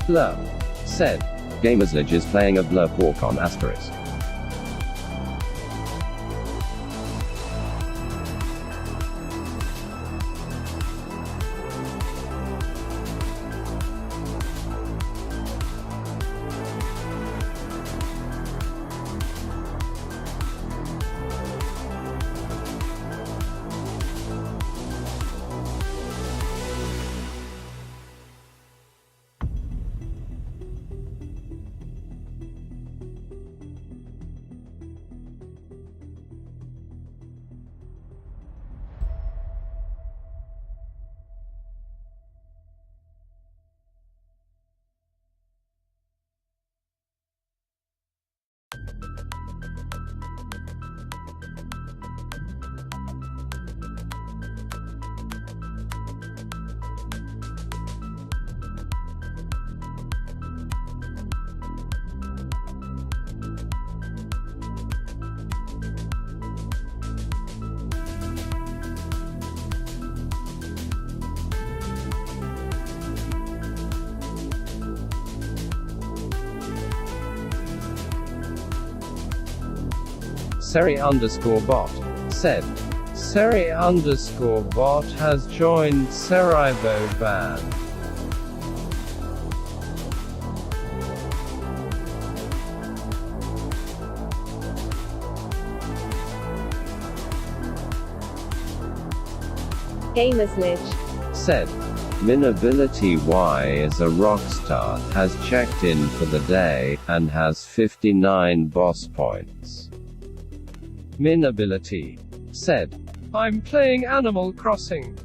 Blur. Said. Gamersledge is playing a Blur walk on Asterisk. Seri_bot. Said. Seri_bot has joined Serivo band. Gamersledge. Said. Minability Y is a rockstar, has checked in for the day, and has 59 boss points. Minability. Said. I'm playing Animal Crossing.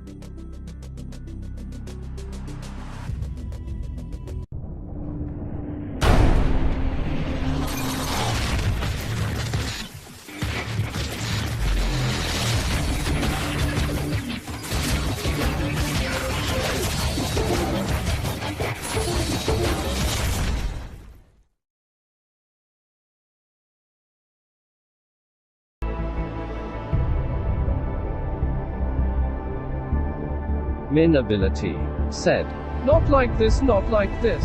Minability. Said. Not like this, not like this.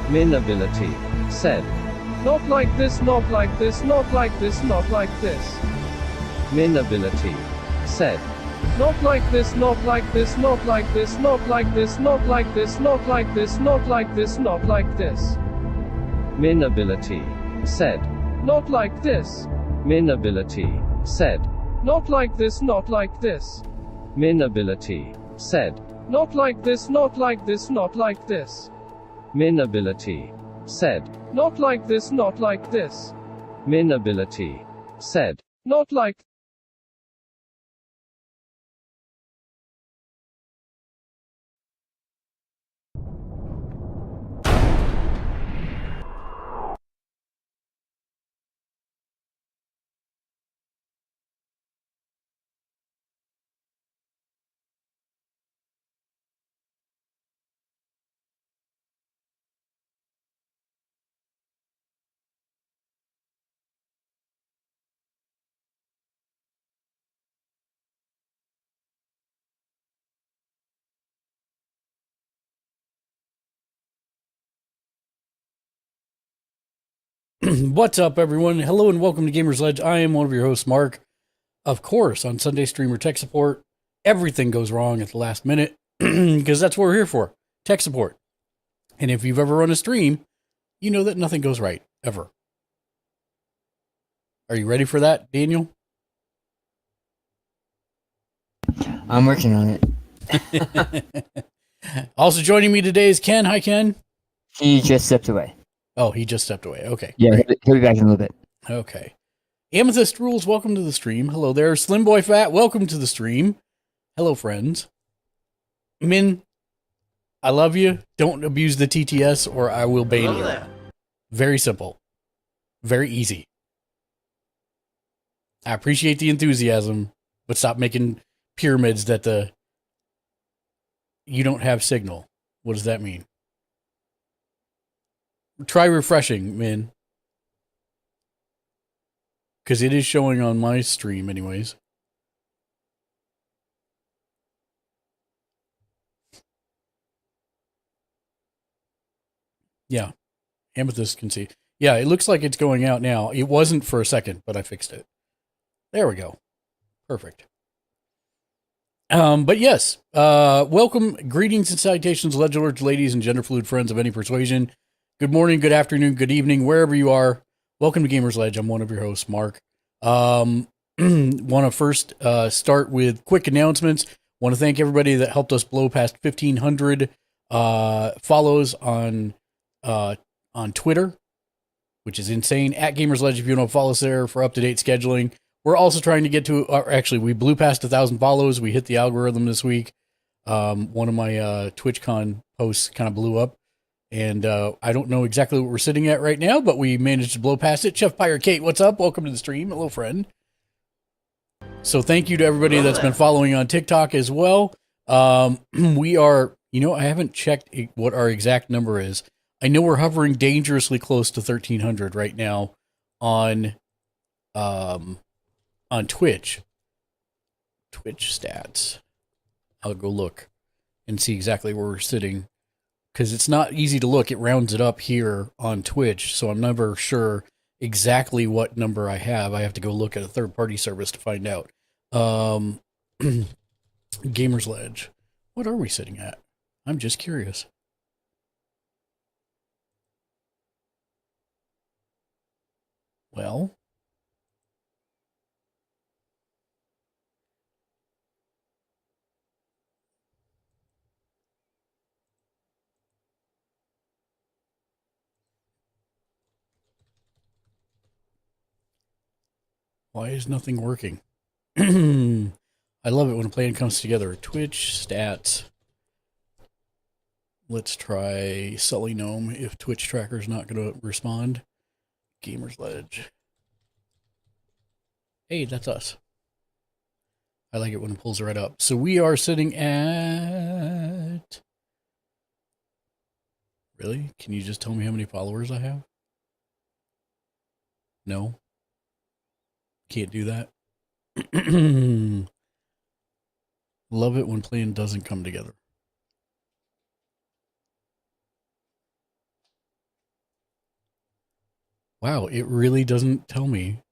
Minability. Said. Not like this, not like this, not like this, not like this. Minability. Said. Not like this, not like this, not like this, not like this, not like this, not like this, not like this, not like this. Minability. Said. Not like this. Minability. Said. Not like this, not like this. Minability. Said. Not like this, not like this, not like this. Minability. Said. Not like this, not like this. Minability. Said. Not like What's up, everyone? Hello and welcome to Gamersledge. I am one of your hosts, Mark. Of course, on Sunday Streamer Tech Support, everything goes wrong at the last minute because that's what we're here for, tech support. And if you've ever run a stream, you know that nothing goes right, ever. Are you ready for that, Daniel? I'm working on it. Also joining me today is Ken. Hi, Ken. He just stepped away. Oh, he just stepped away. Okay. Yeah, he'll be back in a little bit. Okay. Amethyst Rules, welcome to the stream. Hello there. Slim Boy Fat, welcome to the stream. Hello, friends. Min, I love you. Don't abuse the TTS or I will ban you. Very simple. Very easy. I appreciate the enthusiasm, but stop making pyramids that you don't have signal. What does that mean? Try refreshing, man. Because it is showing on my stream, anyways. Yeah. Amethyst can see. Yeah, it looks like it's going out now. It wasn't for a second, but I fixed it. There we go. Perfect. But yes, welcome, greetings and salutations, ledge ladies and gender fluid friends of any persuasion. Good morning, good afternoon, good evening, wherever you are. Welcome to Gamers Ledge. I'm one of your hosts, Mark. Want to first start with quick announcements. Want to thank everybody that helped us blow past 1,500 follows on Twitter, which is insane. At Gamers Ledge, if you want to follow us there for up-to-date scheduling. We're also trying to get to, actually, we blew past 1,000 follows. We hit the algorithm this week. One of my TwitchCon posts kind of blew up. And I don't know exactly what we're sitting at right now, but we managed to blow past it. Chef Pirate Kate, what's up? Welcome to the stream. Hello, friend. So thank you to everybody that's been following on TikTok as well. We are, I haven't checked what our exact number is. I know we're hovering dangerously close to 1,300 right now on Twitch. Twitch stats. I'll go look and see exactly where we're sitting, because it's not easy to look. It rounds it up here on Twitch, so I'm never sure exactly what number I have. I have to go look at a third-party service to find out. Gamers Ledge. What are we sitting at? I'm just curious. Well, why is nothing working? I love it when a plan comes together. Twitch stats. Let's try Sully Gnome if Twitch Tracker's not going to respond. Gamers Ledge. Hey, that's us. I like it when it pulls right up. So we are sitting at... Really? Can you just tell me how many followers I have? No? Can't do that? Love it when plan doesn't come together. Wow, it really doesn't tell me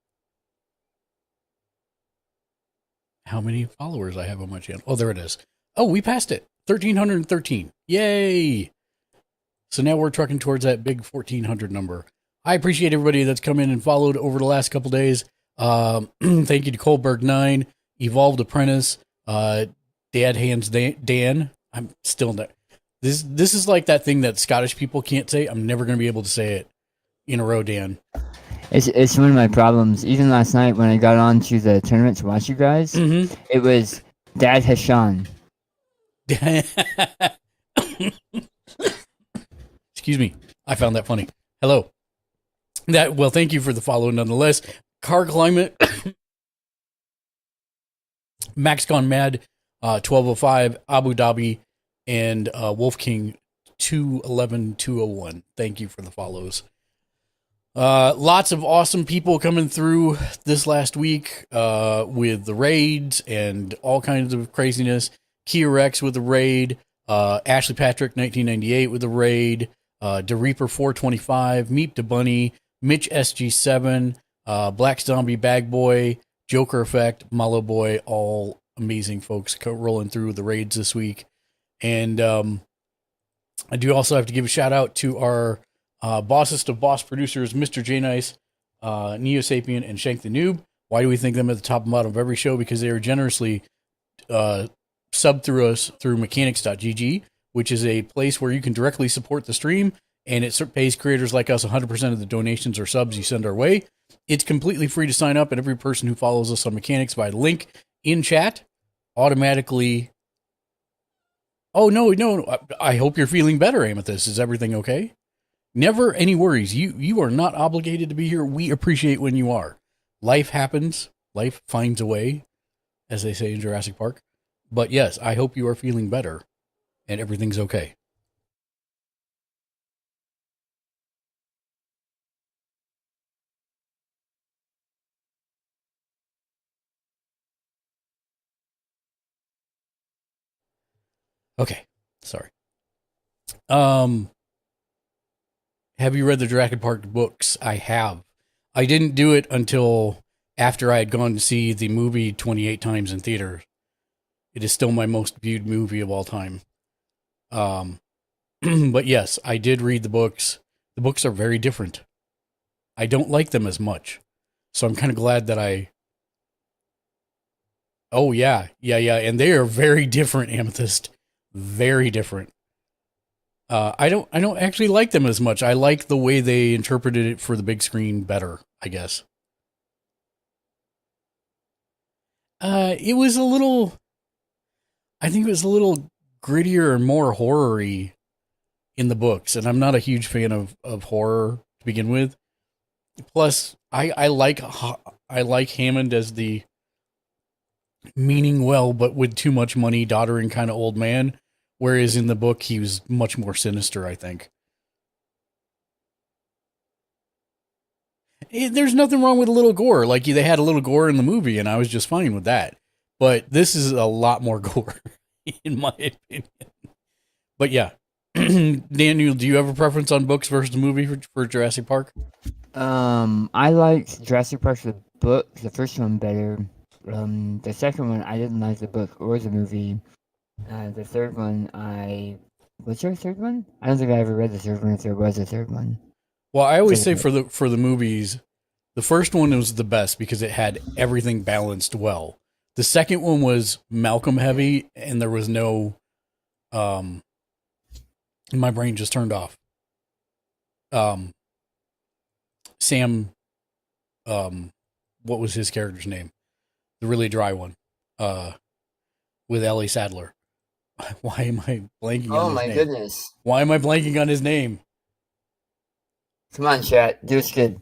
how many followers I have on my channel. Oh, there it is. Oh, we passed it. 1,313. Yay! So now we're trucking towards that big 1,400 number. I appreciate everybody that's come in and followed over the last couple days. Thank you to Kohlberg9, Evolved Apprentice, Dad Hands Dan. I'm still not. This is like that thing that Scottish people can't say. I'm never going to be able to say it in a row, Dan. It's one of my problems. Even last night when I got on to the tournament to watch you guys, it was Dad Hashan. Excuse me. I found that funny. Hello. Well, thank you for the follow nonetheless. Car Climate, MaxCon Mad, 1205, Abu Dhabi, and Wolf King 211201. Thank you for the follows. Lots of awesome people coming through this last week with the raids and all kinds of craziness. Kia Rex with the raid, Ashley Patrick 1998 with the raid, DeReaper 425, Meep to Bunny, Mitch SG7, Black Zombie Bag Boy, Joker Effect, Malo Boy, all amazing folks rolling through the raids this week. And I do also have to give a shout out to our bossest of boss producers, Mr. J Nice, Neo Sapien, and Shank the Noob. Why do we think them at the top and bottom of every show? Because they are generously subbed through us through mechanics.gg, which is a place where you can directly support the stream, and it pays creators like us 100% of the donations or subs you send our way. It's completely free to sign up, and every person who follows us on Mechanics via the link in chat automatically... Oh, no. I hope you're feeling better, Amethyst. Is everything okay? Never any worries. You are not obligated to be here. We appreciate when you are. Life happens. Life finds a way, as they say in Jurassic Park. But yes, I hope you are feeling better and everything's okay. Okay, sorry. Have you read the Jurassic Park books? I have. I didn't do it until after I had gone to see the movie 28 times in theater. It is still my most viewed movie of all time. But yes, I did read the books. The books are very different. I don't like them as much. So I'm kind of glad that I... Oh, yeah. And they are very different, Amethyst. Very different. I don't actually like them as much. I like the way they interpreted it for the big screen better, I guess. It was a little... I think it was a little grittier and more horror-y in the books, and I'm not a huge fan of horror to begin with. Plus, I like Hammond as the meaning well, but with too much money, doddering kind of old man, whereas in the book he was much more sinister, I think. There's nothing wrong with a little gore. Like, they had a little gore in the movie, and I was just fine with that. But this is a lot more gore, in my opinion. But yeah. Daniel, do you have a preference on books versus the movie for Jurassic Park? I liked Jurassic Park the book, the first one better. The second one, I didn't like the book or the movie. The third one, was there a third one? I don't think I ever read the third one if there was a third one. Well, I always say for the movies, the first one was the best because it had everything balanced well. The second one was Malcolm heavy, and there was no, my brain just turned off. Sam, what was his character's name? The really dry one, with Ellie Sadler. Why am I blanking on his name? Oh my goodness. Why am I blanking on his name? Come on, chat. Do us good.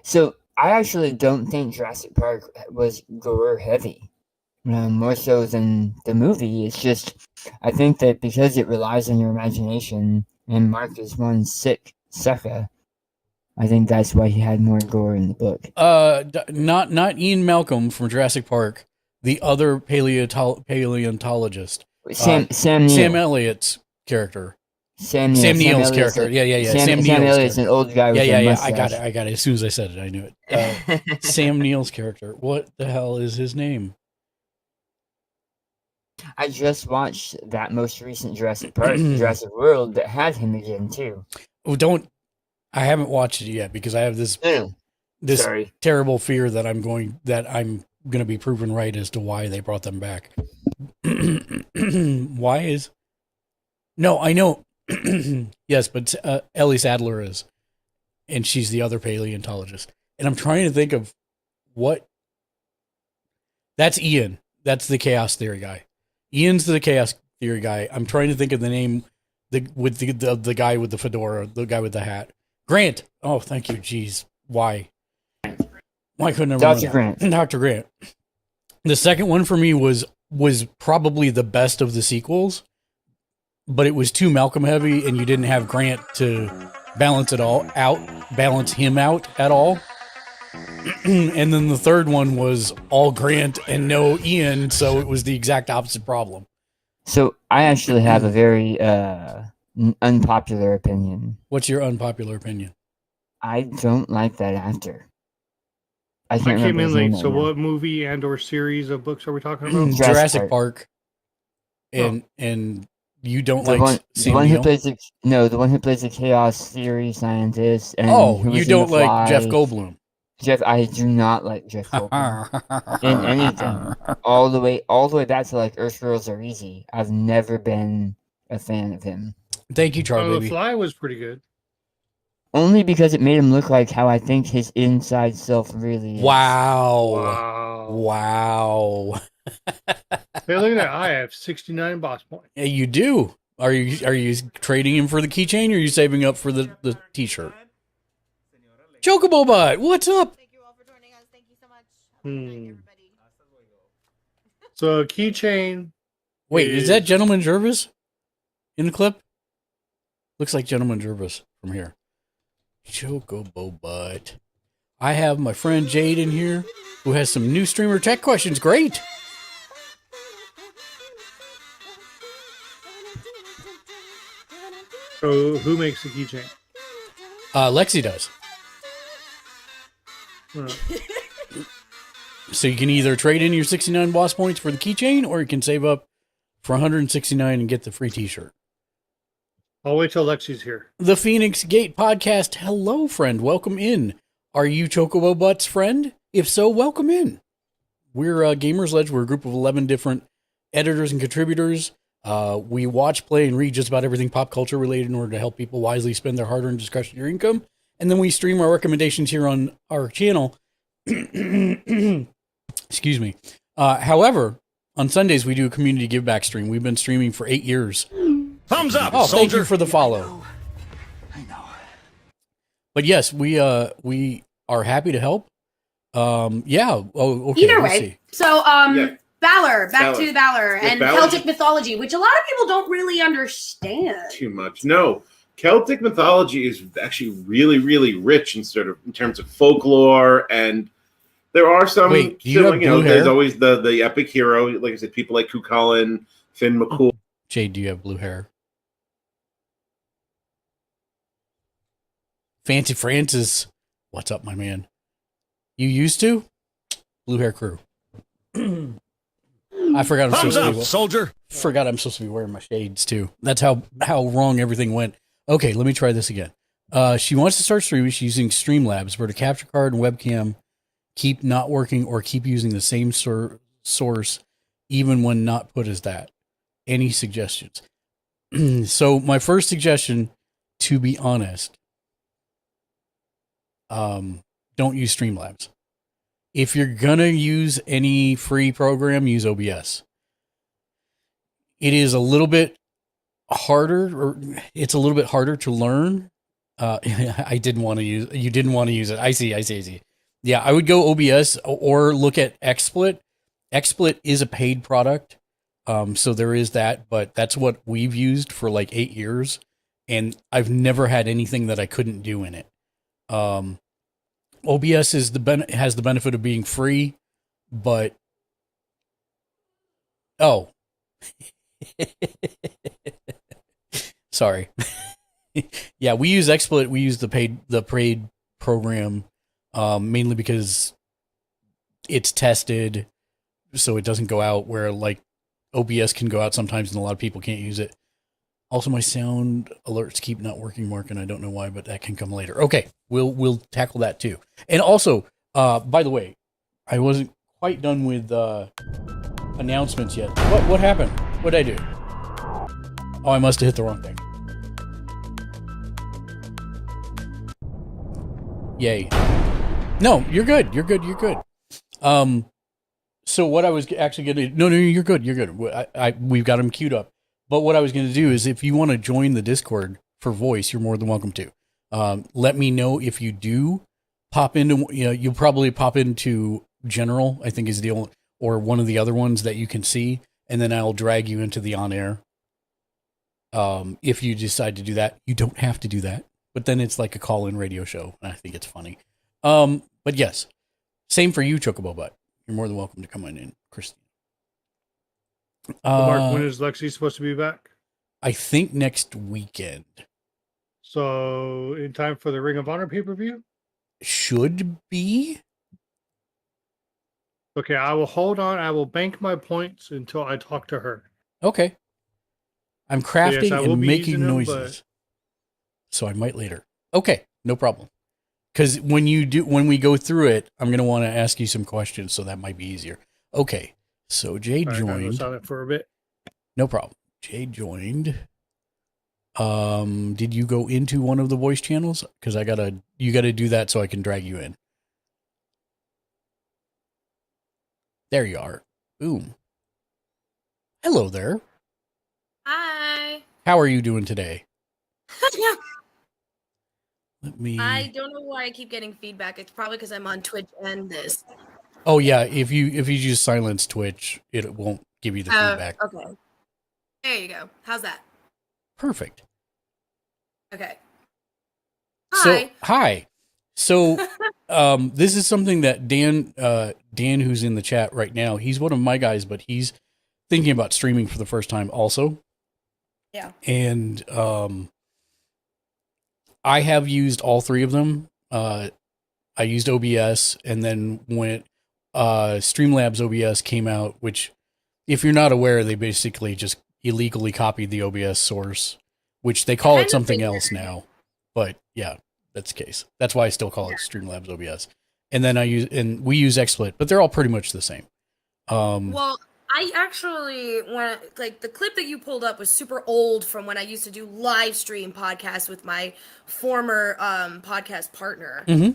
So I actually don't think Jurassic Park was gore heavy. More so than the movie. It's just, I think that because it relies on your imagination, and Mark is one sick sucker, I think that's why he had more gore in the book. Not Ian Malcolm from Jurassic Park, the other paleontologist. Sam Neill. Sam Elliott's character. Sam Neill's character. Yeah. Sam Elliott's an old guy with a mustache. I got it. As soon as I said it, I knew it. Sam Neill's character. What the hell is his name? I just watched that most recent Jurassic Park, Jurassic World, that had him again too. Oh, I haven't watched it yet because I have this terrible fear that I'm going to be proven right as to why they brought them back. No, I know. Yes, but Ellie Sadler is, and she's the other paleontologist. And I'm trying to think of what. That's Ian. That's the chaos theory guy. Ian's the chaos theory guy. I'm trying to think of the name, the guy with the fedora, the guy with the hat. Grant. Oh, thank you. Jeez, why? Why couldn't I remember Dr. Grant? Dr. Grant. The second one for me was probably the best of the sequels, but it was too Malcolm heavy, and you didn't have Grant to balance him out at all. And then the third one was all Grant and no Ian, so it was the exact opposite problem. So I actually have a very unpopular opinion. What's your unpopular opinion? I don't like that actor. I came in late. So what movie and or series of books are we talking about? Jurassic Park. And you don't like the one who plays the one who plays the chaos theory scientist. And you don't like Jeff Goldblum. I do not like Jeff Goldblum in anything. All the way back to like Earth Girls Are Easy. I've never been a fan of him. Thank you, Charlie. The Fly was pretty good. Only because it made him look like how I think his inside self really is. Wow. Hey, look at that. I have 69 boss points. Yeah, you do. Are you trading him for the keychain, or are you saving up for the t-shirt? Chocobo Bot, what's up? Thank you all for joining us. Thank you so much. Have a good night, everybody. So keychain. Wait, is that Gentleman Jervis in the clip? Looks like Gentleman Jervis from here. Chocobo Butt. I have my friend Jade in here who has some new streamer tech questions. Great. So who makes the keychain? Lexi does. So you can either trade in your 69 boss points for the keychain, or you can save up for 169 and get the free t-shirt. I'll wait till Lexi's here. The Phoenix Gate Podcast. Hello, friend. Welcome in. Are you Chocobo Butt's friend? If so, welcome in. We're Gamers Ledge. We're a group of 11 different editors and contributors. We watch, play, and read just about everything pop culture related in order to help people wisely spend their hard-earned discretionary income. And then we stream our recommendations here on our channel. Excuse me. However, on Sundays, we do a community give-back stream. We've been streaming for 8 years. Thumbs up, Oh, soldier. thank you for the follow. I know. But yes, we are happy to help. Yeah. Oh, okay. Either let's way, see. so Yeah. Valor, back Valor. to Valor Yeah, and Valor. Celtic mythology, which a lot of people don't really understand. Too much. No, Celtic mythology is actually really, really rich in terms of folklore, and there are some. Wait, do you have blue there's hair? always the epic hero, like I said, people like Cuchulainn, Finn McCool. Jade, do you have blue hair? Fancy Francis, what's up, my man? You used to? Blue hair crew. I forgot I'm Thumbs supposed to up, be, soldier. forgot I'm supposed to be wearing my shades too. That's how wrong everything went. Okay, let me try this again. She wants to start streaming. She's using Streamlabs, but her capture card and webcam keep not working or keep using the same source even when not put as that. Any suggestions? So my first suggestion, to be honest, don't use Streamlabs. If you're gonna use any free program, use OBS. It is a little bit harder, or it's a little bit harder to learn. You didn't want to use it. I see. Yeah, I would go OBS or look at XSplit. XSplit is a paid product. So there is that, but that's what we've used for like 8 years, and I've never had anything that I couldn't do in it. OBS is has the benefit of being free, but sorry. Yeah, we use XSplit. We use the paid program mainly because it's tested, so it doesn't go out where like OBS can go out sometimes, and a lot of people can't use it. Also, my sound alerts keep not working, Mark, and I don't know why, but that can come later. Okay, we'll tackle that too. And also, by the way, I wasn't quite done with announcements yet. What happened? What did I do? Oh, I must have hit the wrong thing. Yay. No, you're good. You're good. So what I was actually going to... No, you're good. You're good. We've got them queued up. But what I was going to do is if you want to join the Discord for voice, you're more than welcome to. Let me know if you do pop into... you'll probably pop into general, I think is the only... Or one of the other ones that you can see. And then I'll drag you into the on-air. If you decide to do that. You don't have to do that. But then it's like a call-in radio show. And I think it's funny. But yes. Same for you, Chocobo Butt. You're more than welcome to come on in, Christine. Mark, when is Lexi supposed to be back? I think next weekend. So, in time for the Ring of Honor pay-per-view? Should be. Okay, I will hold on. I will bank my points until I talk to her. Okay. I'm crafting I will and be making using them, noises. So I might later. Okay, no problem. Because when we go through it, I'm going to want to ask you some questions, so that might be easier. Okay, so Jade All right, I'll go joined. silent for a bit. No problem. Jade joined. Did you go into one of the voice channels? Because you gotta do that so I can drag you in. There you are. Boom. Hello there. Hi. How are you doing today? Let me. I don't know why I keep getting feedback. It's probably because I'm on Twitch and this. Oh yeah, if you just silence Twitch, it won't give you the feedback. Okay. There you go. How's that? Perfect. Okay. So hi. So this is something that Dan, who's in the chat right now, he's one of my guys, but he's thinking about streaming for the first time also. Yeah. And I have used all three of them. I used OBS, and then when Streamlabs OBS came out, which, if you're not aware, they basically just illegally copied the OBS source, which they call it something else now. But yeah, that's the case. That's why I still call it Streamlabs OBS. And then we use XSplit, but they're all pretty much the same. Well, I actually the clip that you pulled up was super old from when I used to do live stream podcasts with my former podcast partner. Mm-hmm.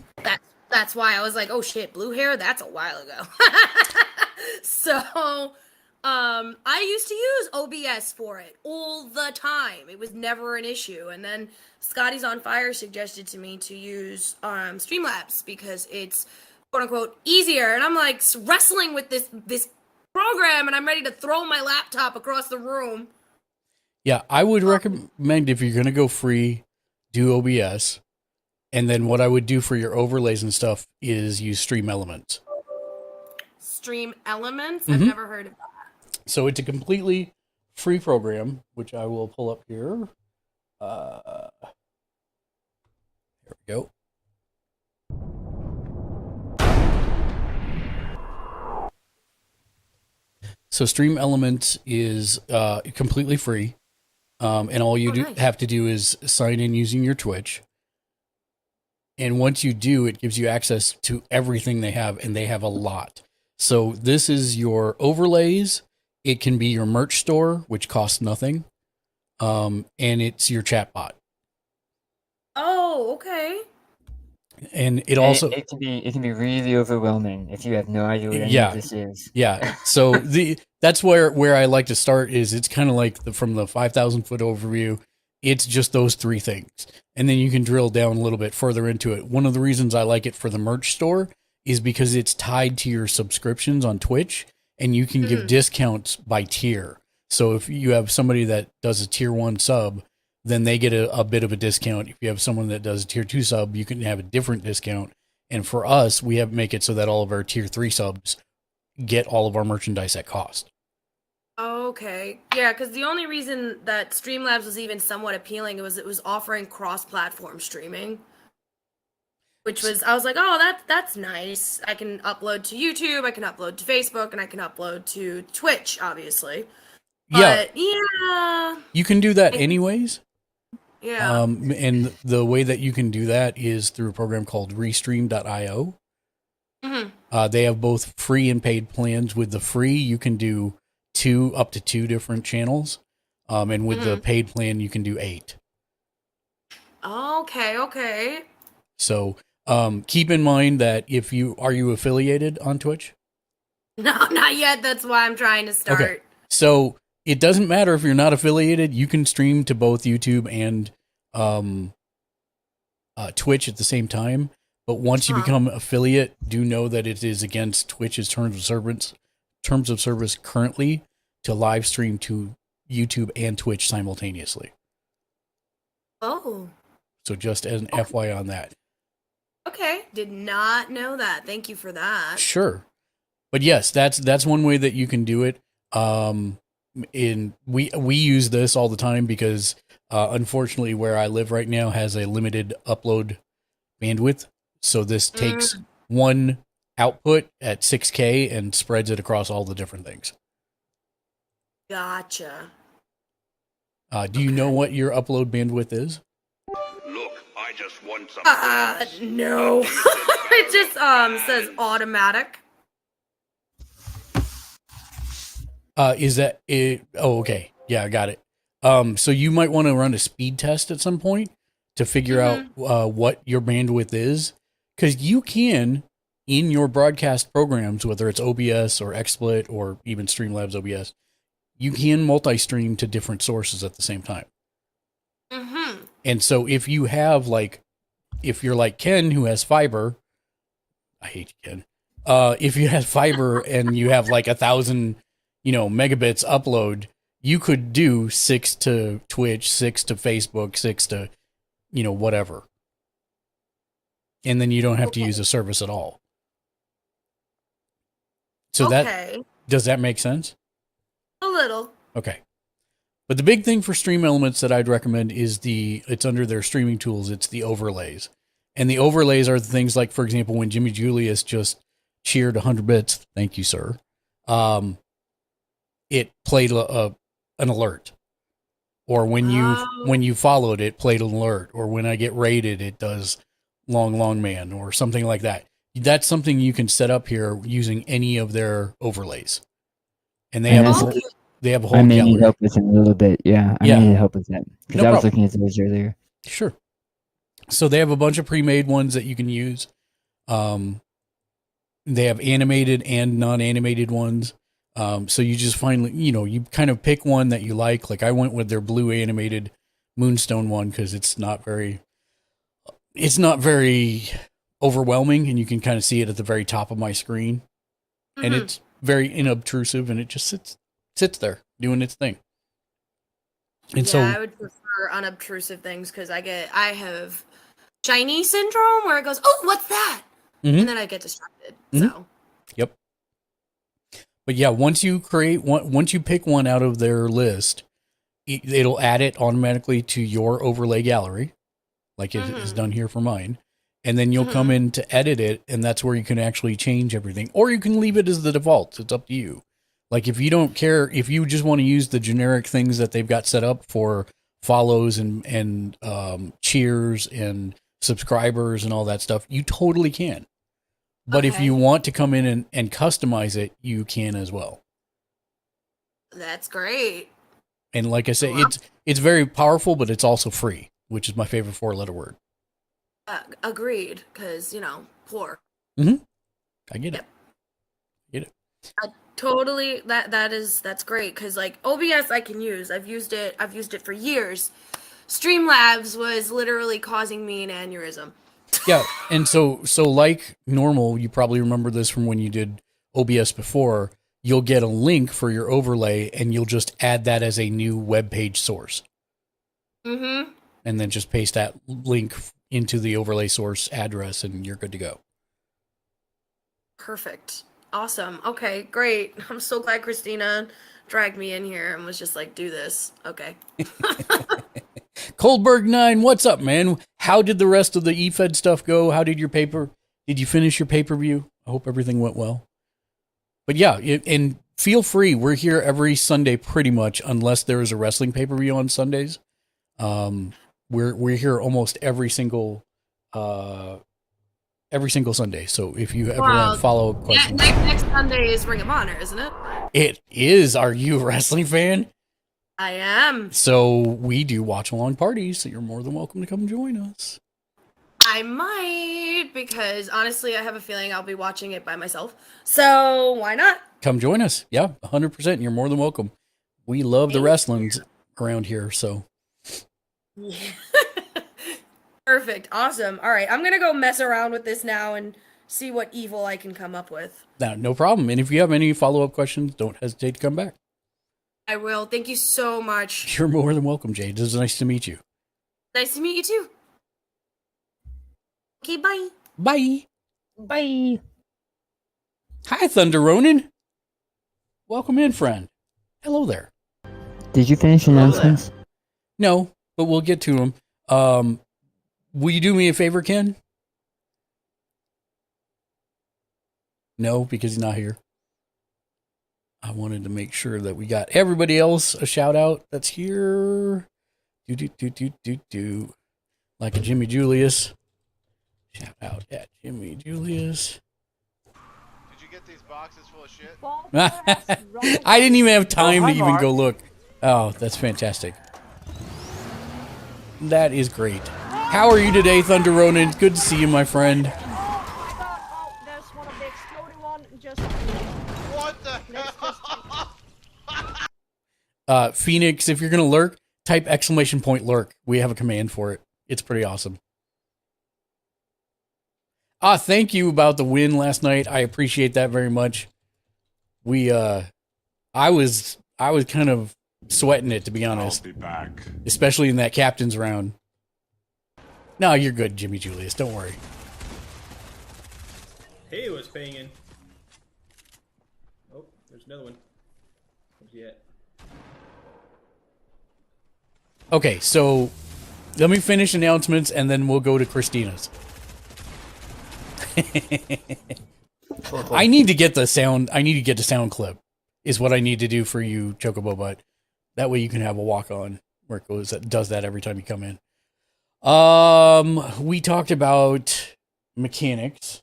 That's why I was like, oh shit, blue hair, that's a while ago. So I used to use OBS for it all the time. It was never an issue. And then Scotty's on Fire suggested to me to use Streamlabs because it's quote unquote easier. And I'm like wrestling with this program, and I'm ready to throw my laptop across the room. Yeah, I would recommend, if you're going to go free, do OBS. And then what I would do for your overlays and stuff is use Stream Elements. Stream Elements? Mm-hmm. I've never heard of that. So it's a completely free program, which I will pull up here. There we go. So Stream Elements is completely free, and all you have to do is sign in using your Twitch. And once you do, it gives you access to everything they have, and they have a lot. So this is your overlays. It can be your merch store, which costs nothing, and it's your chat bot. Oh, okay. And it also it can be really overwhelming if you have no idea what any of this is. Yeah. So that's where I like to start. Is it's kind of like from the 5,000 foot overview. It's just those three things, and then you can drill down a little bit further into it. One of the reasons I like it for the merch store is because it's tied to your subscriptions on Twitch, and you can give discounts by tier. So if you have somebody that does a tier 1 sub, then they get a bit of a discount. If you have someone that does a tier 2 sub, you can have a different discount. And for us, we make it so that all of our tier 3 subs get all of our merchandise at cost. Okay. Yeah, because the only reason that Streamlabs was even somewhat appealing was it was offering cross-platform streaming. Which was, I was like, oh, that's nice. I can upload to YouTube, I can upload to Facebook, and I can upload to Twitch, obviously. But, yeah. You can do that anyways. Yeah. And the way that you can do that is through a program called Restream.io. Mm-hmm. They have both free and paid plans. With the free, you can do up to two different channels. And with the paid plan, you can do 8. Okay. So keep in mind that are you affiliated on Twitch? No, not yet. That's why I'm trying to start. Okay. So it doesn't matter if you're not affiliated. You can stream to both YouTube and Twitch at the same time. But once you become affiliate, do know that it is against Twitch's terms of service currently to live stream to YouTube and Twitch simultaneously. Oh. So just as an FYI on that. Okay. Did not know that. Thank you for that. Sure. But yes, that's one way that you can do it. We use this all the time because unfortunately where I live right now has a limited upload bandwidth. So this takes one output at 6K and spreads it across all the different things. Gotcha. Do you know what your upload bandwidth is? Look, I just want some. No. It just says automatic. Is that it? Oh, okay. Yeah, I got it. So you might want to run a speed test at some point to figure out what your bandwidth is. Because you can, in your broadcast programs, whether it's OBS or XSplit or even Streamlabs OBS, you can multi-stream to different sources at the same time. Mm-hmm. And so if you have if you're like Ken who has fiber, I hate you, Ken. If you have fiber and you have 1,000, megabits upload, you could do 6 to Twitch, 6 to Facebook, 6 to, whatever. And then you don't have to use a service at all. So does that make sense? A little. Okay. But the big thing for Stream Elements that I'd recommend is it's under their streaming tools. It's the overlays. And the overlays are the things like, for example, when Jimmy Julius just cheered 100 bits, thank you, sir. It played an alert. Or when you followed it, played an alert. Or when I get raided, it does long man or something like that. That's something you can set up here using any of their overlays. And they have a whole I may gallery. need help with it a little bit. Yeah, I may need help with that because No I was problem. looking at those earlier. Sure. So they have a bunch of pre-made ones that you can use. They have animated and non-animated ones. So you just finally, you kind of pick one that you like. Like I went with their blue animated Moonstone one because it's not very overwhelming, and you can kind of see it at the very top of my screen. Mm-hmm. And it's very inobtrusive, and it just sits there doing its thing. And so I would prefer unobtrusive things because I have Chinese syndrome where it goes, oh, what's that? Mhm. And then I get distracted. Mhm. So Yep. But yeah, once you pick one out of their list, it'll add it automatically to your overlay gallery, like it is done here for mine. And then you'll come in to edit it, and that's where you can actually change everything. Or you can leave it as the default. It's up to you. Like if you don't care, if you just want to use the generic things that they've got set up for follows and cheers and subscribers and all that stuff, you totally can. But if you want to come in and customize it, you can as well. that's great. And like I say, it's very powerful, but it's also free, which is my favorite 4-letter word. Agreed, because poor. I get it. Get it. Totally. That's great because like OBS I can use. I've used it for years. Streamlabs was literally causing me an aneurysm. Yeah, and so like normal, you probably remember this from when you did OBS before. You'll get a link for your overlay, and you'll just add that as a new web page source. Mm-hmm. And then just paste that link into the overlay source address, and you're good to go. Perfect. Awesome. Okay, great. I'm so glad Christina dragged me in here and was just like, do this. Okay. Coldberg9, what's up, man? How did the rest of the eFed stuff go? How did you finish your pay-per-view? I hope everything went well. But yeah, and feel free. We're here every Sunday pretty much, unless there is a wrestling pay-per-view on Sundays. We're here almost every single Sunday. So if you ever have follow-up questions. Next Sunday is Ring of Honor, isn't it? It is. Are you a wrestling fan? I am. So we do watch-along parties, so you're more than welcome to come join us. I might, because honestly, I have a feeling I'll be watching it by myself. So why not? Come join us. Yeah, 100%. You're more than welcome. We love the wrestlings around here, so. Yeah. Perfect. Awesome. All right, I'm going to go mess around with this now and see what evil I can come up with. No problem. And if you have any follow-up questions, don't hesitate to come back. I will. Thank you so much. You're more than welcome, Jade. It was nice to meet you. Nice to meet you too. Okay, bye. Bye. Bye. Hi, Thunder Ronin. Welcome in, friend. Hello there. Did you finish announcements? No, but we'll get to them. Will you do me a favor, Ken? No, because he's not here. I wanted to make sure that we got everybody else a shout out that's here. Do. Like a Jimmy Julius. Shout out at Jimmy Julius. Did you get these boxes full of shit? I didn't even have time to even go look. Oh, that's fantastic. That is great. How are you today, Thunder Ronin? Good to see you, my friend. There's one of the exploding one. Just what the hell? Phoenix, if you're gonna lurk, type ! lurk. We have a command for it. It's pretty awesome. Thank you about the win last night. I appreciate that very much. I was kind of sweating it, to be honest. I'll be back. Especially in that captain's round. No, you're good, Jimmy Julius. Don't worry. Hey, was paying in. Oh, there's another one. Where's he at? Okay, so let me finish announcements and then we'll go to Christina's. I need to get the sound. I need to get the sound clip. Is what I need to do for you, Chocobo Butt. That way you can have a walk on where it goes. That does that every time you come in. We talked about mechanics.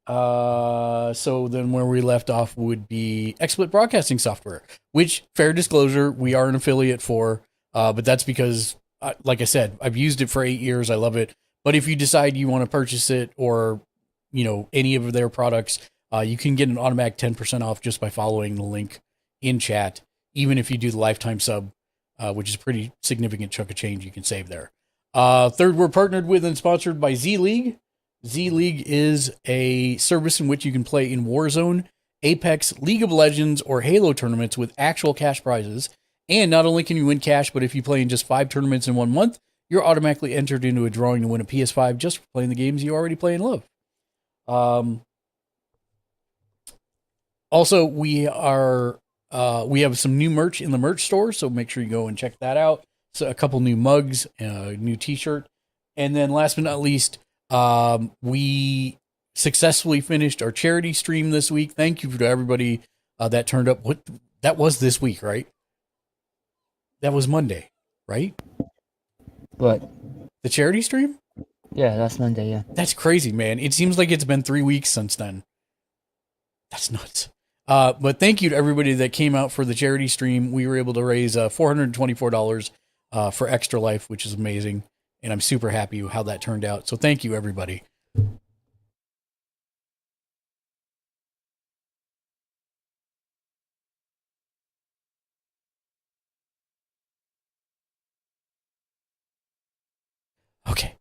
So then where we left off would be XSplit Broadcasting Software, which, fair disclosure, we are an affiliate for. But that's because, like I said, I've used it for 8 years. I love it. But if you decide you want to purchase it or, you know, any of their products, you can get an automatic 10% off just by following the link in chat, even if you do the lifetime sub, which is a pretty significant chunk of change you can save there. Third, we're partnered with and sponsored by Z-League. Z-League is a service in which you can play in Warzone, Apex, League of Legends, or Halo tournaments with actual cash prizes. And not only can you win cash, but if you play in just 5 tournaments in 1 month, you're automatically entered into a drawing to win a PS5 just for playing the games you already play and love. Also, we have some new merch in the merch store, so make sure you go and check that out. So a couple new mugs, a new t-shirt. And then last but not least, we successfully finished our charity stream this week. Thank you to everybody that turned up. That was this week, right? That was Monday, right? What? The charity stream? Yeah, that's Monday, yeah. That's crazy, man. It seems like it's been 3 weeks since then. That's nuts. But thank you to everybody that came out for the charity stream. We were able to raise $424 for Extra Life, which is amazing. And I'm super happy how that turned out. So thank you, everybody. Okay.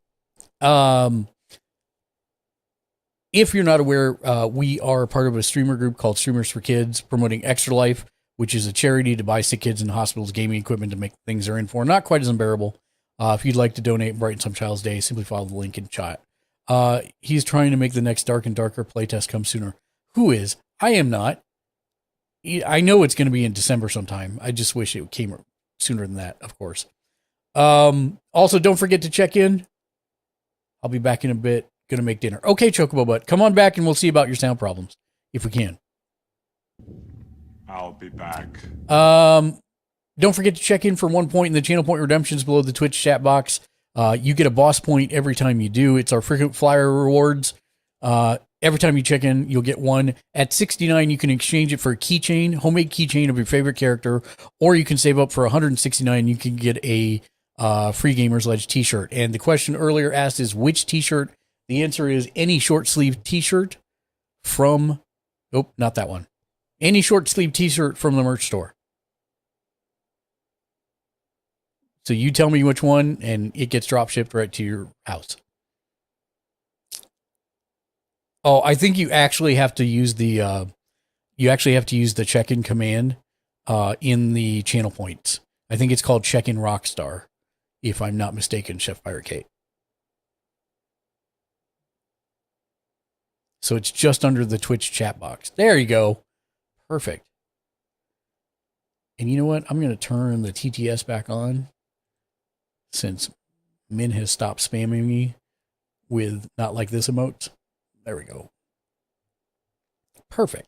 If you're not aware, we are part of a streamer group called Streamers for Kids, promoting Extra Life, which is a charity to buy sick kids in hospitals gaming equipment to make things they're in for not quite as unbearable. If you'd like to donate and brighten some child's day, simply follow the link in chat. He's trying to make the next Dark and Darker playtest come sooner. Who is? I am not. I know it's going to be in December sometime. I just wish it came sooner than that, of course. Also, don't forget to check in. I'll be back in a bit. Gonna make dinner. Okay, Chocobo Butt, come on back and we'll see about your sound problems, if we can. I'll be back. Don't forget to check in for 1 point in the channel point redemptions below the Twitch chat box. You get a boss point every time you do. It's our frequent flyer rewards. Every time you check in, you'll get one. At 69, you can exchange it for a keychain, homemade keychain of your favorite character, or you can save up for 169. You can get a Free Gamers Ledge t-shirt. And the question earlier asked is which t-shirt? The answer is any short sleeve t-shirt from, nope, not that one. Any short sleeve t-shirt from the merch store. So you tell me which one and it gets drop shipped right to your house. Oh, I think you actually have to use the, check-in command in the channel points. I think it's called check-in Rockstar, if I'm not mistaken, Chef Pirate Kate. So it's just under the Twitch chat box. There you go. Perfect. And you know what? I'm going to turn the TTS back on since Min has stopped spamming me with not like this emotes. There we go. Perfect.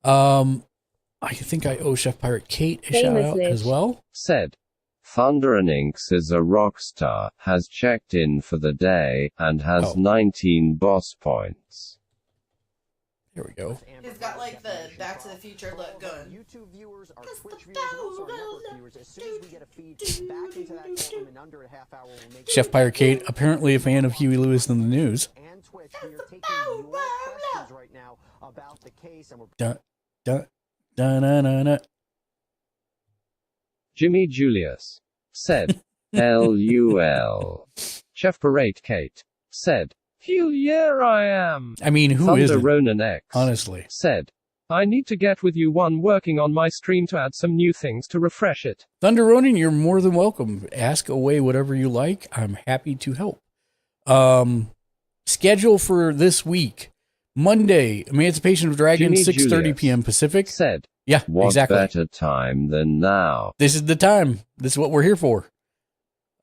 I think I owe Chef Pirate Kate a shout out as well. Said. Thunder and Inks is a rock star, has checked in for the day, and has 19 boss points. Here we go. He's got like the Back to the Future look going. YouTube viewers, our Twitch viewers, and also our network viewers. As soon as we get a feed back into that column in under a half hour, we'll make Chef Pirate Kate, apparently a fan of Huey Lewis in the news. And Twitch, we are taking your questions right now about the case, and we're Jimmy Julius said, LUL. Chef Pirate Kate said, "Hell yeah, I am." I mean, who is Ronan X? Honestly, said, "I need to get with you one working on my stream to add some new things to refresh it." Thunder Ronan, you're more than welcome. Ask away whatever you like. I'm happy to help. Schedule for this week: Monday, Emancipation of Dragons, 6:30 p.m. Pacific. Said, "Yeah, what exactly. better time than now? This is the time. This is what we're here for.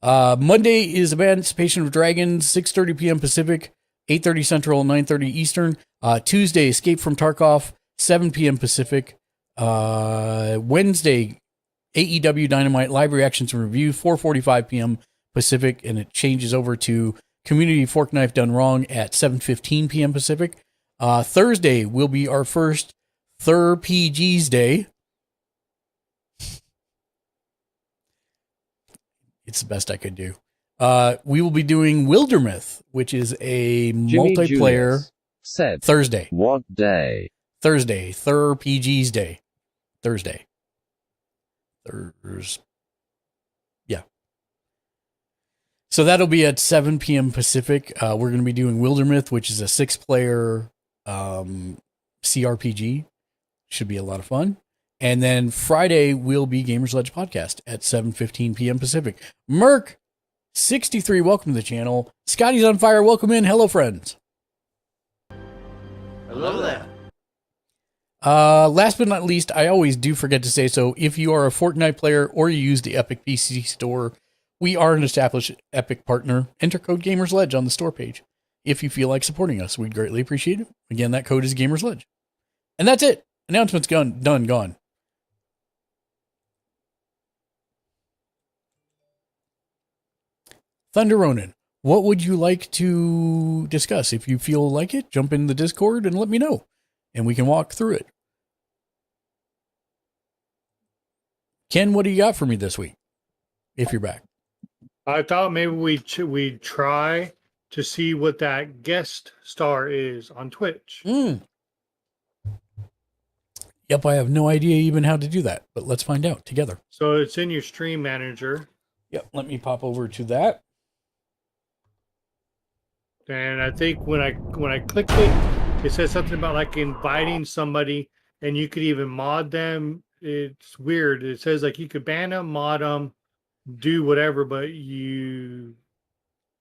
Monday is Emancipation of Dragons, 6:30 p.m. Pacific, 8:30 Central, 9:30 Eastern. Tuesday, Escape from Tarkov, 7 p.m. Pacific. Wednesday, AEW Dynamite live reactions and review, 4:45 p.m. Pacific, and it changes over to Community Fork Knife Done Wrong at 7:15 p.m. Pacific. Thursday will be our first Thur PG's Day. It's the best I could do. We will be doing Wildermyth, which is a Jimmy multiplayer Julius said, Thursday. What day? Thursday. Thur PG's Day. Thursday. Yeah. So that'll be at 7 p.m. Pacific. We're going to be doing Wildermyth, which is a 6-player CRPG. Should be a lot of fun. And then Friday will be Gamers Ledge Podcast at 7:15 p.m. Pacific. Merc 63, welcome to the channel. Scotty's on fire, welcome in. Hello, friends. Hello there. Last but not least, I always do forget to say so. If you are a Fortnite player or you use the Epic PC Store, we are an established Epic partner. Enter code GamersLedge on the store page. If you feel like supporting us, we'd greatly appreciate it. Again, that code is GamersLedge. And that's it. Announcements gone. Thunder Ronin, what would you like to discuss? If you feel like it, jump in the Discord and let me know, and we can walk through it. Ken, what do you got for me this week? If you're back, I thought maybe we'd try to see what that guest star is on Twitch. Yep, I have no idea even how to do that, but let's find out together. So it's in your stream manager. Yep, let me pop over to that. And I think when I clicked it, it says something about like inviting somebody, and you could even mod them. It's weird. It says like you could ban them, mod them, do whatever, but you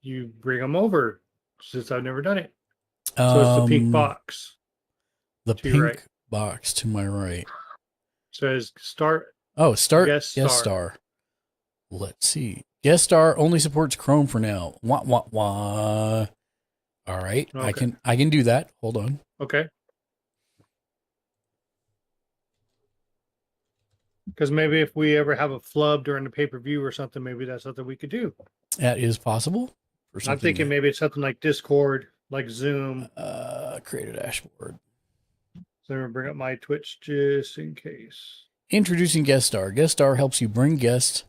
bring them over. Since I've never done it, so it's the pink box. The pink box to my right says start. Oh, start guest star. Let's see. Guest star only supports Chrome for now. Wah. All right, okay. I can do that. Hold on. Okay. Because maybe if we ever have a flub during the pay-per-view or something, maybe that's something we could do. That is possible. I'm thinking maybe it's something like Discord, like Zoom. Create a dashboard. So I'm going to bring up my Twitch just in case. Introducing Guest Star. Guest Star helps you bring guests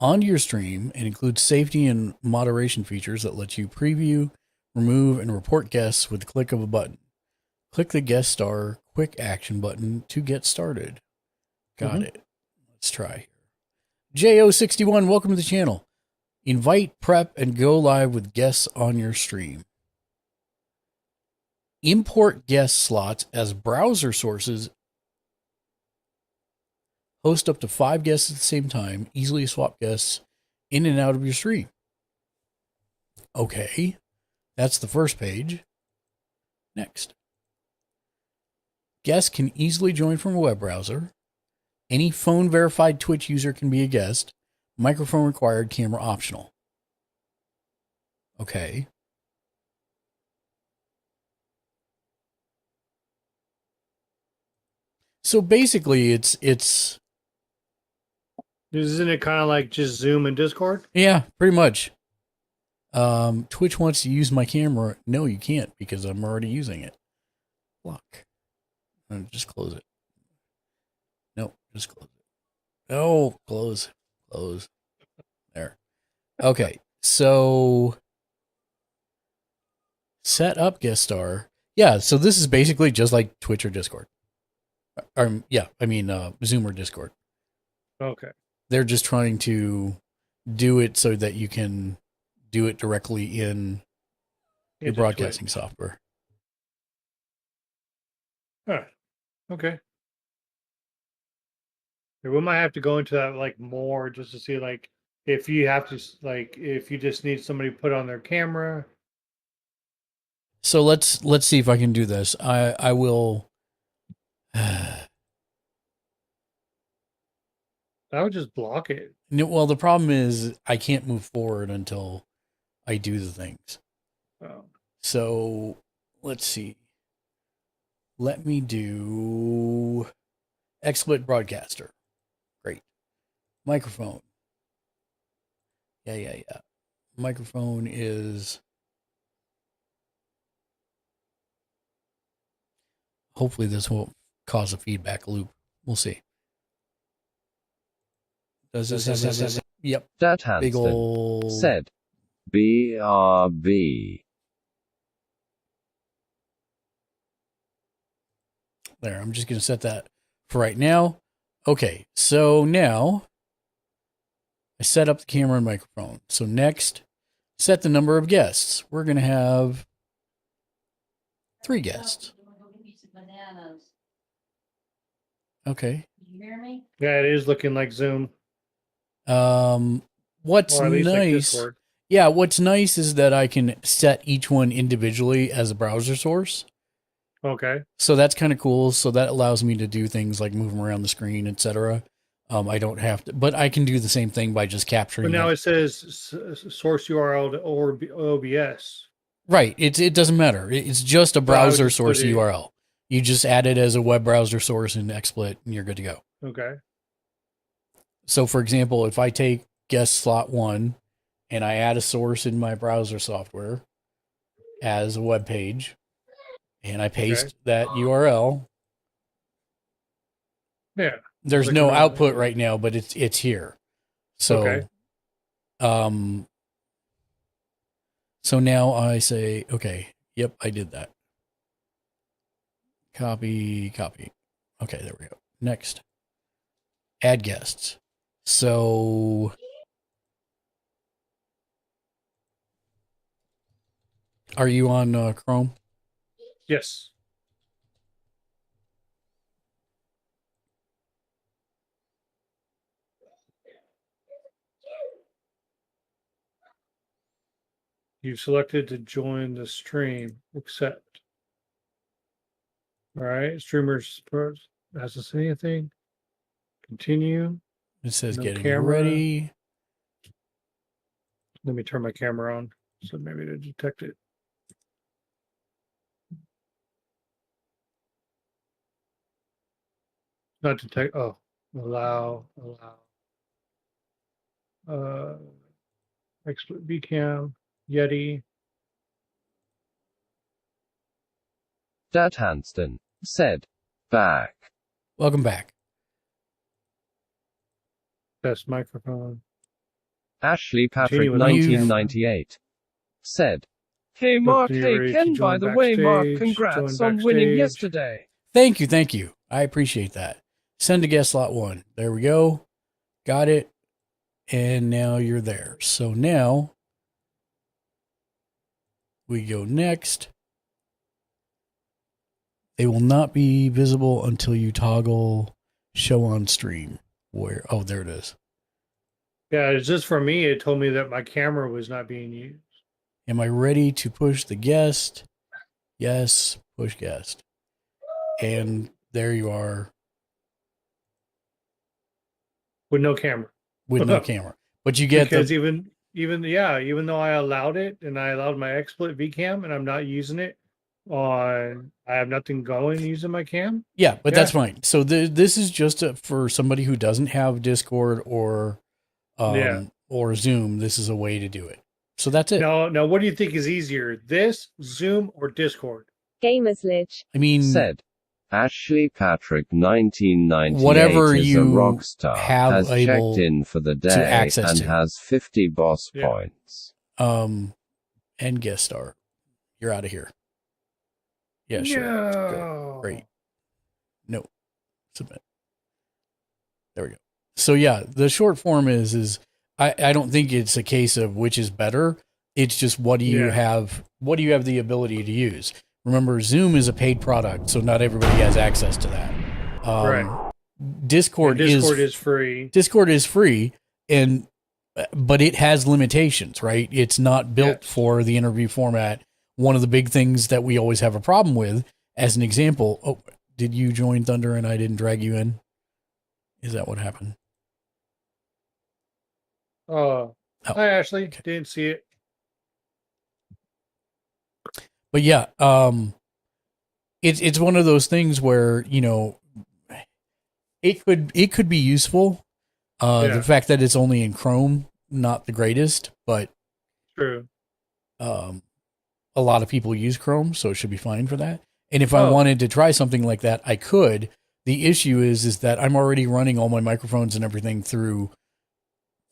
onto your stream and includes safety and moderation features that let you preview, remove, and report guests with the click of a button. Click the Guest Star quick action button to get started. Got it. Let's try here. JO61, welcome to the channel. Invite, prep, and go live with guests on your stream. Import guest slots as browser sources. Host up to 5 guests at the same time. Easily swap guests in and out of your stream. Okay. That's the first page. Next. Guests can easily join from a web browser. Any phone-verified Twitch user can be a guest. Microphone required, camera optional. Okay. So basically, it's isn't it kind of like just Zoom and Discord? Yeah, pretty much. Twitch wants to use my camera. No, you can't because I'm already using it. Lock. Just close it. No, just close it. No, close. There. Okay, so set up guest star. Yeah, so this is basically just like Twitch or Discord. Zoom or Discord. Okay. They're just trying to do it so that you can do it directly in your broadcasting software. Huh. Okay. Yeah, we might have to go into that like more just to see like if you have to like if you just need somebody to put on their camera. So let's see if I can do this. I will. I would just block it. No, well, the problem is I can't move forward until I do the things. Oh. So let's see. Let me do XSplit Broadcaster. Great. Microphone. Yeah. Microphone is... Hopefully this won't cause a feedback loop. We'll see. Does this? Yep. Dat Big Hanston ol' said, BRB. There, I'm just going to set that for right now. Okay, so now I set up the camera and microphone. So next, set the number of guests. We're going to have 3 guests. Okay. Yeah, it is looking like Zoom. What's Or at least like nice? Discord. Yeah, what's nice is that I can set each one individually as a browser source. Okay. So that's kind of cool. So that allows me to do things like move them around the screen, etc. I don't have to, but I can do the same thing by just capturing. But now them. it says source URL to OBS. Right. It doesn't matter. It's just a Well, I would browser just source put it- URL. You just add it as a web browser source in XSplit and you're good to go. Okay. So for example, if I take guest slot 1 and I add a source in my browser software as a web page and I paste that URL, Yeah. there's Click no around. output right now, but it's here. So, Okay. So now I say, okay, yep, I did that. Copy. Okay, there we go. Next. Add guests. So are you on Chrome? Yes. You've selected to join the stream. Accept. All right. Streamers has to say anything. Continue. It says No getting camera. ready. Let me turn my camera on so maybe to detect it. Not detect. Oh, allow. Expert VCam, Yeti. Dat Hanston said, back. Welcome back. Best microphone. Ashley Patrick Continue with 1998 said, Hey Mark, You're hey ready to Ken, by join the way, Mark, backstage, congrats join on winning backstage. yesterday. Thank you. I appreciate that. Send to guest slot 1. There we go. Got it. And now you're there. So now we go next. They will not be visible until you toggle show on stream. Where? Oh, there it is. Yeah, it's just for me. It told me that my camera was not being used. Am I ready to push the guest? Yes, push guest. And there you are With no camera. with no camera. But you get Because the even though I allowed it and I allowed my XSplit VCam and I'm not using it I have nothing going using my cam. yeah, but that's fine. So this is just for somebody who doesn't have Discord or or Zoom. This is a way to do it. So that's it. Now, what do you think is easier, this, Zoom, or Discord? Gamersledge. I mean, said, Ashley Patrick 1998 whatever is you a rock star, have has able checked in for the to day access and to. has 50 boss points. and guest star. You're out of here. Yeah, sure. No. Good. Great. No. Submit. There we go. So yeah, the short form is I don't think it's a case of which is better. It's just what do you have the ability to use. Remember, Zoom is a paid product, so not everybody has access to that. Right. Discord is free. Discord is free, but it has limitations, right? It's not built for the interview format. One of the big things that we always have a problem with, as an example, did you join Thunder and I didn't drag you in? Is that what happened? Oh, hi Ashley. Didn't see it. But yeah, it's one of those things where, you know, it could be useful. Yeah. The fact that it's only in Chrome, not the greatest, but True. a lot of people use Chrome, so it should be fine for that. And if I Oh. wanted to try something like that, I could. The issue is that I'm already running all my microphones and everything through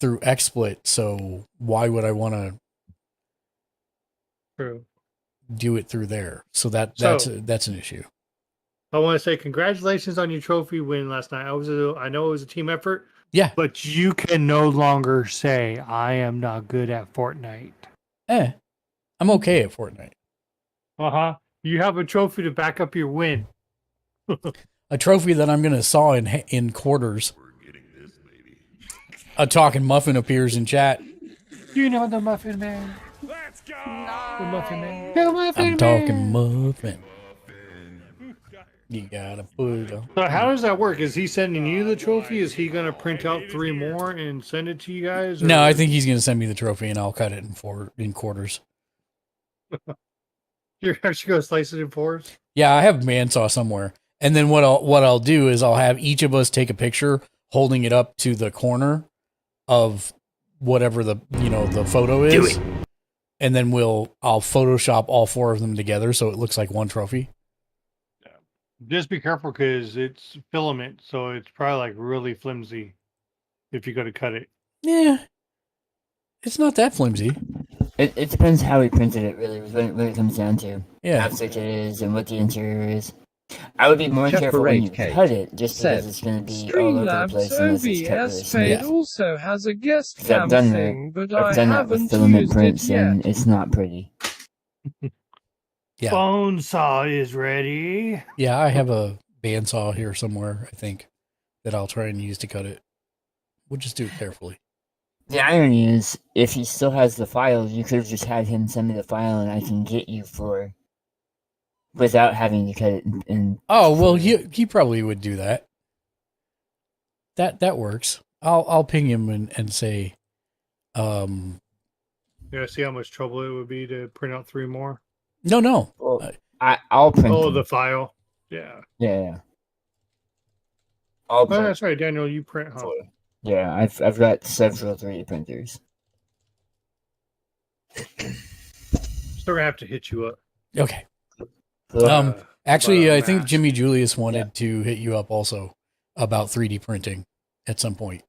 XSplit, so why would I want to True. do it through there? So that's an issue. I want to say congratulations on your trophy win last night. I know it was a team effort. Yeah. But you can no longer say I am not good at Fortnite. I'm okay at Fortnite. Uh-huh. You have a trophy to back up your win. A trophy that I'm going to saw in quarters. A talking muffin appears in chat. You know the Muffin Man. Let's go. The Muffin Man. The Muffin I'm talking muffin. You gotta put it on. So how does that work? Is he sending you the trophy? Is he going to print out 3 more and send it to you guys? Or? No, I think he's going to send me the trophy and I'll cut it in quarters. You're actually going to slice it in 4s? Yeah, I have a bandsaw somewhere. And then what I'll do is I'll have each of us take a picture holding it up to the corner of whatever the photo is. Do it. And then I'll Photoshop all 4 of them together so it looks like one trophy. Just be careful because it's filament, so it's probably like really flimsy if you go to cut it. Yeah. It's not that flimsy. It depends how he printed it, really, when it comes down to Yeah. how thick it is and what the interior is. I would be more careful when you Separate cut it, just Said, because it's going to be all over the Streamlabs place unless it's cut really OBS smooth. Fade also has a guest 'Cause I've cam done thing, that. but I've I done that with haven't filament used it prints, yet. and it's not pretty. Yeah. Bone saw is ready. Yeah, I have a bandsaw here somewhere, I think, that I'll try and use to cut it. We'll just do it carefully. The irony is, if he still has the file, you could have just had him send me the file, and I can get you for without having to cut it. Oh, well, he probably would do that. That works. I'll ping him and say, Yeah, see how much trouble it would be to print out 3 more? no. Well, I'll print. Oh, them. the file. Yeah. Yeah. Oh, I'll print. that's right, Daniel. You print, huh? Yeah, I've got several 3D printers. Still gonna have to hit you up. Okay. Well, Actually, I think mask. Jimmy Julius wanted to hit you up also about 3D printing at some point.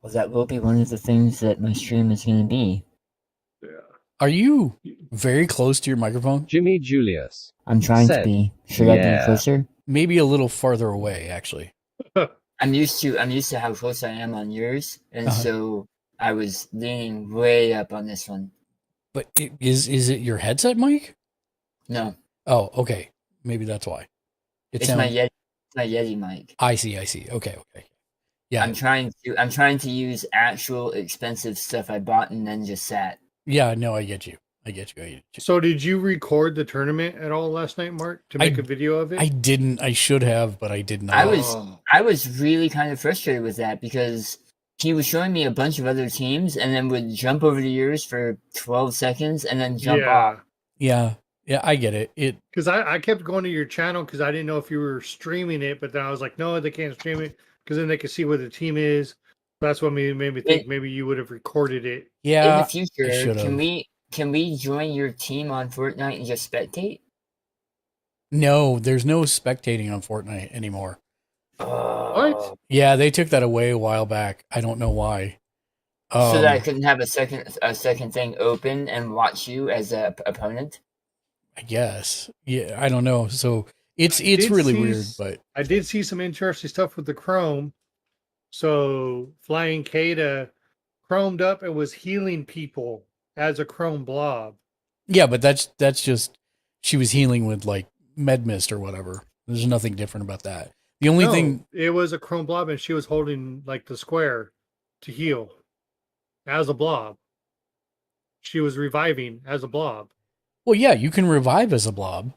well, that will be one of the things that my stream is going to be. Yeah. Are you very close to your microphone? Jimmy Julius. I'm trying to Said, be. Should I yeah. be closer? Maybe a little farther away, actually. I'm used to how close I am on yours, and Uh-huh. so I was leaning way up on this one. But is it your headset mic? No, Oh, okay. Maybe that's why. it's my Yeti mic. I see. Okay. Yeah. I'm trying to use actual expensive stuff I bought and then just sat. Yeah, no, I get you. So, did you record the tournament at all last night, Mark, to make a video of it? I didn't. I should have, but I did not. I was really kind of frustrated with that because he was showing me a bunch of other teams and then would jump over to yours for 12 seconds and then jump off. Yeah, I get it. Because I kept going to your channel because I didn't know if you were streaming it, but then I was like, no, they can't stream it because then they can see where the team is. That's what made me think maybe you would have recorded it. Yeah. In the future, can we join your team on Fortnite and just spectate? No, there's no spectating on Fortnite anymore. What? Yeah, they took that away a while back. I don't know why. So that I couldn't have a second thing open and watch you as a opponent? I guess. Yeah, I don't know. So it's did really see weird, but I did see some interesting stuff with the Chrome. So Flying Kata chromed up and was healing people as a Chrome blob. yeah, but that's just she was healing with like med mist or whatever. There's nothing different about that. The only thing it was a Chrome blob and she was holding like the square to heal as a blob. She was reviving as a blob. well, yeah, you can revive as a blob.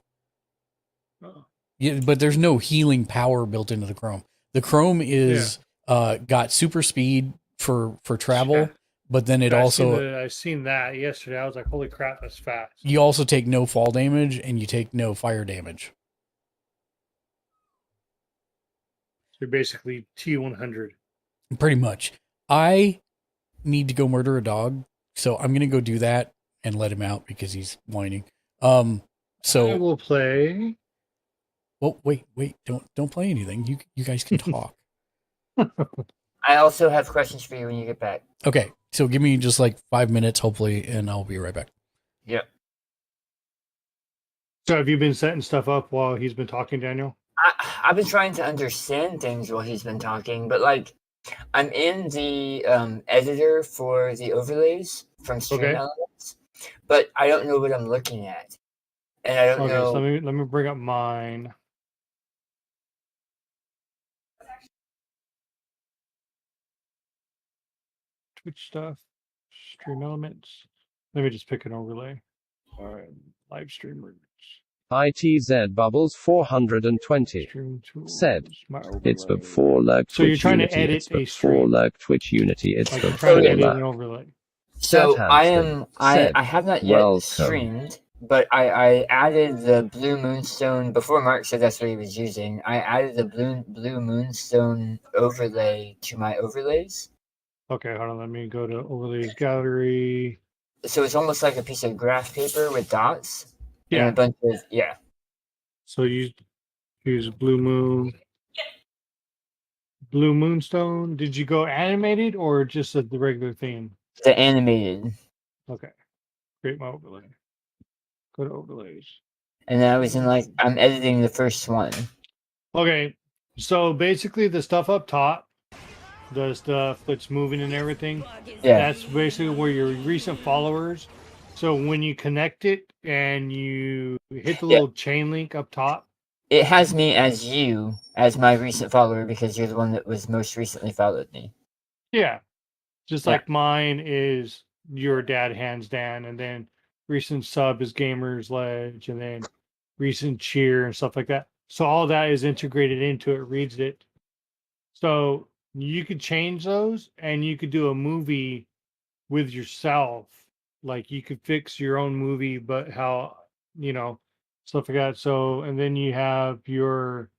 Oh. Yeah, but there's no healing power built into the Chrome. The Chrome is got super speed for travel, Yeah. but then it I also seen that yesterday. I was like, holy crap, that's fast. you also take no fall damage and you take no fire damage. So you're basically T100. Pretty much. I need to go murder a dog, so I'm gonna go do that and let him out because he's whining. I So will play. well, wait, don't play anything. You guys can talk. I also have questions for you when you get back. Okay, so give me just like 5 minutes, hopefully, and I'll be right back. Yep. So have you been setting stuff up while he's been talking, Daniel? I've been trying to understand things while he's been talking, but like, I'm in the editor for the overlays from Stream Okay. Elements, but I don't know what I'm looking at, and I don't Okay, know. so let me bring up mine. Twitch stuff, Stream Elements. Let me just pick an overlay. All right, live streamers. ITZ Bubbles 420 Stream tools. said, My "It's overlay. before lurk So you're Twitch trying to Unity. edit It's a before stream. lurk Twitch Unity. It's Like you're before trying to edit an lurk." overlay. So Cat I Hamster I said, have not yet "Welcome." streamed, but I added the Blue Moonstone before Mark said that's what he was using. I added the Blue Moonstone overlay to my overlays, Okay, hold on. Let me go to overlays gallery. so it's almost like a piece of graph paper with dots and Yeah. a bunch of So you use Blue Moon. Blue Moonstone. Did you go animated or just the regular theme? the animated. Okay. Create my overlay. Go to overlays. And I was in like I'm editing the first one. Okay. So basically the stuff up top, the stuff that's moving and everything, Yeah. that's basically where your recent followers. So when you connect it and you hit the Yeah. little chain link up top, It has me as you as my recent follower because you're the one that was most recently followed me. yeah. Just Yeah. like mine is your dad hands down, and then recent sub is Gamers Ledge, and then recent cheer and stuff like that. So all that is integrated into it, reads it. So you could change those and you could do a movie with yourself. Like you could fix your own movie, but how, stuff like that. So, and then you have your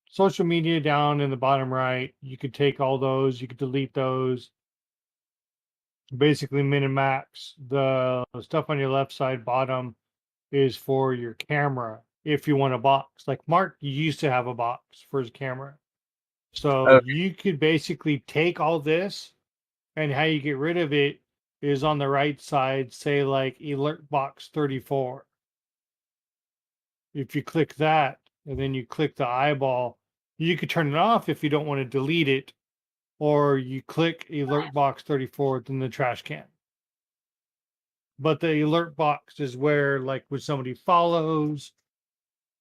social media down in the bottom right. You could take all those, you could delete those. Basically, min and max. The stuff on your left side bottom is for your camera if you want a box. Like Mark used to have a box for his camera. So Okay. you could basically take all this, and how you get rid of it is on the right side, say like alert box 34. If you click that and then you click the eyeball, you could turn it off if you don't want to delete it, or you click alert box 34 then the trash can. But the alert box is where, like, when somebody follows,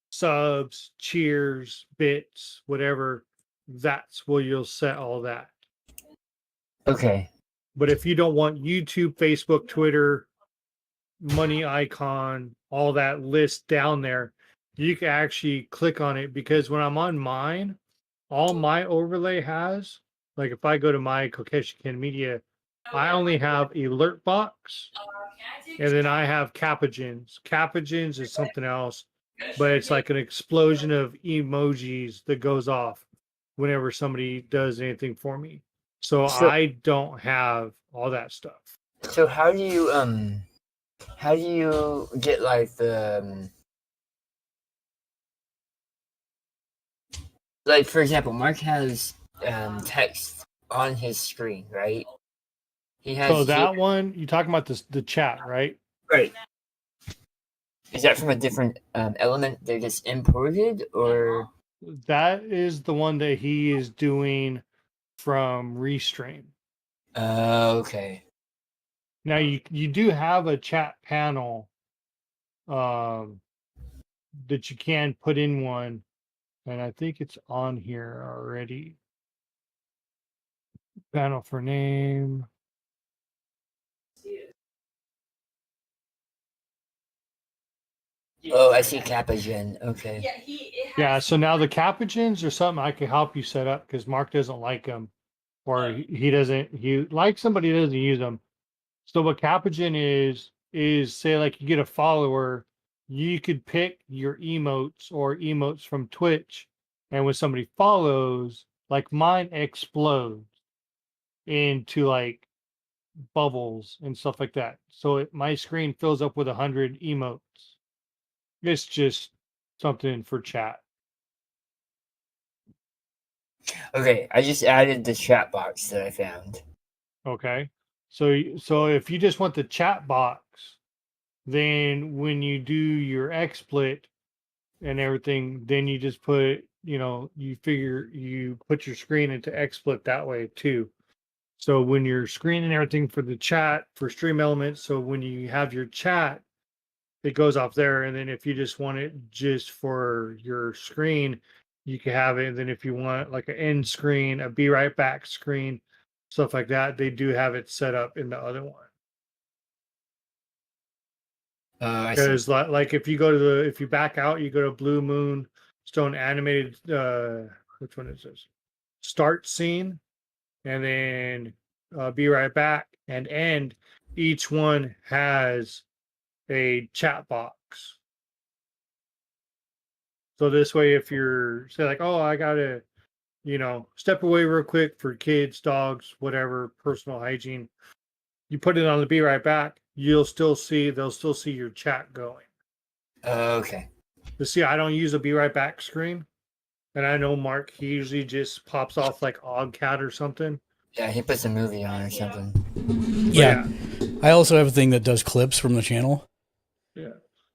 subs, cheers, bits, whatever, that's where you'll set all that. Okay. But if you don't want YouTube, Facebook, Twitter, money icon, all that list down there, you can actually click on it, because when I'm on mine, all my overlay has, like if I go to my Kokeshi Ken Media, I only have alert box, and then I have Capagens. Capagens is something else, but it's like an explosion of emojis that goes off whenever somebody does anything for me. So I don't have all that stuff. So how do you get like the like, for example, Mark has text on his screen, right? He has So that one, you're talking about the chat, right? right. Is that from a different element that gets imported, or That is the one that he is doing from Restream. okay. Now you do have a chat panel that you can put in one, and I think it's on here already. Panel for name. Oh, I see Capagen. Okay. Yeah, so now the Capuchins are something I can help you set up because Mark doesn't like them, or he doesn't. He likes them, but he doesn't use them. So what Capuchin is say like you get a follower, you could pick your emotes or emotes from Twitch, and when somebody follows, like mine explodes into like bubbles and stuff like that. So my screen fills up with 100 emotes. It's just something for chat. Okay, I just added the chat box that I found. Okay. So if you just want the chat box, then when you do your XSplit and everything, then you just put, you put your screen into XSplit that way too. So when you're screening everything for the chat for Stream Elements, so when you have your chat, it goes off there. And then if you just want it just for your screen, you can have it. And then if you want like an end screen, a be right back screen, stuff like that, they do have it set up in the other one. Because like if you go to if you back out, you go to Blue Moon Stone Animated, which one is this? Start scene, and then be right back and end. Each one has a chat box. So this way, if you're say like, oh, I gotta, step away real quick for kids, dogs, whatever, personal hygiene, you put it on the be right back, they'll still see your chat going. Okay. But see, I don't use a be right back screen. And I know Mark, he usually just pops off like Ogcat or something. Yeah, he puts a movie on or something. Yeah. I also have a thing that does clips from the channel. Yeah.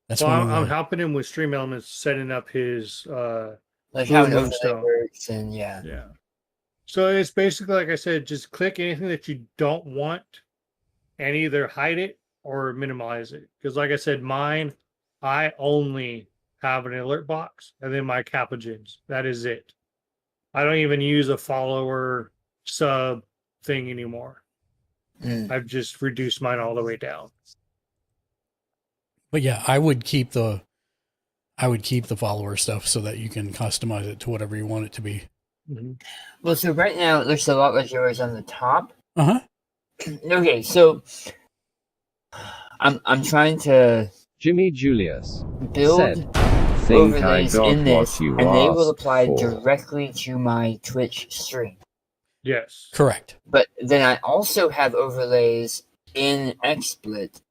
That's well, I'm helping him with Stream Elements, setting up his like how an overlay works, and yeah. So it's basically like I said, just click anything that you don't want and either hide it or minimize it. Because like I said, mine, I only have an alert box and then my Capuchins. That is it. I don't even use a follower sub thing anymore. I've just reduced mine all the way down. But yeah, I would keep the follower stuff so that you can customize it to whatever you want it to be. Mm-hmm. Well, so right now it looks a lot like yours on the top. Uh-huh. Okay, so I'm trying to Jimmy Julius build said, "Think I overlays got in this, what you and they will asked apply for." directly to my Twitch stream. Yes. Correct. But then I also have overlays in XSplit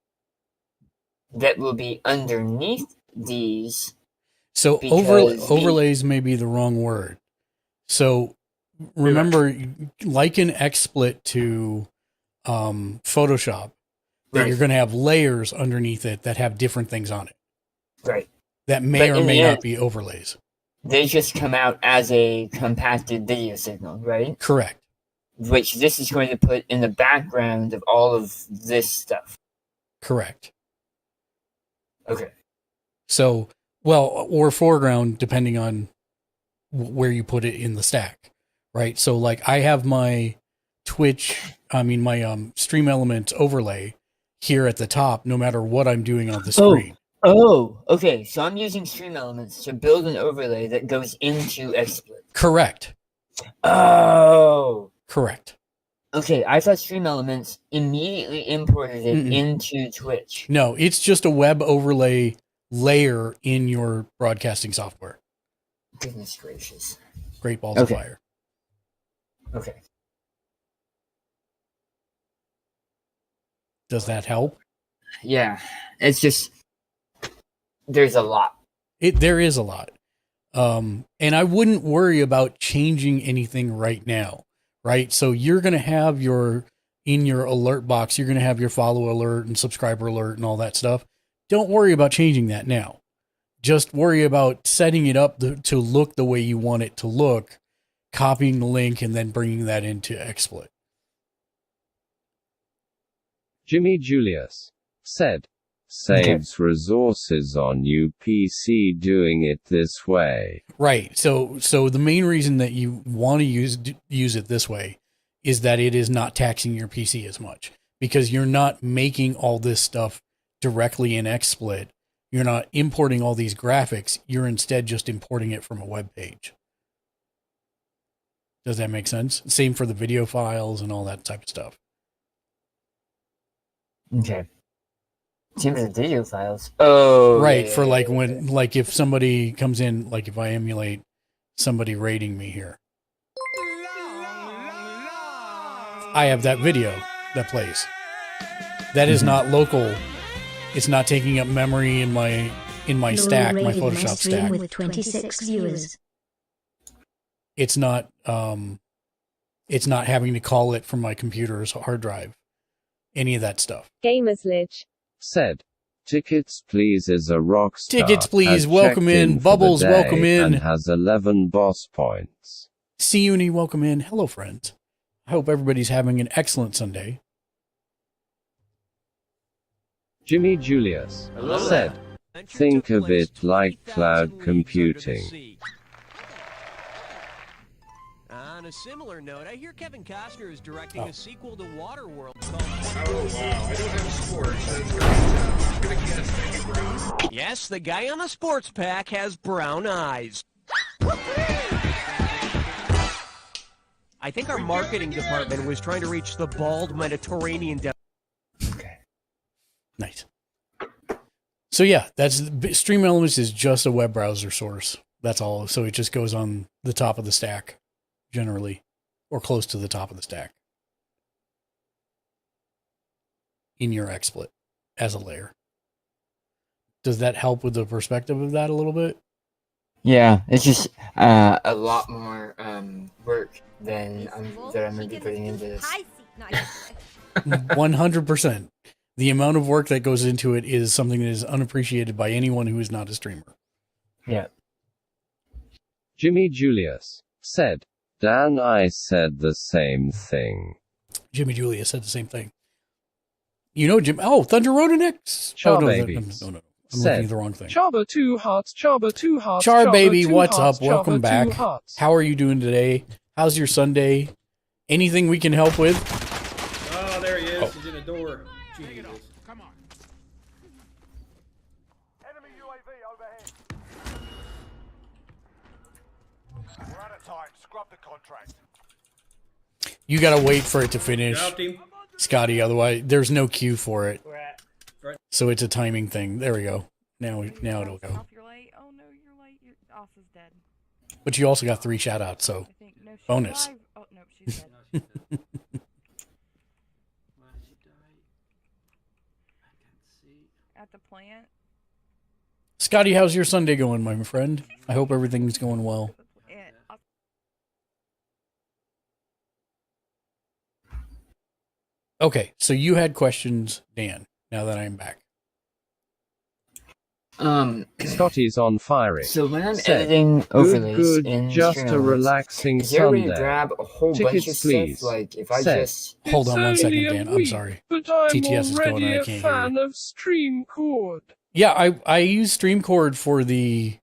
that will be underneath these. So overlays may be the wrong word. So remember, liken XSplit to Photoshop, that you're going to have layers underneath it that have different things on it. Right. That may or may not be overlays. They just come out as a compacted video signal, right? Correct. Which this is going to put in the background of all of this stuff. Correct. Okay. So, well, or foreground, depending on where you put it in the stack, right? So, like, I have my my Stream Elements overlay here at the top, no matter what I'm doing on the screen. Oh, okay. So I'm using Stream Elements to build an overlay that goes into XSplit. Correct. Oh. Correct. Okay, I thought Stream Elements immediately imported it into Twitch. No, it's just a web overlay layer in your broadcasting software. Goodness gracious. Great balls of fire. Okay. Does that help? Yeah, it's just there's a lot. There is a lot. And I wouldn't worry about changing anything right now, right? So you're going to have in your alert box, you're going to have your follow alert and subscriber alert and all that stuff. Don't worry about changing that now. Just worry about setting it up to look the way you want it to look, copying the link, and then bringing that into XSplit. Jimmy Julius said, "Saves resources on new PC doing it this way." Right. So the main reason that you want to use it this way is that it is not taxing your PC as much, because you're not making all this stuff directly in XSplit. You're not importing all these graphics. You're instead just importing it from a web page. Does that make sense? Same for the video files and all that type of stuff. Okay. Same for the video files. Oh, right. yeah, For yeah, like yeah, when, like if somebody comes in, like if I emulate somebody raiding me here, I have that video that plays. That is not local. It's not taking up memory in my stack, my Photoshop stack. With 26 viewers. It's not having to call it from my computer's hard drive. Any of that stuff. Gamersledge Said, tickets please is a rock star. Tickets please, has welcome checked in. for Bubbles, the day welcome in. And has 11 boss points. Seuni, welcome in. Hello, friends. I hope everybody's having an excellent Sunday. Jimmy Julius said, think of it like cloud computing. On a similar note, I hear Kevin Costner is directing a sequel to Waterworld called... Oh, wow. I don't have sports. I'm gonna guess maybe brown. Yes, the guy on the sports pack has brown eyes. I think our marketing department was trying to reach the bald Mediterranean... Nice. So yeah, that's Stream Elements is just a web browser source. That's all. So it just goes on the top of the stack, generally, or close to the top of the stack in your XSplit as a layer. Does that help with the perspective of that a little bit? Yeah, it's just a lot more work than that I'm going to be putting into this. 100%. The amount of work that goes into it is something that is unappreciated by anyone who is not a streamer. Yeah. Jimmy Julius said, Dan, I said the same thing. Jimmy Julius said the same thing. You know, Jim. Oh, Thunder Rodenex. Char no, Babies. No. I'm said, looking at the wrong thing. Chaba 2 hearts, Chaba 2 hearts. Char Chaba Baby, 2 what's hearts, up? Welcome Chaba 2 back. hearts. How are you doing today? How's your Sunday? Anything we can help with? Oh, there he is. He's in the door. Jesus. Come on. Enemy UAV overhead. We're out of time. Scrub the contract. You gotta wait for it to finish, Dropped him. Scotty. Otherwise, there's no queue for it. So it's a timing thing. There we go. Now it'll go. You're late. Oh no, you're late. Your off is dead. But you also got 3 shout outs, so I think no. She's bonus. alive. Oh no, she's dead. Why did you die? I can't see. At the plant. Scotty, how's your Sunday going, my friend? I hope everything's going well. Okay, so you had questions, Dan, now that I'm back. Scotty's on firing. So when I'm said, editing overlays good, in just Stream a Elements, relaxing is there a way to Sunday. grab a whole bunch of Tickets, stuff? please. Like if I said, just Hold on one It's second, only a Dan. I'm week, sorry. But I'm TTS is going already on. I a can't hear fan you. of StreamCord. Yeah, I use StreamCord for the...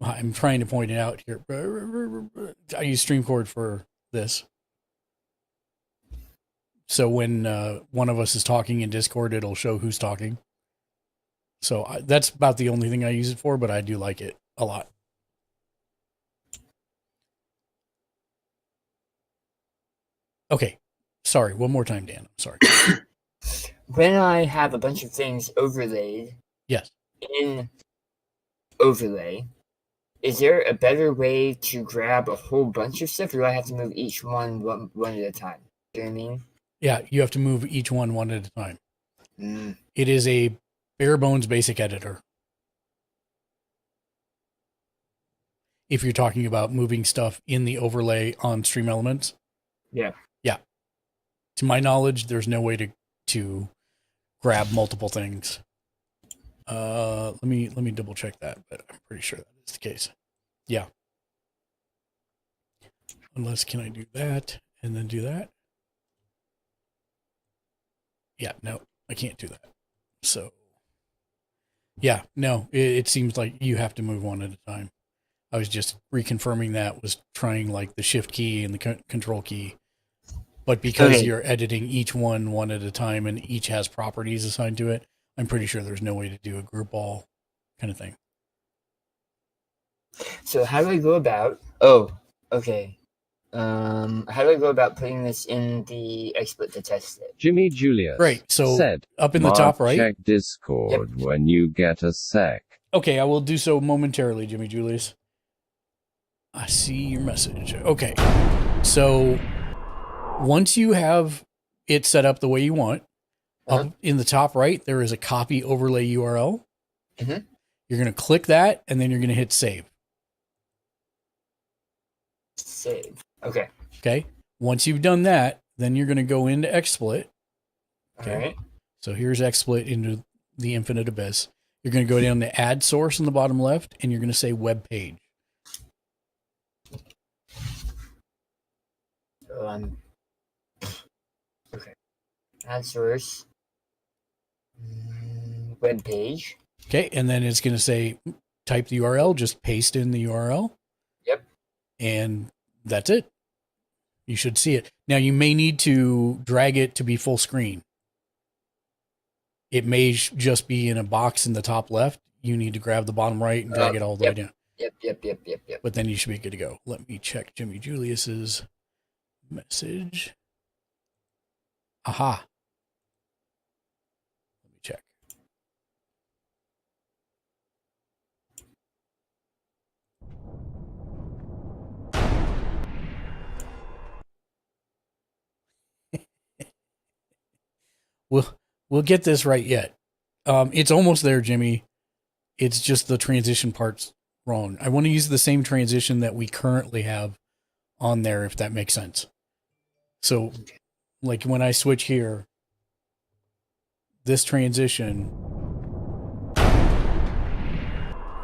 I'm trying to point it out here. I use StreamCord for this. So when one of us is talking in Discord, it'll show who's talking. So that's about the only thing I use it for, but I do like it a lot. Okay. Sorry. One more time, Dan. I'm sorry. when I have a bunch of things overlaid Yes. in overlay, is there a better way to grab a whole bunch of stuff, or do I have to move each one at a time? Do you know what I mean? Yeah, you have to move each one at a time. Mm. It is a bare bones basic editor. If you're talking about moving stuff in the overlay on Stream Elements. Yeah. Yeah. To my knowledge, there's no way to grab multiple things. Let me double check that, but I'm pretty sure that is the case. Yeah. Unless, can I do that and then do that? Yeah, no, I can't do that. So, yeah, no, it seems like you have to move one at a time. I was just reconfirming that, was trying like the shift key and the control key. But because you're editing each one at a time and each has properties assigned to it, I'm pretty sure there's no way to do a group all kind of thing. So how do I go about? Oh, okay. How do I go about putting this in the XSplit to test it? Jimmy Julius Right, so said, up in the "Mark, top right. check Discord when you get a sec." Okay, I will do so momentarily, Jimmy Julius. I see your message. Okay, so once you have it set up the way you want, up in the top right, there is a copy overlay URL. Mhm. You're going to click that, and then you're going to hit save. Save. Okay. Okay. Once you've done that, then you're going to go into XSplit. Okay. All right. So here's XSplit into the infinite abyss. You're going to go down to add source in the bottom left, and you're going to say web page. So okay. Add source. Web page. Okay. And then it's going to say type the URL, just paste in the URL. Yep. And that's it. You should see it. Now you may need to drag it to be full screen. It may just be in a box in the top left. You need to grab the bottom right and drag it all the way down. Yep. But then you should be good to go. Let me check Jimmy Julius's message. Aha. Let me check. We'll get this right yet. It's almost there, Jimmy. It's just the transition part's wrong. I want to use the same transition that we currently have on there, if that makes sense. So, like when I switch here, this transition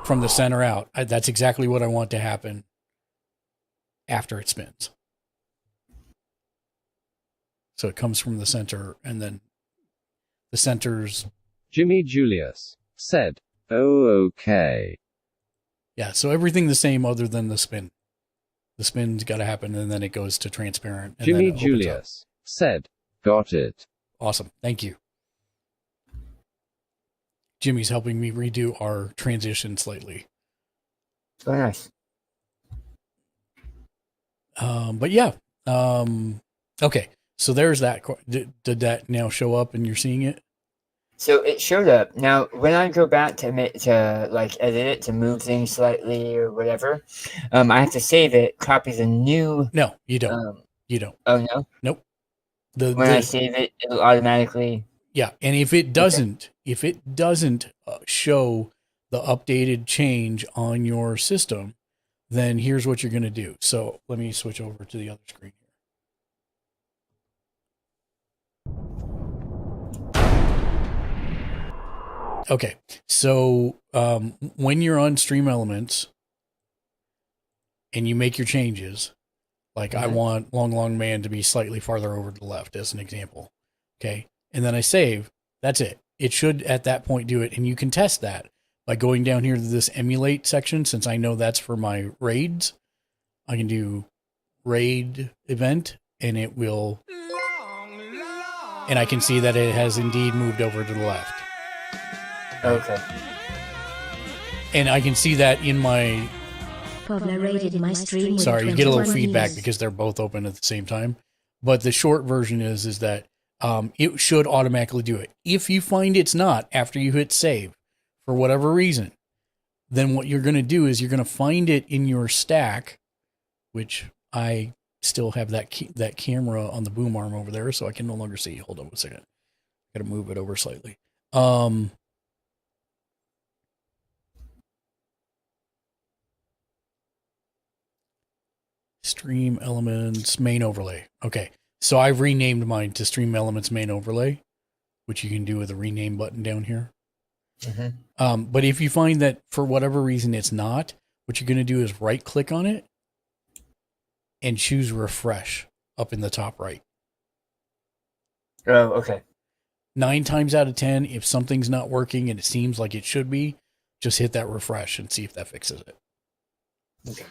from the center out, that's exactly what I want to happen after it spins. So it comes from the center, and then the center's... Jimmy Julius said, "Oh, okay." Yeah, so everything the same other than the spin. The spin's got to happen, and then it goes to transparent. And Jimmy then it opens up. Julius said, "Got it." Awesome. Thank you. Jimmy's helping me redo our transition slightly. Very nice. But yeah. Okay. So there's that. Did that now show up and you're seeing it? So it showed up. Now, when I go back to like edit it to move things slightly or whatever, I have to save it, copy the new. No, you don't. You don't. Oh no. Nope. When I save it, it'll automatically. Yeah, and if it doesn't, show the updated change on your system, then here's what you're going to do. So let me switch over to the other screen here. Okay, so when you're on Stream Elements and you make your changes, like I want Long Man to be slightly farther over to the left as an example, okay, and then I save, that's it. It should at that point do it, and you can test that by going down here to this emulate section. Since I know that's for my raids, I can do raid event, and it will, and I can see that it has indeed moved over to the left. Okay. And I can see that in my... Pablo raided my stream with Sorry, you get a little 21 feedback views. because they're both open at the same time. But the short version is that it should automatically do it. If you find it's not after you hit save, for whatever reason, then what you're going to do is you're going to find it in your stack, which I still have that camera on the boom arm over there, so I can no longer see. Hold on one second. Got to move it over slightly. Stream Elements main overlay. Okay, so I've renamed mine to Stream Elements main overlay, which you can do with a rename button down here. But if you find that for whatever reason it's not, what you're going to do is right click on it and choose refresh up in the top right. Oh, okay. 9 times out of 10, if something's not working and it seems like it should be, just hit that refresh and see if that fixes it. Okay.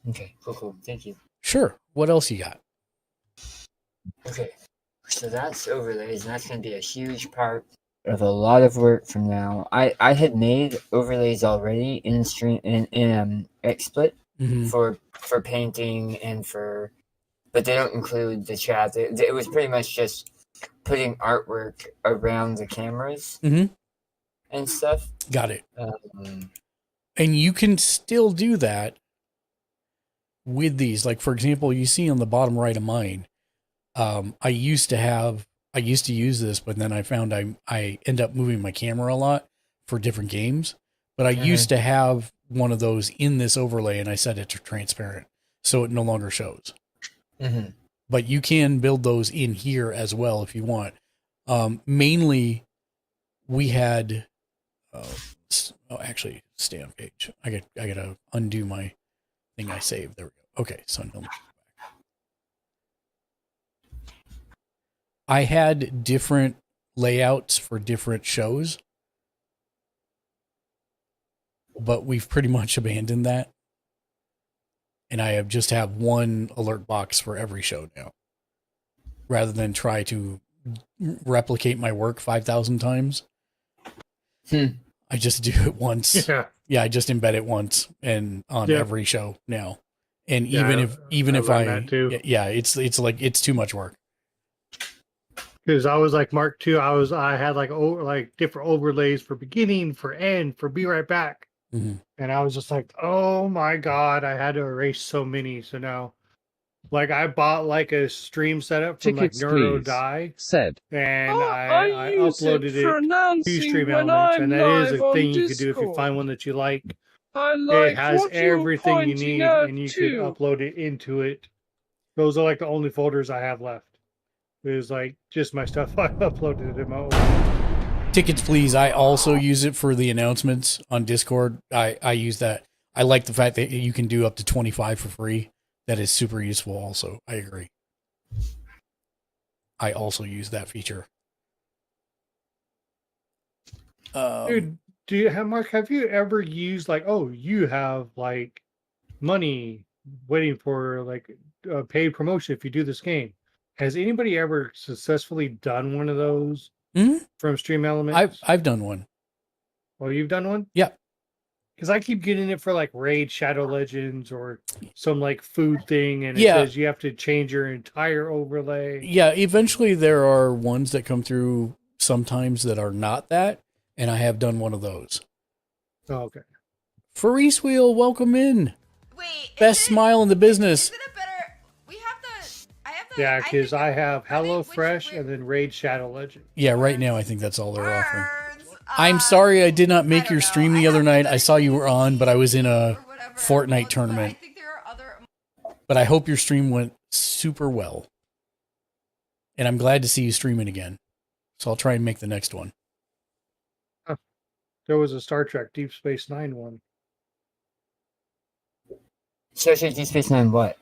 Okay, cool. Thank you. Sure. What else you got? Okay, so that's overlays, and that's going to be a huge part of a lot of work from now. I had made overlays already in XSplit Mhm. for painting and but they don't include the chat. It was pretty much just putting artwork around the cameras Mhm. and stuff. Got it. And you can still do that with these. Like, for example, you see on the bottom right of mine, I used to use this, but then I found I end up moving my camera a lot for different games. But I used to have one of those in this overlay, and I set it to transparent, so it no longer shows. Mhm. But you can build those in here as well if you want. Mainly, we had. Actually, stay on page. I gotta undo my thing I saved. There we go. Okay, so no. I had different layouts for different shows, but we've pretty much abandoned that. And I just have one alert box for every show now, rather than try to replicate my work 5,000 times. I just do it once. Yeah, I just embed it once and on every show now. And even if I it's like it's too much work. Because I was like Mark too. I had like different overlays for beginning, for end, for be right back. Mm-hmm. And I was just like, oh my God, I had to erase so many. So now, like, I bought like a stream setup from Tickets, like please. NeuroDie. Said. And Oh, I use it uploaded for it to announcing Stream when Elements. I'm And that is live a on thing you could do if you Discord. find one that you like. I like It has what you're everything you pointing need, out and you too. could upload it into it. Those are like the only folders I have left. It was like just my stuff I uploaded in my own. Tickets, please. I also use it for the announcements on Discord. I use that. I like the fact that you can do up to 25 for free. That is super useful also. I agree. I also use that feature. Dude, do you have Mark? Have you ever used like, oh, you have like money waiting for like a paid promotion if you do this game? Has anybody ever successfully done one of those from Stream Elements? I've done one. Oh, you've done one? Yeah. Because I keep getting it for like Raid Shadow Legends or some like food thing, and it Yeah. says you have to change your entire overlay. Yeah, eventually there are ones that come through sometimes that are not that, and I have done one of those. Oh, okay. Farice Wheel, welcome in. Best smile in the business. Yeah, because I have HelloFresh and then Raid Shadow Legend. Yeah, right now I think that's all they're offering. I'm sorry I did not make your stream the other night. I saw you were on, but I was in a Fortnite tournament. But I hope your stream went super well. And I'm glad to see you streaming again. So I'll try and make the next one. There was a Star Trek Deep Space Nine one. Star Trek Deep Space Nine what?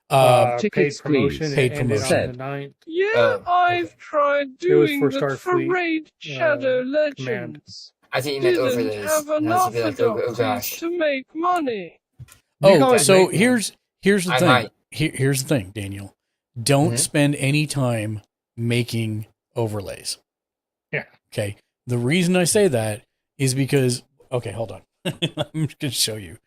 Paid promotion. Paid It ended promotion. on the 9th. Yeah, I've tried It was doing for that for Starfleet, Raid Shadow Command. Legends. I think you meant Didn't overlays. have And I was enough gonna be like, oh adoptees gosh. to make money. Oh, so here's the I thing. might. Here's the thing, Daniel. Don't Mhm. spend any time making overlays. Yeah. Okay. The reason I say that is because hold on. I'm just gonna show you.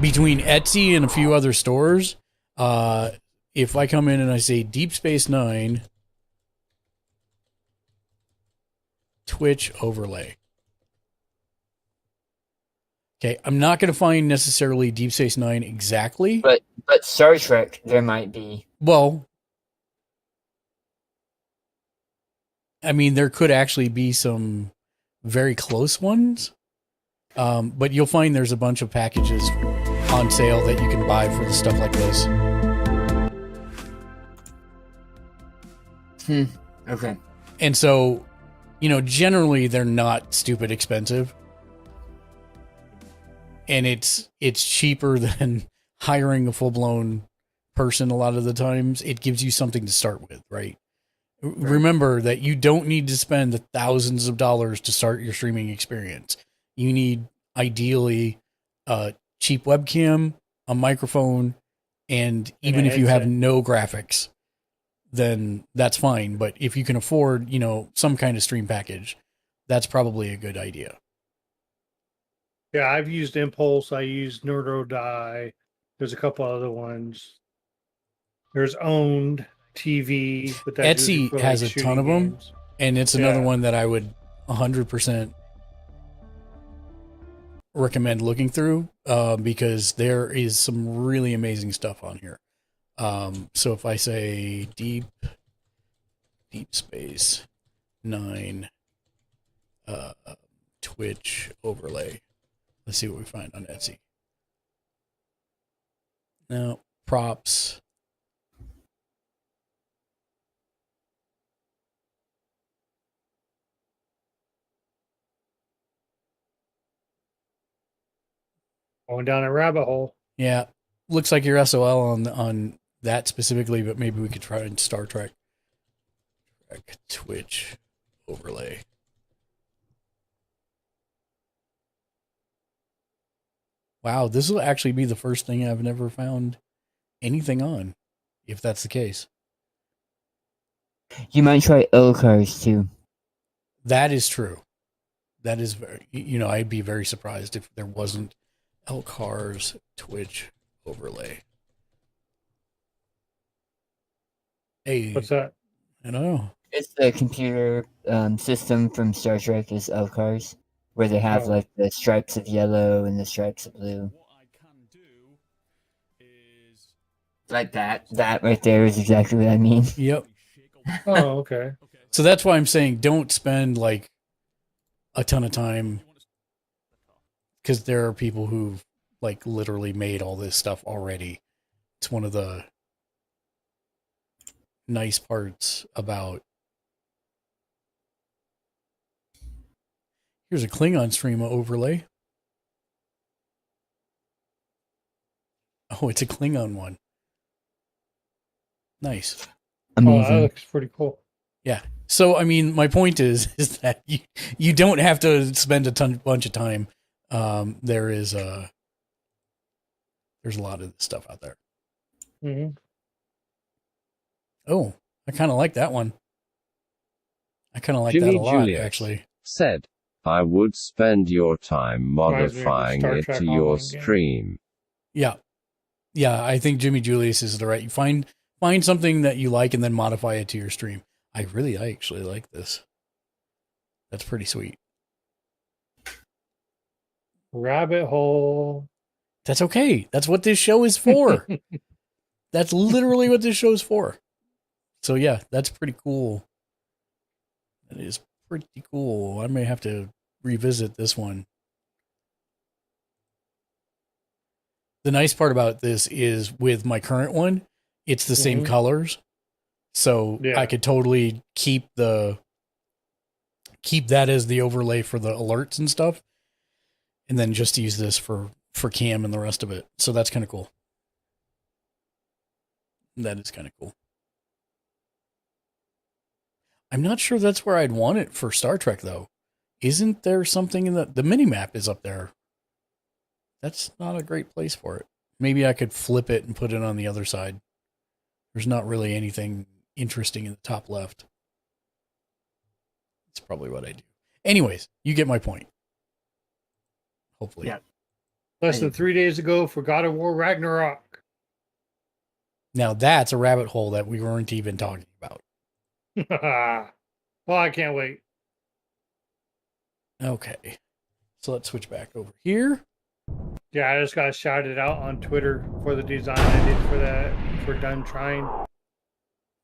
Between Etsy and a few other stores, if I come in and I say Deep Space Nine Twitch overlay. Okay, I'm not going to find necessarily Deep Space Nine exactly. But Star Trek, there might be. Well, I mean, there could actually be some very close ones. But you'll find there's a bunch of packages on sale that you can buy for the stuff like this. Okay. And so, generally they're not stupid expensive. And it's cheaper than hiring a full-blown person a lot of the times. It gives you something to start with, right? Remember that you don't need to spend the thousands of dollars to start your streaming experience. You need, ideally, a cheap webcam, a microphone, And And even a if you have headset. no graphics, then that's fine. But if you can afford, some kind of stream package, that's probably a good idea. Yeah, I've used Impulse. I used NeuroDie. There's a couple other ones. There's Owned TV, but that's usually Etsy for, has like, a ton of shooting them, games. and it's another Yeah. one that I would 100% recommend looking through because there is some really amazing stuff on here. So if I say Deep Space 9 Twitch overlay, let's see what we find on Etsy. Now, props. Going down a rabbit hole. Yeah, looks like you're SOL on that specifically, but maybe we could try in Star Trek Twitch overlay. Wow, this will actually be the first thing I've never found anything on, if that's the case. You might try Elcars too. That is true. That is very, I'd be very surprised if there wasn't Elcar's Twitch overlay. Hey, What's that? I don't know. It's the computer system from Star Trek is Elcars, where they have Oh. like the stripes of yellow and the stripes of blue. Like that. That right there is exactly what I mean. Yep. Oh, okay. So that's why I'm saying don't spend like a ton of time, because there are people who've like literally made all this stuff already. It's one of the nice parts about. Here's a Klingon stream overlay. Oh, it's a Klingon one. Nice. Amazing. Oh, that looks pretty cool. Yeah. So, I mean, my point is that you don't have to spend a bunch of time. There's a lot of stuff out there. Mm-hmm. Oh, I kind of like that one. I kind of like Jimmy that a lot, Julius actually. said, I would spend your time Reminds me of the modifying Star it Trek to your online game. stream. Yeah. Yeah, I think Jimmy Julius is the right. You find something that you like and then modify it to your stream. I actually like this. That's pretty sweet. Rabbit hole. That's okay. That's what this show is for. That's literally what this show is for. So yeah, that's pretty cool. That is pretty cool. I may have to revisit this one. The nice part about this is with my current one, it's the same Mhm. colors. So Yeah. I could totally keep that as the overlay for the alerts and stuff. And then just use this for cam and the rest of it. So that's kind of cool. That is kind of cool. I'm not sure that's where I'd want it for Star Trek though. Isn't there something in the mini map is up there? That's not a great place for it. Maybe I could flip it and put it on the other side. There's not really anything interesting in the top left. That's probably what I do. Anyways, you get my point. Hopefully. Yeah. Less than 3 days ago for God of War Ragnarok. Now that's a rabbit hole that we weren't even talking about. Well, I can't wait. Okay. So let's switch back over here. Yeah, I just got shouted out on Twitter for the design I did for Done Trying.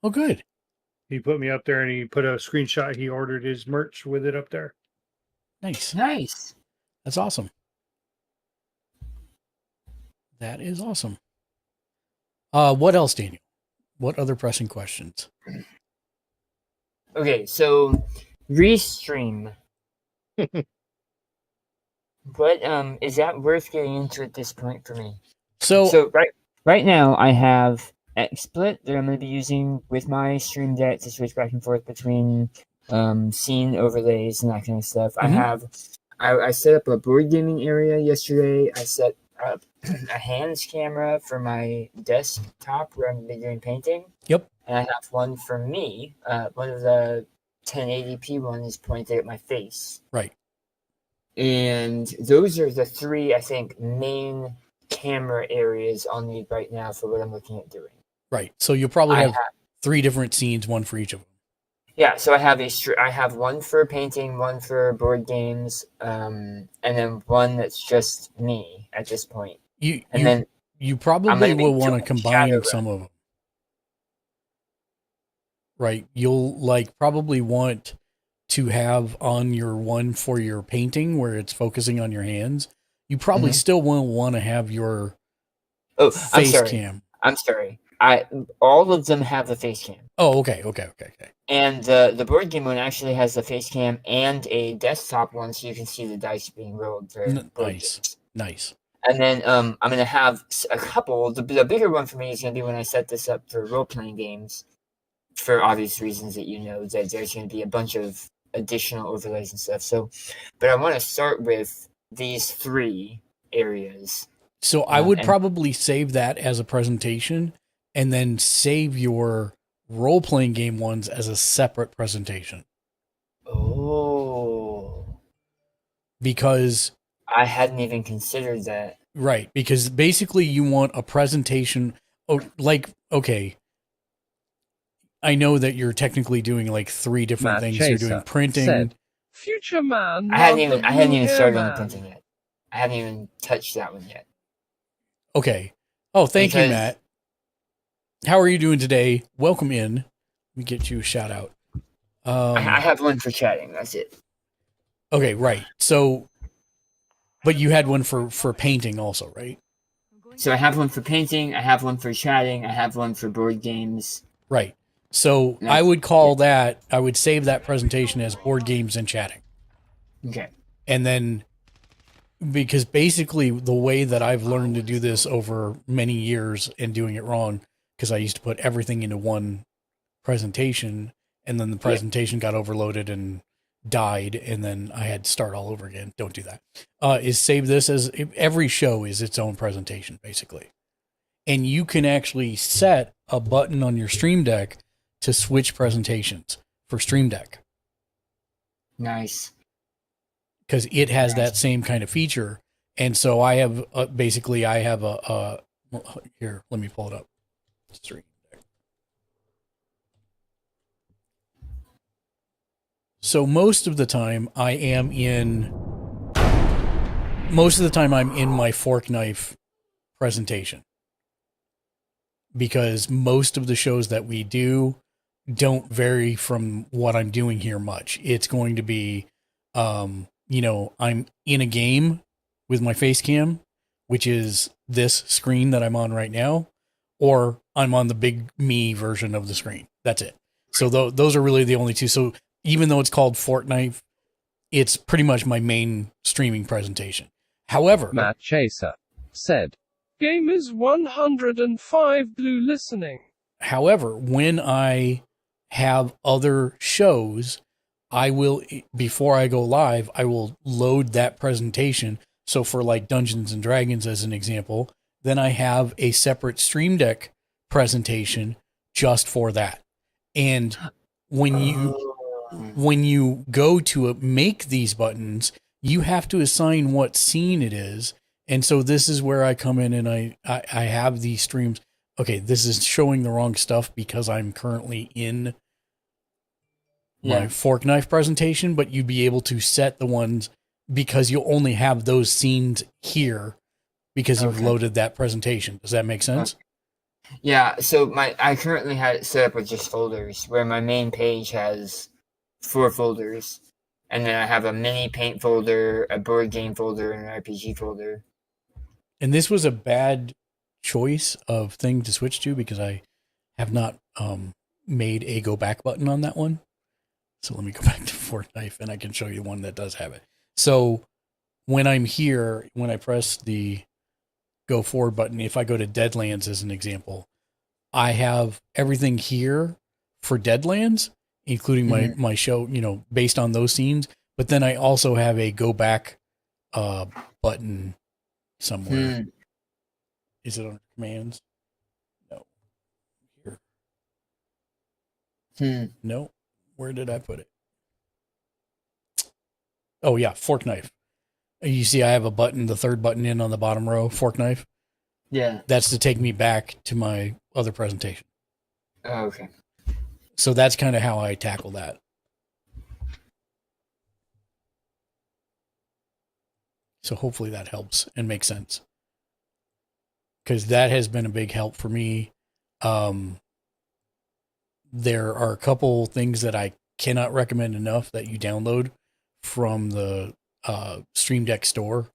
Oh, good. He put me up there and he put a screenshot. He ordered his merch with it up there. Nice. Nice. That's awesome. That is awesome. What else, Daniel? What other pressing questions? Okay, so Restream. What is that worth getting into at this point for me? So right now I have XSplit that I'm going to be using with my stream deck to switch back and forth between scene overlays and that kind of stuff. Mhm. I set up a board gaming area yesterday. I set a hands camera for my desktop where I'm doing painting. Yep. And I have one for me. One of the 1080p ones pointed at my face. Right. And those are the three, I think, main camera areas I'll need right now for what I'm looking at doing. Right. So you'll probably I have 3 different scenes, one for each of them. Yeah, so I have one for painting, one for board games, and then one that's just me at this point. You I'm probably gonna be will want to doing combine shadow some of them. Right. You'll probably want to have on your one for your painting where it's focusing on your hands. You probably still will want to have your face cam. I'm sorry. All of them have the face cam. Oh, okay. And the board game one actually has the face cam and a desktop one, so you can see the dice being rolled. Nice. And then I'm gonna have a couple. The bigger one for me is gonna be when I set this up for role playing games, for obvious reasons that that there's gonna be a bunch of additional overlays and stuff. So, but I want to start with these 3 areas. So I would probably save that as a presentation, and then save your role-playing game ones as a separate presentation. Oh. Because I hadn't even considered that. Right, because basically you want a presentation. Okay, I know that you're technically doing 3 different Matt things. Chaser You're doing printing. said, Future man. I hadn't even started on the man. printing yet. I haven't even touched that one yet. Okay. Oh, thank you, Because- Matt. How are you doing today? Welcome in. Let me get you a shout out. I have one for chatting. That's it. Okay, right. So, but you had one for painting also, right? So I have one for painting. I have one for chatting. I have one for board games. Right. So I would call that, I would save that presentation as board games and chatting. Okay. And then, because basically the way that I've learned to do this over many years and doing it wrong, because I used to put everything into one presentation, and then the presentation got overloaded and died, and then I had to start all over again. Don't do that. Is save this as every show is its own presentation, basically. And you can actually set a button on your Stream Deck to switch presentations for Stream Deck. Nice. Because it has that same kind of feature. And so I have, basically, I have here, let me pull it up. Stream Deck. So most of the time I'm in my fork knife presentation, because most of the shows that we do don't vary from what I'm doing here much. It's going to be, I'm in a game with my face cam, which is this screen that I'm on right now, or I'm on the big me version of the screen. That's it. So those are really the only two. So even though it's called Fortnite, it's pretty much my main streaming presentation. However, Matt Chaser said, Game is 105 blue listening. However, when I have other shows, I will, before I go live, I will load that presentation. So for Dungeons and Dragons, as an example, then I have a separate Stream Deck presentation just for that. And when you go to make these buttons, you have to assign what scene it is. And so this is where I come in and I have these streams. Okay, this is showing the wrong stuff because I'm currently in my fork knife presentation, but you'd be able to set the ones because you'll only have those scenes here because you've loaded that presentation. Does that make sense? Yeah, so I currently had it set up with just folders, where my main page has 4 folders, and then I have a mini paint folder, a board game folder, and an RPG folder. And this was a bad choice of thing to switch to because I have not made a go back button on that one. So let me go back to Fortnite and I can show you one that does have it. So when I'm here, when I press the go forward button, if I go to Deadlands as an example, I have everything here for Deadlands, including my show, based on those scenes. But then I also have a go back button somewhere. Is it under commands? No. Here. No. Where did I put it? Oh yeah, fork knife. You see I have a button, the third button in on the bottom row, fork knife. Yeah. That's to take me back to my other presentation. Oh, okay. So that's kind of how I tackle that. So hopefully that helps and makes sense. Because that has been a big help for me. There are a couple things that I cannot recommend enough that you download from the Stream Deck store,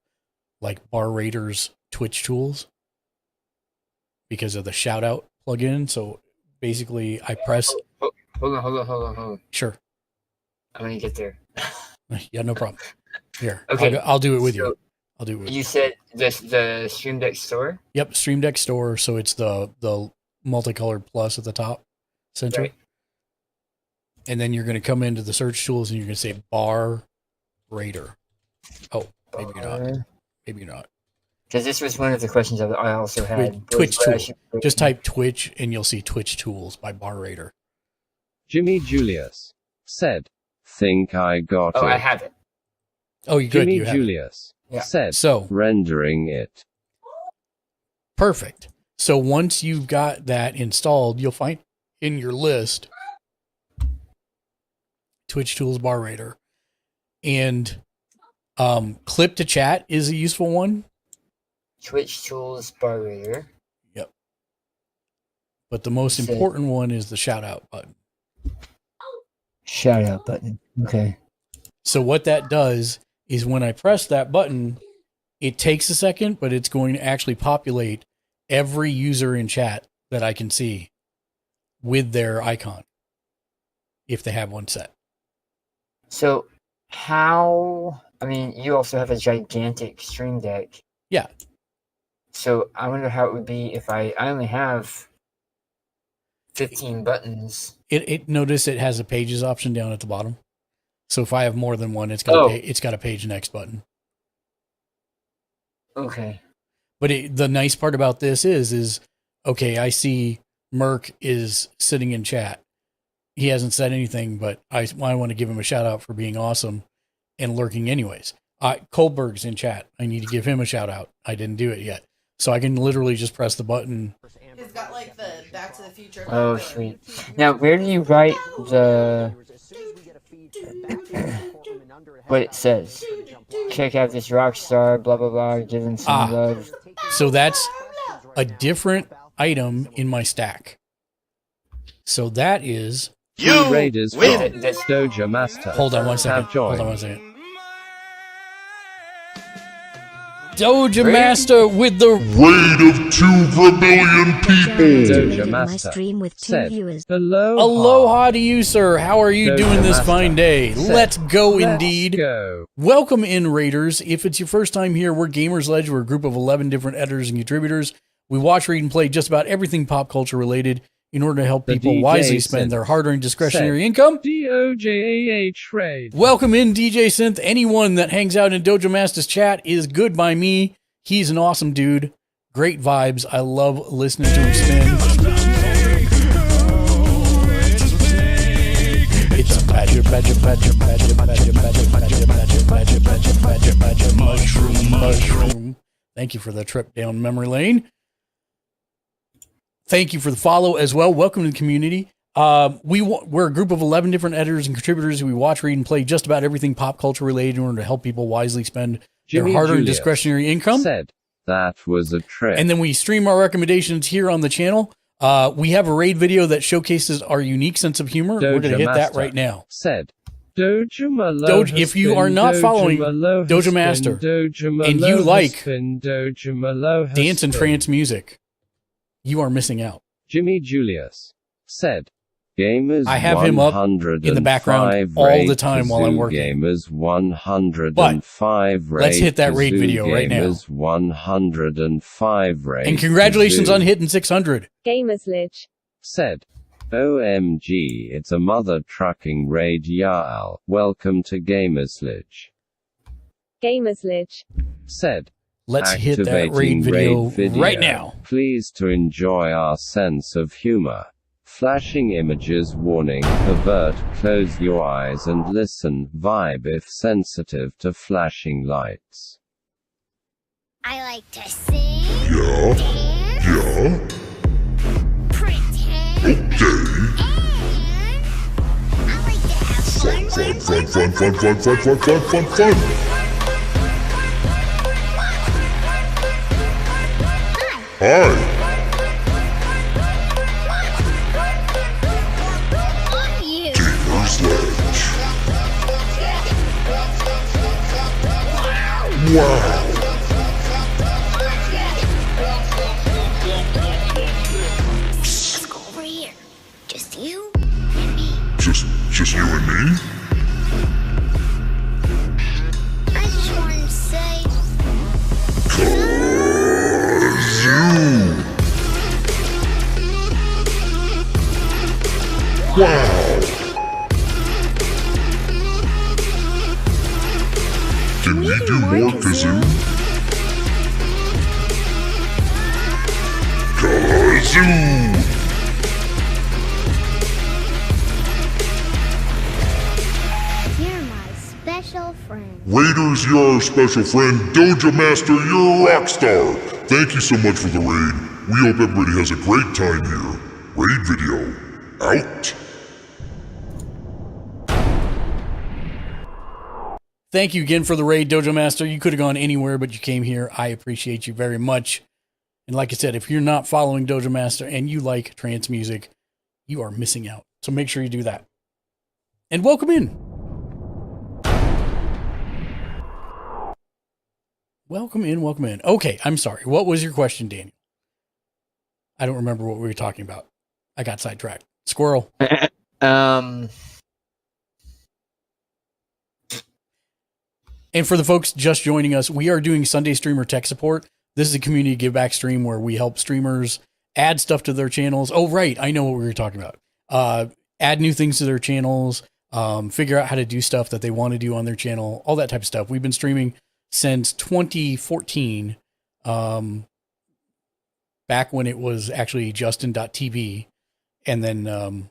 like Bar Raiders Twitch tools, because of the shout out plugin. So basically I press. Hold on. Sure. I'm going to get there. Yeah, no problem. Here, Okay. I'll do it with you. I'll do it with you. You said the Stream Deck store? Yep, Stream Deck store. So it's the multicolored plus at the top center. Right. And then you're going to come into the search tools and you're going to say Bar Raider. Oh, maybe you're not. Maybe you're not. Because this was one of the questions I also had. Twitch tools. Just type Twitch and you'll see Twitch tools by Bar Raider. Jimmy Julius said, "Think I got it." Oh, I have it. Oh, you Jimmy good? You Julius said, "So rendering it." Perfect. So once you've got that installed, you'll find in your list Twitch tools Bar Raider, and clip to chat is a useful one. Twitch tools Bar Raider. Yep. But the most important one is the shout out button. Shout out button. Okay. So what that does is when I press that button, it takes a second, but it's going to actually populate every user in chat that I can see with their icon, if they have one set. So how, I mean, you also have a gigantic Stream Deck. Yeah. So I wonder how it would be if I only have 15 buttons. It notice it has a pages option down at the bottom. So if I have more than one, it's got a page next button. Okay. But the nice part about this is okay, I see Merc is sitting in chat. He hasn't said anything, but I want to give him a shout out for being awesome and lurking anyways. Kohlberg's in chat. I need to give him a shout out. I didn't do it yet. So I can literally just press the button. He's got like the Back to the Future. Oh, sweet. Now, where do you write what it says? Check out this rock star, blah, blah, blah, give him some love. So that's a different item in my stack. So that is... You Raiders win! Doja Master. Hold on one second. Have joined. Hold on one second. Doja Master with the raid of 2 vermilion people. Doja Master said, Aloha to you, sir. How are you doing this fine day? Let's go, indeed. Go. Welcome in, Raiders. If it's your first time here, we're Gamers Ledge. We're a group of 11 different editors and contributors. We watch, read, and play just about everything pop culture related in order to help people wisely spend their hard-earned discretionary income. DOJAH raid. Welcome in, DJ Synth. Anyone that hangs out in Doja Master's chat is good by me. He's an awesome dude. Great vibes. I love listening to him spin. It's badger, mushroom. Thank you for the trip down memory lane. Thank you for the follow as well. Welcome to the community. We're a group of 11 different editors and contributors. We watch, read, and play just about everything pop culture related in order to help people wisely spend their hard-earned discretionary income. Said that was a trick. And then we stream our recommendations here on the channel. We have a raid video that showcases our unique sense of humor. We're going to hit that right now. Said Doja, if you are not following Doja Master and you like dance and trance music, you are missing out. Jimmy Julius said, Gamers I have him up in the background all the time while I'm working. Gamers 105 but let's hit that raid video right now. Gamers 105 raid. And congratulations on hitting 600. Gamersledge said, OMG, it's a mother trucking raid, Yaal. Welcome to Gamersledge. Gamersledge said, Let's hit that raid video right now. Please to enjoy our sense of humor. Flashing images warning, avert, close your eyes and listen, vibe if sensitive to flashing lights. I like to sing, Yeah. dance, Yeah. pretend, Okay. and I like to have fun. Fun. Hi. Who are you? Gamer's Ledge. Wow. Let's go over here. Just you and me. Just you and me? I just wanted to say, Kazoo. Wow. Can we do more kazoo? Kazoo. you're my special friend. Raiders, you're our special friend. Dojo Master, you're a rock star. Thank you so much for the raid. We hope everybody has a great time here. Raid video out. Thank you again for the raid, Dojo Master. You could have gone anywhere, but you came here. I appreciate you very much. And like I said, if you're not following Dojo Master and you like trance music, you are missing out. So make sure you do that. And welcome in. Welcome in, welcome in. Okay, I'm sorry. What was your question, Daniel? I don't remember what we were talking about. I got sidetracked. Squirrel. And for the folks just joining us, we are doing Sunday Streamer Tech Support. This is a community give back stream where we help streamers add stuff to their channels. Oh, right. I know what we were talking about. Add new things to their channels, figure out how to do stuff that they want to do on their channel, all that type of stuff. We've been streaming since 2014, back when it was actually Justin.tv, and then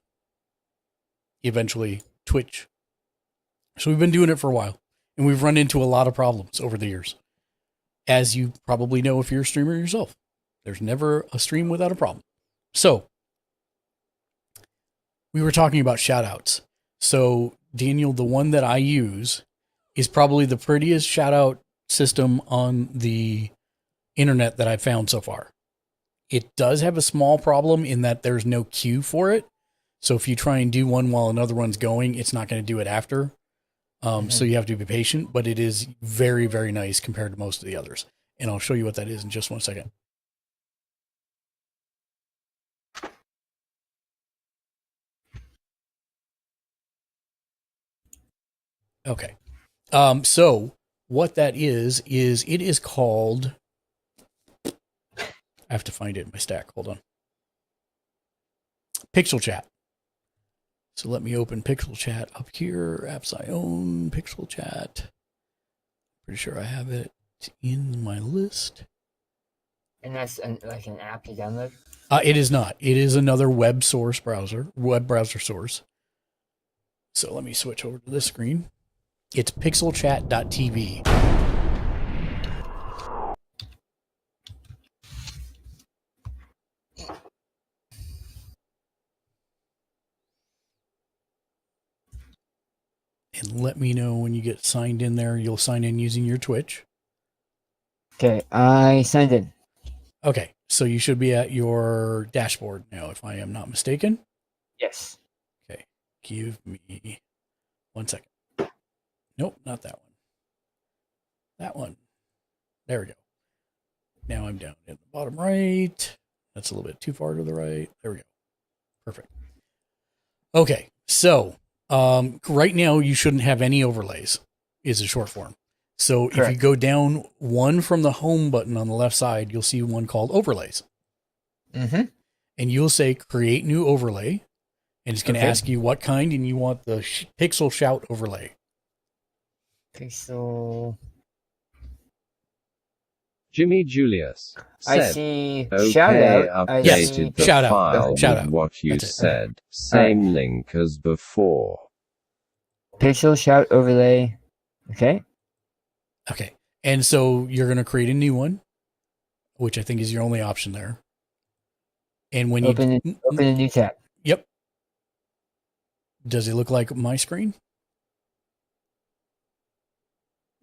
eventually Twitch. So we've been doing it for a while. And we've run into a lot of problems over the years. As you probably know if you're a streamer yourself. There's never a stream without a problem. So, we were talking about shoutouts. So, Daniel, the one that I use is probably the prettiest shoutout system on the internet that I've found so far. It does have a small problem in that there's no queue for it. So, if you try and do one while another one's going, it's not going to do it after. So you have to be patient, but it is very, very nice compared to most of the others. And I'll show you what that is in just 1 second. Okay. So what that is it is called, I have to find it in my stack. Hold on. Pixel Chat. So let me open Pixel Chat up here. Apps I own, Pixel Chat. Pretty sure I have it in my list. And that's like an app to download? It is not. It is another web browser source. So let me switch over to this screen. It's pixelchat.tv. And let me know when you get signed in there. You'll sign in using your Twitch. Okay, I signed in. Okay, so you should be at your dashboard now, if I am not mistaken. Yes. Okay, give me 1 second. Nope, not that one. That one. There we go. Now I'm down at the bottom right. That's a little bit too far to the right. There we go. Perfect. Okay, so right now you shouldn't have any overlays, is a short form. So Correct. if you go down one from the home button on the left side, you'll see one called overlays. Mm-hmm. And you'll say create new overlay. And it's going to ask you what kind, and you want the Pixel Shout overlay. Pixel Jimmy Julius I said, see okay, shout out. I Yes. see updated the Shout out. file Shout with out. what you That's it. said. Same link as before. pixel shout overlay. Okay. Okay. And so you're going to create a new one, which I think is your only option there. And when Open you open a new tab. Yep. Does it look like my screen?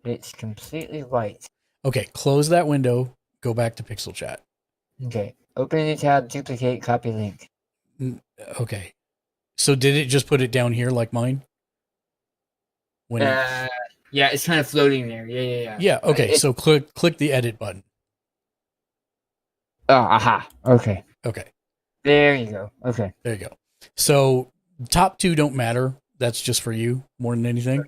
It's completely white. Okay, close that window, go back to Pixel Chat. Okay. Open a new tab, duplicate, copy link. Okay. So did it just put it down here like mine? When Yeah, it's kind of floating there. Yeah. yeah, okay. So click the edit button. Oh, aha. Okay. Okay. There you go. Okay. There you go. So top two don't matter. That's just for you more than anything.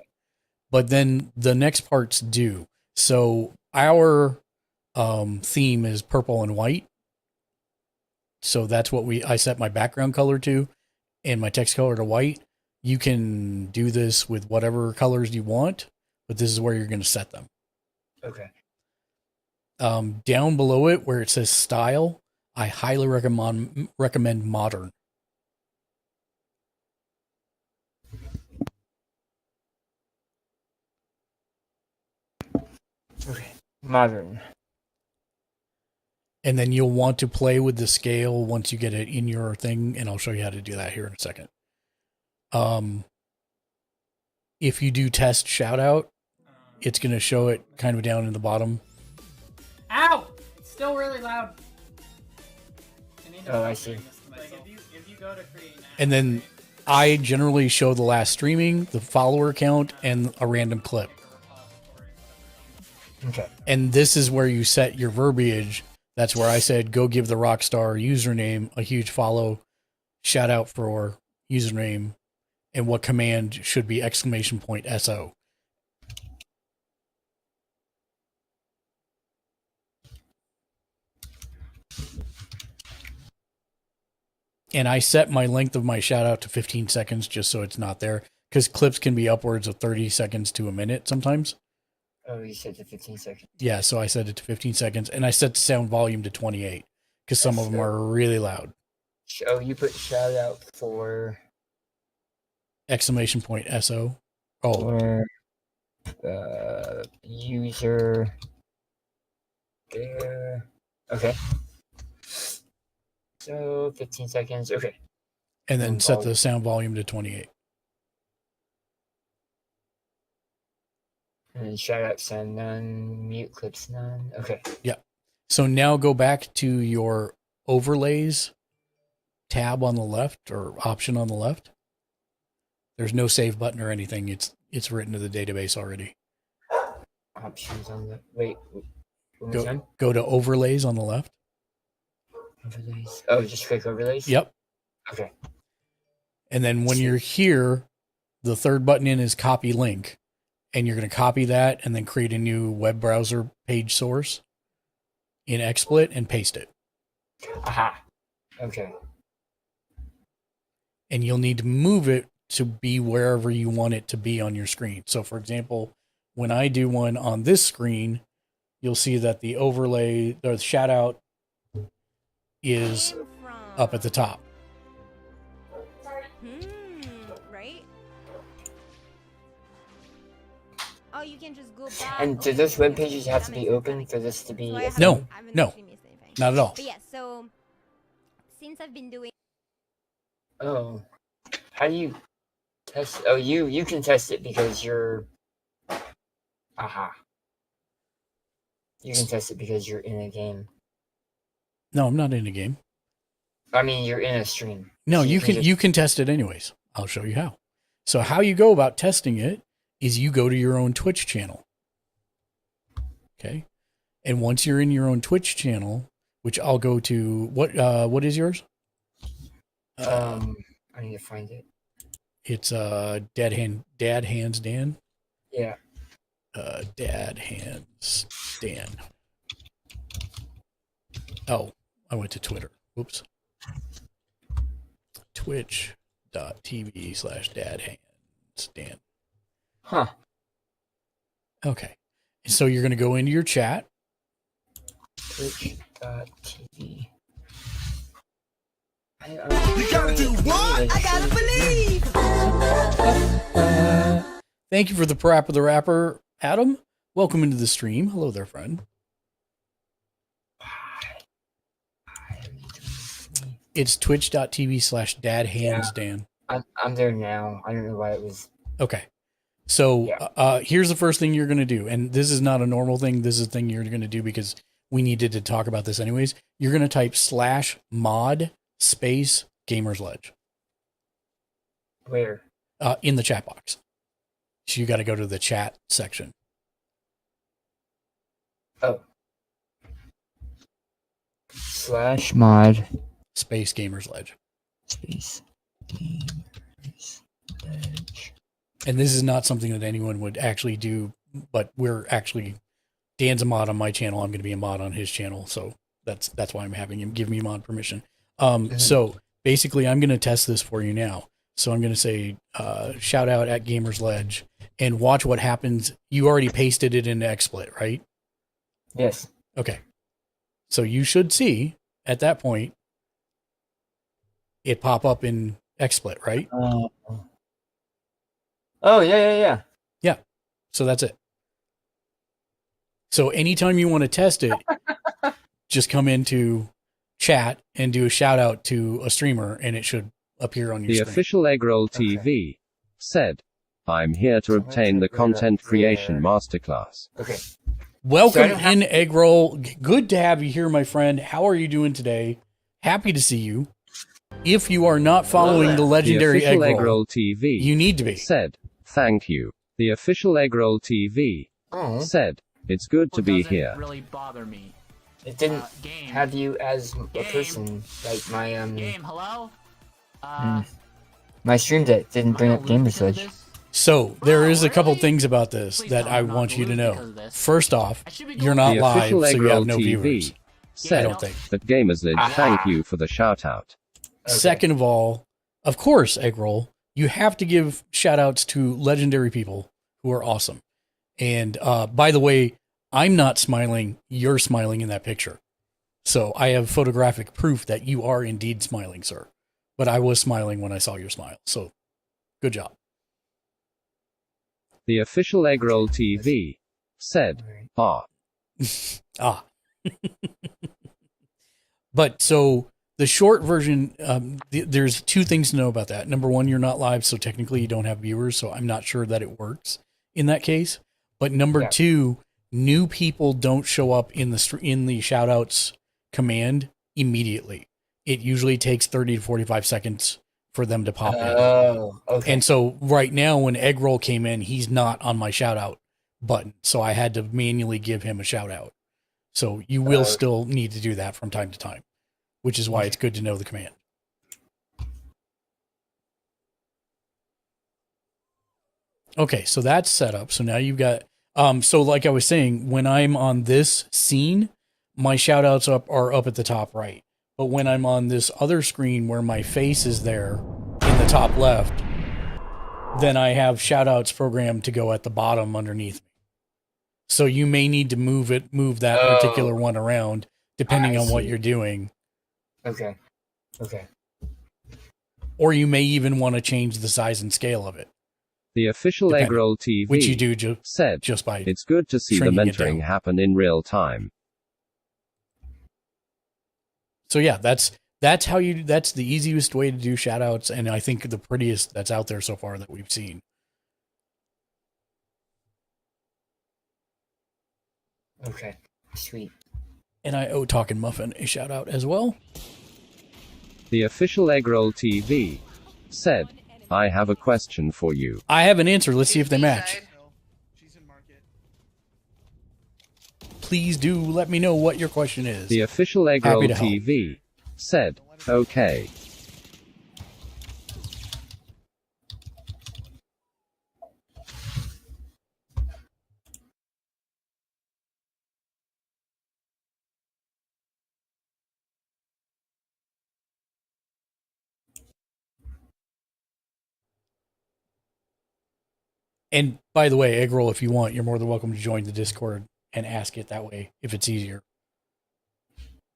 But then the next parts do. So our theme is purple and white. So that's what I set my background color to and my text color to white. You can do this with whatever colors you want, but this is where you're going to set them. Okay. Down below it where it says style, I highly recommend modern. Okay. Modern. And then you'll want to play with the scale once you get it in your thing, and I'll show you how to do that here in a second. If you do test shout out, it's going to show it kind of down in the bottom. Ow! It's still really loud. Oh, I see. Like if you go to create an And then I generally show the last streaming, the follower count, and a random clip. Okay. And this is where you set your verbiage. That's where I said, go give the Rockstar username a huge follow, shout out for username, and what command should be !SO. And I set my length of my shout out to 15 seconds just so it's not there, because clips can be upwards of 30 seconds to a minute sometimes. Oh, you said to 15 seconds. Yeah, so I set it to 15 seconds, and I set the sound volume to 28 because some of them are really loud. Oh, you put shout out for !SO. Oh, or user there. Okay. So 15 seconds. Okay. and then set the sound volume to 28. And shout out sound none, mute clips none. Okay. Yeah. So now go back to your overlays tab on the left or option on the left. There's no save button or anything. It's written to the database already. Options on the wait. One more time? Go to overlays on the left. Overlays. Oh, just click overlays? Yep. Okay. And then when you're here, the third button in is copy link. And you're going to copy that and then create a new web browser page source in XSplit and paste it. Aha. Okay. And you'll need to move it to be wherever you want it to be on your screen. So for example, when I do one on this screen, you'll see that the overlay, the shout out is up at the top. Right? Oh, you can just go back. And do those web pages have to be open for this to be? No, not at all. But yeah, so since I've been doing. Oh, how do you test? Oh, you can test it because you're. Aha. You can test it because you're in a game. No, I'm not in a game. I mean, you're in a stream. No, So you can test it anyways. I'll show you how. So how you go about testing it is you go to your own Twitch channel. Okay. And once you're in your own Twitch channel, which I'll go to, what is yours? I need to find it. It's Dad Hands Dan. Yeah. Dad Hands Dan. Oh, I went to Twitter. Whoops. Twitch.tv/dadhandsdan. Huh. Okay. So you're going to go into your chat. Twitch.tv. You gotta do what? I gotta believe. Thank you for the prop of the rapper, Adam. Welcome into the stream. Hello there, friend. It's twitch.tv/dadhandsdan. I'm there now. I don't know why it was. Okay. So here's the first thing you're going to do. And this is not a normal thing. This is a thing you're going to do because we needed to talk about this anyways. You're going to type /mod space Gamers Ledge. Where? In the chat box. So you got to go to the chat section. Oh. /mod space Gamers Ledge. Space Gamers Ledge. And this is not something that anyone would actually do, but we're actually, Dan's a mod on my channel. I'm going to be a mod on his channel. So that's why I'm having him give me mod permission. So basically I'm going to test this for you now. So I'm going to say, shout out at Gamers Ledge and watch what happens. You already pasted it into XSplit, right? Yes. Okay. So you should see at that point, it pop up in XSplit, right? Oh, yeah. Yeah. So that's it. So anytime you want to test it, just come into chat and do a shout out to a streamer and it should appear on your The screen. official Eggroll TV said, I'm here to obtain the content creation masterclass. Okay. Welcome in, Eggroll. Good to have you here, my friend. How are you doing today? Happy to see you. If you are not following the legendary the official Eggroll TV you need to be. Said, thank you. The official Eggroll TV said, it's good to be here. Really bother me. It didn't have you as a person, like my Game, hello? my stream deck didn't bring up Gamers Ledge. So there is a couple things about this that I want you to know. First off, you're not The live, official so you have Eggroll no TV viewers. I said don't think. that Gamers Ledge, thank you for the shout out. Second of all, of course, Eggroll, you have to give shout outs to legendary people who are awesome. And by the way, I'm not smiling. You're smiling in that picture. So I have photographic proof that you are indeed smiling, sir. But I was smiling when I saw your smile. So good job. The official Eggroll TV said, ah. Ah. But so the short version, there's two things to know about that. Number one, you're not live, so technically you don't have viewers. So I'm not sure that it works in that case. But number two, new people don't show up in the shout outs command immediately. It usually takes 30 to 45 seconds for them to pop in. Okay. And so right now when Eggroll came in, he's not on my shout out button. So I had to manually give him a shout out. So you will still need to do that from time to time, which is why it's good to know the command. Okay, so that's set up. So now you've got, so like I was saying, when I'm on this scene, my shout outs are up at the top right. But when I'm on this other screen where my face is there in the top left, then I have shout outs programmed to go at the bottom underneath me. So you may need to move that particular one around depending on what you're doing. Okay. Or you may even want to change the size and scale of it. The official Eggroll TV which you do said, just by it's good to see the shrinking it mentoring down. happen in real time. So yeah, that's the easiest way to do shout outs, and I think the prettiest that's out there so far that we've seen. Okay. Sweet. And I owe Talkin' Muffin a shout out as well. The official Eggroll TV said, I have a question for you. I have an answer. Let's see if they match. Please do let me know what your question is. The official Happy Eggroll to help. TV said, okay. And by the way, Eggroll, if you want, you're more than welcome to join the Discord and ask it that way if it's easier.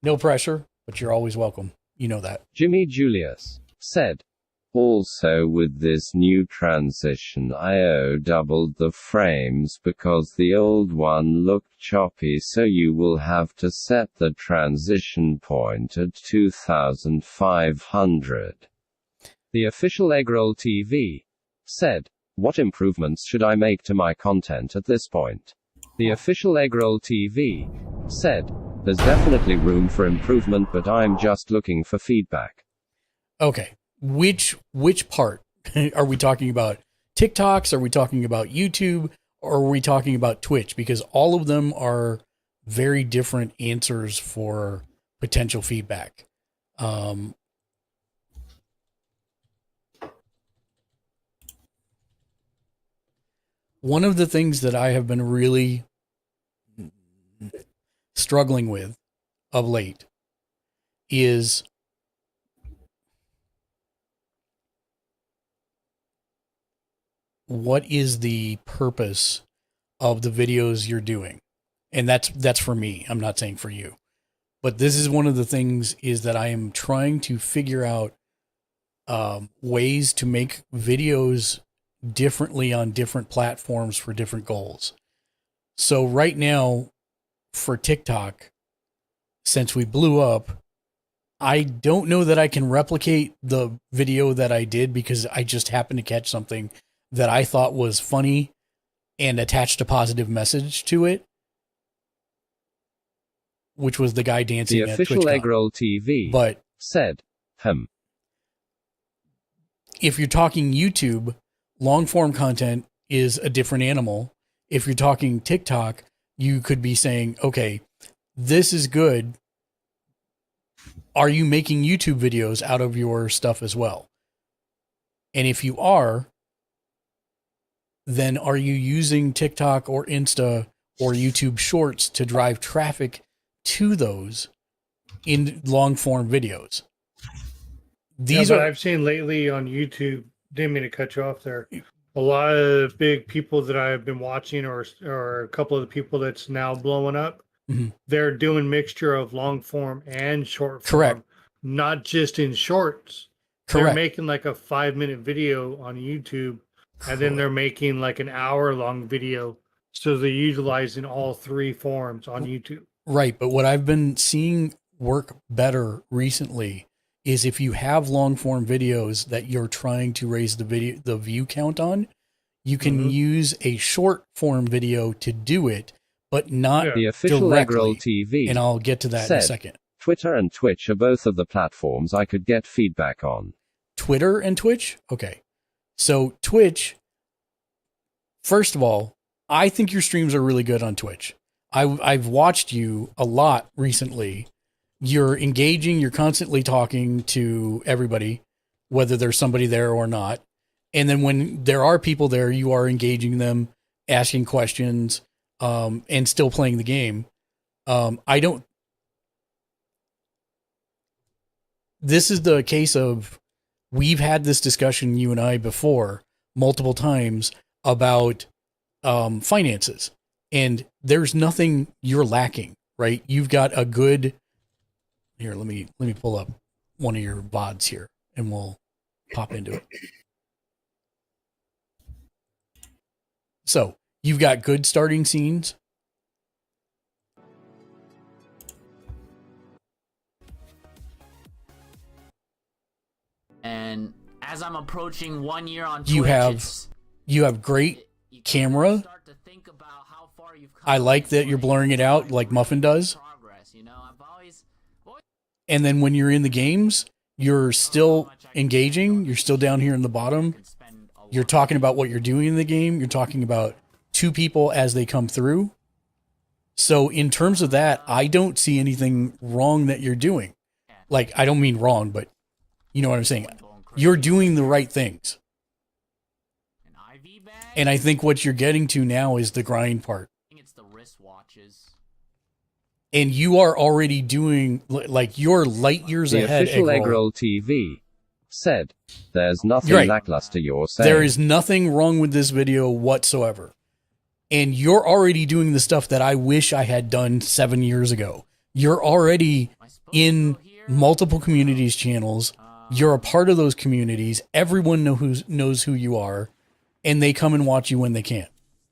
No pressure, but you're always welcome. You know that. Jimmy Julius said, also with this new transition IO doubled the frames because the old one looked choppy, so you will have to set the transition point at 2500. The official Eggroll TV said, what improvements should I make to my content at this point? The official Eggroll TV said, there's definitely room for improvement, but I'm just looking for feedback. Okay. Which part? Are we talking about TikToks? Are we talking about YouTube? Or are we talking about Twitch? Because all of them are very different answers for potential feedback. One of the things that I have been really struggling with of late is what is the purpose of the videos you're doing? And that's for me. I'm not saying for you. But this is one of the things is that I am trying to figure out ways to make videos differently on different platforms for different goals. So right now for TikTok, since we blew up, I don't know that I can replicate the video that I did because I just happened to catch something that I thought was funny and attached a positive message to it, which was the guy dancing The at official TwitchCon. Eggroll TV But said, if you're talking YouTube, long form content is a different animal. If you're talking TikTok, you could be saying, okay, this is good. Are you making YouTube videos out of your stuff as well? And if you are, then are you using TikTok or Insta or YouTube Shorts to drive traffic to those in long form videos? These but are I've seen lately on YouTube. Didn't mean to cut you off there. A lot of big people that I've been watching, or a couple of the people that's now blowing up, Mhm. they're doing mixture of long form and short form. Correct. Not just in shorts. Correct. They're making like a 5-minute video on YouTube, and then they're making like an hour-long video. So they're utilizing all three forms on YouTube. right. But what I've been seeing work better recently is if you have long form videos that you're trying to raise the view count on, you can use a short form video to do it, but not The official directly. Eggroll TV And I'll get to that in said, a second. Twitter and Twitch are both of the platforms I could get feedback on. Twitter and Twitch? Okay. So Twitch, first of all, I think your streams are really good on Twitch. I've watched you a lot recently. You're engaging, you're constantly talking to everybody, whether there's somebody there or not. And then when there are people there, you are engaging them, asking questions, and still playing the game. This is the case of, we've had this discussion, you and I, before, multiple times about finances. And there's nothing you're lacking, right? You've got a good... Here, let me pull up one of your VODs here, and we'll pop into it. So, you've got good starting scenes. And as I'm approaching 1 year on Twitch, You have great camera. I like that you're blurring it out like Muffin does. And then when you're in the games, you're still engaging. You're still down here in the bottom. You're talking about what you're doing in the game. You're talking about two people as they come through. So in terms of that, I don't see anything wrong that you're doing. Like, I don't mean wrong, but you know what I'm saying? You're doing the right things. And I think what you're getting to now is the grind part. And you are already doing, like, you're light years The ahead. official Eggroll. Eggroll TV said, there's nothing Right. lackluster you're saying. There is nothing wrong with this video whatsoever. And you're already doing the stuff that I wish I had done 7 years ago. You're already in multiple communities channels. You're a part of those communities. Everyone knows who you are, and they come and watch you when they can.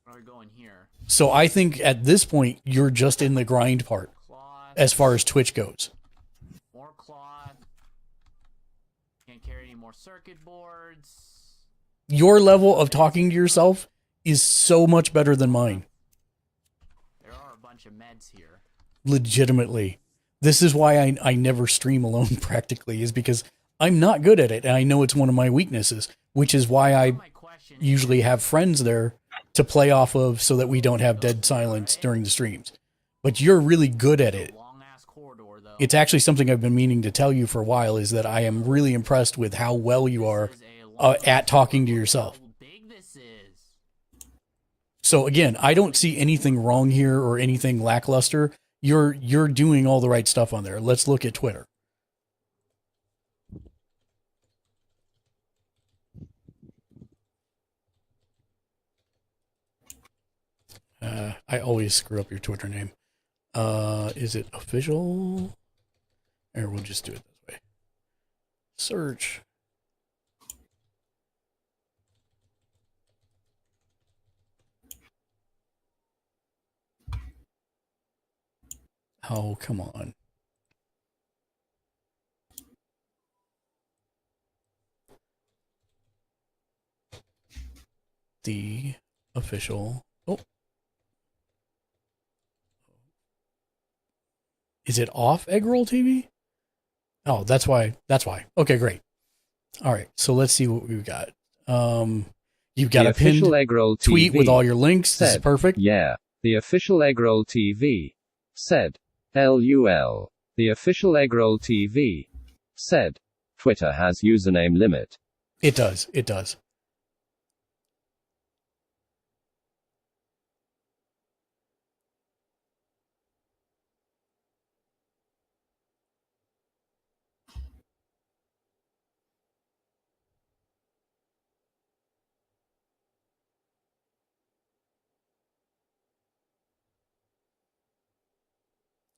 Where are we going here? So I think at this point, you're just in the grind part as far as Twitch goes. More cloth. Can't carry any more circuit boards. Your level of talking to yourself is so much better than mine. There are a bunch of meds here. Legitimately. This is why I never stream alone practically, is because I'm not good at it, and I know it's one of my weaknesses, which is why I usually have friends there to play off of so that we don't have dead silence during the streams. But you're really good at it. It's actually something I've been meaning to tell you for a while, is that I am really impressed with how well you are at talking to yourself. So again, I don't see anything wrong here or anything lackluster. You're doing all the right stuff on there. Let's look at Twitter. I always screw up your Twitter name. Is it official? Or we'll just do it this way. Search. Oh, come on. The official. Oh. Is it off Eggroll TV? Oh, that's why. That's why. Okay, great. All right. So let's see what we've got. You've got the a pinned official Eggroll tweet TV with all your links. This is said, perfect. Yeah. The official Eggroll TV said, LUL. The official Eggroll TV said, Twitter has username limit. It does. It does.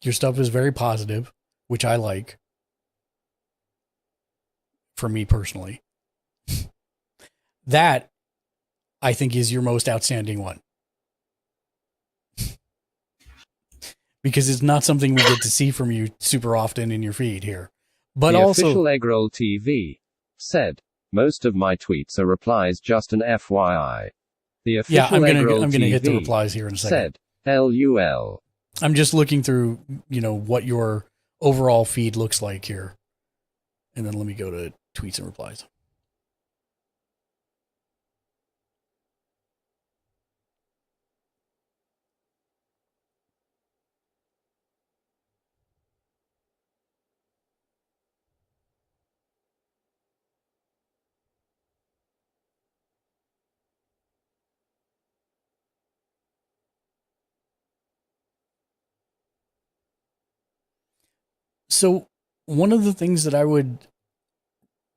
Your stuff is very positive, which I like. For me personally. That, I think, is your most outstanding one. Because it's not something we get to see from you super often in your feed here. But the also, official Eggroll TV said, most of my tweets are replies, just an FYI. The official yeah, I'm Eggroll gonna hit the TV replies here in a second. said, LUL. I'm just looking through, what your overall feed looks like here. And then let me go to tweets and replies. So one of the things that I would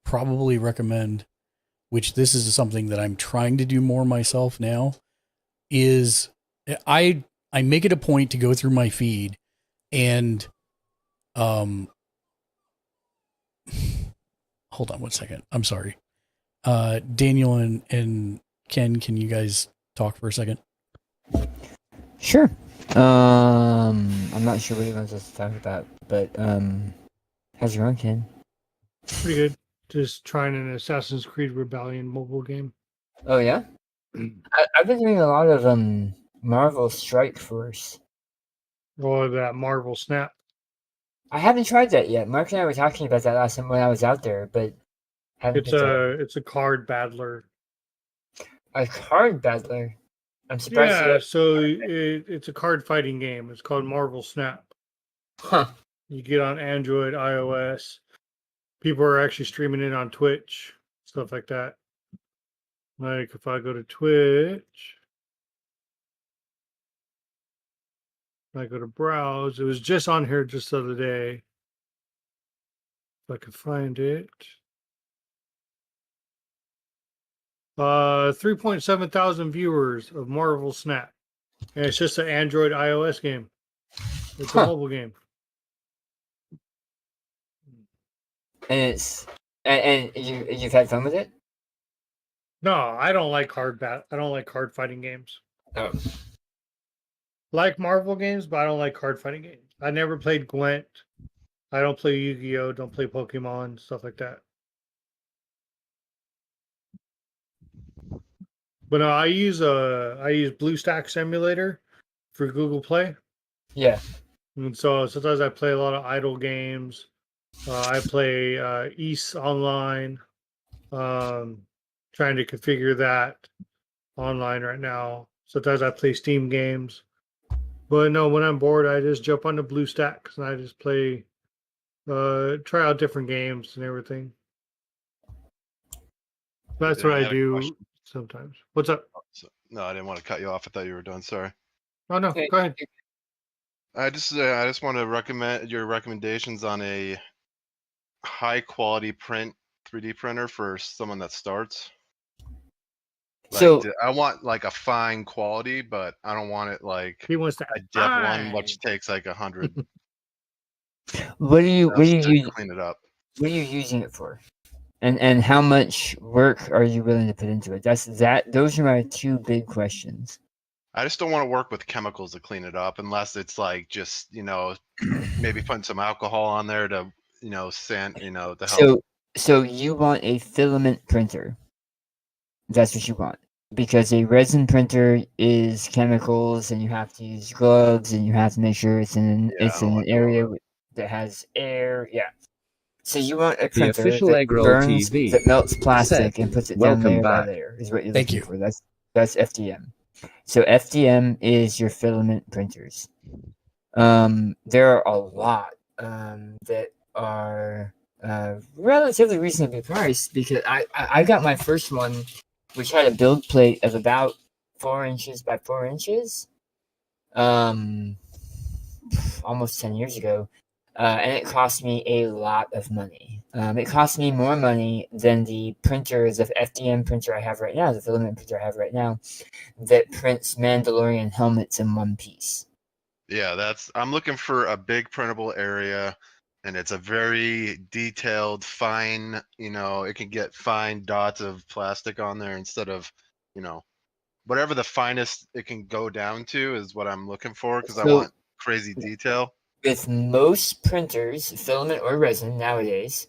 probably recommend, which this is something that I'm trying to do more myself now, is I make it a point to go through my feed and hold on one second. I'm sorry. Daniel and Ken, can you guys talk for a second? Sure. I'm not sure what he wants us to talk about, but how's it going, Ken? Pretty good. Just trying an Assassin's Creed Rebellion mobile game. Oh yeah, I've been doing a lot of Marvel Strike Force. Or that Marvel Snap. I haven't tried that yet. Mark and I were talking about that last time when I was out there, but haven't. It's a card battler. A card battler. I'm surprised. Yeah, so it's a card fighting game. It's called Marvel Snap. Huh. You get on Android, iOS. People are actually streaming it on Twitch, stuff like that. Like if I go to Twitch, if I go to browse, it was just on here just the other day. If I could find it. 3.7 thousand viewers of Marvel Snap. And it's just an Android iOS game. It's a mobile game. And you've had fun with it? No, I don't like I don't like card fighting games. Oh. Like Marvel games, but I don't like card fighting games. I never played Gwent. I don't play Yu-Gi-Oh! Don't play Pokemon, stuff like that. But no, I use BlueStack Simulator for Google Play. Yeah. And so sometimes I play a lot of idle games. I play East Online. Trying to configure that online right now. Sometimes I play Steam games. But no, when I'm bored, I just jump onto BlueStacks and I just play, try out different games and everything. That's what I do sometimes. What's up? No, I didn't want to cut you off. I thought you were done. Sorry. Oh no, go ahead. I just want to recommend your recommendations on a high quality 3D printer for someone that starts. So I want like a fine quality, but I don't want it like he wants to a depth one, which takes like 100. What do you clean it up? What are you using it for? And how much work are you willing to put into it? Those are my two big questions. I just don't want to work with chemicals to clean it up unless it's like just, maybe putting some alcohol on there to, sand, to help. So you want a filament printer. That's what you want. Because a resin printer is chemicals and you have to use gloves and you have to make sure it's in an area that has air. Yeah. So you want a printer that melts plastic and puts it down layer by layer is what you're looking for. That's FDM. So FDM is your filament printers. There are a lot that are relatively reasonably priced because I got my first one, which had a build plate of about 4 inches by 4 inches, almost 10 years ago. And it cost me a lot of money. It cost me more money than the printer, the FDM printer I have right now, the filament printer I have right now, that prints Mandalorian helmets in one piece. Yeah, I'm looking for a big printable area, and it's a very detailed, fine, it can get fine dots of plastic on there instead of, whatever the finest it can go down to is what I'm looking for because I want crazy detail. With most printers, filament or resin nowadays,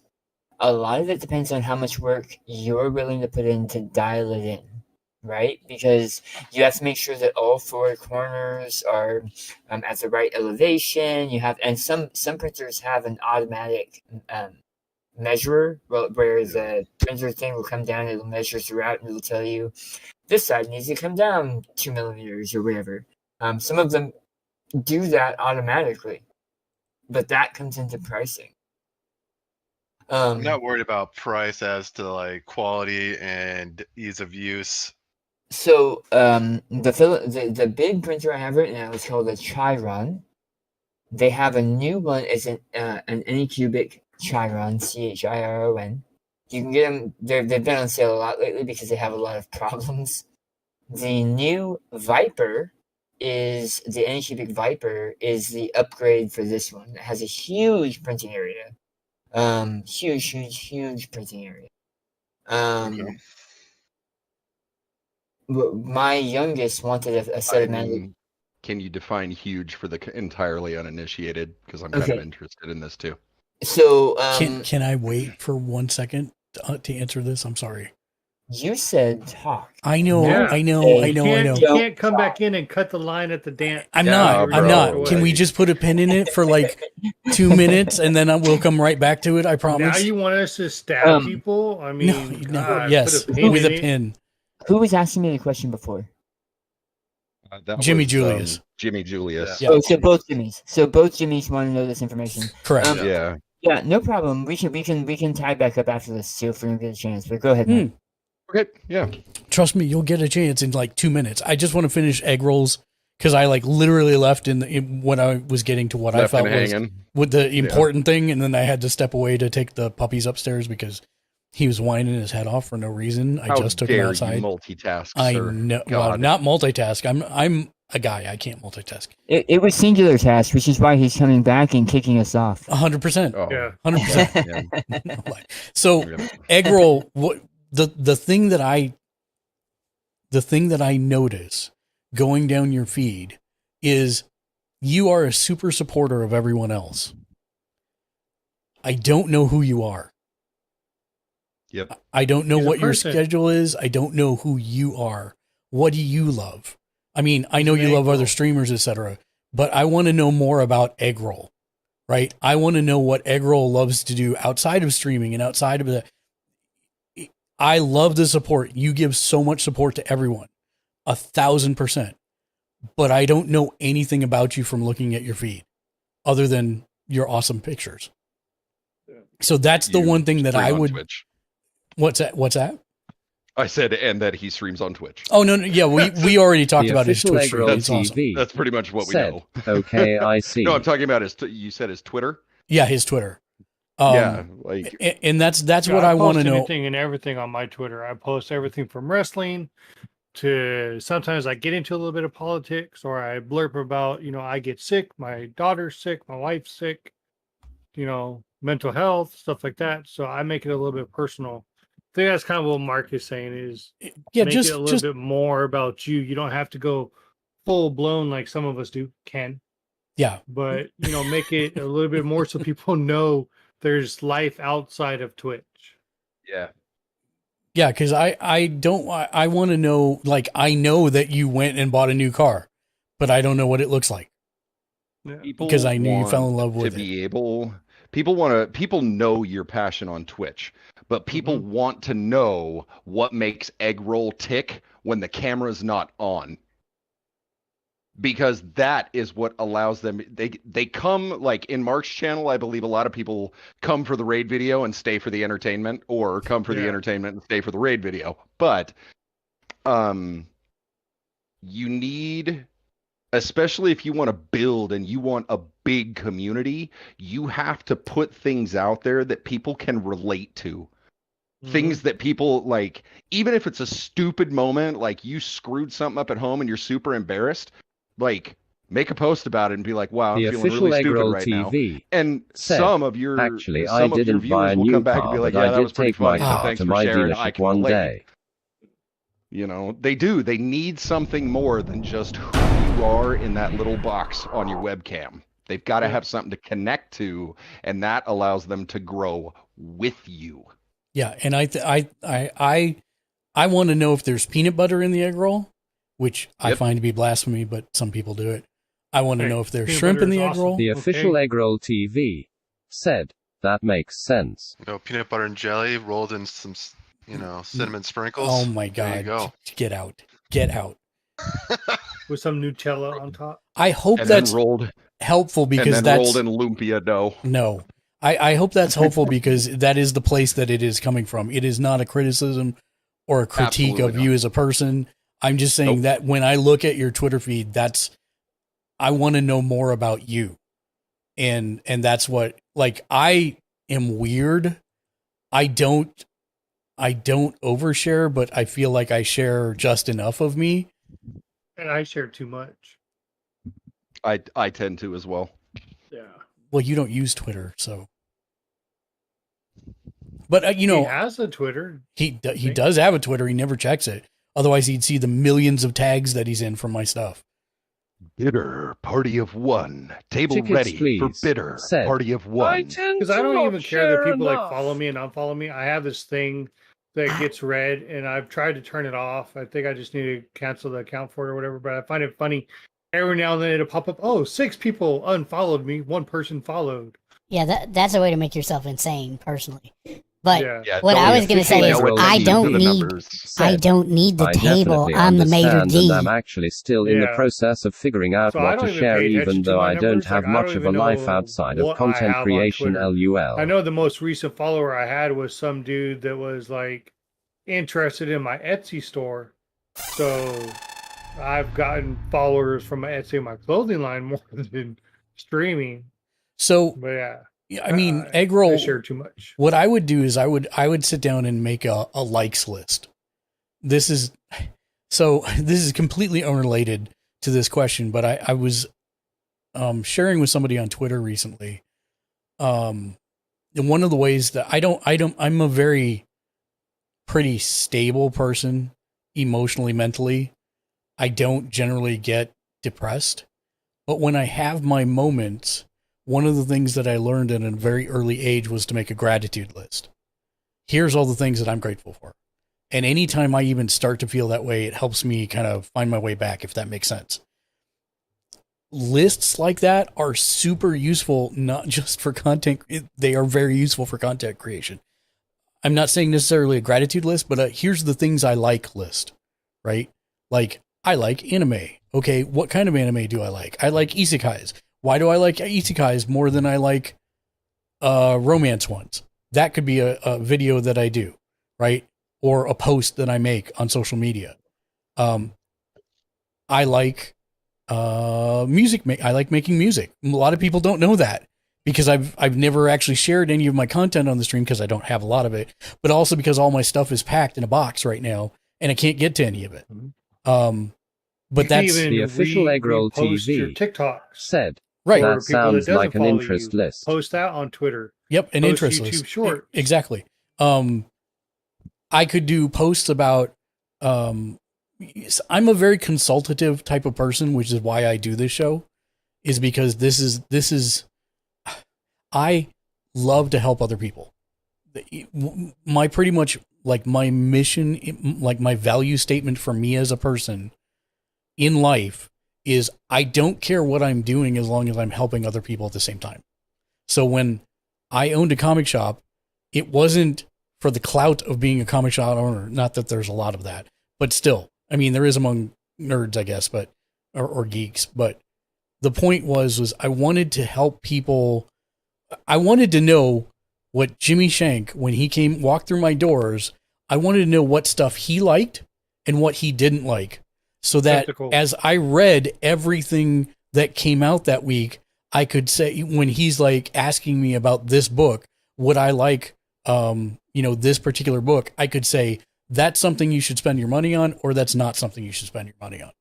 a lot of it depends on how much work you're willing to put in to dial it in, right? Because you have to make sure that all 4 corners are at the right elevation. And some printers have an automatic measurer where the printer thing will come down, it'll measure throughout, and it'll tell you this side needs to come down 2 millimeters or whatever. Some of them do that automatically. But that comes into pricing. I'm not worried about price as to like quality and ease of use. So the big printer I have right now is called a Chiron. They have a new one. It's an Anycubic Chiron, Chiron. You can get them. They've been on sale a lot lately because they have a lot of problems. The new Viper is the Anycubic Viper is the upgrade for this one. It has a huge printing area. Huge printing area. My youngest wanted a set of manual. Can you define huge for the entirely uninitiated? Because I'm kind of interested in this too. So can I wait for 1 second to answer this? I'm sorry. You said talk. I know. You can't come back in and cut the line at the dance. I'm not. Can we just put a pin in it for like 2 minutes and then we'll come right back to it? I promise. Now you want us to stab people? I mean, yes, with a pin. Who was asking me the question before? Jimmy Julius. Jimmy Julius. Yeah. Oh, so both Jimmys. So both Jimmys want to know this information. Correct. Yeah, no problem. We can tie back up after this. See if we get a chance. But go ahead, man. Okay, yeah. Trust me, you'll get a chance in like 2 minutes. I just want to finish egg rolls because I like literally left when I was getting to what I felt was with the important thing, and then I had to step away to take the puppies upstairs because he was whining his head off for no reason. I just took him outside. You multitask, I sir. know. Well, not multitask. a guy. I can't multitask. It was singular task, which is why he's coming back and kicking us off. 100%. Yeah. 100%. So egg roll, what the thing that I notice going down your feed is you are a super supporter of everyone else. I don't know who you are. Yep. I don't know He's a what your person. schedule is. I don't know who you are. What do you love? I mean, I know you love other streamers, etc., but I want to know more about egg roll, right? I want to know what egg roll loves to do outside of streaming and outside of the. I love the support. You give so much support to everyone, 1,000%. But I don't know anything about you from looking at your feed, other than your awesome pictures. So that's the one thing that stream I on would. Twitch. What's that? I said, and that he streams on Twitch. Oh no, yeah, we already talked The about his official Twitch Egg stream. Roll It's awesome. TV That's pretty much what we said, know. Okay, I see. No, I'm talking about you said his Twitter. Yeah, his Twitter. Yeah, like, and that's Yeah, what I want to post know. Anything and everything on my Twitter. I post everything from wrestling to sometimes I get into a little bit of politics, or I blurb about, I get sick, my daughter's sick, my wife's sick, mental health, stuff like that. So I make it a little bit personal. I think that's kind of what Mark is saying is Yeah, make just it a little bit more about you. You don't have to go full blown like some of us can, Yeah, but make it a little bit more so people know there's life outside of Twitch. yeah. yeah, because I want to know. Like, I know that you went and bought a new car, but I don't know what it looks like because I knew you fell in love with it. People know your passion on Twitch, but people want to know what makes egg roll tick when the camera's not on. Because that is what allows them. They come, like in Mark's channel, I believe a lot of people come for the raid video and stay for the entertainment, or come for the entertainment and stay for the raid video. But you need, especially if you want to build and you want a big community, you have to put things out there that people can relate to. Things that people like, even if it's a stupid moment, like you screwed something up at home and you're super embarrassed, like make a post about it and be like, wow, I'm The feeling official really Egg stupid Roll right TV now. And said, some of your actually, some I of your didn't buy viewers a will new come back and car, be like, but yeah, I that did was pretty take my funny. car Thanks to for my sharing. I dealership can one relate. day. They do. They need something more than just who you are in that little box on your webcam. They've got to have something to connect to, and that allows them to grow with you. Yeah, and I want to know if there's peanut butter in the egg roll, which I find to be blasphemy, but some people do it. I want to know if there's shrimp in the egg roll. The official Egg Roll TV said, that makes sense. Peanut butter and jelly rolled in some, cinnamon sprinkles. Oh my There you God. go. Get out. Get out. With some Nutella on top. I hope And that's then rolled helpful because and then that's rolled in lumpia dough. No. I hope that's helpful because that is the place that it is coming from. It is not a criticism or a critique Absolutely of you as a person. I'm just saying that when I look at your Twitter feed, I want to know more about you. And that's what, like, I am weird. I don't overshare, but I feel like I share just enough of me. And I share too much. I tend to as well. Yeah. Well, you don't use Twitter, so. But he has a Twitter. He does have a Twitter. He never checks it. Otherwise, he'd see the millions of tags that he's in from my stuff. Bitter party of one. Table Tickets, ready for please. bitter Said, party of one. Because I don't even care that people like follow me and unfollow me. I have this thing that gets read, and I've tried to turn it off. I think I just need to cancel the account for it or whatever. But I find it funny. Every now and then it'll pop up. Oh, 6 people unfollowed me. 1 person followed. Yeah, that's a way to make yourself insane, personally. But Yeah, what I was going to say is, I don't need the I table. definitely I'm the major understand, D. and I'm actually still in the Yeah. process of figuring out So I what don't to even share, pay attention even to though my I don't numbers. have Like, I don't much of a even life know outside of what I content have on creation. Twitter. LUL. I know the most recent follower I had was some dude that was like interested in my Etsy store. So I've gotten followers from my Etsy and my clothing line more than streaming. So, But yeah. I mean, egg roll. I share too much. What I would do is I would sit down and make a likes list. This is completely unrelated, to this question, but I was sharing with somebody on Twitter recently. And one of the ways that I'm a very pretty stable person emotionally, mentally. I don't generally get depressed, but when I have my moments, one of the things that I learned at a very early age was to make a gratitude list. Here's all the things that I'm grateful for. And anytime I even start to feel that way, it helps me kind of find my way back, if that makes sense. Lists like that are super useful, not just for content. They are very useful for content creation. I'm not saying necessarily a gratitude list, but here's the things I like list, right? Like, I like anime. Okay, what kind of anime do I like? I like isekais. Why do I like isekais more than I like romance ones? That could be a video that I do, right? Or a post that I make on social media. I like music. I like making music. A lot of people don't know that because I've never actually shared any of my content on the stream because I don't have a lot of it, but also because all my stuff is packed in a box right now and I can't get to any of it. But that's the official Eggroll TV. Your TikToks. Said. Right. That sounds that like an follow interest you, list. Post that on Twitter. Yep, an post interest YouTube list. Short. Exactly. I could do posts about. I'm a very consultative type of person, which is why I do this show, is because this is. I love to help other people. My pretty much like my mission, like my value statement for me as a person in life is I don't care what I'm doing as long as I'm helping other people at the same time. So when I owned a comic shop, it wasn't for the clout of being a comic shop owner. Not that there's a lot of that, but still, I mean, there is among nerds, I guess, but, or geeks, but the point was I wanted to help people. I wanted to know what Jimmy Shank, when he walked through my doors, I wanted to know what stuff he liked and what he didn't like. So that as I read everything that came out that week, I could say, when he's like asking me about this book, would I like, this particular book, I could say, that's something you should spend your money on, or that's not something you should spend your money on,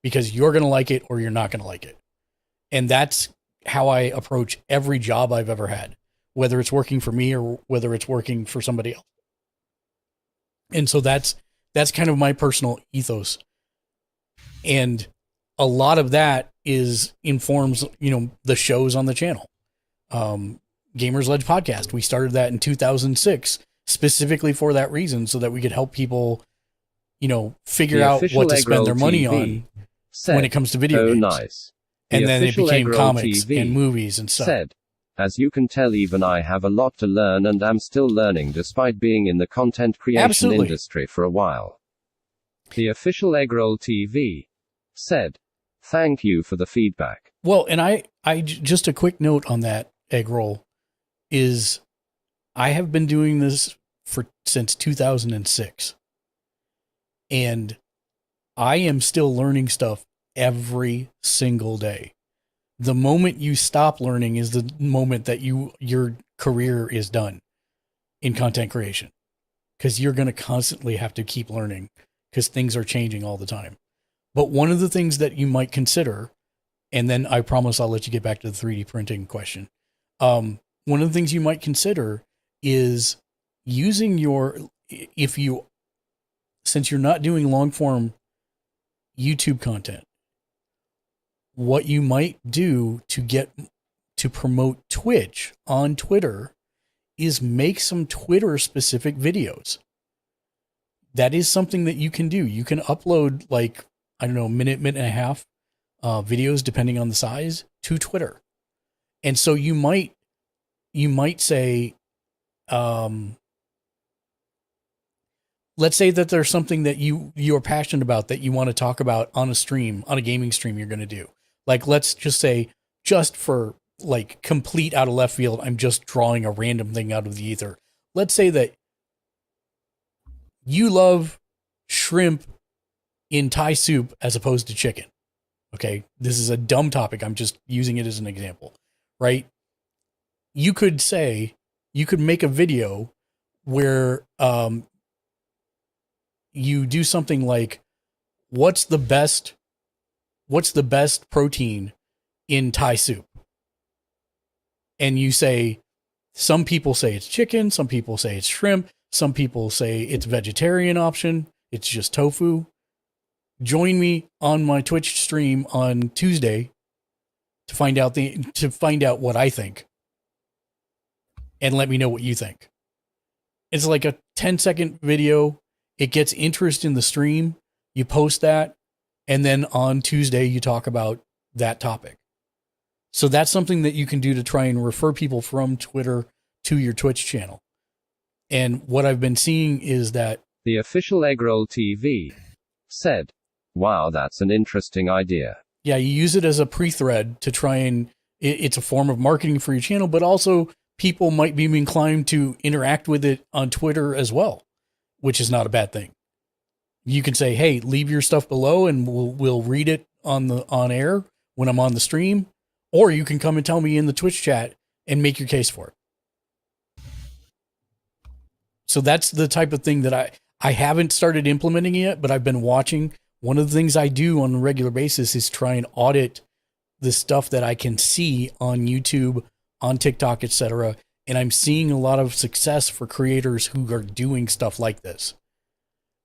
because you're going to like it or you're not going to like it. And that's how I approach every job I've ever had, whether it's working for me or whether it's working for somebody else. And so that's kind of my personal ethos. And a lot of that informs, the shows on the channel. Gamers Ledge Podcast. We started that in 2006 specifically for that reason, so that we could help people, figure out what to spend their money on when it comes to video games. Nice. And then it became comics and movies and stuff. Said, as you can tell, even I have a lot to learn and am still learning despite being in the content creation industry for a while. The official Eggroll TV said, thank you for the feedback. Well, and I just a quick note on that, Eggroll, is I have been doing this since 2006. And I am still learning stuff every single day. The moment you stop learning is the moment that your career is done in content creation, because you're going to constantly have to keep learning because things are changing all the time. But one of the things that you might consider, and then I promise I'll let you get back to the 3D printing question. One of the things you might consider is using since you're not doing long form YouTube content, what you might do to promote Twitch on Twitter is make some Twitter specific videos. That is something that you can do. You can upload minute and a half videos, depending on the size, to Twitter. And so you might say, let's say that there's something that you're passionate about that you want to talk about on a gaming stream you're going to do. Like, let's just say, just for like complete out of left field, I'm just drawing a random thing out of the ether. Let's say that you love shrimp in Thai soup as opposed to chicken. Okay. This is a dumb topic. I'm just using it as an example, right? You could make a video where, you do something like, what's the best what's the best protein in Thai soup? And you say, some people say it's chicken, some people say it's shrimp, some people say it's vegetarian option, it's just tofu. Join me on my Twitch stream on Tuesday to find out what I think. And let me know what you think. It's like a 10-second video. It gets interest in the stream. You post that, and then on Tuesday you talk about that topic. So that's something that you can do to try and refer people from Twitter to your Twitch channel. And what I've been seeing is that the official Eggroll TV said, "Wow, that's an interesting idea." Yeah, you use it as a pre-thread to try and it's a form of marketing for your channel, but also people might be inclined to interact with it on Twitter as well, which is not a bad thing. You can say, "Hey, leave your stuff below and we'll read it on air when I'm on the stream," or you can come and tell me in the Twitch chat and make your case for it. So that's the type of thing that I haven't started implementing yet, but I've been watching. One of the things I do on a regular basis is try and audit the stuff that I can see on YouTube, on TikTok, etc. And I'm seeing a lot of success for creators who are doing stuff like this,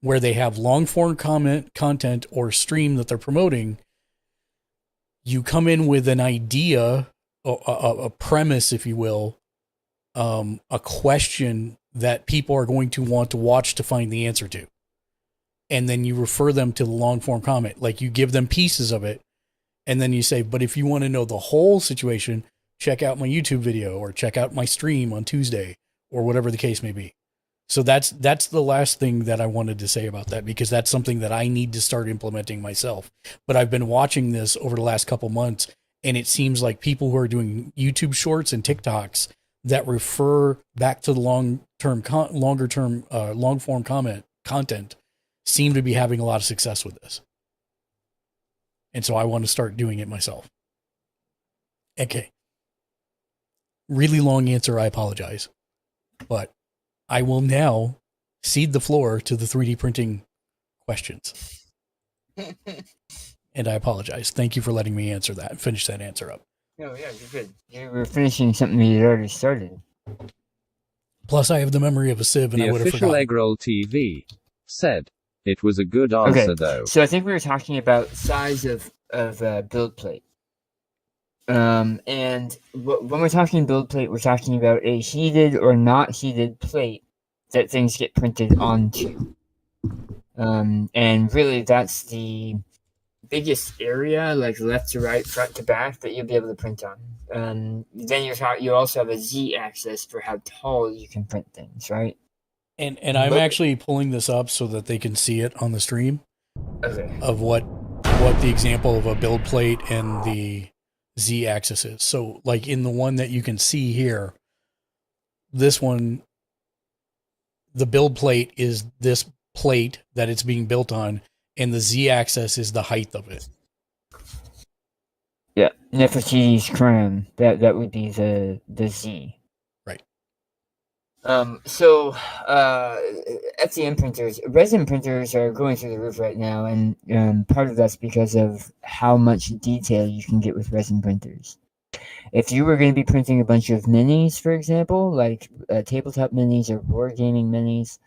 where they have long form content or stream that they're promoting. You come in with an idea, a premise, if you will, a question that people are going to want to watch to find the answer to. And then you refer them to the long form comment. Like you give them pieces of it. And then you say, but if you want to know the whole situation, check out my YouTube video or check out my stream on Tuesday or whatever the case may be. So that's the last thing that I wanted to say about that, because that's something that I need to start implementing myself. But I've been watching this over the last couple months, and it seems like people who are doing YouTube shorts and TikToks that refer back to the long form content seem to be having a lot of success with this. And so I want to start doing it myself. Okay. Really long answer. I apologize, but I will now cede the floor to the 3D printing questions. And I apologize. Thank you for letting me answer that and finish that answer up. No, yeah, you're good. You were finishing something you had already started. Plus, I have the memory of a sieve, and I would have forgotten. The official Eggroll TV said, "It was a good answer, though." So I think we were talking about size of build plate. And when we're talking build plate, we're talking about a heated or not heated plate that things get printed onto. And really, that's the biggest area, like left to right, front to back, that you'll be able to print on. Then you also have a Z-axis for how tall you can print things, right? And I'm actually pulling this up so that they can see it on the stream. Okay. Of what the example of a build plate and the Z-axis is. So, like in the one that you can see here, this one, the build plate is this plate that it's being built on, and the Z-axis is the height of it. Yeah, Nefertiti's crown. That would be the Z. Right. So FDM printers, resin printers are going through the roof right now, and part of that's because of how much detail you can get with resin printers. If you were going to be printing a bunch of minis, for example, like tabletop minis or wargaming minis,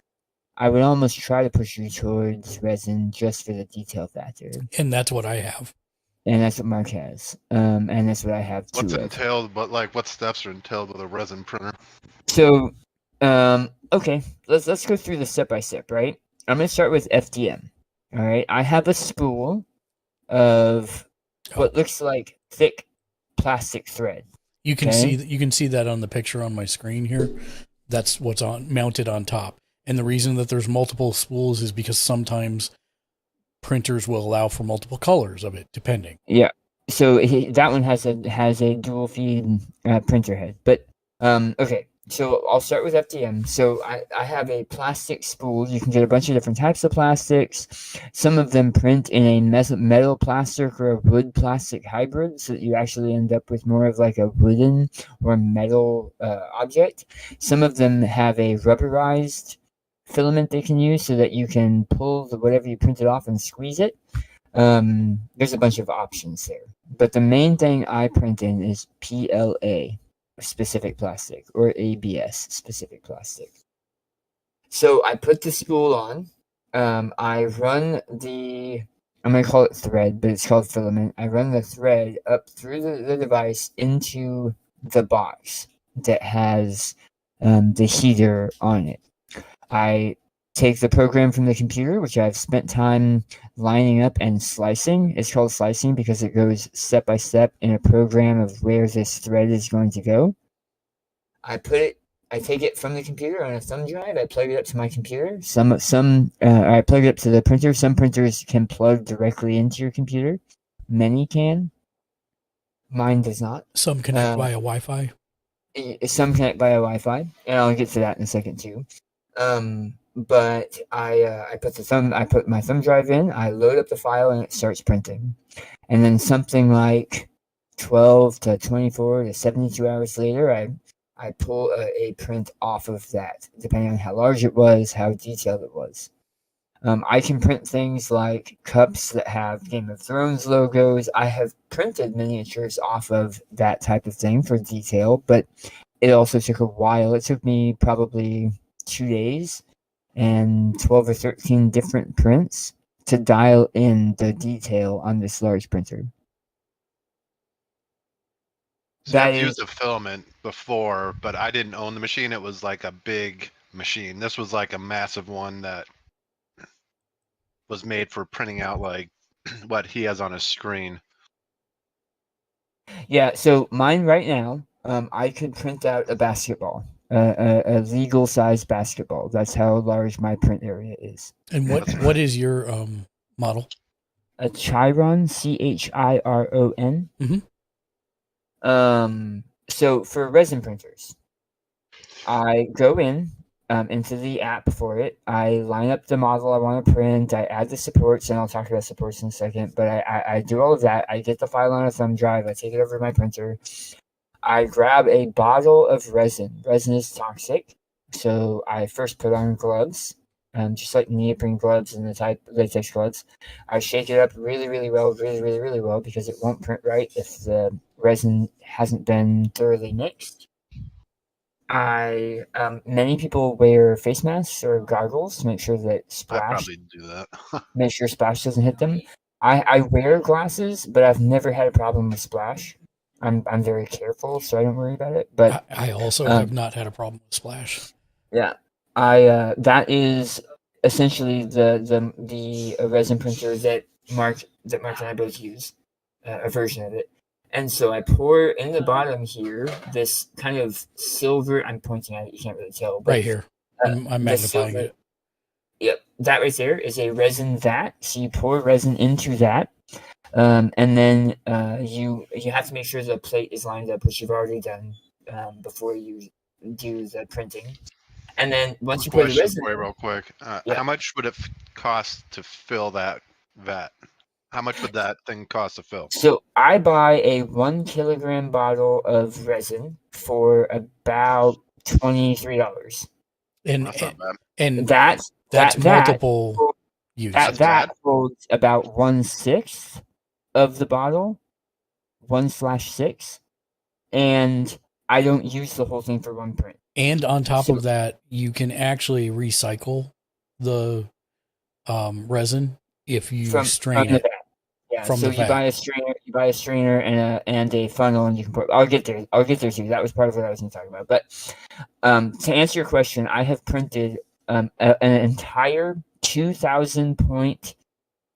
I would almost try to push you towards resin just for the detail factor. And that's what I have. And that's what Mark has. And that's what I have too. What's entailed, but like what steps are entailed with a resin printer? So, okay, let's go through the step by step, right? I'm going to start with FDM. All right, I have a spool of what looks like thick plastic thread. You can see that on the picture on my screen here. That's what's mounted on top. And the reason that there's multiple spools is because sometimes printers will allow for multiple colors of it, depending. Yeah. So that one has a dual feed printer head. But okay, so I'll start with FDM. So I have a plastic spool. You can get a bunch of different types of plastics. Some of them print in a metal plastic or a wood plastic hybrid, so that you actually end up with more of like a wooden or metal object. Some of them have a rubberized filament they can use so that you can pull whatever you printed off and squeeze it. There's a bunch of options there, but the main thing I print in is PLA specific plastic or ABS specific plastic. So I put the spool on. I run I'm going to call it thread, but it's called filament. I run the thread up through the device into the box that has the heater on it. I take the program from the computer, which I've spent time lining up and slicing. It's called slicing because it goes step by step in a program of where this thread is going to go. I take it from the computer on a thumb drive. I plug it up to my computer. I plug it up to the printer. Some printers can plug directly into your computer. Many can. Mine does not. Some connect via Wi-Fi. Some connect via Wi-Fi, and I'll get to that in a second too. But I put my thumb drive in. I load up the file, and it starts printing. And then something like 12 to 24 to 72 hours later, I pull a print off of that, depending on how large it was, how detailed it was. I can print things like cups that have Game of Thrones logos. I have printed miniatures off of that type of thing for detail, but it also took a while. It took me probably 2 days and 12 or 13 different prints to dial in the detail on this large printer. So I've used a filament before, but I didn't own the machine. It was like a big machine. This was like a massive one that was made for printing out like what he has on his screen. Yeah, so mine right now, I could print out a basketball, a legal size basketball. That's how large my print area is. And what is your model? A Chiron, CHIRON. Mm-hmm. So for resin printers, I go into the app for it. I line up the model I want to print. I add the supports, and I'll talk about supports in a second. But I do all of that. I get the file on a thumb drive. I take it over to my printer. I grab a bottle of resin. Resin is toxic, so I first put on gloves, just like neoprene gloves and the type latex gloves. I shake it up really, really well, really well, because it won't print right if the resin hasn't been thoroughly mixed. Many people wear face masks or goggles to make sure that splash. I probably do that. Make sure splash doesn't hit them. I wear glasses, but I've never had a problem with splash. I'm very careful, so I don't worry about it. But I also have not had a problem with splash. Yeah, that is essentially the resin printer that Mark and I both use, a version of it. And so I pour in the bottom here this kind of silver. I'm pointing at it. You can't really tell. But, right here. I'm magnifying it. Yep, that right there is a resin vat. So you pour resin into that, and then you have to make sure the plate is lined up, which you've already done before you do the printing. And then once you pour the resin, real quick, how much would it cost to fill that vat? How much would that thing cost to fill? So I buy a 1 kilogram bottle of resin for about $23. And that's multiple use. That holds about 1/6 of the bottle, 1/6, and I don't use the whole thing for one print. And on top of that, you can actually recycle the resin if you strain it. Yeah, so you buy a strainer and a funnel, and you can put. I'll get there too. That was part of what I was going to talk about. But to answer your question, I have printed an entire 2,000 point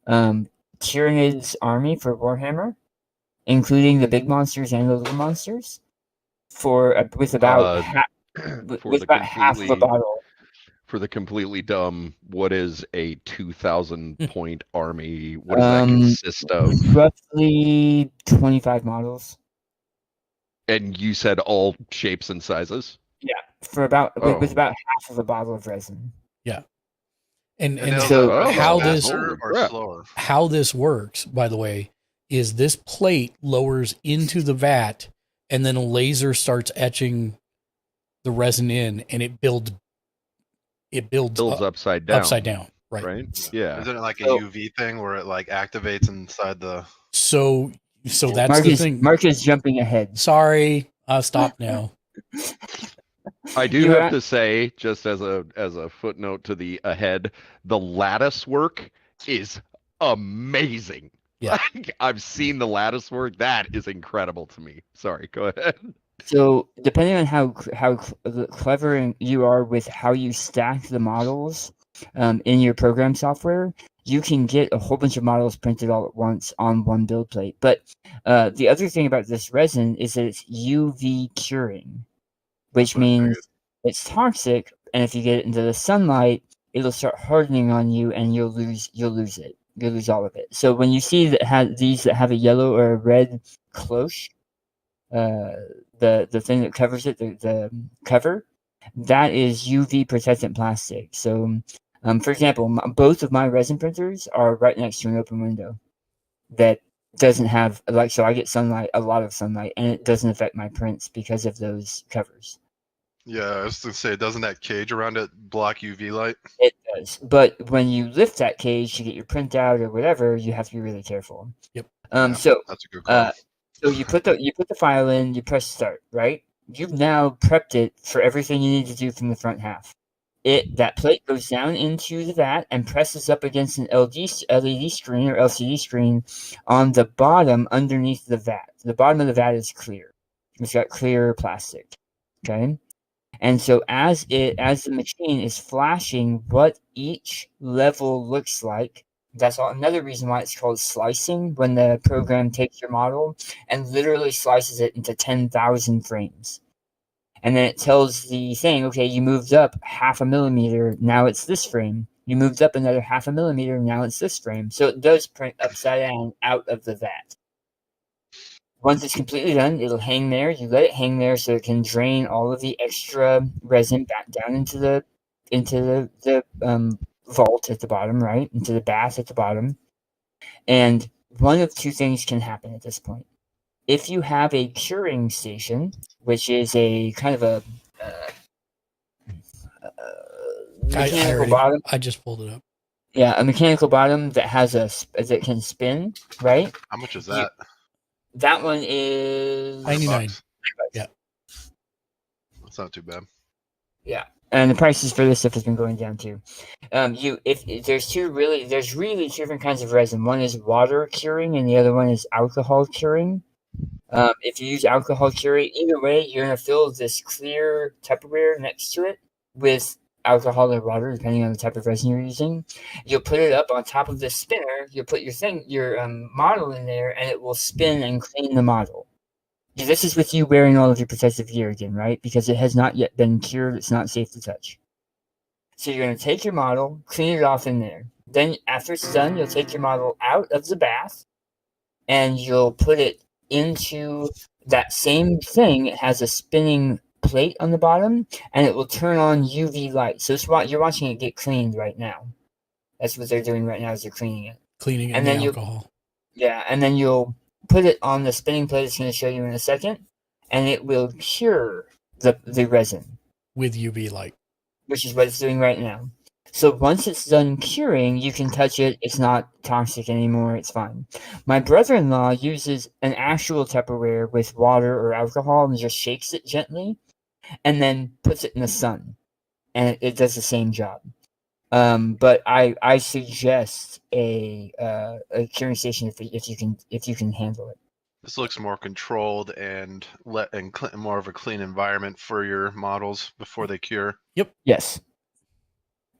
Tyranids army for Warhammer, including the big monsters and the little monsters, with about half of a bottle. For the completely dumb, what is a 2,000 point army? What does that consist of? Roughly 25 models. And you said all shapes and sizes? Yeah, with about half of a bottle of resin. Yeah. And so how this works, by the way, is this plate lowers into the vat, and then a laser starts etching the resin in, and it builds upside down. right? Yeah. Isn't it like a So- UV thing where it like activates inside the? So that's Mark the is, thing. Mark is jumping ahead. Sorry, I'll stop now. I do You have ha- to say, just as a footnote to the ahead, the lattice work is amazing. Yeah. Like, I've seen the lattice work. That is incredible to me. Sorry, go ahead. So depending on how clever you are with how you stack the models in your program software, you can get a whole bunch of models printed all at once on one build plate. But the other thing about this resin is that it's UV curing, which means it's toxic, and if you get it into the sunlight, it'll start hardening on you, and you'll lose it. You'll lose all of it. So when you see these that have a yellow or a red cloche, the thing that covers it, the cover, that is UV protectant plastic. So, for example, both of my resin printers are right next to an open window that doesn't have so I get sunlight, a lot of sunlight, and it doesn't affect my prints because of those covers. Yeah, I was gonna say, doesn't that cage around it block UV light? It does, but when you lift that cage to get your print out or whatever, you have to be really careful. Yep. So that's a good call. So you put the file in, you press start, right? You've now prepped it for everything you need to do from the front half. That plate goes down into the vat and presses up against an LED screen or LCD screen on the bottom underneath the vat. The bottom of the vat is clear. It's got clear plastic. Okay? And so as the machine is flashing what each level looks like, that's another reason why it's called slicing, when the program takes your model and literally slices it into 10,000 frames. And then it tells the thing, okay, you moved up 0.5 millimeter, now it's this frame. You moved up another 0.5 millimeter, now it's this frame. So it does print upside down out of the vat. Once it's completely done, it'll hang there. You let it hang there so it can drain all of the extra resin back down into the vault at the bottom, right? Into the bath at the bottom. And one of two things can happen at this point. If you have a curing station, which is a kind of a mechanical bottom. I just pulled it up. Yeah, a mechanical bottom that has that can spin, right? How much is that? That one is 99. Yeah. That's not too bad. Yeah. And the prices for this stuff has been going down too. There's really two different kinds of resin. One is water curing, and the other one is alcohol curing. If you use alcohol curing, either way, you're gonna fill this clear Tupperware next to it with alcohol or water, depending on the type of resin you're using. You'll put it up on top of this spinner. You'll put your model in there, and it will spin and clean the model. This is with you wearing all of your protective gear again, right? Because it has not yet been cured. It's not safe to touch. So you're going to take your model, clean it off in there. Then after it's done, you'll take your model out of the bath and you'll put it into that same thing. It has a spinning plate on the bottom and it will turn on UV light. So you're watching it get cleaned right now. That's what they're doing right now is they're cleaning it. Cleaning it and then alcohol. Yeah, and then you'll put it on the spinning plate it's going to show you in a second, and it will cure the resin. With UV light. Which is what it's doing right now. So once it's done curing, you can touch it. It's not toxic anymore. It's fine. My brother-in-law uses an actual Tupperware with water or alcohol and just shakes it gently, and then puts it in the sun, and it does the same job. But I suggest a curing station if you can handle it. This looks more controlled and more of a clean environment for your models before they cure. Yep. Yes.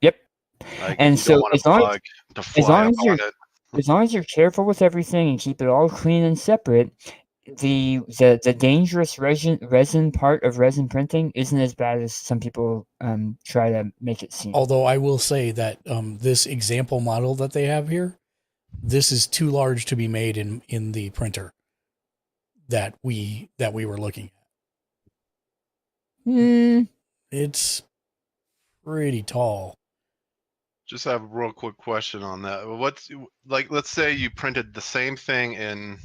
Yep. Like, and so as long as you're careful with everything and keep it all clean and separate, the dangerous resin part of resin printing isn't as bad as some people try to make it seem. Although I will say that this example model that they have here, this is too large to be made in the printer that we were looking at. It's pretty tall. Just have a real quick question on that. What's like? Let's say you printed the same thing in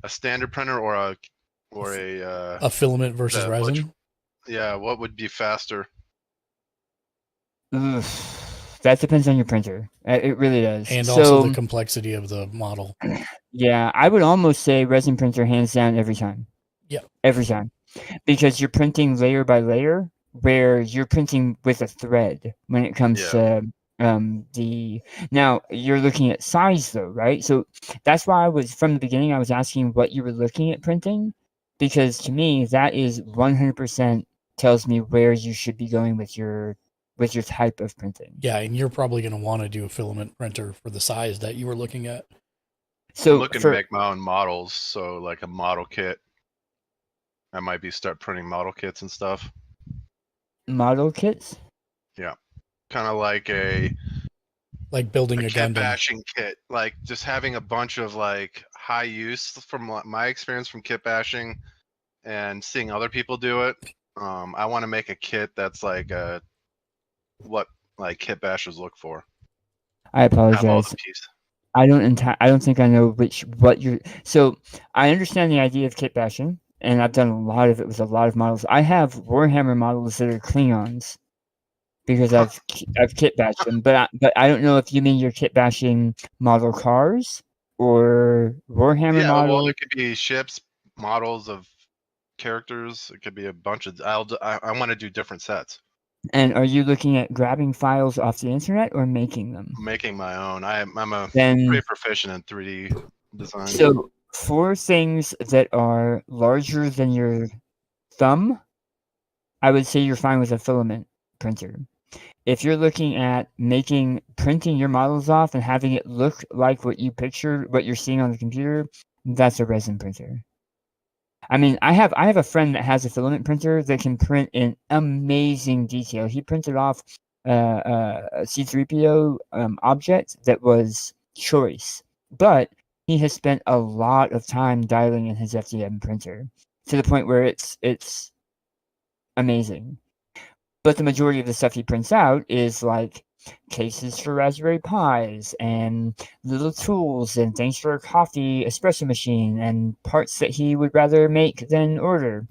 a standard printer or a filament versus resin. What would be faster? That depends on your printer. It really does. And so, also the complexity of the model. Yeah, I would almost say resin printer hands down every time. Yeah. Every time. Because you're printing layer by layer, where you're printing with a thread when it comes to now you're looking at size though, right? So that's why from the beginning I was asking what you were looking at printing, because to me that is 100% tells me where you should be going with your type of printing. Yeah, and you're probably going to want to do a filament printer for the size that you were looking at. So I'm looking to make my own models, so like a model kit. I might start printing model kits and stuff. Model kits? Yeah. Kind of like building a kit Gundam. bashing kit, like just having a bunch of like high use from my experience from kit bashing and seeing other people do it. I want to make a kit that's like what like kit bashers look for. I apologize. I don't think I know what you're. So I understand the idea of kit bashing, and I've done a lot of it with a lot of models. I have Warhammer models that are Klingons because I've kit bashed them, but I don't know if you mean you're kit bashing model cars or Warhammer models. Well, it could be ships, models of characters. It could be a bunch of. I want to do different sets. And are you looking at grabbing files off the internet or making them? Making my own. I'm pretty proficient in 3D design. So for things that are larger than your thumb, I would say you're fine with a filament printer. If you're looking at printing your models off and having it look like what you picture, what you're seeing on the computer, that's a resin printer. I mean, I have a friend that has a filament printer that can print in amazing detail. He printed off a C-3PO object that was choice, but he has spent a lot of time dialing in his FDM printer to the point where it's amazing. But the majority of the stuff he prints out is like cases for Raspberry Pis and little tools and things for a coffee espresso machine and parts that he would rather make than order.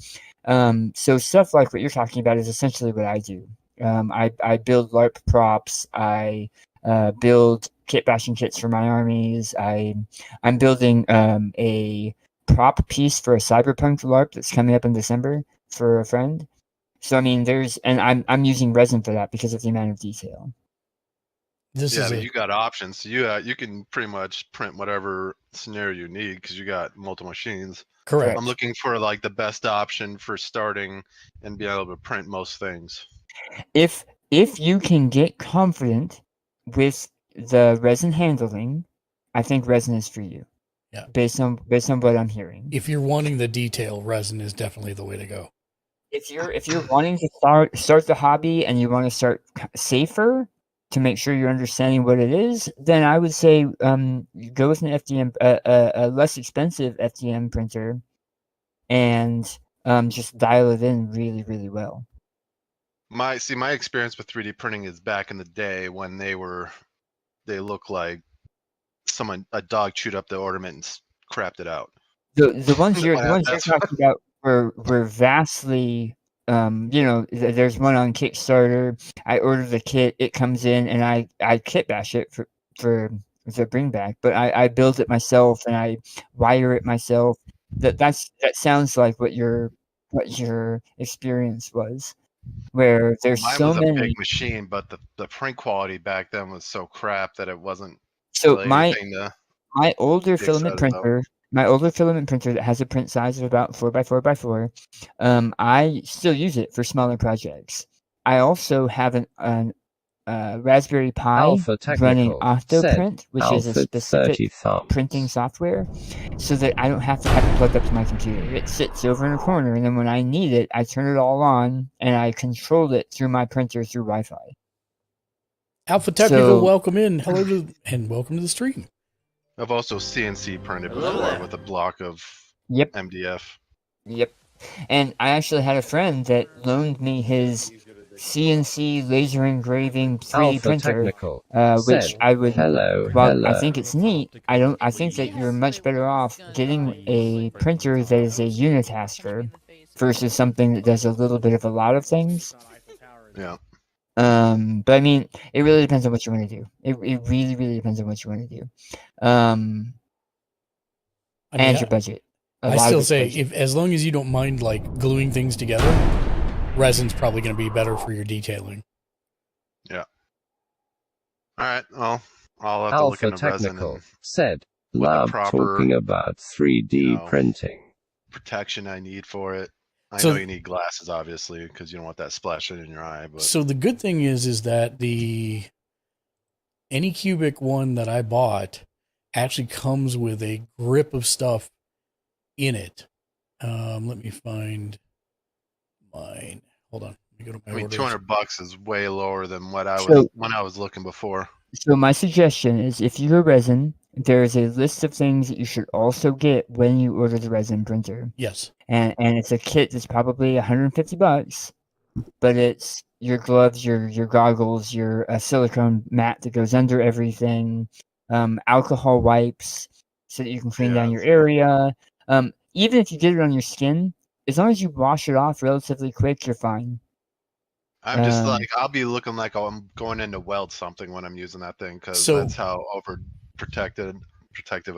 So stuff like what you're talking about is essentially what I do. I build LARP props. I build kit bashing kits for my armies. I'm building a prop piece for a Cyberpunk LARP that's coming up in December for a friend. So I mean, I'm using resin for that because of the amount of detail. You got options. You can pretty much print whatever scenario you need because you got multiple machines. Correct. I'm looking for like the best option for starting and being able to print most things. If you can get confident with the resin handling, I think resin is for you. Yeah. Based on what I'm hearing. If you're wanting the detail, resin is definitely the way to go. If you're wanting to start the hobby and you want to start safer to make sure you're understanding what it is, then I would say go with an FDM, a less expensive FDM printer, and just dial it in really, really well. My experience with 3D printing is back in the day when they look like a dog chewed up the ornament and crapped it out. The ones you're talking about were vastly there's one on Kickstarter. I order the kit, it comes in, and I kit bash it for the bring back, but I build it myself and I wire it myself. That sounds like what your experience was, where there's Mine so was many. a big machine, but the print quality back then was so crap that it wasn't. So really my anything to older get filament excited about. printer. My older filament printer that has a print size of about 4x4x4, I still use it for smaller projects. I also have an Raspberry Pi Alpha running Technical Octoprint, said, which is a Alpha specific 30 thumbs. printing software, so that I don't have to have it plugged up to my computer. It sits over in a corner, and then when I need it, I turn it all on, and I control it through my printer through Wi-Fi. Alpha Technical, welcome in. And welcome to the stream. I've also CNC printed before with a block of MDF. Yep. And I actually had a friend that loaned me his CNC laser engraving 3D Alpha printer, Technical which said, I would. hello. I think it's neat. I think that you're much better off getting a printer that is a unitasker versus something that does a little bit of a lot of things. Yeah. But I mean, it really depends on what you want to do. It really, really depends on what you want to do. And your budget. I still say, if as long as you don't mind like gluing things together, resin's probably going to be better for your detailing. Yeah. All right. Well, I'll have to look Alpha into resin Technical and said, what the love proper, talking about 3D printing. protection I need for it. I So- know you need glasses, obviously, because you don't want that splashing in your eye. But So the good thing is that the Anycubic one that I bought actually comes with a grip of stuff in it. Let me find mine. Hold on. Let me go to my I mean, orders. $200 is way lower than what I was So- when I was looking before. So my suggestion is, if you go resin, there is a list of things that you should also get when you order the resin printer. Yes. And it's a kit that's probably $150, but it's your gloves, your goggles, your silicone mat that goes under everything, alcohol wipes so that you can clean down your area. Even if you get it on your skin, as long as you wash it off relatively quick, you're fine. I'm just Um, like, I'll be looking like I'm going in to weld something when I'm using that thing, because So- that's how protective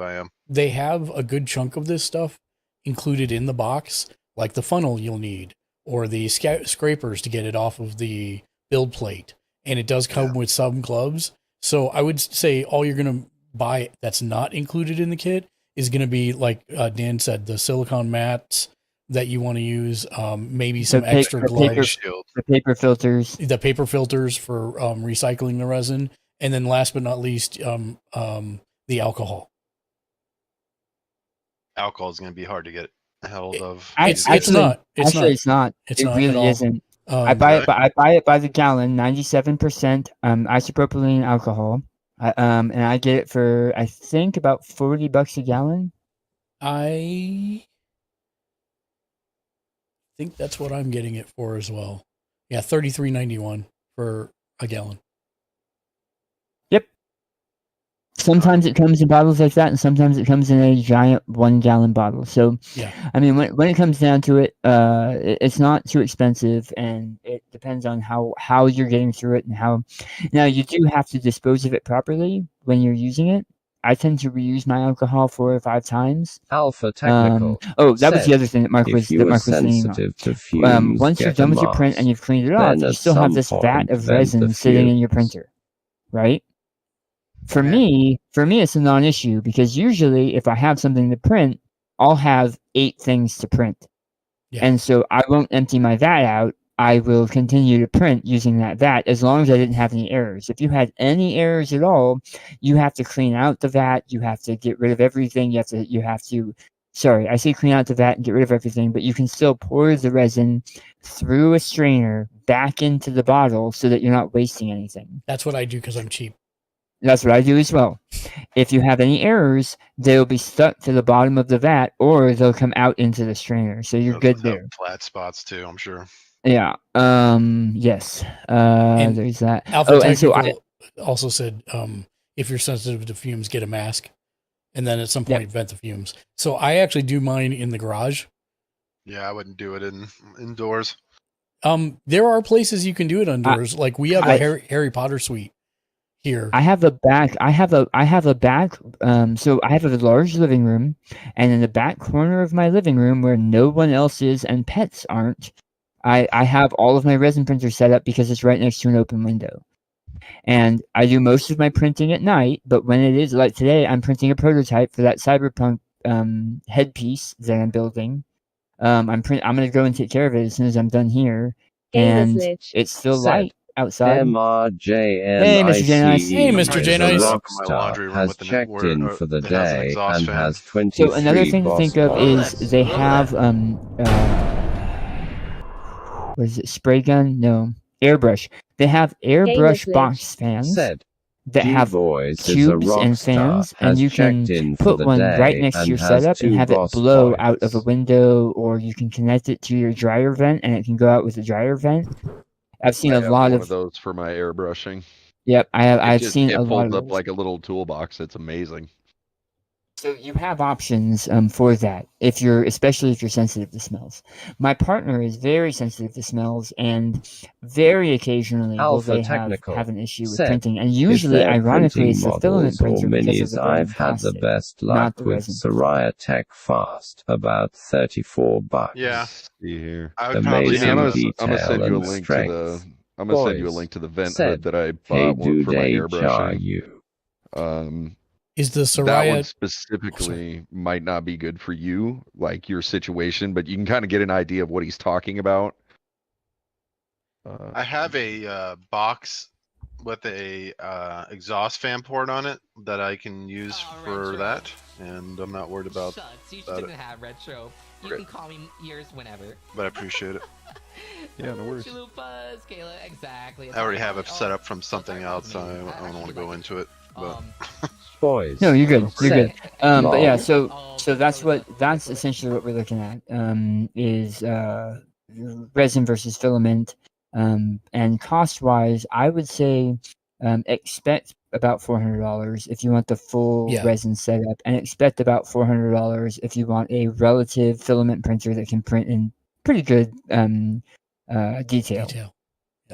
I am. They have a good chunk of this stuff included in the box, like the funnel you'll need, or the scrapers to get it off of the build plate. And it does come with some gloves. So I would say all you're going to buy that's not included in the kit is going to be, like Dan said, the silicone mats that you want to use, maybe some extra gloves, the paper filters, the paper filters for recycling the resin, and then last but not least, the alcohol. Alcohol is going to be hard to get a hold of. It's not. It's actually, it's not. It's it not at really all. isn't. I buy it by the gallon, 97% isopropylene alcohol, and I get it for, I think, about $40 a gallon. I think that's what I'm getting it for as well. Yeah, $33.91 for a gallon. Yep. Sometimes it comes in bottles like that, and sometimes it comes in a giant 1-gallon bottle. So, yeah. I mean, when it comes down to it, it's not too expensive, and it depends on how you're getting through it and how. Now, you do have to dispose of it properly when you're using it. I tend to reuse my alcohol 4 or 5 times. Alpha Technical. That was the other thing that Mark was If you are saying. sensitive to fumes, Once you're get done a with your print mask. and you've cleaned it off, Then you at still have some this vat point, of vent resin the sitting in your fumes. printer, right? For me, it's a non-issue, because usually if I have something to print, I'll have 8 things to print. Yeah. And so I won't empty my vat out. I will continue to print using that vat as long as I didn't have any errors. If you had any errors at all, you have to clean out the vat. You have to get rid of everything. You have to. Sorry, I say clean out the vat and get rid of everything, but you can still pour the resin through a strainer back into the bottle so that you're not wasting anything. That's what I do because I'm cheap. That's what I do as well. If you have any errors, they'll be stuck to the bottom of the vat, or they'll come out into the strainer. So you're good there. Flat spots too, I'm sure. Yeah. Yes. And There's that. Alpha and so Technical also said, if you're sensitive to fumes, get a mask, and then at some point vent the fumes. So I actually do mine in the garage. Yeah, I wouldn't do it indoors. There are places you can do it indoors. Like we have a Harry Potter suite here. I have a back. So I have a large living room, and in the back corner of my living room, where no one else is and pets aren't, I have all of my resin printers set up because it's right next to an open window. And I do most of my printing at night, but when it is, like today, I'm printing a prototype for that Cyberpunk headpiece that I'm building. I'm going to go and take care of it as soon as I'm done here. And Gamerslich it's still said, light outside. MRJNICE. Hey, Mr. J Nice. Hey, Mr. J Nice. Rockstar has checked in for the day and has 23 So another thing to think of is they have what is it? Spray gun? No, airbrush. They have airbrush Gamerslich box fans said, that have G-Boys is a tubes rock and star, fans, and has you can checked in for put the one day right next to and your has setup and 2 have it boss blow toys. out of a window, or you can connect it to your dryer vent and it can go out with a dryer vent. I've seen I a have lot one of those for my airbrushing. Yep, I've seen it a lot folds of up those. like a little toolbox. It's amazing. So you have options for that especially if you're sensitive to smells. My partner is very sensitive to smells, and very occasionally will Alpha they Technical have an issue with said, printing, and if usually, they're ironically, printing it's the filament models or printer because of minis, the I've burning had the plastic, best not luck the with resin. Soraya Tech Fast, about $34. Yeah, See here. I would probably Amazing I'm have gonna, a. I'm gonna detail send you a and link to the. strength. I'm gonna send you a Boys link to the vent said, hood that I hey bought dude, for my HR airbrushing. you. Is the That one Soraya specifically might not be good for you, like your situation, but you can kind of get an idea of what he's talking about. I have a box with a exhaust fan port on it that I can use for that, and I'm not worried about Shucks, you that. shouldn't have retro. You Great. can call me yours whenever. But I appreciate it. Yeah, no worries. Chalupas, Kayla, exactly. I already have it set up from something else. I don't want to go into it. But Boys No, you're good. You're good. said, But yeah, lol. so that's essentially what we're looking at. Is resin versus filament. And cost wise, I would say expect about $400 if you want the full resin setup, and expect about $400 if you want a relative filament printer that can print in pretty good detail.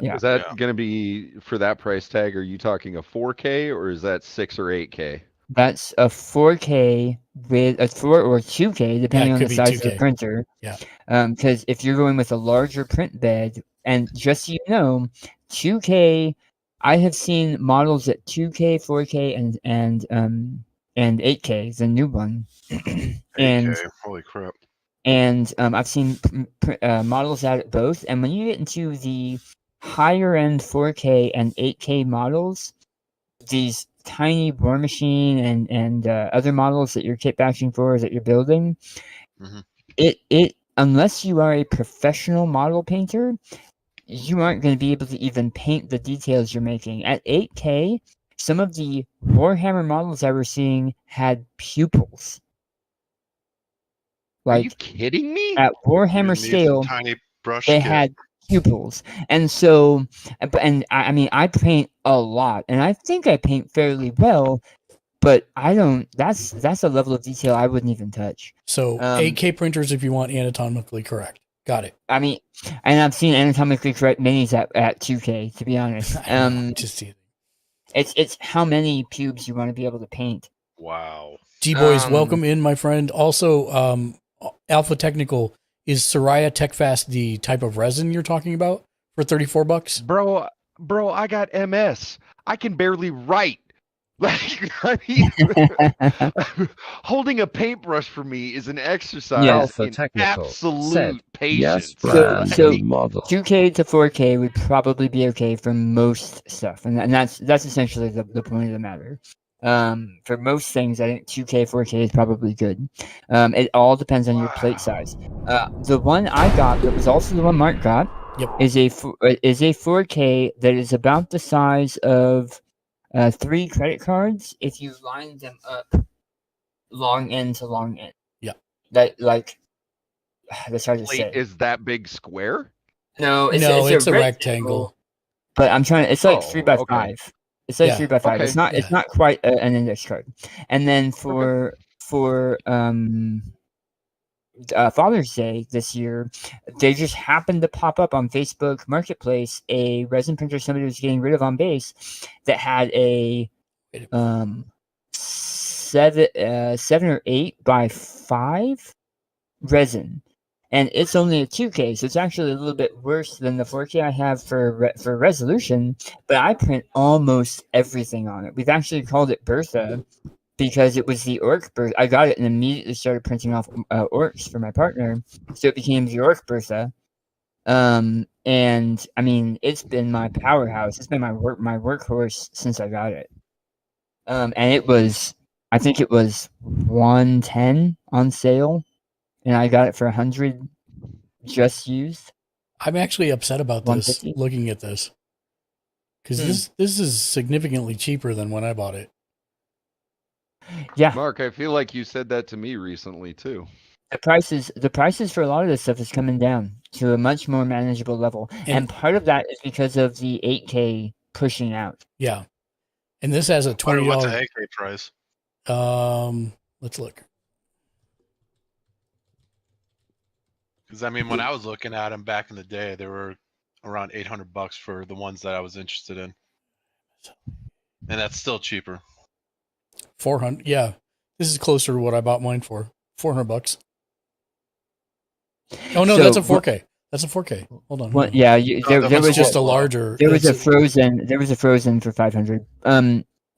Yeah. Is that going to be for that price tag? Are you talking a 4K or is that 6 or 8K? That's a 4K with a 4 or 2K, depending on could the be size of 2K. the printer. Yeah. Because if you're going with a larger print bed, and just so you know, 2K, I have seen models at 2K, 4K, and 8K, the new one. And 8K, holy crap. And I've seen models at both. And when you get into the higher end 4K and 8K models, these tiny War Machine and other models that you're kit bashing for, that you're building, it unless you are a professional model painter, you aren't going to be able to even paint the details you're making. At 8K, some of the Warhammer models I was seeing had pupils. Are you kidding me? At Warhammer Need scale, some tiny brush they kit. had pupils. And so, I mean, I paint a lot, and I think I paint fairly well, but I don't, that's a level of detail I wouldn't even touch. So 8K printers if you want anatomically correct. Got it. I mean, and I've seen anatomically correct minis at 2K, to be honest. Just see. It's how many pubes you want to be able to paint. Wow. G-Boys, welcome in, my friend. Also, Alpha Technical, is Soraya TechFast the type of resin you're talking about for $34? Bro, I got MS. I can barely write. Like, I mean, holding a paintbrush for me is an exercise Alpha in Technical absolute said, patience. So model. 2K to 4K would probably be okay for most stuff, and that's essentially the point of the matter. For most things, I think 2K, 4K is probably good. It all depends on your plate size. The one I got, that was also the one Mark got, is a 4K that is about the size of 3 credit cards if you line them up long end to long end. Yeah. That's hard to Plate say. is that big square? No, it's a rectangle. But I'm trying. It's like 3 by okay. 5. It's like Yeah. 3 by 5. Okay. It's not. It's not quite an index card. And then for Father's Day this year, they just happened to pop up on Facebook Marketplace a resin printer somebody was getting rid of on base that had a 7 or 8 by 5 resin. And it's only a 2K, so it's actually a little bit worse than the 4K I have for resolution. But I print almost everything on it. We've actually called it Bertha because it was the Orc Bertha. I got it and immediately started printing off orcs for my partner, so it became the Orc Bertha. And I mean, it's been my powerhouse. It's been my workhorse since I got it. And I think it was $110 on sale. And I got it for $100 just used. I'm actually upset about this, 150? looking at this. Because this is significantly cheaper than when I bought it. Yeah. Mark, I feel like you said that to me recently too. The prices for a lot of this stuff is coming down to a much more manageable level. And part of that is because of the 8K pushing out. Yeah. And this has a $20. What's an 8K price? Let's Let's look. Because I mean, when I was looking at them back in the day, they were around $800 for the ones that I was interested in, and that's still cheaper. 400. Yeah, this is closer to what I bought mine for. $400. Oh no, So, that's a 4K. That's a 4K. Hold on. What? Yeah, there was just a larger. There was a Frozen. There was a Frozen for 500.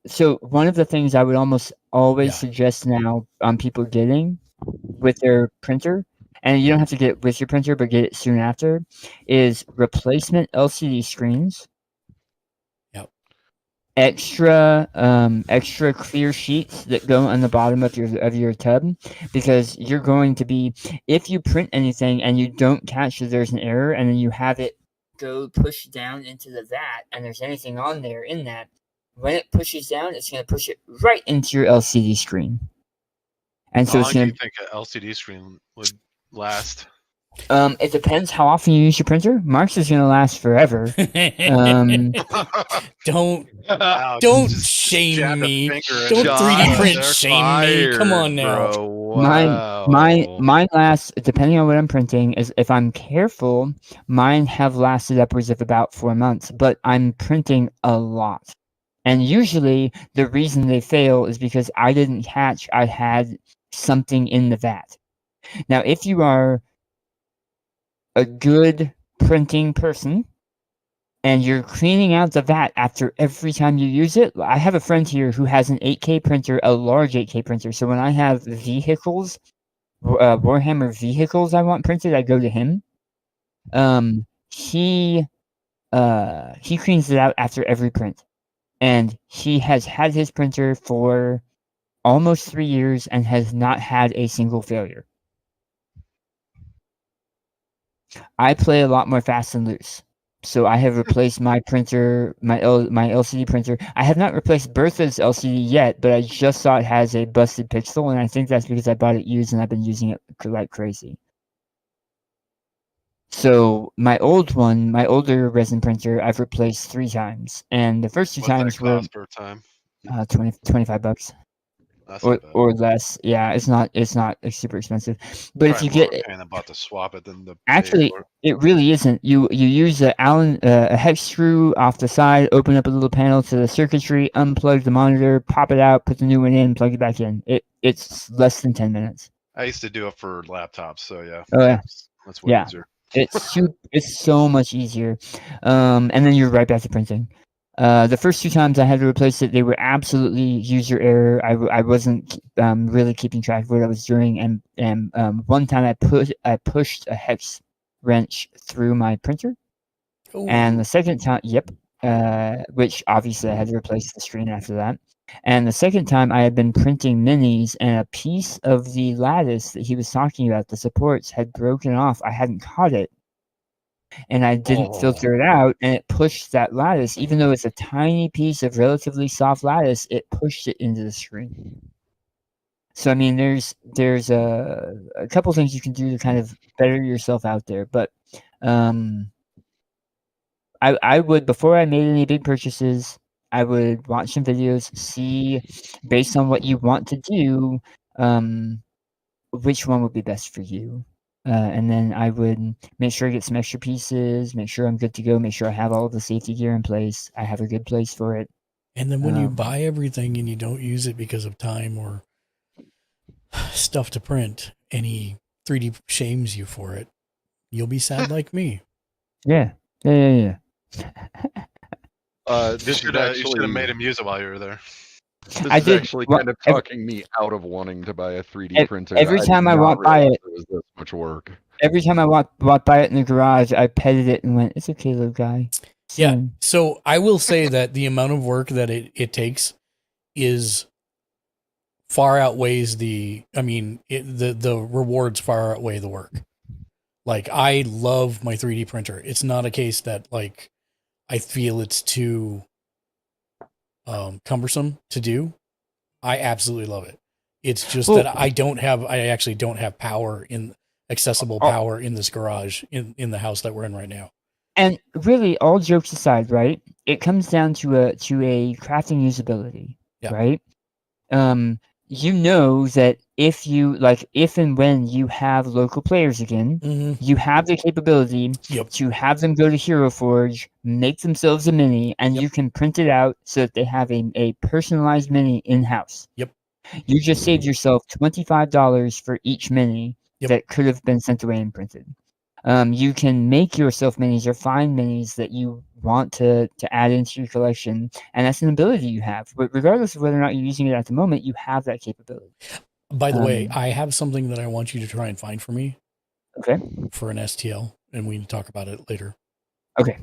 So one of the things I would almost always suggest now people getting with their printer, and you don't have to get it with your printer, but get it soon after, is replacement LCD screens. Yep. Extra clear sheets that go on the bottom of your tub, because you're going to be, if you print anything and you don't catch that there's an error, and then you have it go push down into the vat, and there's anything on there in that, when it pushes down, it's going to push it right into your LCD screen. And so How it's long going do you think an LCD screen would last? It depends how often you use your printer. Mark's is going to last forever. Don't shame me. Don't 3D print shame me. Come on now. Mine lasts, depending on what I'm printing, is if I'm careful, mine have lasted upwards of about 4 months, but I'm printing a lot. And usually the reason they fail is because I didn't catch I had something in the vat. Now, if you are a good printing person and you're cleaning out the vat after every time you use it, I have a friend here who has an 8K printer, a large 8K printer. So when I have vehicles, Warhammer vehicles I want printed, I go to him. He cleans it out after every print. And he has had his printer for almost 3 years and has not had a single failure. I play a lot more fast and loose. So I have replaced my printer, my LCD printer. I have not replaced Bertha's LCD yet, but I just saw it has a busted pixel, and I think that's because I bought it used and I've been using it like crazy. So my older resin printer, I've replaced 3 times, and the first 2 times were per time? $25 or less. Yeah, it's not super expensive. But if you get and about to swap it, then actually it really isn't. You use a hex screw off the side, open up a little panel to the circuitry, unplug the monitor, pop it out, put the new one in, plug it back in. It's less than 10 minutes. I used to do it for laptops, so yeah. Oh yeah, that's way easier. It's so much easier, and then you're right back to printing. The first 2 times I had to replace it, they were absolutely user error. I wasn't really keeping track of what I was doing, and one time I pushed a hex wrench through my printer, and the second time, which obviously I had to replace the screen after that. And the second time I had been printing minis, and a piece of the lattice that he was talking about, the supports, had broken off. I hadn't caught it, and I didn't filter it out, and it pushed that lattice. Even though it's a tiny piece of relatively soft lattice, it pushed it into the screen. So I mean, there's a couple things you can do to kind of better yourself out there, but I would, before I made any big purchases, I would watch some videos, see based on what you want to do, which one would be best for you. And then I would make sure I get some extra pieces, make sure I'm good to go, make sure I have all of the safety gear in place. I have a good place for it. And then when you buy everything and you don't use it because of time or stuff to print, and he 3D shames you for it, you'll be sad like me. Yeah. You should have made him use it while you were there. This is actually kind of talking me out of wanting to buy a 3D printer. Every time I walk by it, was this much work. Every time I walk by it in the garage, I petted it and went, "It's okay, little guy." Yeah. So I will say that the amount of work that it takes is far outweighs the rewards far outweigh the work. Like, I love my 3D printer. It's not a case that like I feel it's too cumbersome to do. I absolutely love it. It's just that I actually don't have accessible power in this garage in the house that we're in right now. And really, all jokes aside, right? It comes down to a crafting usability, right? you know that if and when you have local players again, you have the capability to have them go to Hero Forge, make themselves a mini, and you can print it out so that they have a personalized mini in-house. Yep. You just saved yourself $25 for each mini that could have been sent away and printed. You can make yourself minis or find minis that you want to add into your collection, and that's an ability you have. But regardless of whether or not you're using it at the moment, you have that capability. By the way, I have something that I want you to try and find for me. Okay. For an STL, and we can talk about it later. Okay.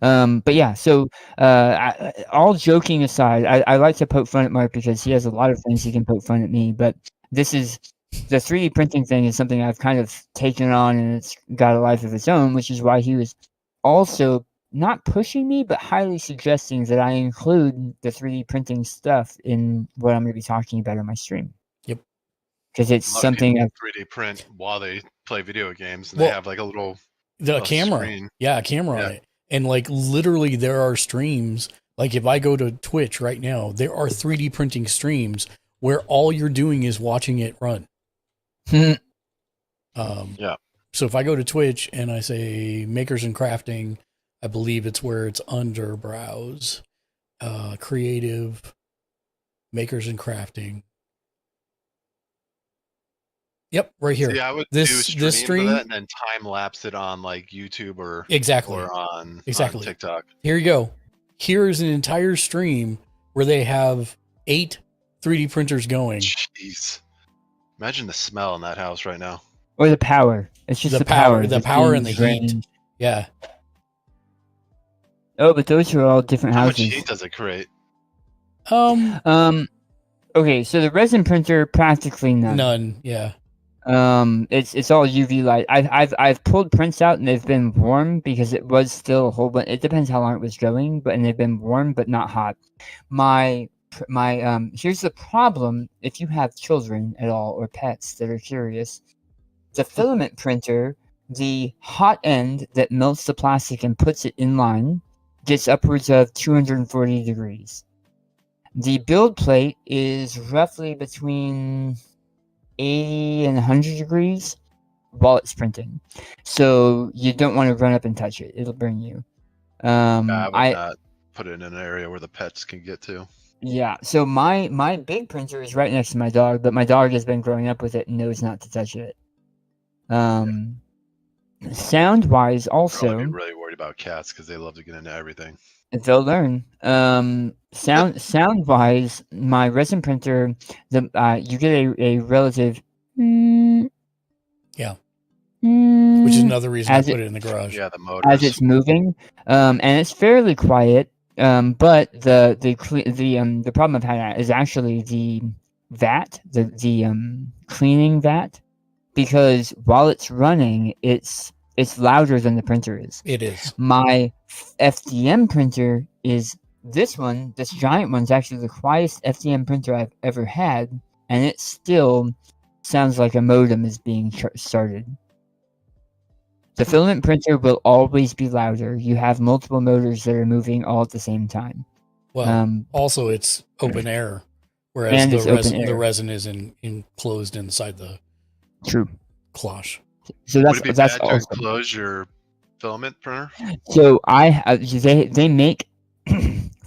But yeah, so all joking aside, I like to poke fun at Mark because he has a lot of things he can poke fun at me, but this is the 3D printing thing is something I've kind of taken on, and it's got a life of its own, which is why he was also not pushing me, but highly suggesting that I include the 3D printing stuff in what I'm going to be talking about on my stream. Yep. Because it's A lot of something people I've 3D print while they play video games, and Well, they have like a little camera. screen. Yeah, a camera on it. And like literally there are streams, like if I go to Twitch right now, there are 3D printing streams where all you're doing is watching it run. Yeah. So if I go to Twitch and I say makers and crafting, I believe it's where it's under browse, creative, makers and crafting. Yep, right here. See, I would this do stream stream for that and then time lapse it on like YouTube or or on TikTok. Here you go. Here is an entire stream where they have 8 3D printers going. Jeez. Imagine the smell in that house right now. Or the power. It's just the power. The power and the heat. Yeah. Oh, but those are all different How much houses. heat does it create? Okay, so the resin printer practically none. None, yeah. It's all UV light. I've pulled prints out and they've been warm because it was still a whole bunch. It depends how long it was going, and they've been warm but not hot. My here's the problem if you have children at all or pets that are curious. The filament printer, the hot end that melts the plastic and puts it in line, gets upwards of 240 degrees. The build plate is roughly between 80 and 100 degrees while it's printing. So you don't want to run up and touch it. It'll burn you. I would not put it in an area where the pets can get to. Yeah, so my big printer is right next to my dog, but my dog has been growing up with it and knows not to touch it. Sound wise, also, I'm really worried about cats because they love to get into everything. they'll learn. Sound wise, my resin printer, you get a relative. Yeah. Which is another reason I as put it in the garage. Yeah, the motors. as it's moving, and it's fairly quiet. But the problem I've had is actually the vat, the cleaning vat, because while it's running, it's louder than the printer is. It is. My FDM printer is this one. This giant one's actually the quietest FDM printer I've ever had, and it still sounds like a modem is being started. The filament printer will always be louder. You have multiple motors that are moving all at the same time. Well, also it's open air, whereas And it's open the air. resin is enclosed inside the True. cloche. So Would that's it be that's bad to also. enclose your filament printer? So they make,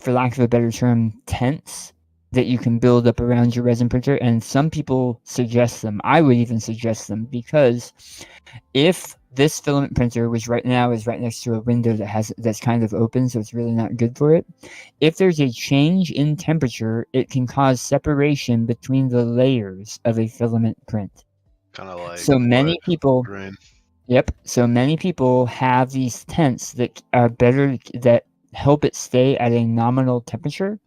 for lack of a better term, tents that you can build up around your resin printer, and some people suggest them. I would even suggest them because if this filament printer is right next to a window that's kind of open, so it's really not good for it. If there's a change in temperature, it can cause separation between the layers of a filament print. Kind of like So many wood people. grain. Yep. So many people have these tents that are better, that help it stay at a nominal temperature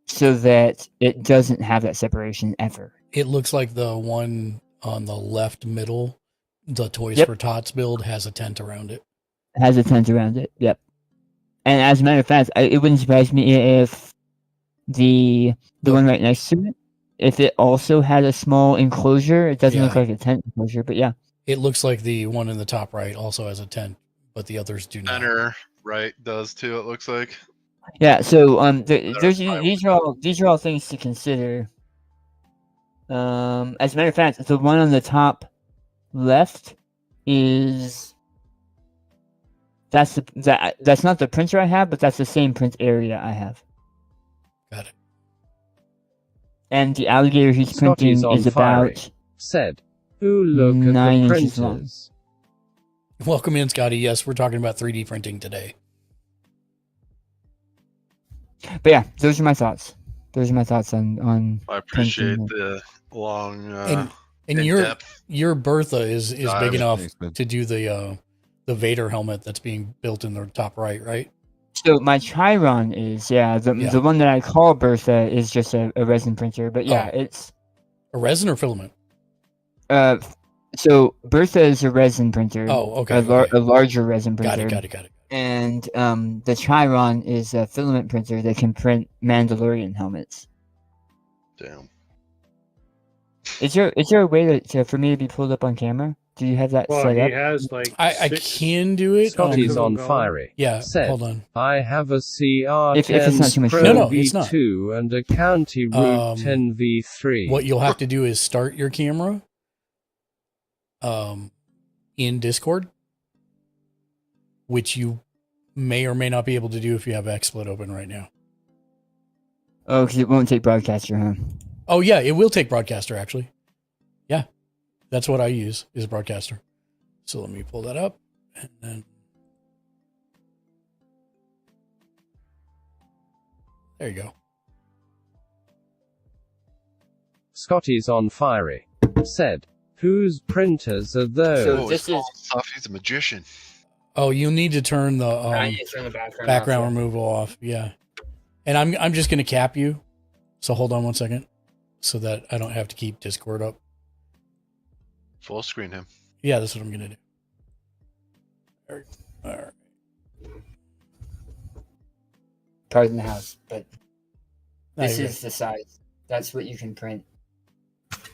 so that it doesn't have that separation ever. It looks like the one on the left middle, the Toys Yep. for Tots build, has a tent around it. It has a tent around it. Yep. And as a matter of fact, it wouldn't surprise me if the one right next to it, if it also had a small enclosure. It doesn't look Yeah. like a tent enclosure, but yeah. It looks like the one in the top right also has a tent, but the others do not. Center right does too. It looks like. Yeah, so these are all things to consider. As a matter of fact, the one on the top left is that's not the printer I have, but that's the same print area I have. Got it. And the alligator he's Scotty's printing on is fiery. about Said, "Ooh, look at 9 the inches long. printers." Welcome in, Scotty. Yes, we're talking about 3D printing today. But yeah, those are my thoughts. Those are my thoughts on. I appreciate printing. the long And in-depth your Bertha is big dive. enough to do the Vader helmet that's being built in the top right? So my Chiron is the one that I call Bertha is just a resin printer, but yeah, it's a resin or filament. So Bertha is a resin printer. Oh, okay. A larger resin printer. Got it. And the Chiron is a filament printer that can print Mandalorian helmets. Damn. Is there a way for me to be pulled up on camera? Do you have that Well, set he up? has like I can do it. Scotty's on fiery. Yeah, Said, hold on. I have a CR10 If it's not too much Pro trouble. No, it's not. V2 and a County Route 10 V3. What you'll have to do is start your camera in Discord, which you may or may not be able to do if you have XSplit open right now. Oh, because it won't take broadcaster, huh? Oh yeah, it will take broadcaster actually. Yeah, that's what I use is broadcaster. So let me pull that up, and then there you go. Scotty's on fiery. Said, whose printers are those? So Oh, this it's all is- stuff. He's a magician. Oh, you need to turn the I need to turn the background background off, yeah. removal off. Yeah, and I'm just gonna cap you. So hold on one second, so that I don't have to keep Discord up. Full screen him. Yeah, that's what I'm gonna do. All right. Pardon the house, but There this you is the size. That's what you can print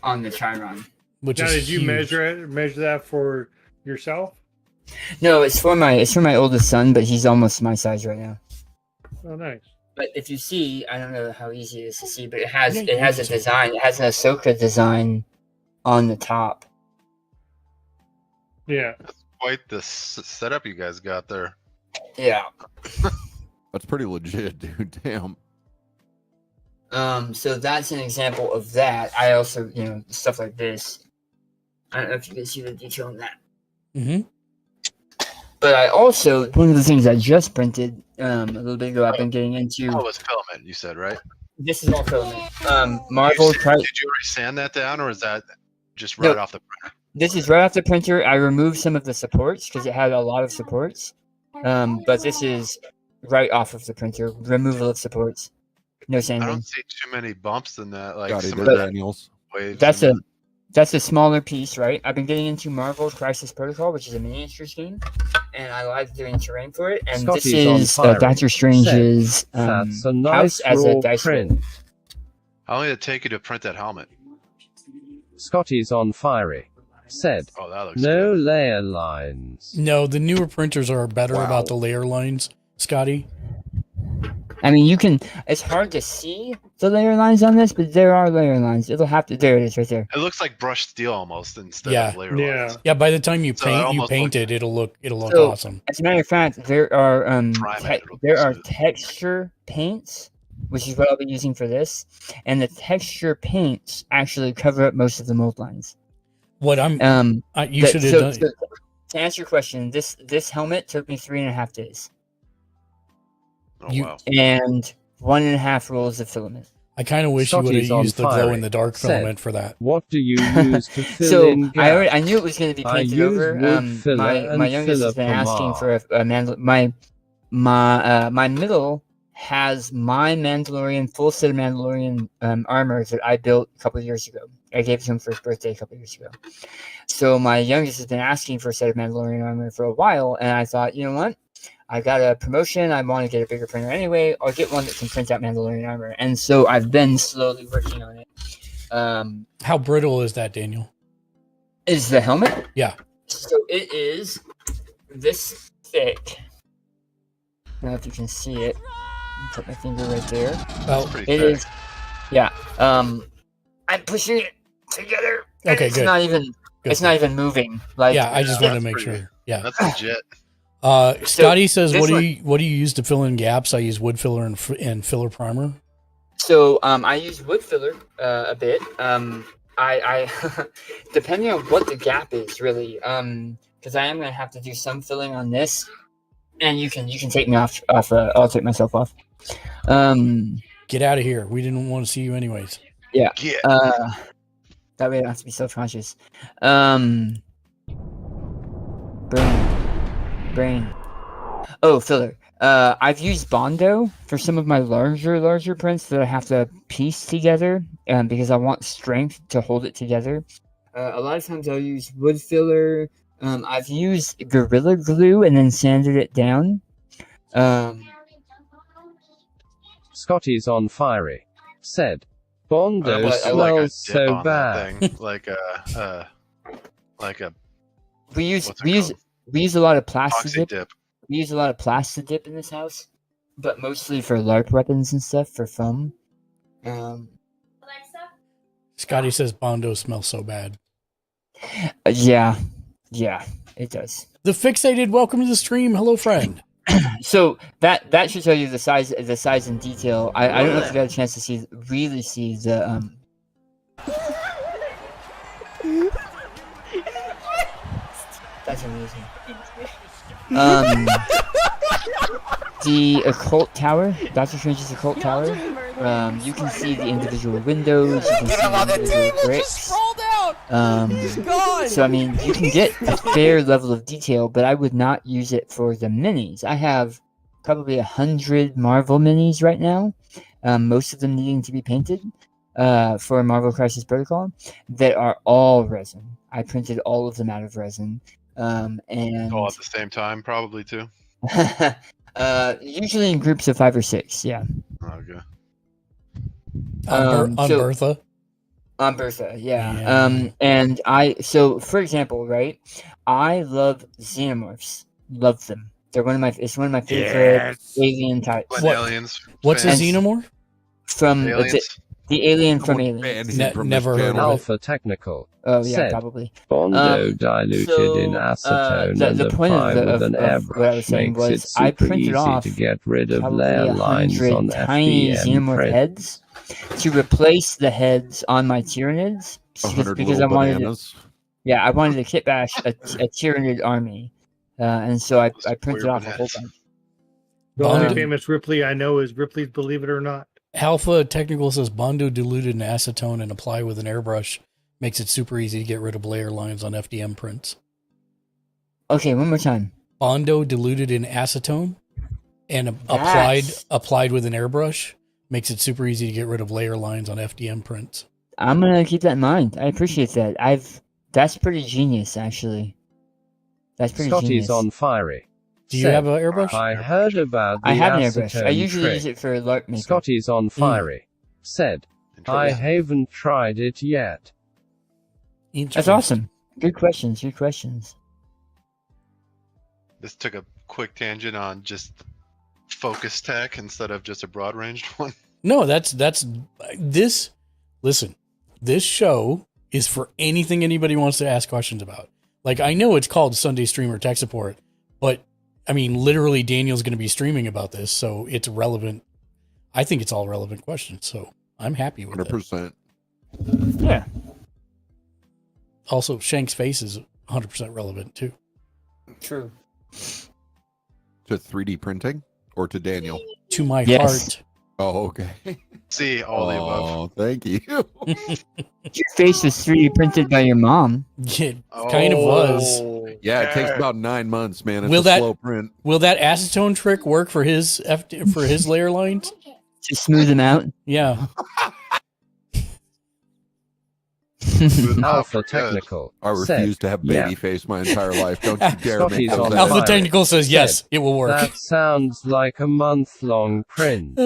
on the Chiron. Which now, is did you huge. measure that for yourself? No, it's for my oldest son, but he's almost my size right now. Oh, nice. But if you see, I don't know how easy it is to see, but it has Yeah, it has a design. It has an Ahsoka design on the top. Yeah. Quite the setup you guys got there. Yeah. That's pretty legit, dude. Damn. So that's an example of that. I also, stuff like this. I don't know if you can see the detail in that. Mm-hmm. But I also, one of the things I just printed a little bit ago, I've been getting into. Oh, it was filament, you said, right? This is all filament. Marvel. Did you already sand that down, or is that just right No. off the printer? This is right off the printer. I removed some of the supports because it had a lot of supports. But this is right off of the printer. Removal of supports. No I sanding. don't see too many bumps in that. Like Got it, some of there, the Daniels. waves. That's a smaller piece, right? I've been getting into Marvel Crisis Protocol, which is a miniatures game, and I like doing terrain for it. And Scotty's this on is fire. Doctor Strange's Said, that's a house nice as a raw dice roll. print. How long did it take you to print that helmet? Scotty's on fiery. Said, Oh, that looks no layer lines. No, the newer printers are better Wow. about the layer lines, Scotty. I mean, you can. It's hard to see the layer lines on this, but there are layer lines. It'll have to. There it is, right there. It looks like brushed steel almost instead Yeah. of layer Yeah. lines. Yeah, by the time you So it paint almost it, it'll look So, awesome. as a matter of fact, there are Trimate, it'll there be are smooth. texture paints, which is what I'll be using for this, and the texture paints actually cover up most of the mold lines. What I'm you that- should have so- done. so to answer your question, this helmet took me 3.5 days Oh, You- wow. and 1.5 rolls of filament. I kind of wish you would Scotty's have on used the glow fiery. in the dark Said, filament for that. What do you use to fill So in gaps? I knew it was going to be I painted use over. wood filler My and youngest filler has been asking pomade. for my middle has my Mandalorian full set of Mandalorian armor that I built a couple of years ago. I gave it to him for his birthday a couple of years ago. So my youngest has been asking for a set of Mandalorian armor for a while, and I thought, you know what? I got a promotion. I want to get a bigger printer anyway. I'll get one that can print out Mandalorian armor. And so I've been slowly working on it. How brittle is that, Daniel? Is the helmet? Yeah. So it is this thick. I don't know if you can see it. Put my finger right there. Well, Pretty It thick. is. Yeah. I'm pushing it. together. And Okay, it's good. not even Good. it's not even moving. Like Yeah, I just wanted to That's make pretty- sure. Yeah. That's legit. Scotty says, this what do you use to fill in gaps? I use wood filler and filler primer. So I use wood filler a bit. I depending on what the gap is, really. Because I am gonna have to do some filling on this, and you can take me off. I'll take myself off. Get out of here. We didn't want to see you anyways. Yeah. Get. That way I don't have to be self-conscious. Brain. Oh, filler. I've used Bondo for some of my larger prints that I have to piece together, because I want strength to hold it together. A lot of times I'll use wood filler. I've used Gorilla Glue and then sanded it down. Scotty's on fiery. Said, I Bondo almost feel like a smells dip so on that bad. thing, like a We use What's it we use called? we use a lot of epoxy plastic dip. We use a lot of plastic dip in this house, but mostly for LARP weapons and stuff for foam. Scotty says Bondo smells so bad. Yeah, it does. The Fixated, welcome to the stream. Hello, friend. So that should tell you the size and detail. I don't know if you got a chance to really see the That's amazing. The occult tower, Doctor Strange's occult tower. You can see the individual windows. You can see the individual bricks. So I mean, you can get a fair level of detail, but I would not use it for the minis. I have probably 100 Marvel minis right now, most of them needing to be painted for Marvel Crisis Protocol, that are all resin. I printed all of them out of resin, and All at the same time, probably too. usually in groups of 5 or 6. Yeah. Okay. On Bertha. On Bertha, yeah. And for example, right? I love xenomorphs. Love them. They're it's one of my favorite alien types. What's a xenomorph? From Aliens? the alien from Aliens. Never heard of it. Alpha Technical. Oh yeah, said, probably. Bondo diluted in acetone and the point applied with an of what I was airbrush saying makes it was I super printed easy off to get rid of probably layer lines 100 on tiny FDM xenomorph print. heads to replace the heads on my Tyranids because I wanted I wanted to kit bash a Tyranid army, and so I printed off a whole bunch. The only famous Ripley I know is Ripley's Believe It or Not. Alpha Technical says Bondo diluted in acetone and apply with an airbrush makes it super easy to get rid of layer lines on FDM prints. Okay, one more time. Bondo diluted in acetone and applied with an airbrush makes it super easy to get rid of layer lines on FDM prints. I'm gonna keep that in mind. I appreciate that. That's pretty genius, actually. That's pretty Scotty's genius. on fiery. Do you have an airbrush? I heard about the I have an airbrush. I acetone usually trick. use it for LARP making. Scotty's on fiery. Said, I haven't tried it yet. That's awesome. Good questions. Good questions. This took a quick tangent on just focus tech instead of just a broad ranged one. No, that's this. Listen, this show is for anything anybody wants to ask questions about. Like, I know it's called Sunday Streamer Tech Support, but I mean, literally, Daniel's going to be streaming about this, so it's relevant. I think it's all relevant questions, so I'm happy with 100%. it. Yeah. Also, Shank's face is 100% relevant too. True. To 3D printing or to Daniel? To my Yes. heart. Oh, okay. See, all the above. Oh, thank you. Your face was 3D printed by your mom. It kind of was. Yeah, it takes about 9 months, man. It's Will a that- slow print. Will that acetone trick work for his layer lines? To smooth them out. Yeah. Alpha Technical. I said, refuse to have baby yeah. face my entire life. Don't you dare make Scotty's those on edits. Alpha Technical says yes, it will work. That sounds like a month-long print.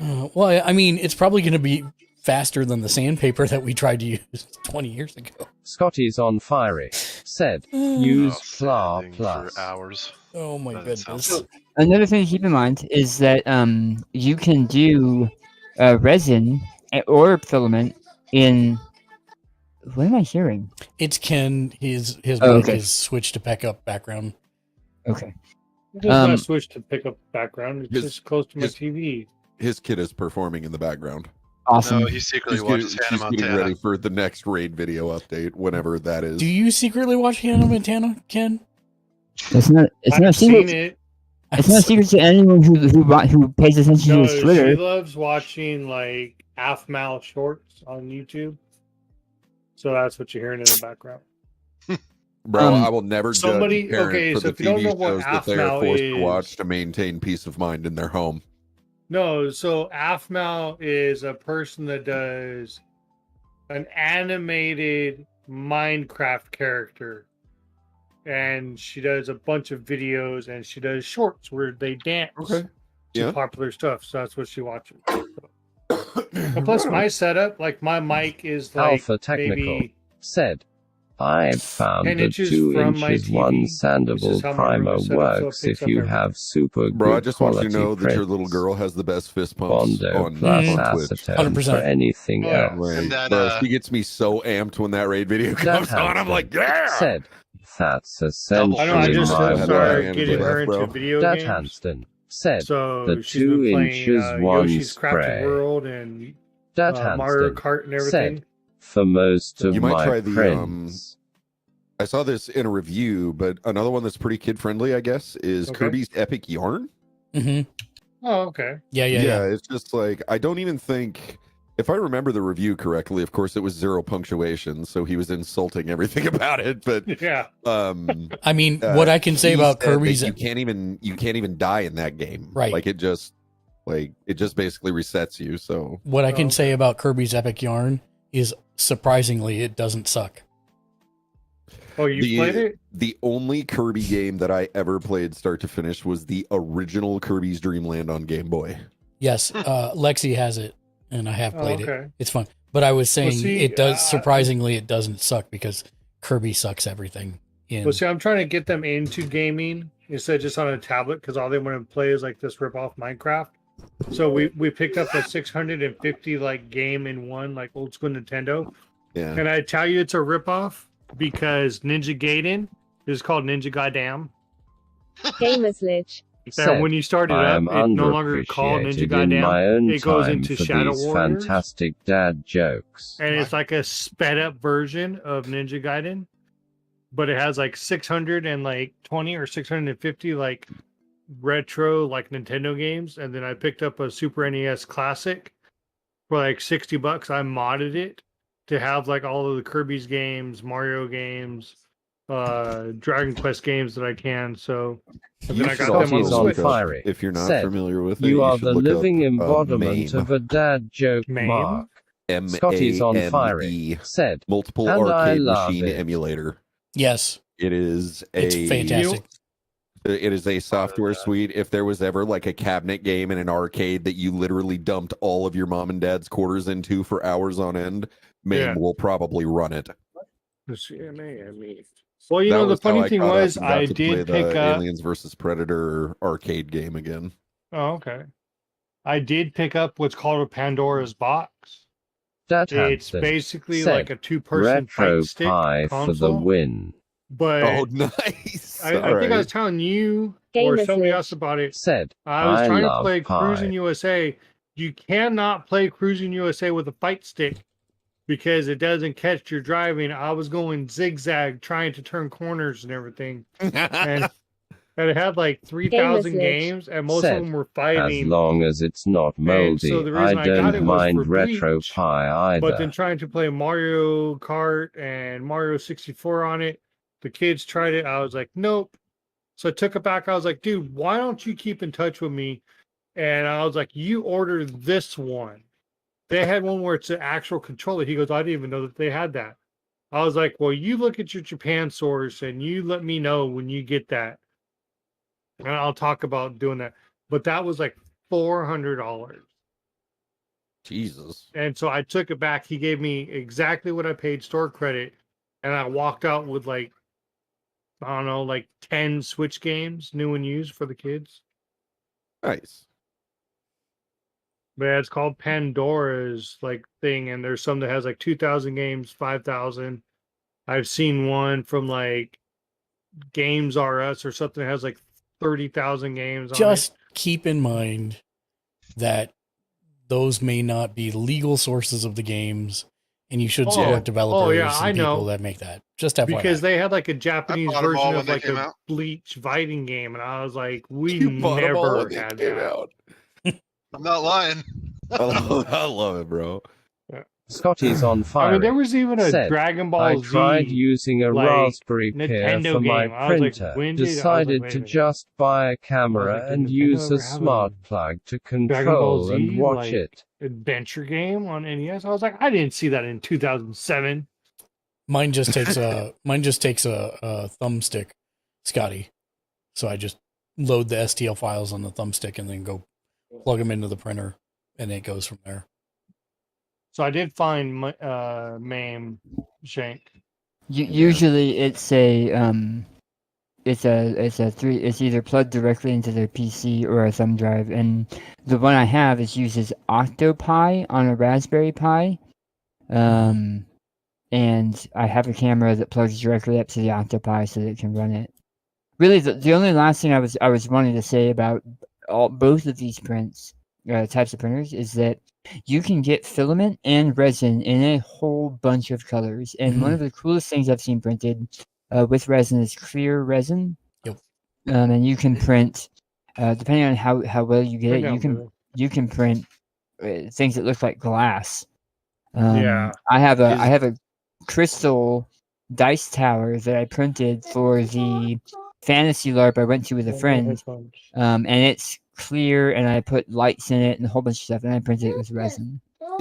Well, I mean, it's probably going to be faster than the sandpaper that we tried to use 20 years ago. Scotty's on fiery. Said, use FLA plus. For hours. Oh my That goodness. sounds- Another thing to keep in mind is that you can do resin or filament in. What am I hearing? It's Ken. His Oh, mic okay. is switched to backup background. Okay. Just not switch to pick up background. It's his- just close to my his- TV. His kid is performing in the background. Awesome. No, he secretly watches Hannah She's getting Montana. ready for the next raid video update, whenever that is. Do you secretly watch Hannah Montana, Ken? It's not. It's not I've secret. seen it. It's not secret to anyone who pays attention No, to his Twitter. she loves watching like half-mile shorts on YouTube. So that's what you're hearing in the background. Bro, I will never somebody- judge a parent okay, for so the if you don't TV know what shows that they are AFMAL forced to is- watch to maintain peace of mind in their home. No, so AFMAL is a person that does an animated Minecraft character. And she does a bunch of videos and she does shorts where they dance to Yeah. popular stuff. So that's what she watches. And plus my setup, like my mic is like Alpha Technical maybe said, I found 10 that inches 2 from my inches TV. one This is sandable how my primer room is set up, so it works picks if up you everything. have super Bro, I good just want you to quality know that your prints. little girl has the best fist pumps Bondo on plus Twitch. acetone for anything else. Right. And that, Bro, she gets me so amped when that raid video That comes on. I'm like, yeah! said, that's I essentially know, I just my started work. getting her into video Dad games. Hanston said, So the she's 2 been playing inches one Yoshi's Crafted spray. World and Dad Mario Hanston Kart and everything. said, for most of You might my try the friends. I saw this in a review, but another one that's pretty kid friendly, I guess, is Okay. Kirby's Epic Yarn. Mm-hmm. Oh, okay. Yeah. It's just like I don't even think, if I remember the review correctly, of course it was 0 punctuation, so he was insulting everything about it. But Yeah. I mean, what I can say he about said that Kirby's you can't even die in that game. Right. Like it just basically resets you. So What I can say about Kirby's Epic Yarn is surprisingly it doesn't suck. Oh, you played it? The only Kirby game that I ever played start to finish was the original Kirby's Dream Land on Game Boy. Yes, Lexi has it, and I have played okay. it. It's fun. But I was saying see, it does surprisingly it doesn't suck because Kirby sucks everything in. Well, see, I'm trying to get them into gaming instead of just on a tablet because all they want to play is like this rip off Minecraft. So we picked up a 650 like game in one, like old school Nintendo. Yeah. And I tell you it's a rip off because Ninja Gaiden is called Ninja Goddamn. Gamers Lich. And when you start it I up, am it's no longer called Ninja underappreciated in my Goddamn. own It goes time into for Shadow these Warriors. fantastic dad jokes. And it's like a sped up version of Ninja Gaiden, but it has like 620 or 650 like retro like Nintendo games. And then I picked up a Super NES Classic for like $60. I modded it to have like all of the Kirby's games, Mario games, Dragon Quest games that I can. So and then I got them on Scotty's the on Switch. fire. If you're not Said, familiar with it, you are should the look living up, embodiment MAME. of a dad joke, MAME? Mark. Scotty's on fire. MAME. Said, Multiple and I arcade love machine it. emulator. Yes, It is it's fantastic. It is a software suite. If there was ever like a cabinet game in an arcade that you literally dumped all of your mom and dad's quarters into for hours on end, MAME Yeah. will probably run it. Let's see, MAME. Well, you That know, the was how funny thing caught up was and got I to play did the pick up. Aliens versus Predator arcade game again. Oh, okay. I did pick up what's called a Pandora's box. Dad It's Hanston basically said, like a two-person retro fight stick pie for the console. win. But Oh, nice. I think I was telling you or Gamers somebody Lich. else about it. Said, I was I trying to love play pie. Cruising USA. You cannot play Cruising USA with a fight stick because it doesn't catch your driving. I was going zigzag trying to turn corners and everything. And it had like 3,000 Gamers Lich. games, and most Said, of them were as fighting. long as it's not moldy, so the reason I got it don't was mind for retro Bleach, pie either. But then trying to play Mario Kart and Mario 64 on it, the kids tried it. I was like, nope. So I took it back. I was like, dude, why don't you keep in touch with me? And I was like, you order this one. They had one where it's an actual controller. He goes, I didn't even know that they had that. I was like, well, you look at your Japan source and you let me know when you get that. And I'll talk about doing that. But that was like $400. Jesus. And so I took it back. He gave me exactly what I paid store credit. And I walked out with like, I don't know, like 10 Switch games, new and used for the kids. Nice. But yeah, it's called Pandora's like thing, and there's some that has like 2,000 games, 5,000. I've seen one from like Games R Us or something that has like 30,000 games. Just keep in mind that those may not be legal sources of the games, and you should support developers and people that make that. Just FYI. Because they had like a Japanese bought 'em all version when of they like came a out. Bleach fighting game, and I was like, we You bought 'em all never when they had came that. out. I'm not lying. I love it, bro. Scotty's on fire. I mean, there was even a Said, Dragon Ball I Z. tried using a like, Raspberry Pi Nintendo for my game. I was like, printer. when did- I was like, Decided wait a to minute. just buy a camera like, did and Nintendo use a ever have smart a plug to Dragon Ball control Z, and watch like, it. adventure game on NES. I was like, I didn't see that in 2007. Mine just takes a thumbstick, Scotty. So I just load the STL files on the thumbstick and then go plug them into the printer, and it goes from there. So I did find MAME Shank. Usually it's it's either plugged directly into their PC or a thumb drive, and the one I have uses Octopi on a Raspberry Pi, and I have a camera that plugs directly up to the Octopi so that it can run it. Really, the only last thing I was wanting to say about both of these types of printers is that you can get filament and resin in a whole bunch of colors. And one of the coolest things I've seen printed with resin is clear resin. Yep. And you can print, depending on how well you get it, you can print things that look like glass. Yeah. I have a crystal dice tower that I printed for the fantasy LARP I went to with a friend. And it's clear, and I put lights in it and a whole bunch of stuff, and I printed it with resin. I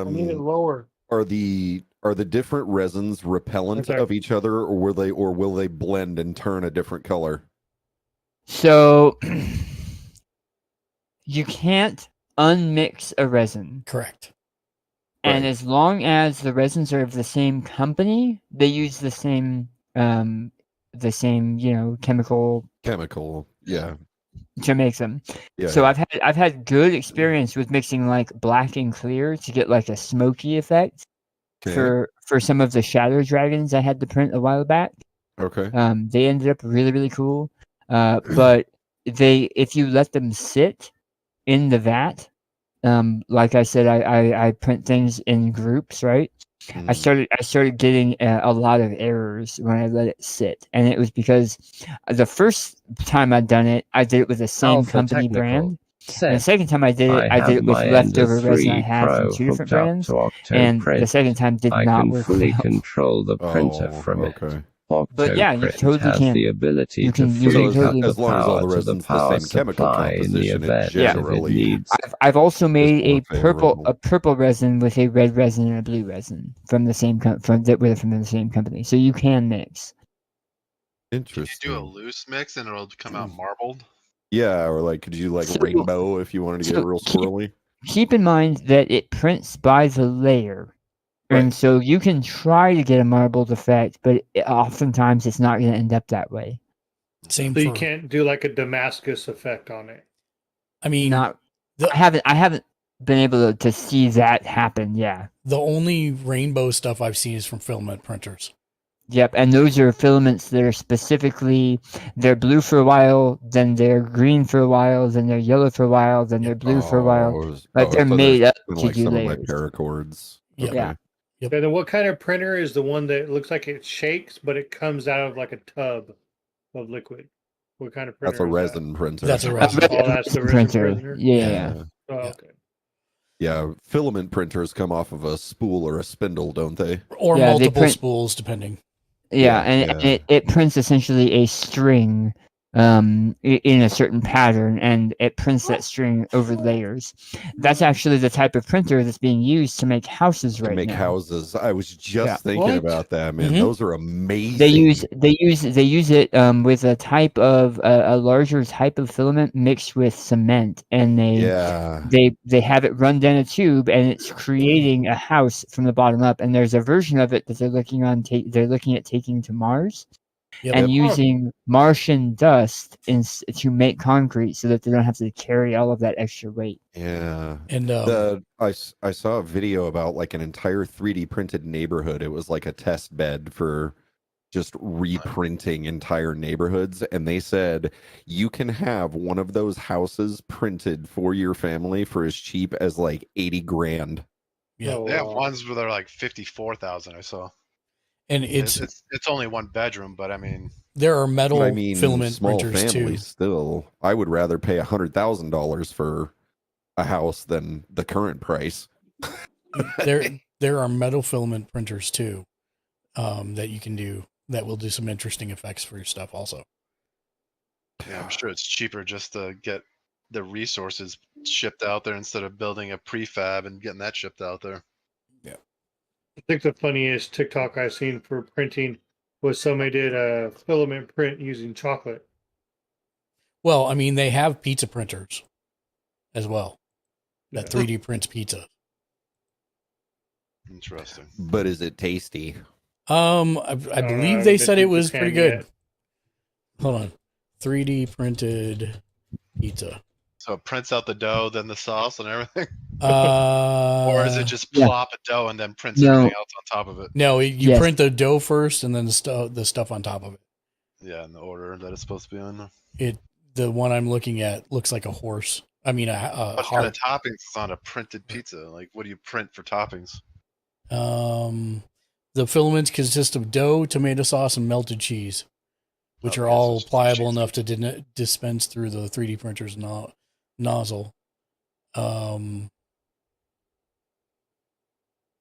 need it lower. Are the different resins repellent of each other, or will they blend and turn a different color? So you can't unmix a resin. Correct. And as long as the resins are of the same company, they use the same chemical, yeah, to make them. Yeah, so yeah. I've had good experience with mixing like black and clear to get like a smoky effect for some of the Shadow Dragons I had to print a while back. Okay. They ended up really, really cool. But if you let them sit in the vat, like I said, I print things in groups, right? I started getting a lot of errors when I let it sit, and it was because the first time I'd done it, I did it with the same Alpha company Technical brand. said, And the second time I did it, I did it with leftover resin I had from 2 different brands, and the second time did I not can work fully well. control the printer from it. But yeah, you Octoprint totally has can. the ability You can- to you can fully totally- cut as long as all the power to resin's the power same chemical supply in the composition, it event generally if it needs. I've also made more a purple favorable. resin with a red resin and a blue resin from the same from the same company, so you can mix. Interesting. Do a loose mix and it'll come out marbled. Yeah, or like, could you like So- rainbow if you wanted to get so real keep- swirly? Keep in mind that it prints by the layer, and so you can try to get a marbled effect, but oftentimes it's not going to end up that way. Same So you for, can't do like a Damascus effect on it. I mean, Not, I haven't been able to see that happen. Yeah. the only rainbow stuff I've seen is from filament printers. Yep, and those are filaments that are specifically, they're blue for a while, then they're green for a while, then they're yellow for a while, then they're blue for a while. Like they're made up to like do some layers. of my paracords. Yep. Yeah. And then what kind of printer is the one that looks like it shakes, but it comes out of like a tub of liquid? What kind of printer? That's a is resin printer. That's a resin. Oh, that's the resin printer. printer? Yeah. Oh, okay. Yeah, filament printers come off of a spool or a spindle, don't they? Or Yeah, they multiple print- spools, depending. Yeah, and it prints essentially a string in a certain pattern, and it prints that string over layers. That's actually the type of printer that's being used to make houses right To make now. houses. I was just Yeah. thinking What? about that, man. Mhm. Those are amazing. They use it with a type of a larger type of filament mixed with cement, and they have it run down a tube, and it's creating a house from the bottom up. And there's a version of it that they're looking at taking to Mars. Yep. and using Martian dust to make concrete so that they don't have to carry all of that extra weight. Yeah. And I saw a video about like an entire 3D printed neighborhood. It was like a test bed for just reprinting entire neighborhoods, and they said you can have one of those houses printed for your family for as cheap as like 80 grand. Yeah. They have ones where they're like 54,000. I saw. And it's only one bedroom, but I mean, there are metal I mean, filament small printers families too. still. I would rather pay $100,000 for a house than the current price. There are metal filament printers too, that you can do that will do some interesting effects for your stuff also. yeah, I'm sure it's cheaper just to get the resources shipped out there instead of building a prefab and getting that shipped out there. I think the funniest TikTok I've seen for printing was somebody did a filament print using chocolate. Well, I mean, they have pizza printers as well that 3D prints pizza. Interesting. But is it tasty? I believe they said it was pretty good. Hold on. 3D printed pizza. So it prints out the dough, then the sauce and everything? Or is it just plop a dough and then prints everything else on top of it? No, you print the dough first and then the stuff on top of it. Yeah, in the order that it's supposed to be in. The one I'm looking at looks like a horse. I mean, What kind of toppings is on a printed pizza? Like, what do you print for toppings? The filaments consist of dough, tomato sauce, and melted cheese, which are all pliable enough to dispense through the 3D printer's nozzle.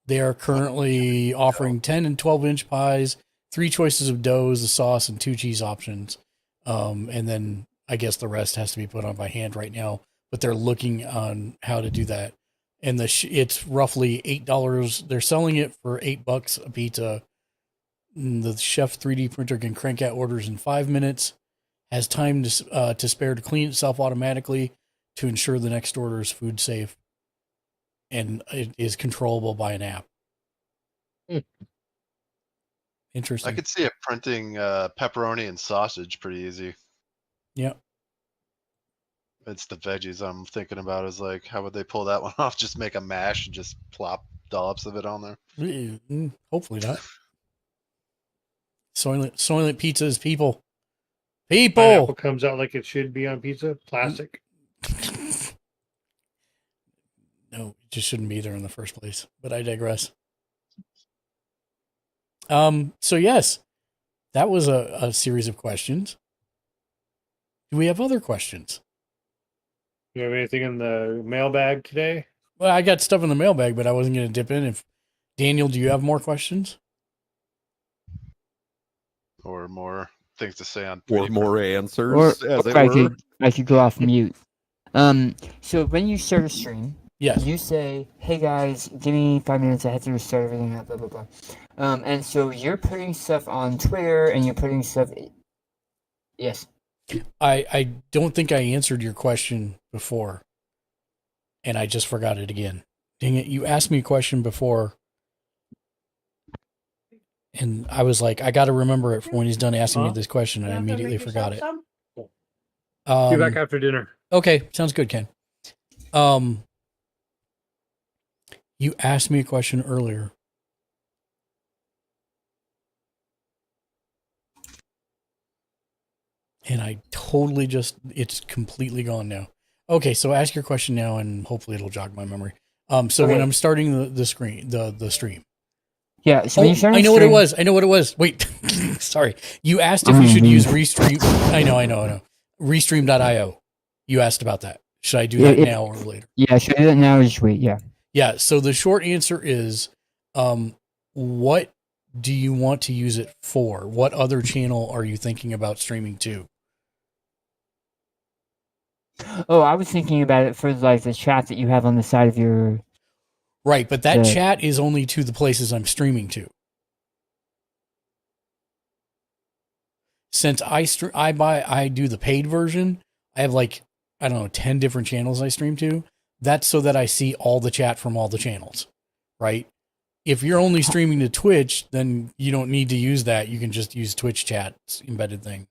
They are currently offering 10 and 12-inch pies, 3 choices of doughs, a sauce, and 2 cheese options. And then I guess the rest has to be put on by hand right now, but they're looking on how to do that. And it's roughly $8. They're selling it for $8 a pizza. The Chef 3D printer can crank out orders in 5 minutes, has time to spare to clean itself automatically to ensure the next order is food safe, and it is controllable by an app. Interesting. I could see it printing pepperoni and sausage pretty easy. Yeah. It's the veggies I'm thinking about is like, how would they pull that one off? Just make a mash and just plop dollops of it on there? Hopefully not. Soylent Pizza is people. People! Pineapple comes out like it should be on pizza. Plastic. No, it just shouldn't be there in the first place. But I digress. So yes, that was a series of questions. Do we have other questions? Do you have anything in the mailbag today? Well, I got stuff in the mailbag, but I wasn't going to dip in. If Daniel, do you have more questions? Or more things to say on Or more answers, Or as it were. I could go off mute. So when you start a stream, yes, you say, "Hey guys, give me 5 minutes. I have to restart everything up." Blah blah blah. And so you're putting stuff on Twitter, and you're putting stuff. Yes. I don't think I answered your question before, and I just forgot it again. Dang it! You asked me a question before, and I was like, I got to remember it for when he's done asking me this question, and I immediately forgot it. Be back after dinner. Okay, sounds good, Ken. You asked me a question earlier. And I totally it's completely gone now. Okay, so ask your question now, and hopefully it'll jog my memory. So when I'm starting the stream. Yeah, so when you're starting I know what it was. I know what it was. Wait, sorry. You asked if you should use Restream. I know. Restream.io. You asked about that. Should I do that now or later? Yeah, should I do that now or just wait? Yeah. Yeah, so the short answer is, what do you want to use it for? What other channel are you thinking about streaming to? Oh, I was thinking about it for like the chat that you have on the side of your. Right, but that chat is only to the places I'm streaming to. Since I do the paid version, I have 10 different channels I stream to. That's so that I see all the chat from all the channels, right? if you're only streaming to Twitch, then you don't need to use that. You can just use Twitch chat's embedded thing.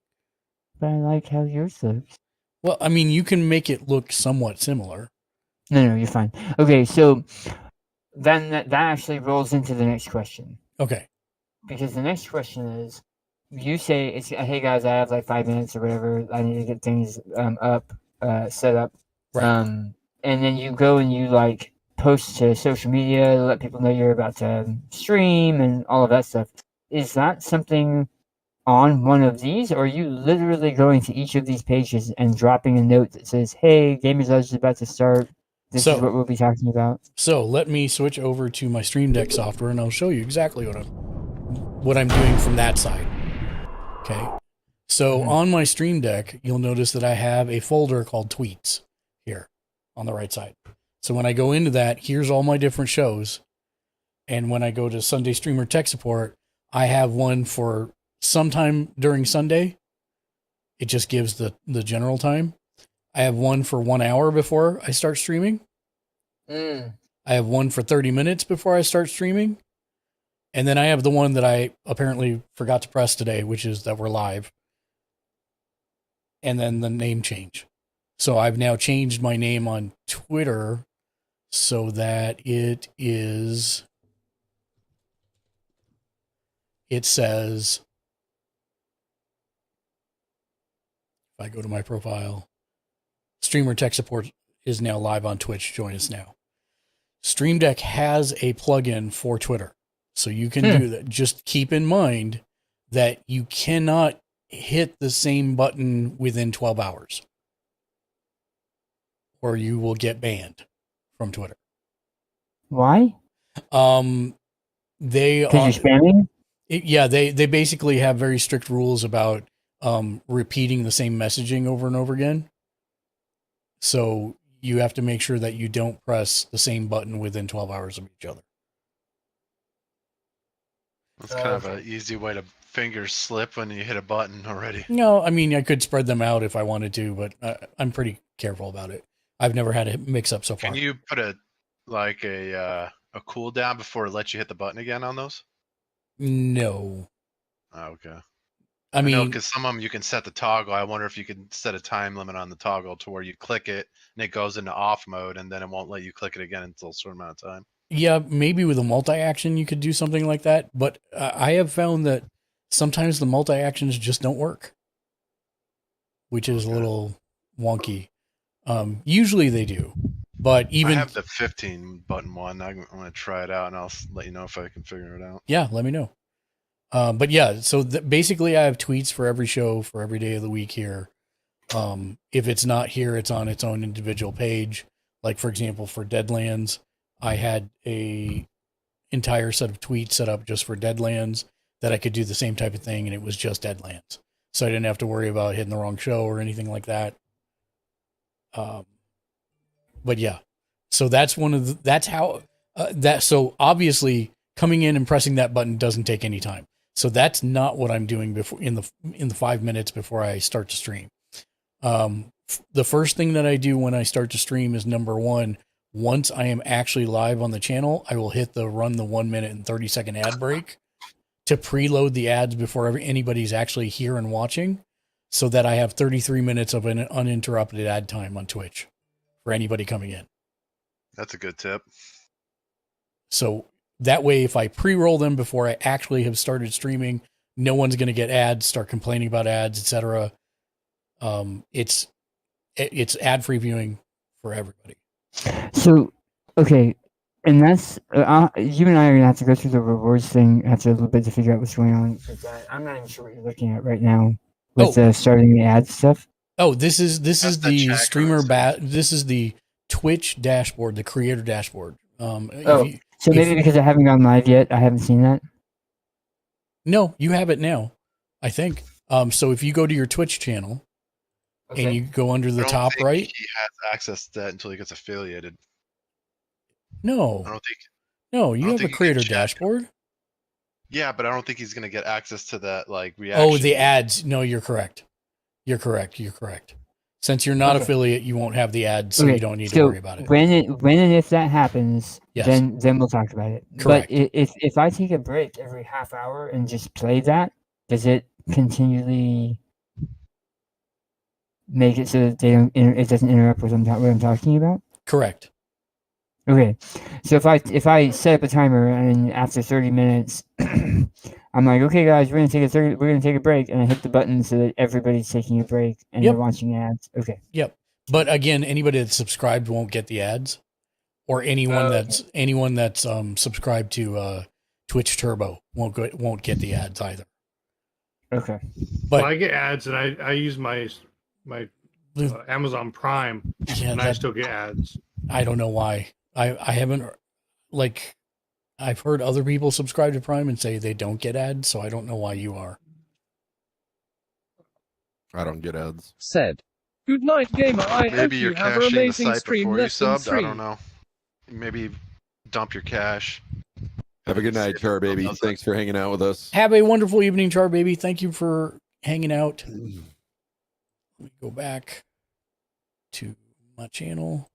But I like how yours looks. Well, I mean, you can make it look somewhat similar. No, you're fine. Okay, so then that actually rolls into the next question. Okay. Because the next question is, you say, it's, hey guys, I have like 5 minutes or whatever. I need to get things set up. Right. And then you go and you like post to social media to let people know you're about to stream and all of that stuff. Is that something on one of these, or are you literally going to each of these pages and dropping a note that says, hey, Gamers Lodge is about to start. This is what we'll be talking about. So let me switch over to my Stream Deck software and I'll show you exactly what I'm doing from that side. Okay. So on my Stream Deck, you'll notice that I have a folder called Tweets here on the right side. So when I go into that, here's all my different shows. And when I go to Sunday Streamer Tech Support, I have one for sometime during Sunday. It just gives the general time. I have one for 1 hour before I start streaming. I have one for 30 minutes before I start streaming. And then I have the one that I apparently forgot to press today, which is that we're live. And then the name change. So I've now changed my name on Twitter so that it says, if I go to my profile, Streamer Tech Support is now live on Twitch. Join us now. Stream Deck has a plugin for Twitter. So you can do that. Just keep in mind that you cannot hit the same button within 12 hours. Or you will get banned from Twitter. Why? They are spamming? Yeah, they basically have very strict rules about repeating the same messaging over and over again. So you have to make sure that you don't press the same button within 12 hours of each other. That's kind of an easy way to finger slip when you hit a button already. No, I mean, I could spread them out if I wanted to, but I'm pretty careful about it. I've never had a mix up so far. Can you put a cooldown before it lets you hit the button again on those? No. Oh, okay. I mean, because some of them you can set the toggle. I wonder if you could set a time limit on the toggle to where you click it and it goes into off mode, and then it won't let you click it again until a certain amount of time. Yeah, maybe with a multi-action you could do something like that, but I have found that sometimes the multi-actions just don't work, which is a little wonky. Usually they do, but even I have the 15 button one. I'm going to try it out and I'll let you know if I can figure it out. Yeah, let me know. But yeah, so basically I have tweets for every show for every day of the week here. If it's not here, it's on its own individual page. Like for example, for Deadlands, I had a entire set of tweets set up just for Deadlands that I could do the same type of thing, and it was just Deadlands. So I didn't have to worry about hitting the wrong show or anything like that. But yeah, so that's so obviously coming in and pressing that button doesn't take any time. So that's not what I'm doing before in the 5 minutes before I start to stream. The first thing that I do when I start to stream is number one, once I am actually live on the channel, I will hit the run the 1 minute and 30 second ad break to preload the ads before anybody's actually here and watching, so that I have 33 minutes of an uninterrupted ad time on Twitch for anybody coming in. That's a good tip. So that way, if I pre-roll them before I actually have started streaming, no one's going to get ads, start complaining about ads, etc. It's ad-free viewing for everybody. So, okay, and that's you and I are gonna have to go through the rewards thing after a little bit to figure out what's going on. I'm not even sure what you're looking at right now with starting the ad stuff. Oh, this is the streamer this is the Twitch dashboard, the creator dashboard. So maybe because I haven't gone live yet, I haven't seen that. No, you have it now, I think. So if you go to your Twitch channel and you go under the top right, he has access to that until he gets affiliated. No, I don't think. No, you have a creator dashboard. Yeah, but I don't think he's going to get access to that like reaction. Oh, the ads. No, you're correct. You're correct. Since you're not Okay. affiliate, you won't have the ads, so you don't need to so worry about it. when and if that happens, Yes. then we'll talk about it. Correct. But if I take a break every half hour and just play that, does it continually make it so that it doesn't interrupt what I'm talking about? Correct. Okay, so if I set up a timer and after 30 minutes, I'm like, okay, guys, we're gonna take a break, and I hit the button so that everybody's taking a break and Yep. they're watching ads. Okay. Yep. But again, anybody that's subscribed won't get the ads, or anyone that's subscribed to Twitch Turbo won't get the ads either. Okay. But Well, I get ads, and I use my Amazon Prime, Yeah, and I that- still get ads. I don't know why. I haven't, like, I've heard other people subscribe to Prime and say they don't get ads, so I don't know why you are. I don't get ads. Said. Good night, gamer. I hope Maybe you're you have an caching the amazing site stream. before you Less than subbed. I 3. don't know. Maybe dump your cash. Have a good night, Char Baby. Thanks for hanging out with us. Have a wonderful evening, Char Baby. Thank you for hanging out. Let me go back to my channel.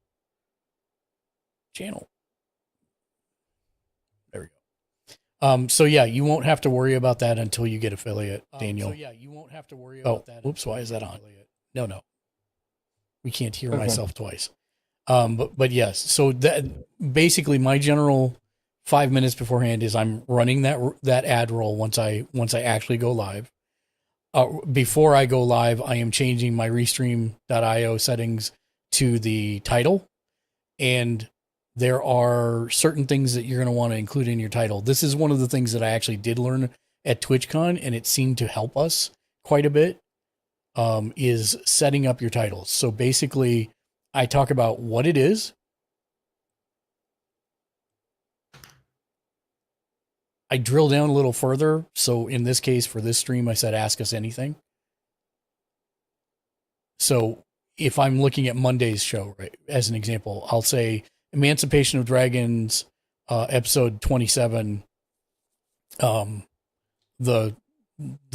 There we go. So yeah, you won't have to worry about that until you get affiliate, Daniel. So yeah, you won't have to worry Oh, about that. whoops, why is that on? No. We can't hear Okay. myself twice. But yes, so that basically my general 5 minutes beforehand is I'm running that ad roll once I actually go live. Before I go live, I am changing my Restream.io settings to the title, and there are certain things that you're going to want to include in your title. This is one of the things that I actually did learn at TwitchCon, and it seemed to help us quite a bit, is setting up your titles. So basically, I talk about what it is. I drill down a little further. So in this case, for this stream, I said, ask us anything. So if I'm looking at Monday's show, right, as an example, I'll say Emancipation of Dragons, episode 27, the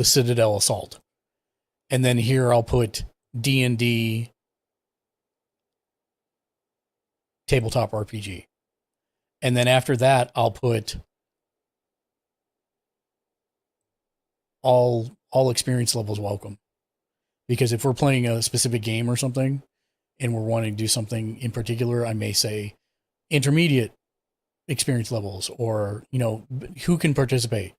Citadel Assault. And then here I'll put D&D tabletop RPG. And then after that, I'll put all experience levels welcome. Because if we're playing a specific game or something and we're wanting to do something in particular, I may say intermediate experience levels, or, who can participate.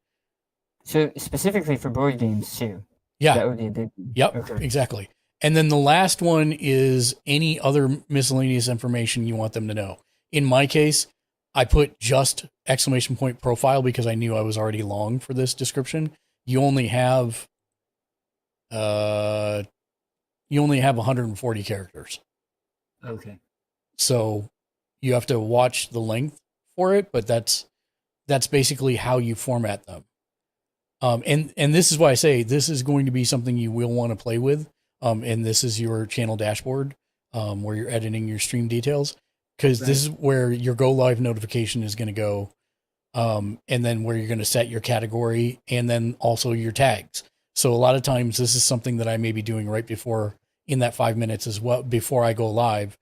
So specifically for board games too. Yeah. That would be a big. Yep, Okay. exactly. And then the last one is any other miscellaneous information you want them to know. In my case, I put just exclamation point profile because I knew I was already long for this description. You only have 140 characters. Okay. So you have to watch the length for it, but that's basically how you format them. And this is why I say this is going to be something you will want to play with. And this is your channel dashboard, where you're editing your stream details, because this is where your go live notification is going to go. And then where you're going to set your category and then also your tags. So a lot of times this is something that I may be doing right before, in that 5 minutes as well, before I go live,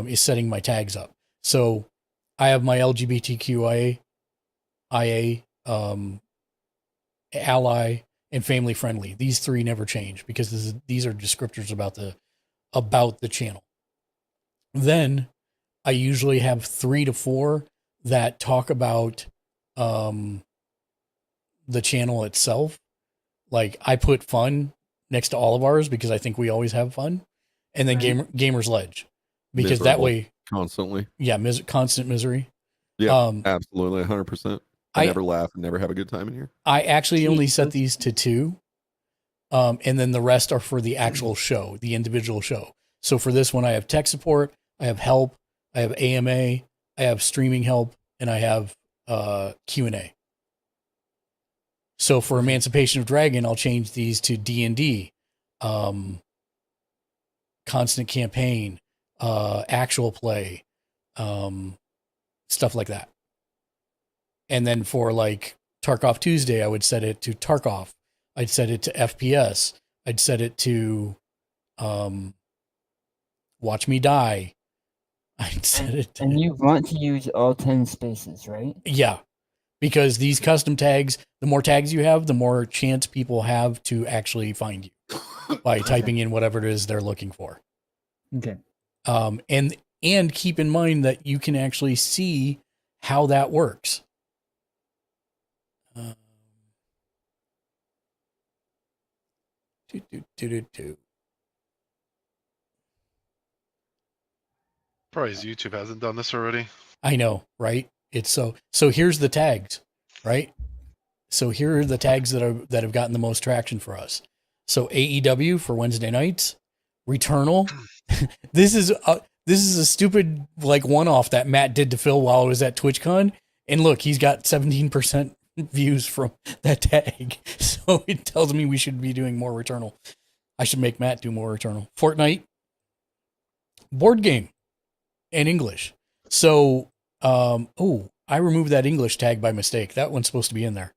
is setting my tags up. So I have my LGBTQIA, ally, and family friendly. These three never change because these are descriptors about the channel. Then I usually have 3 to 4 that talk about the channel itself. Like I put fun next to all of ours because I think we always have fun, and then Gamer's Ledge, because that Miserable. way Constantly. Yeah, constant misery. Yeah, absolutely, 100%. I never laugh and never have a good time in here. I actually only set these to 2. And then the rest are for the actual show, the individual show. So for this one, I have tech support, I have help, I have AMA, I have streaming help, and I have Q&A. So for Emancipation of Dragon, I'll change these to D&D, constant campaign, actual play, stuff like that. And then for like Tarkov Tuesday, I would set it to Tarkov. I'd set it to FPS. I'd set it to watch me die. I said it. And you want to use all 10 spaces, right? Yeah, because these custom tags, the more tags you have, the more chance people have to actually find you by typing in whatever it is they're looking for. Okay. And keep in mind that you can actually see how that works. Probably YouTube hasn't done this already. I know, right? It's so here's the tags, right? So here are the tags that have gotten the most traction for us. So AEW for Wednesday nights, Returnal. This is a stupid like one-off that Matt did to Phil while I was at TwitchCon, and look, he's got 17% views from that tag. So it tells me we should be doing more Returnal. I should make Matt do more Returnal. Fortnite, board game, and English. So, I removed that English tag by mistake. That one's supposed to be in there.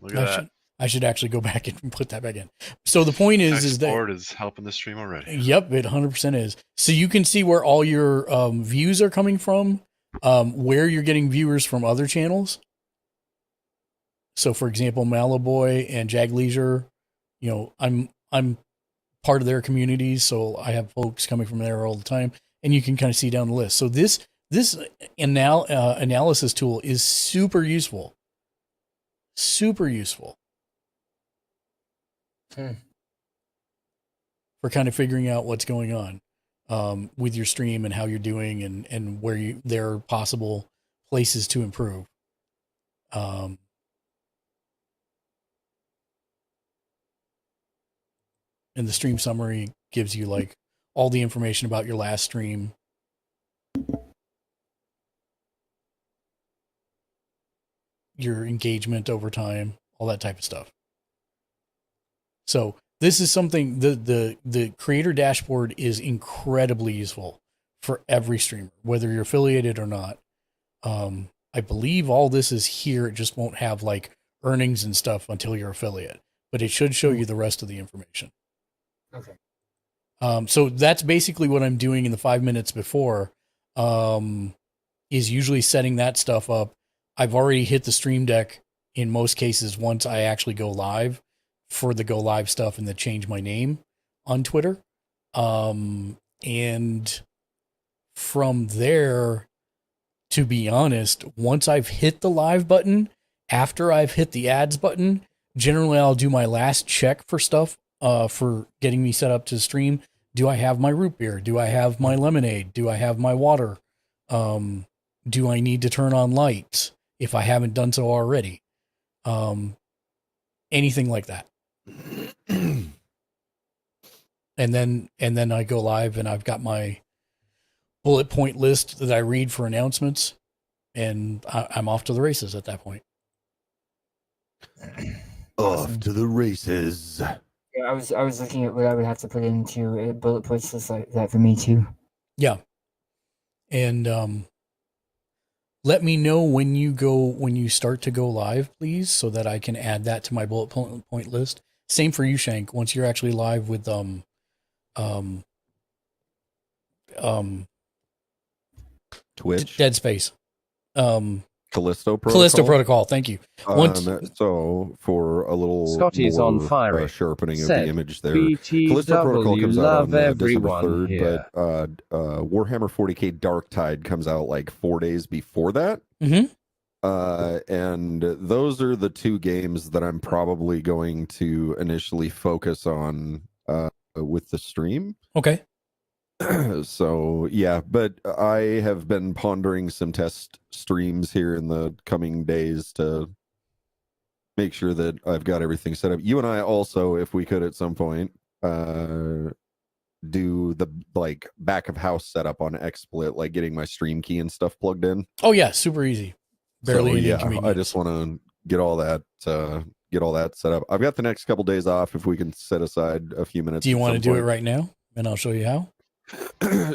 Look at that. I should actually go back and put that back in. So the point is that Export is helping the stream already. Yep, it 100% is. So you can see where all your views are coming from, where you're getting viewers from other channels. So, for example, Malaboy and Jag Leisure, you know, I'm part of their communities, so I have folks coming from there all the time, and you can kind of see down the list. So this analysis tool is super useful. Super useful. For kind of figuring out what's going on with your stream and how you're doing and where there are possible places to improve. And the stream summary gives you like all the information about your last stream. Your engagement over time, all that type of stuff. So this is something, the creator dashboard is incredibly useful for every streamer, whether you're affiliated or not. I believe all this is here. It just won't have like earnings and stuff until you're affiliate, but it should show you the rest of the information. Okay. So that's basically what I'm doing in the 5 minutes before, is usually setting that stuff up. I've already hit the stream deck in most cases once I actually go live for the go live stuff and the change my name on Twitter. And from there, to be honest, once I've hit the live button, after I've hit the ads button, generally I'll do my last check for stuff, for getting me set up to stream. Do I have my root beer? Do I have my lemonade? Do I have my water? Do I need to turn on lights if I haven't done so already? Anything like that. And then I go live and I've got my bullet point list that I read for announcements, and I'm off to the races at that point. Off to the races. Yeah, I was looking at what I would have to put into a bullet points list like that for me too. Yeah. And let me know when you start to go live, please, so that I can add that to my bullet point list. Same for you, Shank. Once you're actually live with Twitch, Dead Space, Callisto Protocol. Callisto Protocol. Thank you. So for a little Scotty's more, on fire. sharpening of Said, the image there, BTW Callisto Protocol comes out love on everyone December 3rd, here. but Warhammer 40k Dark Tide comes out like 4 days before that. Mm-hmm. And those are the two games that I'm probably going to initially focus on with the stream. Okay. So yeah, but I have been pondering some test streams here in the coming days to make sure that I've got everything set up. You and I also, if we could at some point, do the like back of house setup on XSplit, like getting my stream key and stuff plugged in. Oh yeah, super easy. Barely any yeah, inconvenience. I just want to get all that set up. I've got the next couple days off. If we can set aside a few minutes. Do you want to do it right now? And I'll show you how.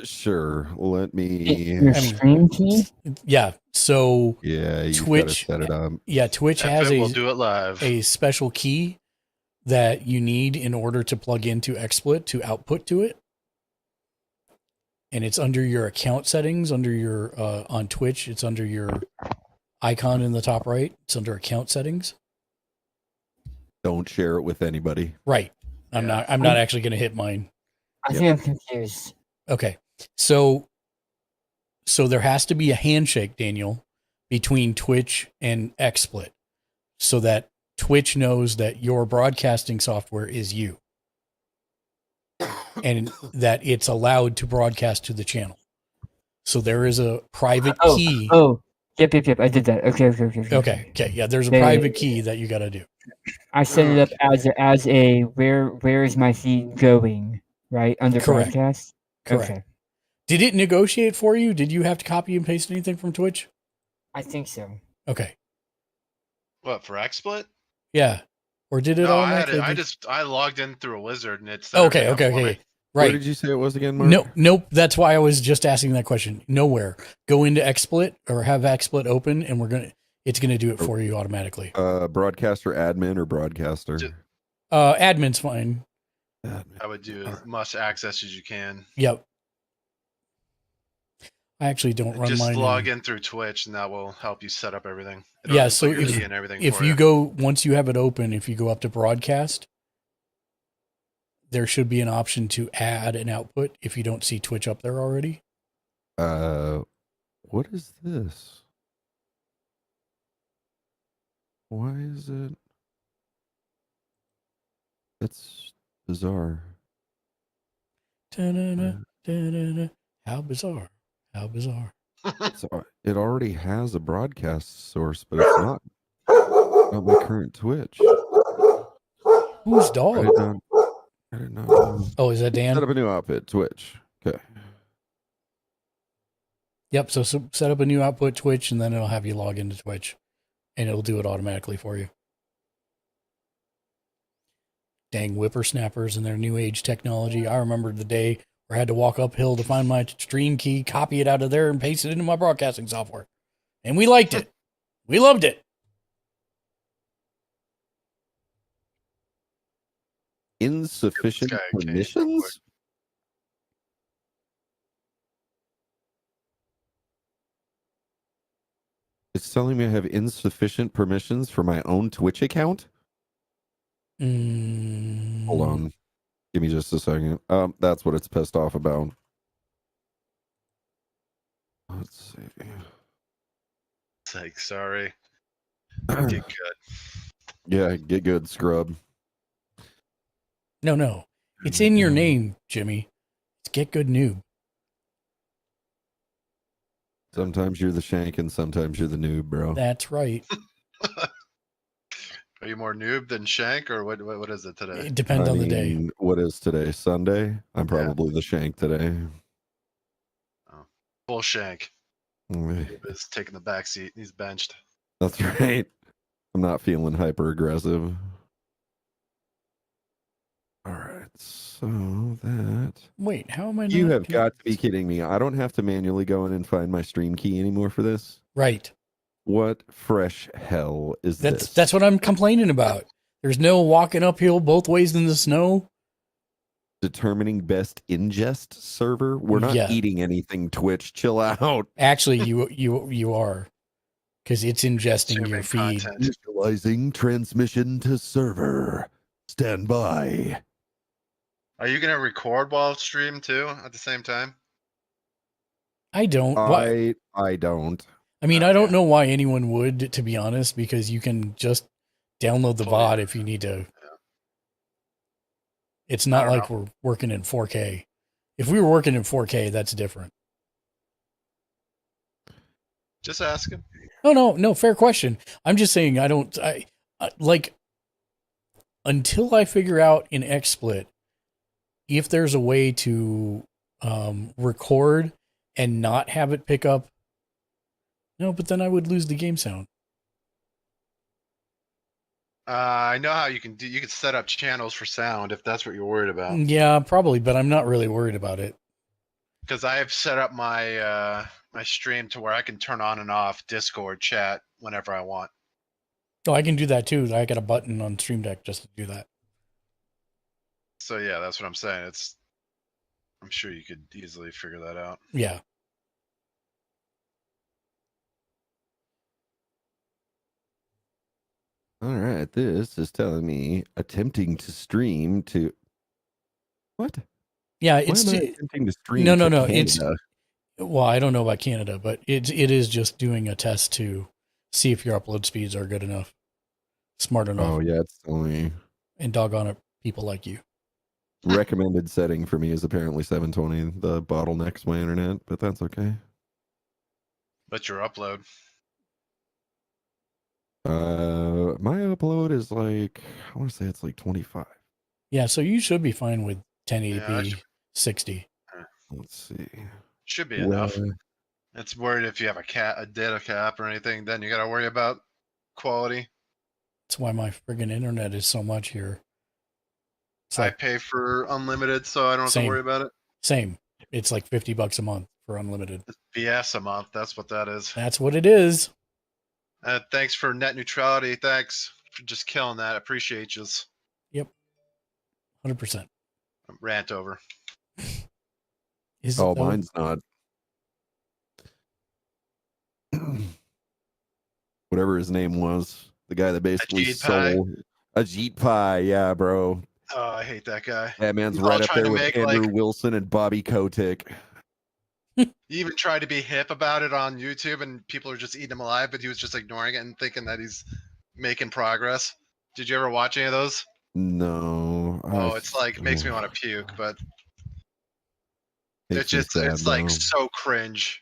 Sure. Let me. Your stream key? Yeah. So yeah, you Twitch set it up. Yeah, Twitch has we'll do it live. a special key that you need in order to plug into XSplit to output to it. and it's under your account settings, under your on Twitch. It's under your icon in the top right. It's under account settings. Don't share it with anybody. Right. I'm not actually going to hit mine. I think I'm confused. Okay. So there has to be a handshake, Daniel, between Twitch and XSplit so that Twitch knows that your broadcasting software is you and that it's allowed to broadcast to the channel. So there is a private key. Yep. I did that. Okay. Yeah, there's a private key that you got to do. I set it up as a where is my feed going, right? Under Correct. broadcast? Correct. Okay. Did it negotiate for you? Did you have to copy and paste anything from Twitch? I think so. Okay. What, for XSplit? Yeah. Or did it No, automatically? I logged in through a wizard and it's Okay. Right. What did you say it was again, Mark? Nope. That's why I was just asking that question. Nowhere. Go into XSplit or have XSplit open, and it's gonna do it for you automatically. Broadcaster admin or broadcaster? Admin's fine. I would do as much access as you can. Yep. I actually don't run Just mine. log in through Twitch and that will help you set up everything. Yeah, so put your key and everything if for you go, once you have it open, if you go up to broadcast, there should be an option to add an output if you don't see Twitch up there already. What is this? Why is it? It's bizarre. Da-da-da, da-da-da. How bizarre. How bizarre. So it already has a broadcast source, but it's not my current Twitch. Whose dog? I did not know. Oh, is that Dan? Set up a new outfit, Twitch. Okay. Yep. So set up a new output Twitch, and then it'll have you log into Twitch, and it'll do it automatically for you. Dang whippersnappers and their new age technology. I remember the day where I had to walk uphill to find my stream key, copy it out of there, and paste it into my broadcasting software. And we liked it. We loved it. Insufficient permissions? It's telling me I have insufficient permissions for my own Twitch account? Hold on. Give me just a second. That's what it's pissed off about. Let's see. It's like, sorry. Get good. Yeah, get good, scrub. No. It's in your name, Jimmy. It's Get Good Noob. Sometimes you're the shank and sometimes you're the noob, bro. That's right. Are you more noob than shank, or what is it today? It depends on the day. What is today? Sunday? I'm probably the shank today. Oh, full shank. Mm. He's taking the back seat. He's benched. That's right. I'm not feeling hyper aggressive. All right, so that. Wait, how am I? You not have got to be kidding me. I don't have to manually go in and find my stream key anymore for this. Right. What fresh hell is this? That's what I'm complaining about. There's no walking uphill both ways in the snow. Determining best ingest server. We're not eating anything. Twitch, chill out. Actually, you are, because it's ingesting your feed. Initializing transmission to server. Stand by. Are you gonna record while stream too at the same time? I don't. I don't. I mean, I don't know why anyone would, to be honest, because you can just download the VOD if you need to. It's not like we're working in 4K. If we were working in 4K, that's different. Just asking. No, fair question. I'm just saying I like, until I figure out in XSplit if there's a way to record and not have it pick up. No, but then I would lose the game sound. I know how you can do. You can set up channels for sound if that's what you're worried about. Yeah, probably, but I'm not really worried about it. Because I have set up my my stream to where I can turn on and off Discord chat whenever I want. Oh, I can do that too. I got a button on Stream Deck just to do that. So yeah, that's what I'm saying. I'm sure you could easily figure that out. Yeah. All right, this is telling me attempting to stream to what? Yeah, Why it's am I attempting to stream no. to It's Canada? well, I don't know about Canada, but it is just doing a test to see if your upload speeds are good enough, smart enough. Oh yeah, it's only And doggone it, people like you. recommended setting for me is apparently 720. The bottlenecks my internet, but that's okay. But your upload. My upload is like I want to say it's like 25. Yeah, so you should be fine with 1080p, Yeah, 60. Let's see. Should be Well, enough. It's worried if you have a data cap or anything, then you got to worry about quality. That's why my friggin' internet is so much here. It's I like, pay for unlimited, so I don't have to Same. worry about it. same. It's like $50 a month for unlimited. BS a month. That's what that is. That's what it is. Thanks for net neutrality. Thanks for just killing that. Appreciate you. Yep. 100%. Rant over. Is it oh, though? mine's not. Whatever his name was, the guy that basically Ajit Pai? sold Ajit Pai. Yeah, bro. Oh, I hate that guy. That man's He's all right up trying there to with make, Andrew like- Wilson and Bobby Kotick. He even tried to be hip about it on YouTube, and people are just eating him alive, but he was just ignoring it and thinking that he's making progress. Did you ever watch any of those? No. Oh, it's like makes me want to puke, but Makes it's me just sad, it's like bro. so cringe.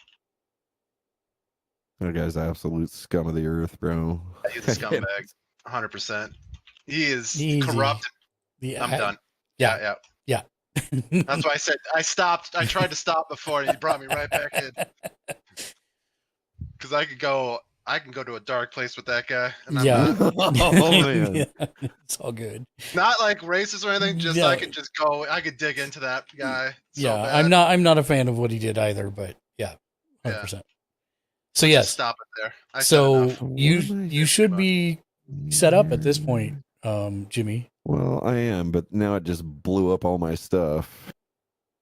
That guy's absolute scum of the earth, bro. He's a scumbag, 100%. He is Easy. corrupt. Yeah, I'm done. Yeah. Yeah. That's why I said I stopped. I tried to stop before, and you brought me right back in. Because I can go to a dark place with that guy. And I'm Yeah. not, Oh, man. Yeah, it's all good. not like racist or anything. Just Yeah. I could just go. I could dig into that guy. So Yeah, bad. I'm not a fan of what he did either, but yeah, 100%. So Just yes, stop it there. I said so enough. you should be set up at this point, Jimmy. Well, I am, but now it just blew up all my stuff.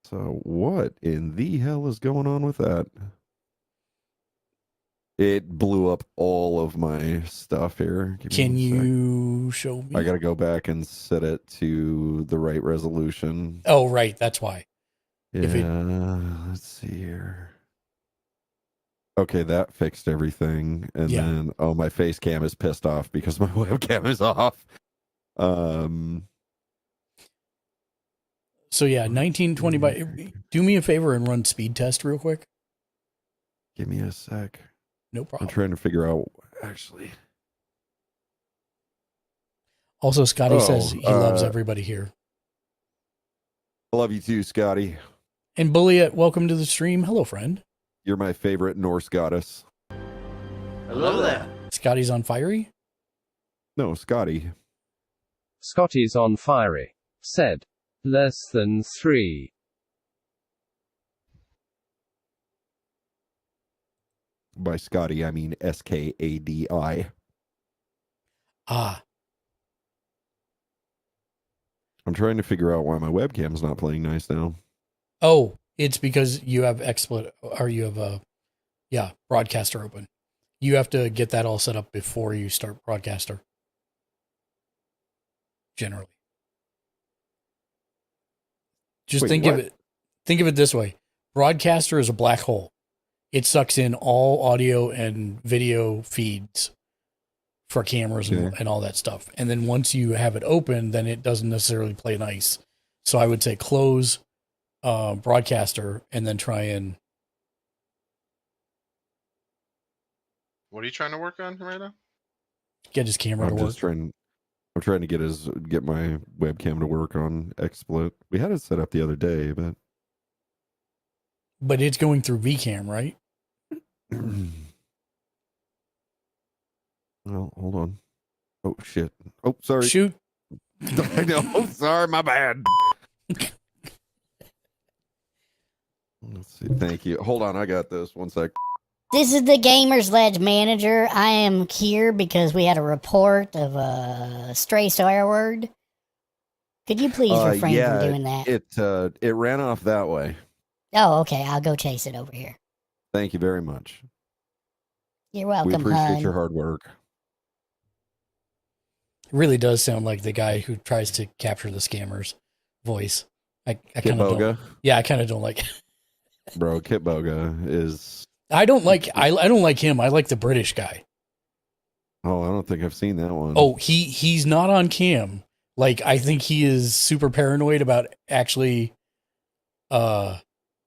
So what in the hell is going on with that? It blew up all of my stuff here. Give me Can 1 sec. you show me? I gotta go back and set it to the right resolution. Oh, right, that's why. Yeah, If it- let's see here. Okay, that fixed everything. And Yeah. then my face cam is pissed off because my webcam is off. So yeah, 1920 by. Do me a favor and run speed test real quick. Give me a sec. No I'm problem. trying to figure out actually. Also, Scotty Oh, says he loves everybody here. I love you too, Scotty. And Bulliet, welcome to the stream. Hello, friend. You're my favorite Norse goddess. Hello there. Scotty's on fiery. No, Scotty. Scotty's on fiery. Said. Less than 3. By Scotty, I mean Skadi. Ah, I'm trying to figure out why my webcam's not playing nice now. oh, it's because you have XSplit or you have Broadcaster open. You have to get that all set up before you start Broadcaster. Generally. Just Wait, think what? of it this way. Broadcaster is a black hole. It sucks in all audio and video feeds for cameras and all that stuff. And then once you have it open, then it doesn't necessarily play nice. So I would say close Broadcaster and then try and What are you trying to work on right now? get his camera I'm to work. just trying. I'm trying to get my webcam to work on XSplit. We had it set up the other day, but But it's going through VCam, right? well, hold on. Oh shit! Oh, sorry. Shoot. I know. Sorry, my bad. Let's see. Thank you. Hold on, I got this. 1 sec. This is the Gamers Ledge manager. I am here because we had a report of a stray swear word Could you please refrain yeah, from doing that? It ran off that way. Oh, okay. I'll go chase it over here. Thank you very much. You're We welcome, appreciate hun. your hard work. It really does sound like the guy who tries to capture the scammer's voice. I kind of Boga? don't. Yeah, I kind of don't like. Bro, Kit Boga is. I don't like him. I like the British guy. Oh, I don't think I've seen that one. Oh, he's not on cam. Like, I think he is super paranoid about actually. Oh,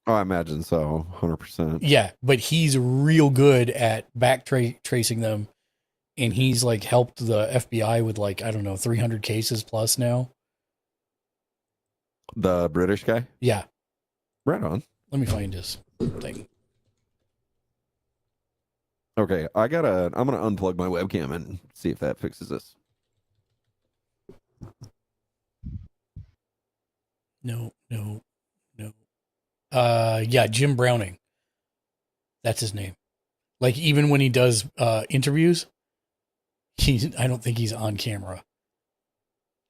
I imagine so. 100%. Yeah, but he's real good at tracing them, and he's like helped the FBI with like, I don't know, 300 cases plus now. The British guy? Yeah. Right on. Let me find his thing. Okay, I'm gonna unplug my webcam and see if that fixes this. No. Yeah, Jim Browning. That's his name. Like, even when he does interviews, I don't think he's on camera.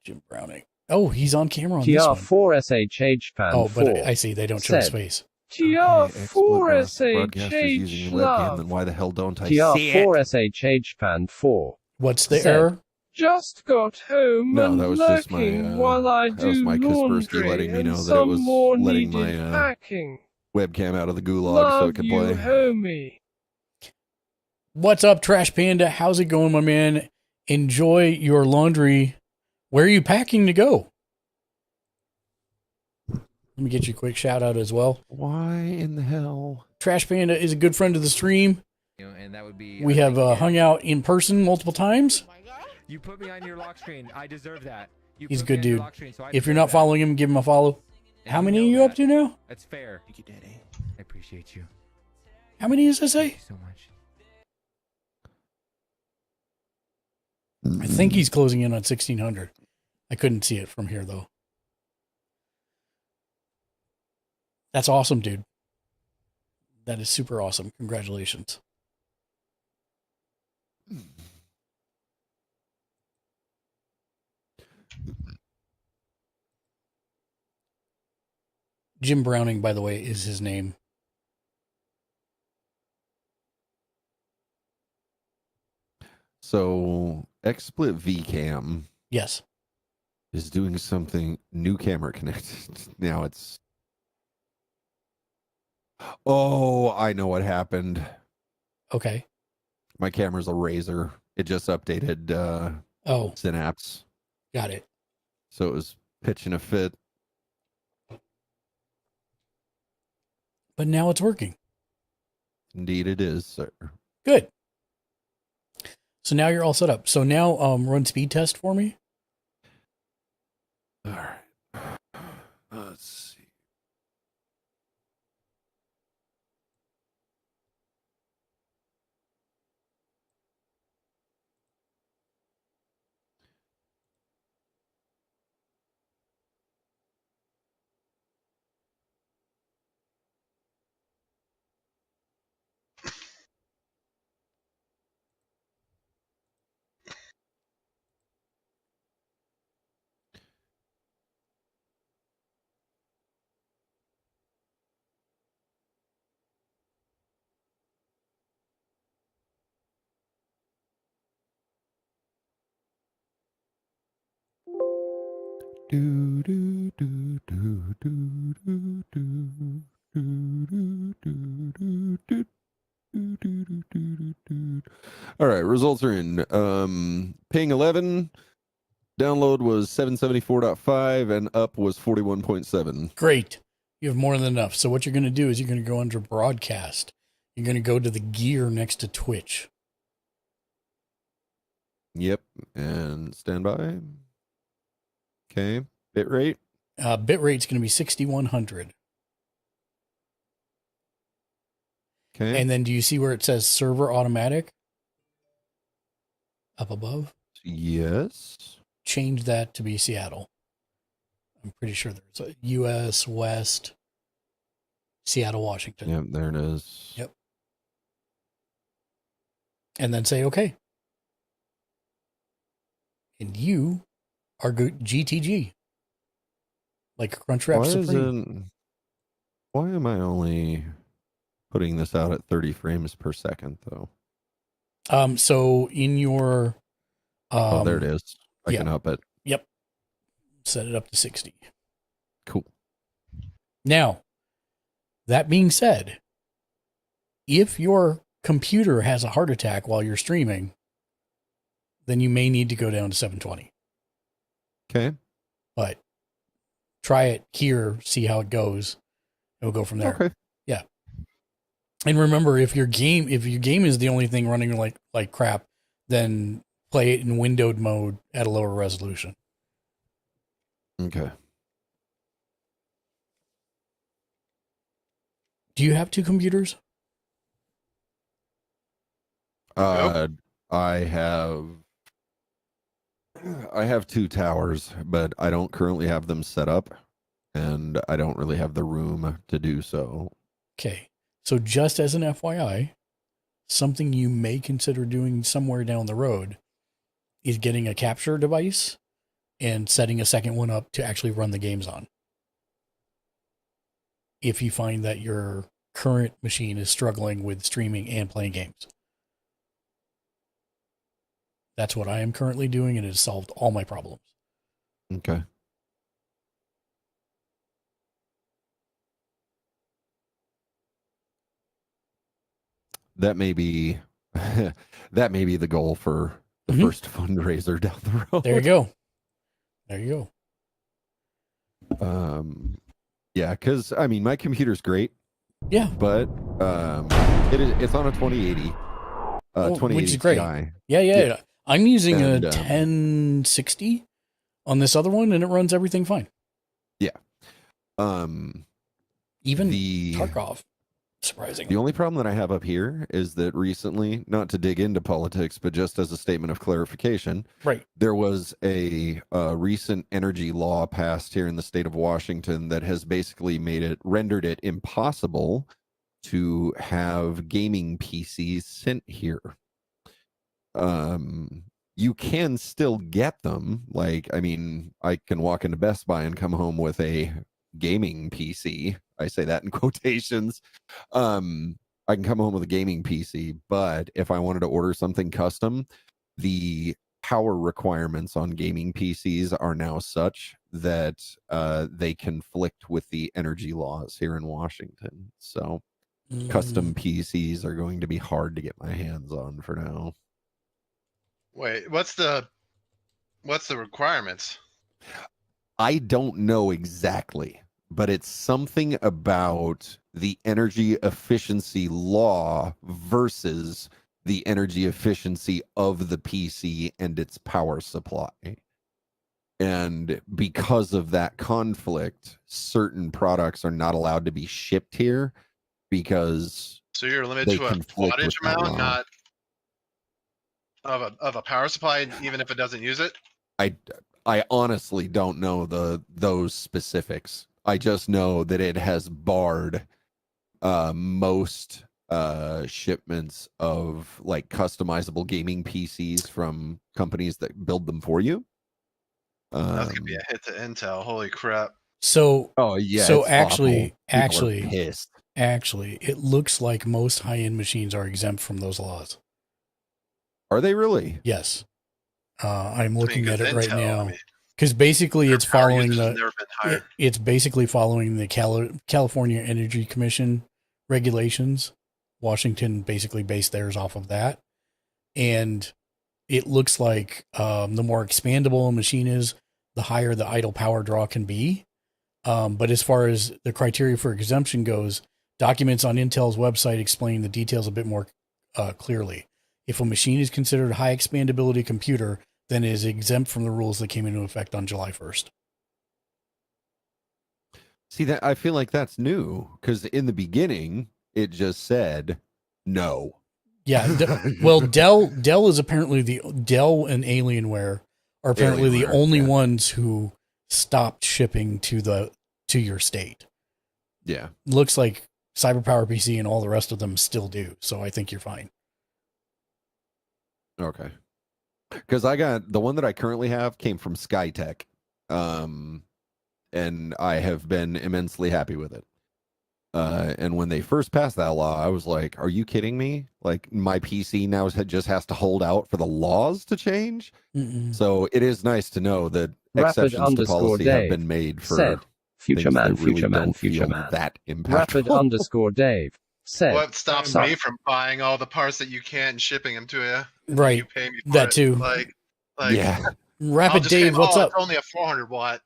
Jim Browning. Oh, he's on camera on this one. TR4SHH fan. Oh, but 4 I see. They don't show his said, face. TR4SHH using a webcam, then why the hell don't I see it? TR4SHH fan 4. What's the said, error? Just got home No, and that was just my, lurking while I that was do my Kaspersky laundry letting me and know that it some was more letting needed my packing. webcam out of the gulag Love so it could you, play. homie. What's up, Trash Panda? How's it going, my man? Enjoy your laundry. Where are you packing to go? Let me get you a quick shout out as well. Why in the hell? Trash Panda is a good friend of the stream. And that would be. We have hung out in person multiple times. You put me on your lock screen. I deserve that. He's a good dude. If you're not following him, give him a follow. How many are you up to now? That's fair. Thank you, Daddy. I appreciate you. How many does it say? Thank you so much. I think he's closing in on 1,600. I couldn't see it from here, though. That's awesome, dude. That is super awesome. Congratulations. Jim Browning, by the way, is his name. So, XSplit VCam. Yes. Is doing something new camera connected. Now it's. Oh, I know what happened. Okay. My camera's a Razer. It just updated Synapse. Got it. So it was pitching a fit. But now it's working. Indeed it is, sir. Good. So now you're all set up. So now run speed test for me. All right. Let's see. Do do do do do do do do do do do. All right, results are in. Ping 11, download was 774.5, and up was 41.7. Great. You have more than enough. So what you're going to do is you're going to go under broadcast. You're going to go to the gear next to Twitch. Yep, and stand by. Okay, bitrate. Bitrate's going to be 6,100. Okay. And then do you see where it says server automatic? Up above? Yes. Change that to be Seattle. I'm pretty sure there's a US West, Seattle, Washington. Yep, there it is. Yep. And then say okay. And you are good GTG. like Crunchwrap Supreme. Why am I only putting this out at 30 frames per second though? So in your oh, there it is. I can up it. Yep. Set it up to 60. Cool. Now, that being said, if your computer has a heart attack while you're streaming, then you may need to go down to 720. Okay. But try it here, see how it goes. We'll go from there. Okay. Yeah. And remember, if your game is the only thing running like crap, then play it in windowed mode at a lower resolution. Okay. Do you have two computers? I have two towers, but I don't currently have them set up, and I don't really have the room to do so. Okay. So just as an FYI, something you may consider doing somewhere down the road is getting a capture device and setting a second one up to actually run the games on. If you find that your current machine is struggling with streaming and playing games. That's what I am currently doing, and it has solved all my problems. Okay. That may be the goal for the first fundraiser down the road. There you go. There you go. Yeah, because I mean my computer's great. Yeah. But it's on a 2080. 2080 which is great. Ti. Yeah. I'm using a And, 1060 on this other one, and it runs everything fine. Yeah. Even Tarkov. Surprising. The only problem that I have up here is that recently, not to dig into politics, but just as a statement of clarification, right? There was a recent energy law passed here in the state of Washington that has basically rendered it impossible to have gaming PCs sent here. You can still get them. Like, I mean, I can walk into Best Buy and come home with a gaming PC. I say that in quotations. I can come home with a gaming PC, but if I wanted to order something custom, the power requirements on gaming PCs are now such that they conflict with the energy laws here in Washington. So custom PCs are going to be hard to get my hands on for now. Wait, what's the requirements? I don't know exactly, but it's something about the energy efficiency law versus the energy efficiency of the PC and its power supply. And because of that conflict, certain products are not allowed to be shipped here because So you're limited to a wattage amount, not of a power supply, even if it doesn't use it? I honestly don't know those specifics. I just know that it has barred most shipments of like customizable gaming PCs from companies that build them for you. That's gonna be a hit to Intel. Holy crap! So, oh yeah. So it's actually, awful. People are pissed. Actually, it looks like most high-end machines are exempt from those laws. Are they really? Yes. I'm looking at it right Intel, now. I mean, Because basically, it's following usage has never been higher. it's basically following the California Energy Commission regulations. Washington basically based theirs off of that, and it looks like the more expandable a machine is, the higher the idle power draw can be. But as far as the criteria for exemption goes, documents on Intel's website explain the details a bit more clearly. If a machine is considered a high expandability computer, then it is exempt from the rules that came into effect on July 1st. See, that I feel like that's new because in the beginning it just said no. Yeah, well, Dell is apparently Dell and Alienware are apparently the only ones who stopped shipping to your state. Yeah, looks like CyberPower PC and all the rest of them still do. So I think you're fine. Okay. Because I got the one that I currently have came from Skytech. And and I have been immensely happy with it. And when they first passed that law, I was like, "Are you kidding me? Like my PC now just has to hold out for the laws to change." So it is nice to know that exceptions to policy have been made for said, Future things man, that really future man, don't future feel man. that impactful. Rapid_Dave said, What stops me from buying all the parts that you can and shipping them to you? Right. You pay me for That it. too. Like Yeah. I'll Rapid just Dave, claim, what's up? It's only a 400 watt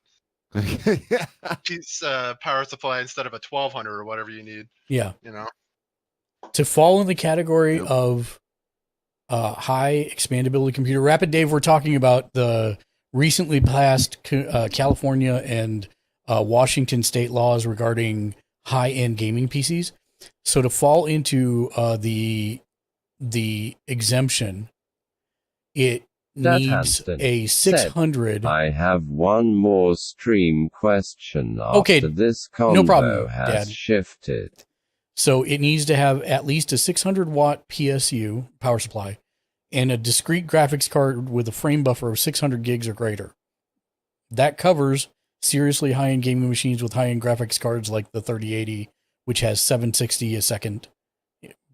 piece power supply instead of a 1200 or whatever you need. Yeah. You know. To fall in the category of high expandability computer, Rapid Dave, we're talking about the recently passed California and Washington state laws regarding high-end gaming PCs. So to fall into the exemption, it Dad needs Hanston a 600. I have one more stream question after Okay, this no combo problem, has Dad. shifted. So it needs to have at least a 600 watt PSU power supply and a discrete graphics card with a frame buffer of 600 gigs or greater. That covers seriously high-end gaming machines with high-end graphics cards like the 3080, which has 760 a second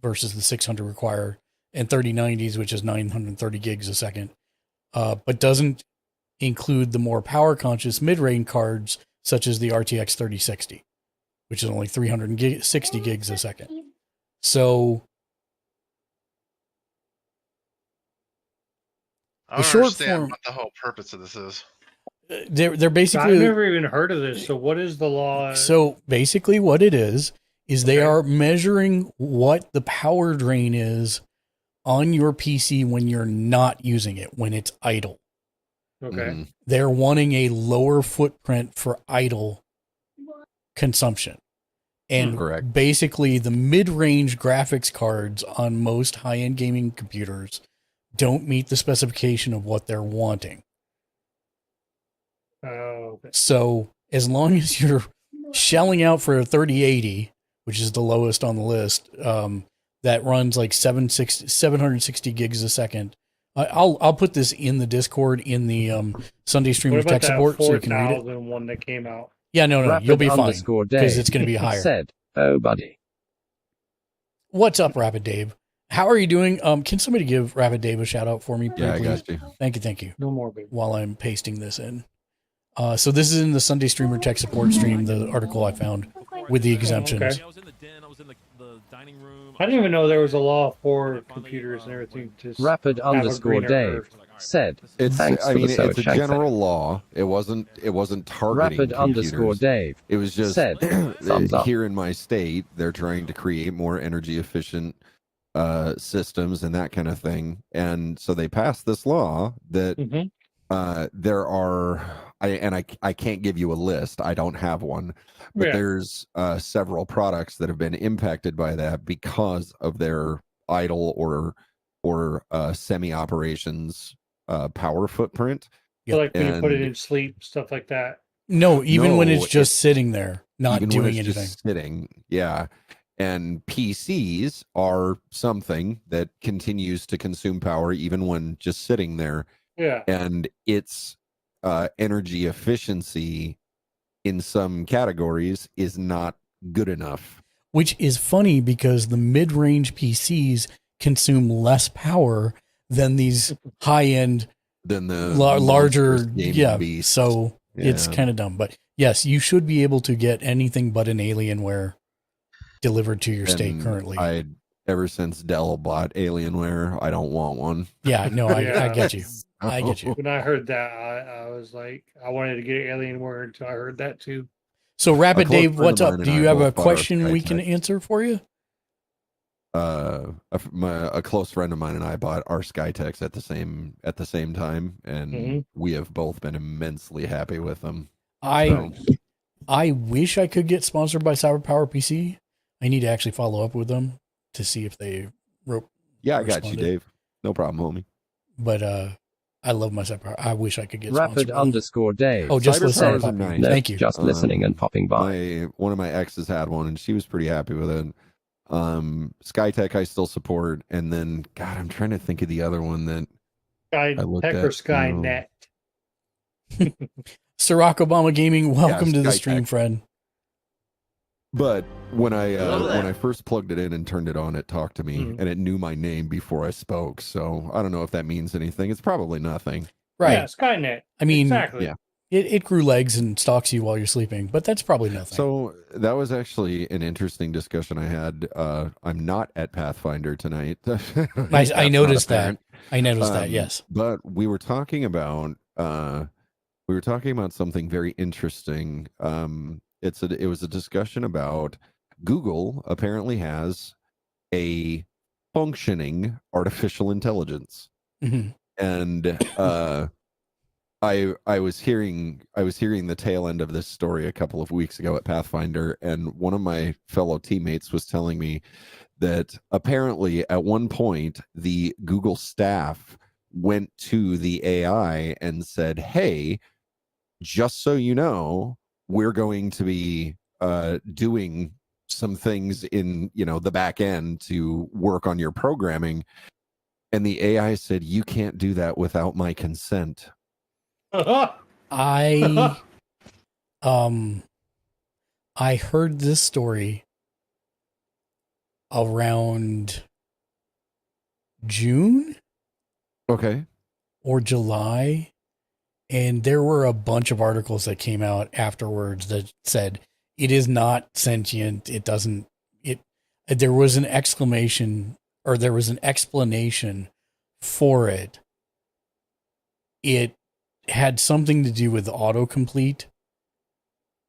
versus the 600 required, and 3090s, which is 930 gigs a second, but doesn't include the more power-conscious mid-range cards such as the RTX 3060. Which is only 360 gigs a second. So I the don't short understand form, what the whole purpose of this is. they're basically. I've never even heard of this. So what is the law? So basically, what it is they are measuring what the power drain is on your PC when you're not using it, when it's idle. Okay. They're wanting a lower footprint for idle consumption. And basically the mid-range graphics cards on most high-end gaming computers don't meet the specification of what they're wanting. Oh, okay. So as long as you're shelling out for a 3080, which is the lowest on the list, that runs like 760 gigs a second. I'll put this in the Discord in the Sunday Streamer What about Tech that Support so you can read it. 4000 one that came out? Yeah, no, you'll be fine Rapid_Dave because it's going to be higher. said, oh, buddy. What's up, Rapid Dave? How are you doing? Can somebody give Rapid Dave a shout out for me? Yeah, I please? got you. Thank you. No more, baby. While I'm pasting this in. So this is in the Sunday Streamer Tech Support stream, the article I found with the exemptions. Okay. I didn't even know there was a law for computers and everything to have a greener Rapid_Dave earth. said, It's thanks I for mean the it's a Shank general law. It wasn't targeting computers. Rapid_Dave It was just said, thumbs up. here in my state they're trying to create more energy efficient systems and that kind of thing. And so they passed this law that there are I can't give you a list. I don't have one. But there's several products that have been impacted by that because of their idle or semi operations power footprint. So like when you put it in sleep, stuff like that. No, even when it's No, just sitting there, not even when doing it's just anything. sitting, yeah. And PCs are something that continues to consume power even when just sitting there. Yeah. And its energy efficiency in some categories is not good enough. Which is funny because the mid-range PCs consume less power than these high-end, than the larger, monstrous gaming beasts. So it's Yeah. kind of dumb. But yes, you should be able to get anything but an Alienware delivered to your state And currently. Ever since Dell bought Alienware, I don't want one. Yeah, no, I get you. I get you. When I heard that, I was like, I wanted to get Alienware until I heard that too. So Rapid A close Dave, friend what's of up? mine Do and you I have a both bought our question we Skytech. can answer for you? A close friend of mine and I bought our Skytex at the same time, and we have both been immensely happy with them. I wish I could get sponsored by CyberPower PC. I need to actually follow up with them to see if they wrote. Yeah, I got you, responded. Dave. No problem, homie. But I love my CyberPower. I wish I could get sponsored. Rapid_Dave. Oh, just listening. Cyberpowers are nice. No, Thank you. Just listening and popping by. One of my exes had one, and she was pretty happy with it. Skytech I still support, and then God, I'm trying to think of the other one that I looked Skytech at. or Skynet? Barack Obama Gaming, welcome to the Skytech. stream, friend. But when I first plugged it in and turned it on, it talked to me and it knew my name before I spoke. So I don't know if that means anything. It's probably nothing. Right. Yeah, Skynet. I mean, exactly. Yeah. It grew legs and stalks you while you're sleeping, but that's probably nothing. So that was actually an interesting discussion I had. I'm not at Pathfinder tonight. I noticed that. I noticed that. Yes. But we were talking about something very interesting. It was a discussion about Google apparently has a functioning artificial intelligence. Mm-hmm. And I was hearing the tail end of this story a couple of weeks ago at Pathfinder, and one of my fellow teammates was telling me that apparently at one point the Google staff went to the AI and said, "Hey, just so you know, we're going to be doing some things in, the back end to work on your programming." And the AI said, "You can't do that without my consent." I heard this story around June, okay, or July, and there were a bunch of articles that came out afterwards that said it is not sentient. It doesn't. There was an exclamation, or there was an explanation for it. It had something to do with autocomplete,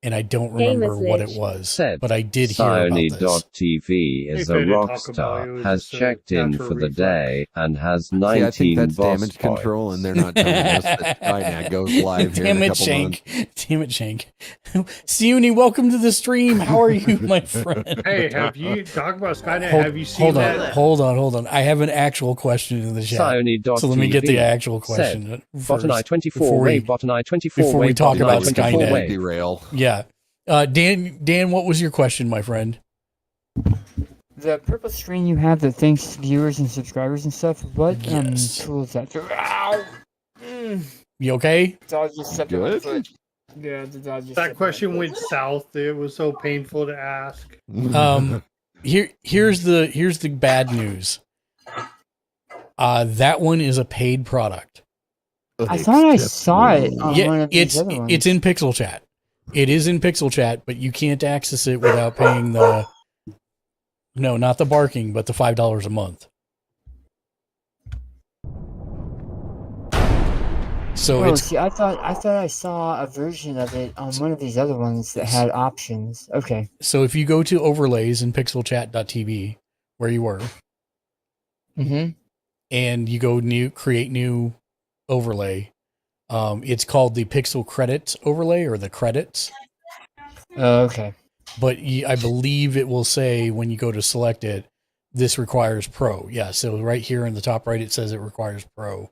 and I don't remember what it was, but I did hear about this. Siony.tv is a rock star, has checked in for the day, and has 19 I think that's boss damage control, and they're not telling us that Skynet goes live here in a couple months. Damn it, Shank. Siony, welcome to the stream. How are you, my friend? Hey, have you talked about Skynet? Have you seen that? Hold on. I have an actual question in the chat. Siony.tv So let me get the actual question first. Botany24 before we talk about Skynet. Derail. Yeah. Dan, what was your question, my friend? The purple screen you have that thanks viewers and subscribers and stuff, what tool is that? Ow! You okay? It's all just stepped on my foot. Yeah, it's all just That question went south. It was so painful to ask. Here's the bad news. That one is a paid product. I thought I saw it on one of these other ones. It's in Pixel Chat. It is in Pixel Chat, but you can't access it without paying not the barking, but the $5 a month. So see, I thought I saw a version of it on one of these other ones that had options. Okay. So if you go to overlays in pixelchat.tv, where you were, and you go create new overlay, it's called the Pixel Credits overlay, or the credits. Okay. But I believe it will say when you go to select it, this requires Pro. Yeah, so right here in the top right, it says it requires Pro.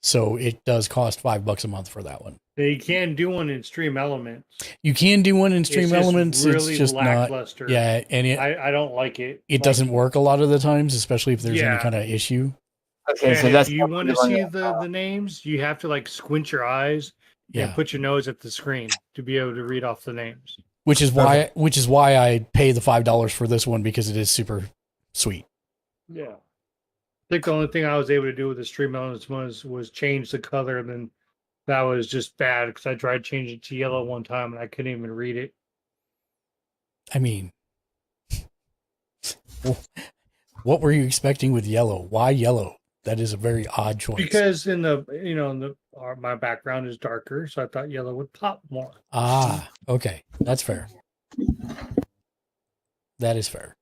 So it does cost $5 a month for that one. You can do one in Stream Elements. You can do one in Stream Elements. Really it's just lackluster. not. Yeah, and I don't like it. It doesn't work a lot of the times, especially if there's any kind of issue. Okay, so and that's if you want to see the names, you have to squint your eyes and put your nose at the screen to be able to read off the names. Which is why I pay the $5 for this one, because it is super sweet. Yeah. I think the only thing I was able to do with the Stream Elements was change the color, and then that was just bad because I tried changing it to yellow one time and I couldn't even read it. I mean, what were you expecting with yellow? Why yellow? That is a very odd choice. Because my background is darker, so I thought yellow would pop more. Ah, okay, that's fair. That is fair.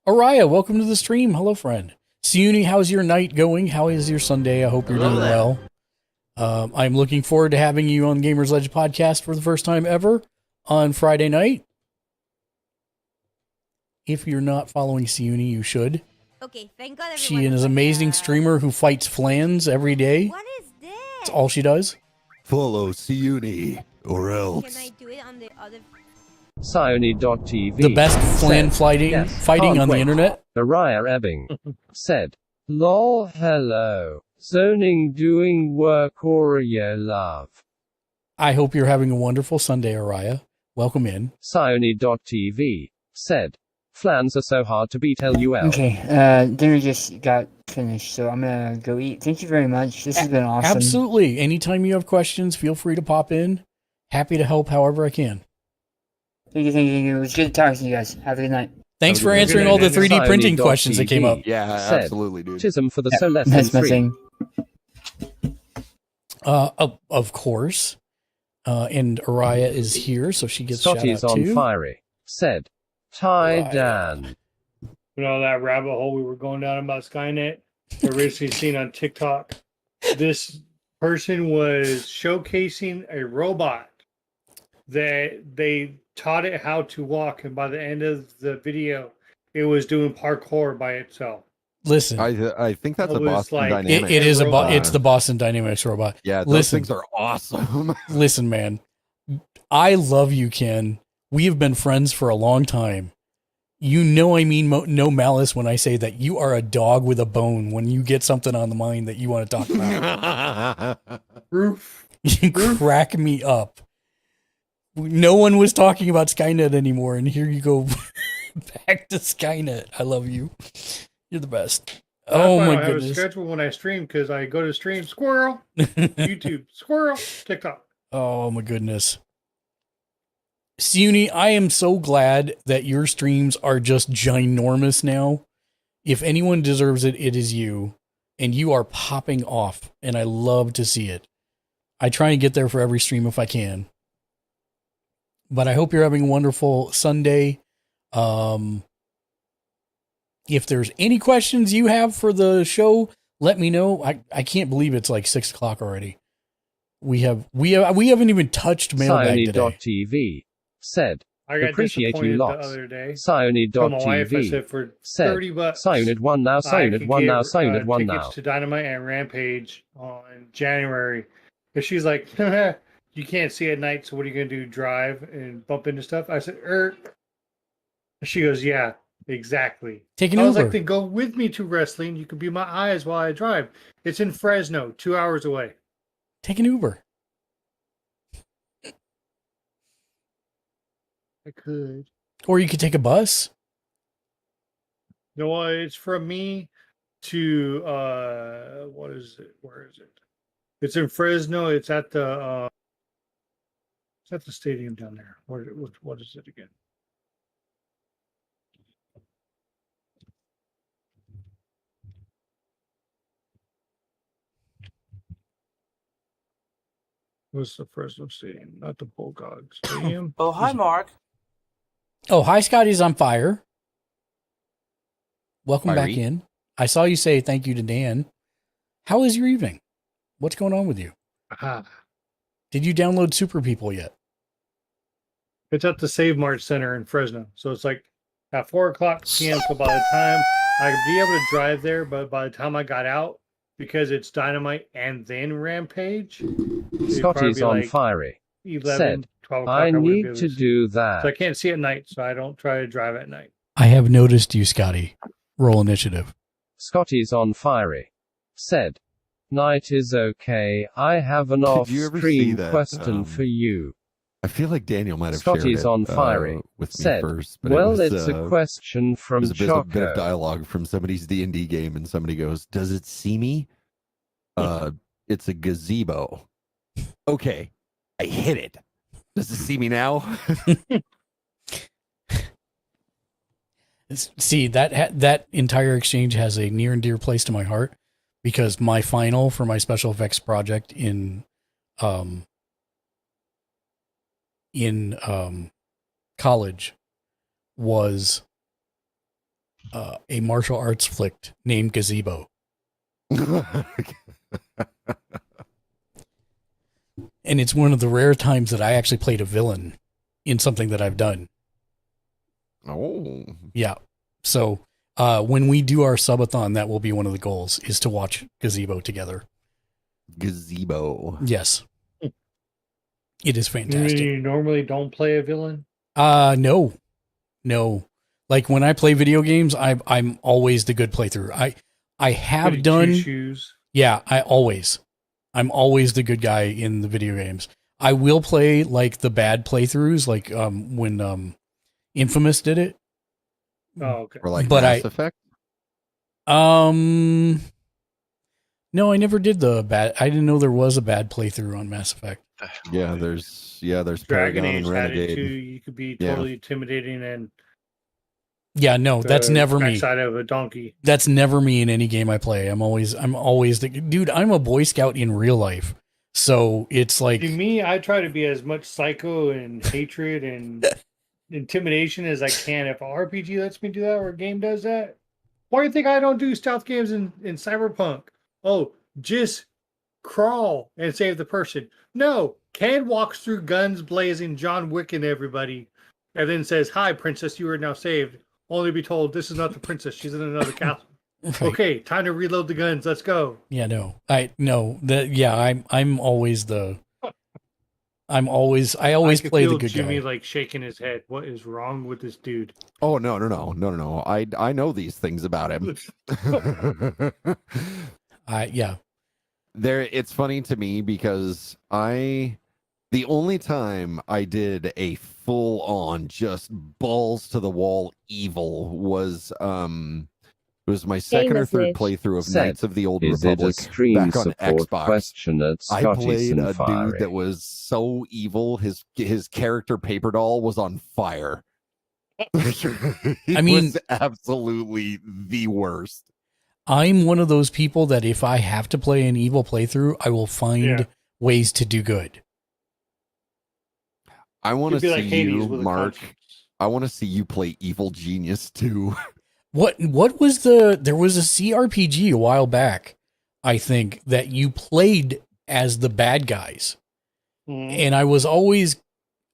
Araya, welcome to the stream. Hello, friend. Siony, how's your night going? How is your Sunday? I hope you're doing well. I'm looking forward to having you on Gamers Ledge podcast for the first time ever on Friday night. If you're not following Siony, you should. Okay, thank God. She is an amazing streamer who fights flans every day. What is this? That's all she does. Follow Siony, or else. Can I do it on the other? Siony.tv. The best flan fighting on the internet. Araya Ebbing said, "Lol, hello. Zoning doing work or yeah love." I hope you're having a wonderful Sunday, Araya. Welcome in. Sione.tv said, Flans are so hard to beat LUL. Okay, dinner just got finished, so I'm gonna go eat. Thank you very much. This has been awesome. Absolutely. Anytime you have questions, feel free to pop in. Happy to help however I can. Thank you, thank you. It was good talking to you guys. Have a good night. Thanks for answering all the 3D printing questions that came up. Yeah, said, absolutely, dude. Chisholm for the Yeah, Solescent that's my 3. thing. Of course. And Araya is here, so she gets Scotty's shout out on too. fiery. Said, Ty Right. Dan. You know that rabbit hole we were going down about Skynet? I recently seen on TikTok. This person was showcasing a robot that they taught it how to walk, and by the end of the video, it was doing parkour by itself. Listen, I think that's It a was Boston like- Dynamics. it is robot. it's the Boston Dynamics robot. Yeah, those Listen. things are awesome. Listen, man. I love you, Ken. We have been friends for a long time. You know I mean no malice when I say that you are a dog with a bone when you get something on the mind that you want to talk about. You crack me up. No one was talking about Skynet anymore, and here you go back to Skynet. I love you. You're the best. Oh That's why my I have a goodness. schedule when I stream because I go to stream squirrel, YouTube squirrel, TikTok. Oh my goodness. Sione, I am so glad that your streams are just ginormous now. If anyone deserves it, it is you. And you are popping off, and I love to see it. I try and get there for every stream if I can. But I hope you're having a wonderful Sunday. If there's any questions you have for the show, let me know. I can't believe it's like 6 o'clock already. We haven't even touched mailbag today. Sione.tv said, I got appreciate you disappointed the lots. other day. Told my wife, I Sione.tv said for said, $30, Sioned 1 now, I Sioned could 1 give, now, Sioned 1 tickets now. to Dynamite and Rampage on January. But she's like, you can't see at night, so what are you gonna do? Drive and bump into stuff? I said, She goes, yeah, exactly. Take an I was Uber. like, then go with me to wrestling. You can be my eyes while I drive. It's in Fresno, 2 hours away. Take an Uber. I could. Or you could take a bus. You know what? It's from me to what is it? Where is it? It's in Fresno. It's at the stadium down there. What is it again? What's the Fresno Stadium? Not the Bulldog Stadium. Oh, hi, Mark. Oh, hi, Scotty's on fire. Welcome back Fiery. in. I saw you say thank you to Dan. How is your evening? What's going on with you? Aha. Did you download Super People yet? It's at the Save Mart Center in Fresno. So it's like at 4:00 p.m. So by the time I'd be able to drive there, but by the time I got out, because it's Dynamite and then Rampage, it'd Scotty's probably on be like fiery. 11, Said, 12 o'clock. I wouldn't be need able to do that. So I can't see at night, so I don't try to drive at night. I have noticed you, Scotty. Roll initiative. Scotty's on fiery. Said, night is okay. I have an Did you ever see off-screen that, question for you. I feel like Daniel might have Scotty's shared it, on fiery. with me Said, first. But well, it was, it's a question it from was a bit of Choco. dialogue from somebody's D&D game, and somebody goes, "Does it see me?" It's a gazebo. Okay, I hit it. Does it see me now? See, that entire exchange has a near and dear place to my heart because my final for my special effects project in college was a martial arts flick named Gazebo. And it's one of the rare times that I actually played a villain in something that I've done. Oh. Yeah. So when we do our subathon, that will be one of the goals, is to watch Gazebo together. Gazebo. Yes. It is You fantastic. normally don't play a villain? No. Like when I play video games, I'm always the good playthrough. I have Goody done. two-shoes. Yeah, I'm always the good guy in the video games. I will play like the bad playthroughs, like when Infamous did it. Oh, okay. Or like But Mass Effect. No, I never did the bad. I didn't know there was a bad playthrough on Mass Effect. Yeah, there's Dragon Paragon Age and had it Renegade. too. You could be Yeah. totally intimidating and Yeah, no, that's the never me. backside of a donkey. That's never me in any game I play. I'm always the dude. I'm a Boy Scout in real life, so it's like To me, I try to be as much psycho and hatred and intimidation as I can. If a RPG lets me do that or a game does that, why do you think I don't do stealth games in Cyberpunk? Oh, just crawl and save the person. No, Ken walks through guns blazing, John Wick and everybody, and then says, "Hi, princess, you are now saved." Only to be told, this is not the princess. She's in another castle. Right. Okay, time to reload the guns. Let's go. Yeah, I'm always the. I always I could play the feel good Jimmy guy. like shaking his head. What is wrong with this dude? Oh no! I know these things about him. Yeah. It's funny to me because the only time I did a full on just balls to the wall evil was my second or third playthrough of Said, Knights of the Old "Is it a Republic stream back on support Xbox. question at I Scotty played a Sunfire? dude that was so evil his character paper doll was on fire. I mean, was absolutely the worst. I'm one of those people that if I have to play an evil playthrough, I will find ways to do good. I want to You'd be see like Hades you, with a Mark. conscience. I want to see you play Evil Genius too. What was there was a CRPG a while back, I think, that you played as the bad guys. And I was always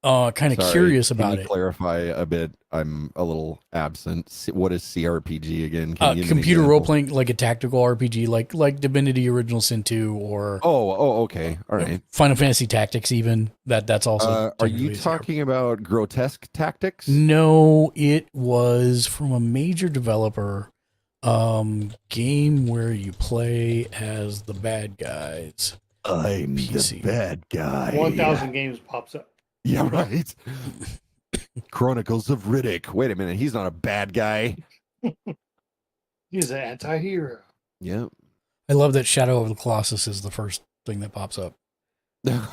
kind of Sorry, curious can about you it. clarify a bit? I'm a little absent. What is CRPG again? Can you give me an Computer example? role playing, like a tactical RPG, like Divinity Original Sin 2 or okay, all right. Final Fantasy Tactics. Even that's also. Are you talking about Grotesque Tactics? No, it was from a major developer game where you play as the bad guys. I'm the bad guy. 1,000 games pops up. Yeah, right. Chronicles of Riddick. Wait a minute, he's not a bad guy. He's an anti-hero. Yep. I love that Shadow of the Colossus is the first thing that pops up.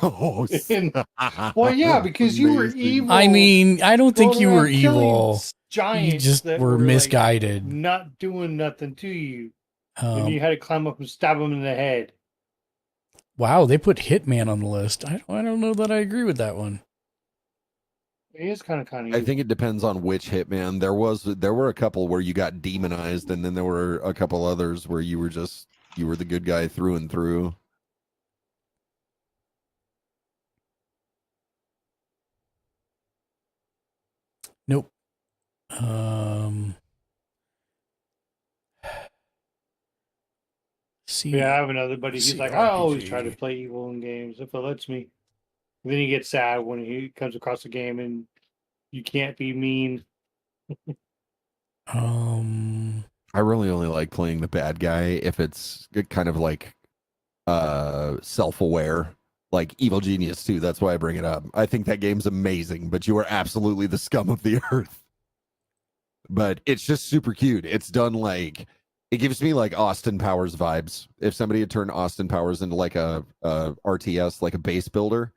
Oh, Well, yeah, because you were evil. I mean, I don't think you were Going around killing evil. Giants You just that were like, misguided. not doing nothing to you. And you Um, had to climb up and stab them in the head. wow, they put Hitman on the list. I don't know that I agree with that one. It is kind of I think it depends on which Hitman. There were a couple where you got demonized, and then there were a couple others where you were the good guy through and through. Nope. See, Yeah, I have another buddy. He's like, I always try to CRPG. play evil in games if it lets me. And then he gets sad when he comes across a game and you can't be mean. I really only like playing the bad guy if it's kind of like self-aware, like Evil Genius 2. That's why I bring it up. I think that game's amazing, but you are absolutely the scum of the earth. But it's just super cute. It's done like it gives me like Austin Powers vibes. If somebody had turned Austin Powers into like a RTS, like a base builder,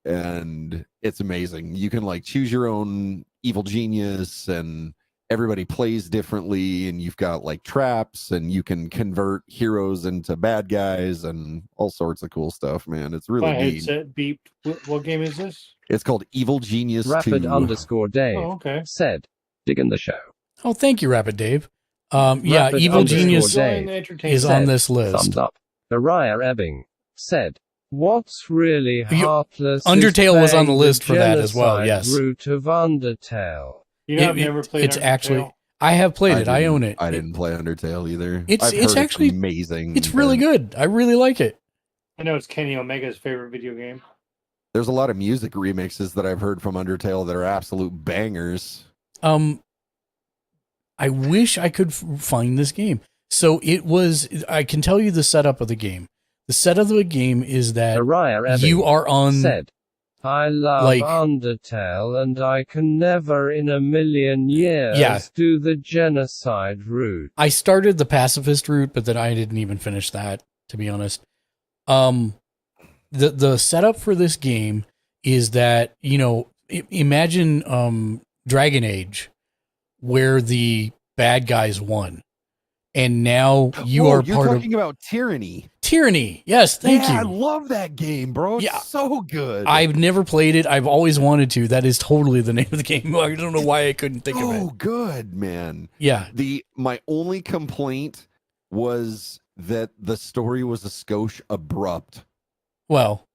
and it's amazing. You can like choose your own evil genius, and everybody plays differently, and you've got like traps, and you can convert heroes into bad guys, and all sorts of cool stuff. Man, it's really My neat. headset beeped. What game is this? It's called Evil Genius Rapid 2. _Dave Oh, okay. said, "Digging the show." Oh, thank you, Rapid Dave. Yeah, Rapid Evil _ Genius Dave is on this list. Thumbs up. Uriah Ebbing said, "What's really You- heartless? Undertale is was on the playing list for that as well, genocide yes. Route of Undertale." You know, I've never played It's Undertale. actually, I have played it. I didn't- own it. I didn't play Undertale either. It's I've heard actually amazing. It's really but good. I really like it. I know it's Kenny Omega's favorite video game. There's a lot of music remixes that I've heard from Undertale that are absolute bangers. I wish I could find this game. So it was. I can tell you the setup of the game. The setup of the game is that Uriah Ebbing you are on said, I love Like- Undertale and I can never in a million years Yeah. do the genocide route. I started the pacifist route, but then I didn't even finish that, to be honest. The setup for this game is that, imagine Dragon Age, where the bad guys won. And now you are you're part talking about Tyranny. Tyranny. Yes, thank I you. love that game, bro. It's Yeah. so good. I've never played it. I've always wanted to. That is totally the name of the game. I don't know why I couldn't think of it. Oh, good, man. Yeah. My only complaint was that the story was a skosh abrupt. Well,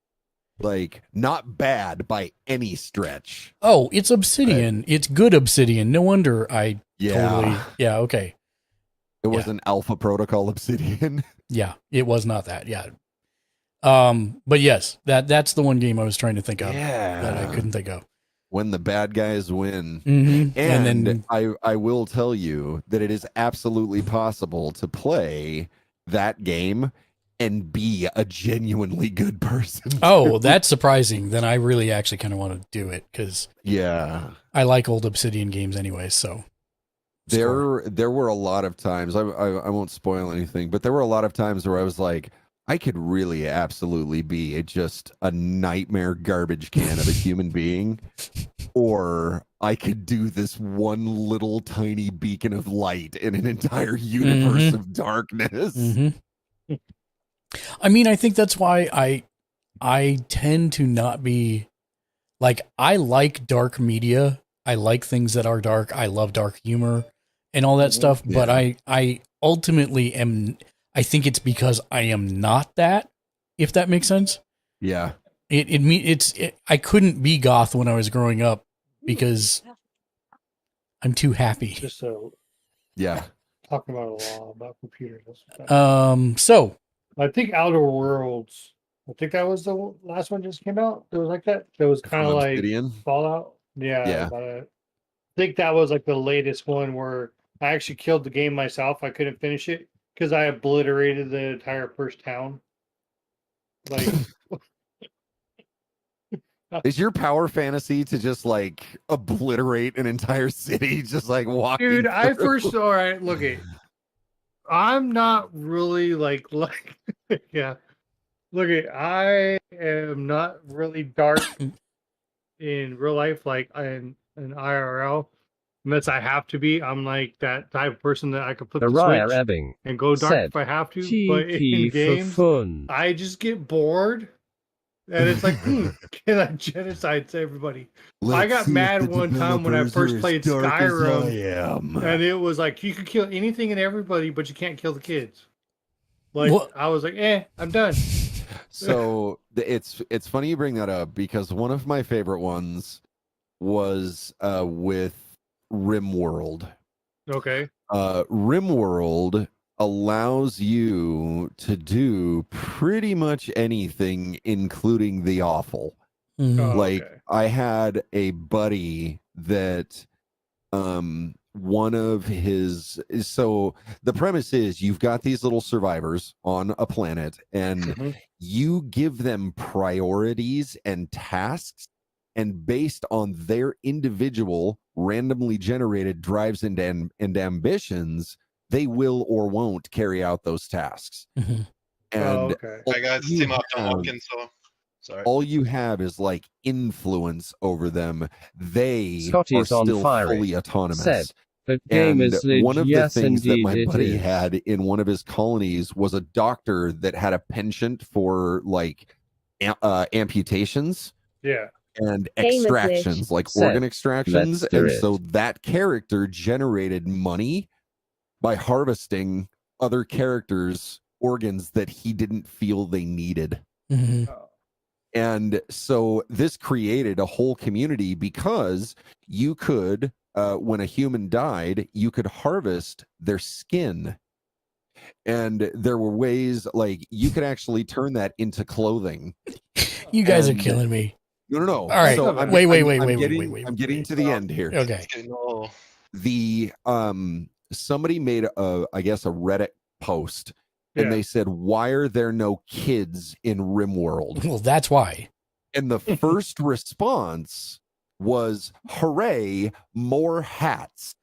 Like, not bad by any stretch. oh, it's Obsidian. It's good Obsidian. No wonder I Yeah. totally. Yeah, okay. It was an Alpha Protocol Obsidian. Yeah, it was not that. Yeah. But yes, that's the one game I was trying to think of that I couldn't think of. When the bad guys win. Mhm. And And then- I will tell you that it is absolutely possible to play that game and be a genuinely good person. Oh, that's surprising. Then I really actually kind of want to do it because Yeah. I like old Obsidian games anyway. So There were a lot of times, I won't spoil anything, but there were a lot of times where I was like, I could really absolutely be just a nightmare garbage can of a human being, or I could do this one little tiny beacon of light in an entire universe Mhm. of darkness. I mean, I think that's why I tend to not be like, I like dark media. I like things that are dark. I love dark humor and all that stuff. But I ultimately am, I think it's because I am not that, if that makes sense. Yeah. I couldn't be goth when I was growing up because I'm too happy. Just so Yeah. talking about a lot about computers. That's So I think Outer Worlds. I think that was the last one just came out. It was like that. That was kind of From like Obsidian? Fallout. Yeah. Yeah. But I think that was like the latest one where I actually killed the game myself. I couldn't finish it because I obliterated the entire first town. Like, Is your power fantasy to just like obliterate an entire city, just like walking? dude, I through? first all right. Look it. I'm not really like yeah. Look it. I am not really dark in real life, like in IRL. Unless I have to be, I'm like that type of person that I could flip the Uriah switch Ebbing and go dark said, if I have to. But "TP in for games, fun." I just get bored, and it's like, can I genocide everybody? I got mad one time when I first played Skyrim, and it was like you could kill anything and everybody, but you can't kill the kids. Like What? I was like, I'm done. So it's funny you bring that up because one of my favorite ones was with RimWorld. Okay. RimWorld allows you to do pretty much anything, including the awful. Mhm. Like I had a buddy that one of his, so the premise is you've got these little survivors on a planet and you give them priorities and tasks, and based on their individual randomly generated drives and ambitions, they will or won't carry out those tasks. And Hi guys, you Team Optum have- Hopkins. So sorry. all you have is like influence over them. They Scotty's are on still fire. fully autonomous. Said, but And Gamers Lidge, one of the yes, things that indeed my it buddy is. had in one of his colonies was a doctor that had a penchant for like amputations Yeah. and Gamers extractions, Lidge like said, organ extractions. "Let's do And it." so that character generated money by harvesting other characters' organs that he didn't feel they needed. Mhm. And so this created a whole community because you could, when a human died, you could harvest their skin. And there were ways like you could actually turn that into clothing. You guys are And- killing me. No. All right. So Wait, I'm getting to the end here. Okay. The somebody made I guess a Reddit post, and Yeah. they said, "Why are there no kids in RimWorld?" Well, that's why. And the first response was, hooray, more hats.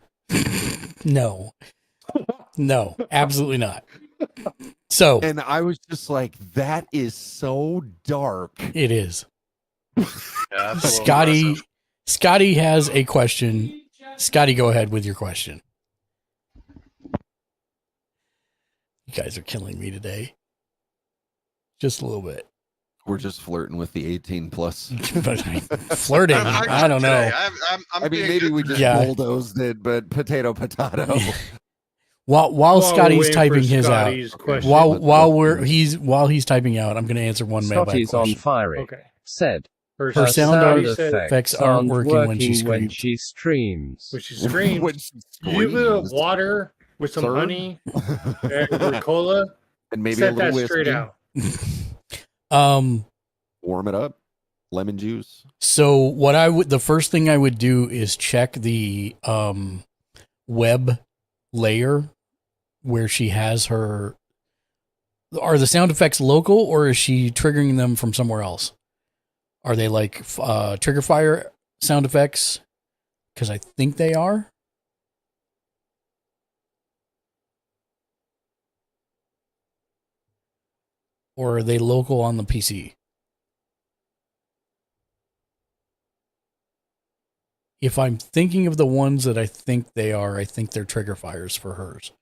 No. No, absolutely not. So, and I was just like, that is so dark. It is. Yeah, that's a little impressive. Scotty has a question. Scotty, go ahead with your question. You guys are killing me today. Just a little bit. We're just flirting with the 18 plus. Flirting? I don't know. I mean, maybe we just bulldozed it, but potato. While Scotty's typing his Scotty's out, question. while he's typing out, I'm going to answer one mailbag Scotty's on question. fiery. Okay. Said. Her sound effects aren't working when she streams. When she screams. When she You give it a screams. water with some Sir? honey, with cola, And maybe set a little that straight whiskey. out. Warm it up. Lemon juice. So the first thing I would do is check the web layer where she has her. Are the sound effects local or is she triggering them from somewhere else? Are they like trigger fire sound effects? Because I think they are. Or are they local on the PC? If I'm thinking of the ones that I think they are, I think they're trigger fires for hers.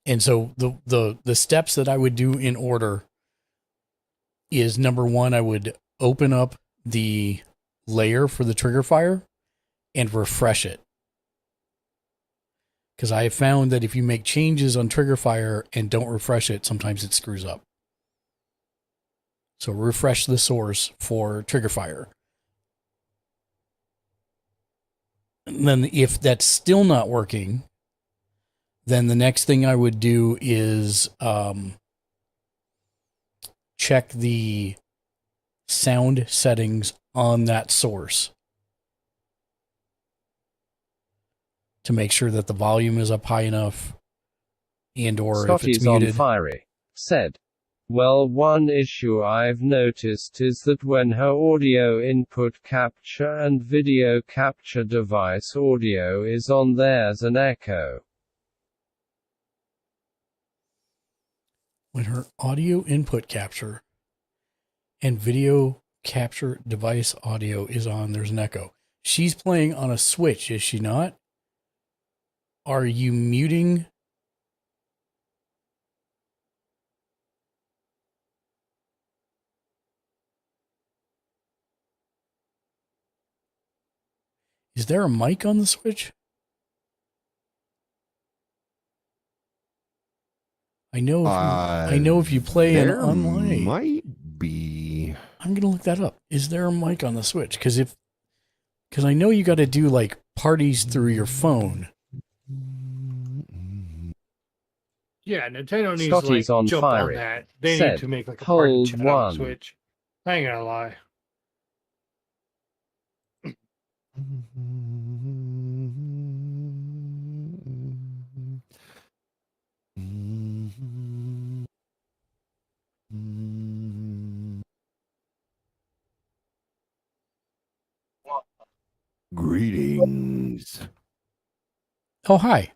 And so the steps that I would do in order is number one, I would open up the layer for the trigger fire and refresh it. Because I have found that if you make changes on trigger fire and don't refresh it, sometimes it screws up. So refresh the source for trigger fire. And then if that's still not working, then the next thing I would do is check the sound settings on that source to make sure that the volume is up high enough and or if it's Scotty's on muted. fiery. Said. Well, one issue I've noticed is that when her audio input capture and video capture device audio is on, there's an echo. When her audio input capture and video capture device audio is on, there's an echo. She's playing on a Switch, is she not? Are you muting? Is there a mic on the Switch? I know if you play an There online. might be. I'm gonna look that up. Is there a mic on the Switch? Because I know you got to do like parties through your phone. Yeah, Nintendo needs Scotty's to on jump fiery. on that. They Said, need to make like a party hold chat on one. the Switch. I ain't gonna lie. Greetings. Oh hi.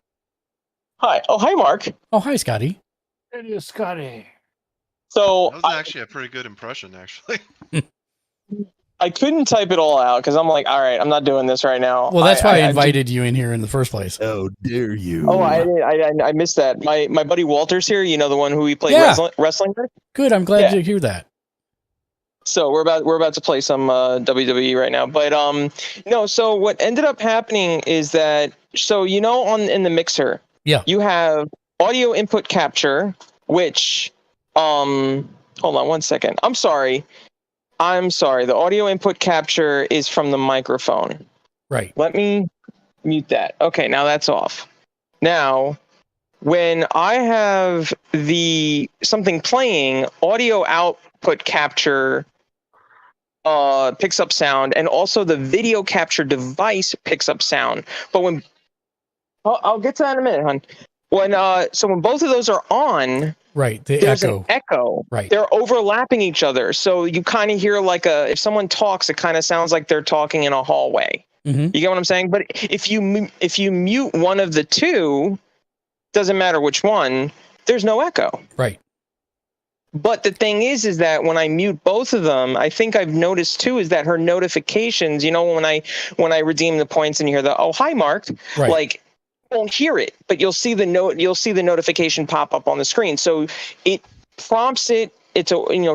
Hi. Oh, hi, Mark. Oh hi, Scotty. It is Scotty. So That was actually a pretty good impression, actually. I couldn't type it all out because I'm like, all right, I'm not doing this right now. Well, that's why I invited you in here in the first place. Oh, dare you? Oh, I missed that. My buddy Walter's here. You know, the one who we played Yeah. wrestling with. Good. I'm glad to hear that. So we're about to play some WWE right now, but no. So what ended up happening is that in the mixer, you have audio input capture, which hold on one second. I'm sorry. The audio input capture is from the microphone. Right. Let me mute that. Okay, now that's off. Now, when I have something playing, audio output capture picks up sound, and also the video capture device picks up sound. But when I'll get to that in a minute, hon. When when both of those are on, right, there's an echo. Right, they're overlapping each other, so you kind of hear like if someone talks, it kind of sounds like they're talking in a hallway. Mm-hmm. You get what I'm saying? But if you mute one of the two, doesn't matter which one, there's no echo. Right. But the thing is that when I mute both of them, I think I've noticed too is that her notifications, you know, when I redeem the points and you hear the hi Mark, right. Like you won't hear it, but you'll see the notification pop up on the screen. So it prompts it.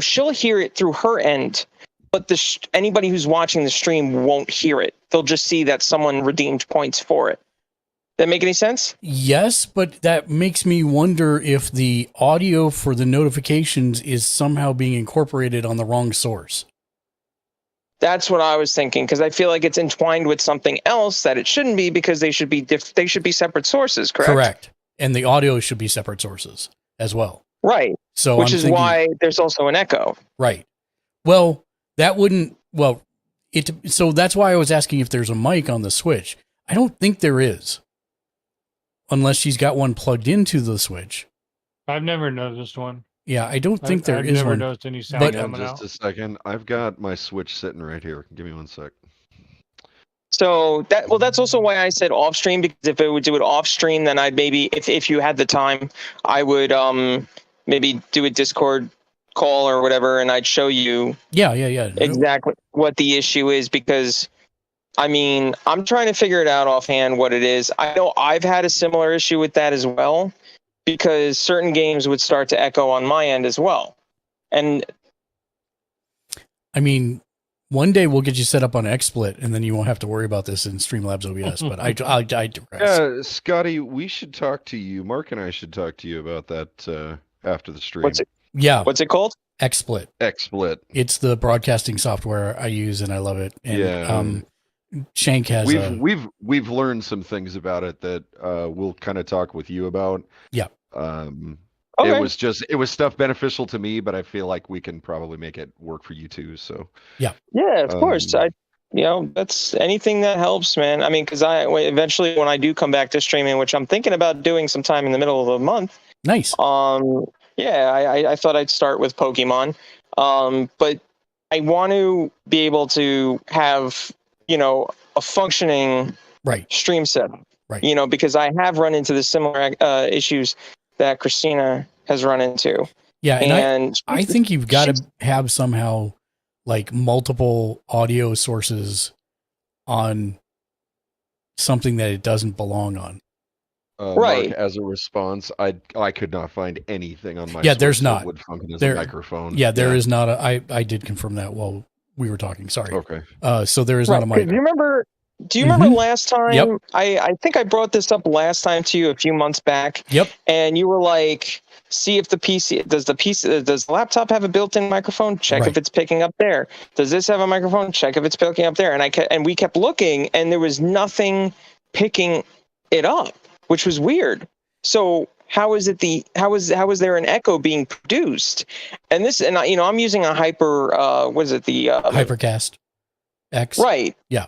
She'll hear it through her end, but anybody who's watching the stream won't hear it. They'll just see that someone redeemed points for it. That make any sense? Yes, but that makes me wonder if the audio for the notifications is somehow being incorporated on the wrong source. That's what I was thinking, because I feel like it's entwined with something else that it shouldn't be, because they should be separate sources, correct? Correct. And the audio should be separate sources as well. Right. So which is why there's also an echo. Right. Well, that wouldn't so that's why I was asking if there's a mic on the Switch. I don't think there is. Unless she's got one plugged into the Switch. I've never noticed one. Yeah, I don't think there I've is never one. noticed any sound coming just out. a second. I've got my Switch sitting right here. Give me one sec. So that's also why I said off stream, because if I would do it off stream, then I'd maybe, if you had the time, I would maybe do a Discord call or whatever, and I'd show you exactly what the issue is, because I mean, I'm trying to figure it out offhand what it is. I know I've had a similar issue with that as well, because certain games would start to echo on my end as well. And I mean, one day we'll get you set up on XSplit, and then you won't have to worry about this in Streamlabs OBS. But I digress. Yeah, Scotty, we should talk to you. Mark and I should talk to you about that after the stream. What's it called? XSplit. XSplit. It's the broadcasting software I use, and I love it. And, Shank has. We've learned some things about it that we'll kind of talk with you about. Yeah. Okay. It was stuff beneficial to me, but I feel like we can probably make it work for you too. So yeah, of course. That's anything that helps, man. I mean, because eventually when I do come back to streaming, which I'm thinking about doing sometime in the middle of the month. Nice. I thought I'd start with Pokemon, but I want to be able to have a functioning stream setup. Right. Because I have run into the similar issues that Christina has run into. Yeah, and I think you've got to have somehow like multiple audio sources on something that it doesn't belong on. Mark, as a response, I could not find anything on my there's not. that would function as a microphone. Yeah, there is not I did confirm that while we were talking. Sorry. Okay. So there is not a mic. Do you remember last time? Yep. I think I brought this up last time to you a few months back. Yep. And you were like, see if does the laptop have a built-in microphone? Check if it's picking up there. Does this have a microphone? Check if it's picking up there. And we kept looking, and there was nothing picking it up, which was weird. So how is there an echo being produced? And I'm using a Hypercast X. Right. Yeah.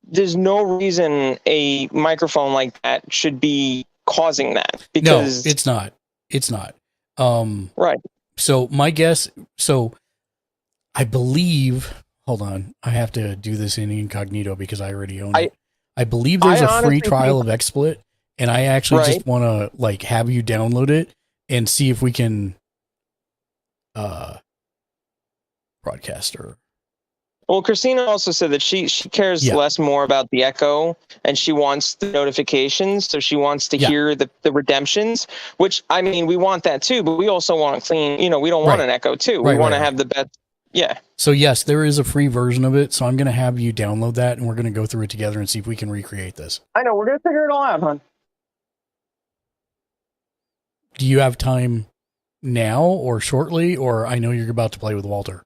There's no reason a microphone like that should be causing that, because no, it's not. Right. So my guess, I believe, hold on, I have to do this in incognito because I already own it. I believe there's a free trial of XSplit, and I actually just want to have you download it and see if we can broadcast or. Well, Christina also said that she cares less more about the echo, and she wants the notifications. So she wants to hear the redemptions, which, I mean, we want that too, but we also want clean, we don't want an echo too. We want to have the best. Yeah. So yes, there is a free version of it. So I'm going to have you download that, and we're going to go through it together and see if we can recreate this. I know. We're going to figure it all out, hon. Do you have time now or shortly, or I know you're about to play with Walter?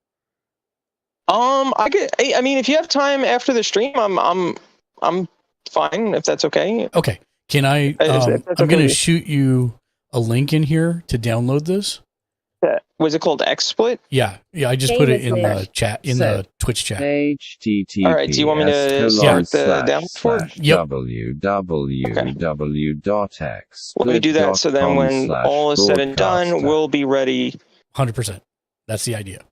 I mean, if you have time after the stream, I'm fine if that's okay. Okay. Can I? I'm going to shoot you a link in here to download this, Was it called XSplit? Yeah. I just put it in the chat, in the Twitch chat. HTTPS All right, do you want me to start the download for it? Yep. www.xsplit.com. Let me do that so then when all is said and done, we'll be ready. 100%. That's the idea.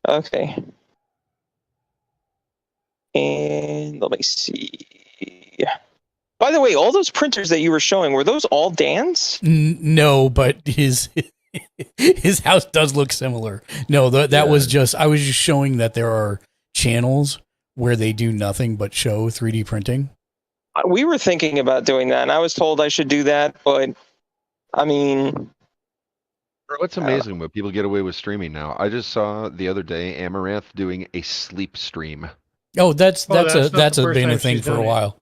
Okay. And let me see. By the way, all those printers that you were showing, were those all Dan's? No, but his house does look similar. No, that was just, I was just showing that there are channels where they do nothing but show 3D printing. We were thinking about doing that, and I was told I should do that, but I mean... Bro, it's amazing what people get away with streaming now. I just saw the other day Amaranth doing a sleep stream. Oh, that's been a thing for a while.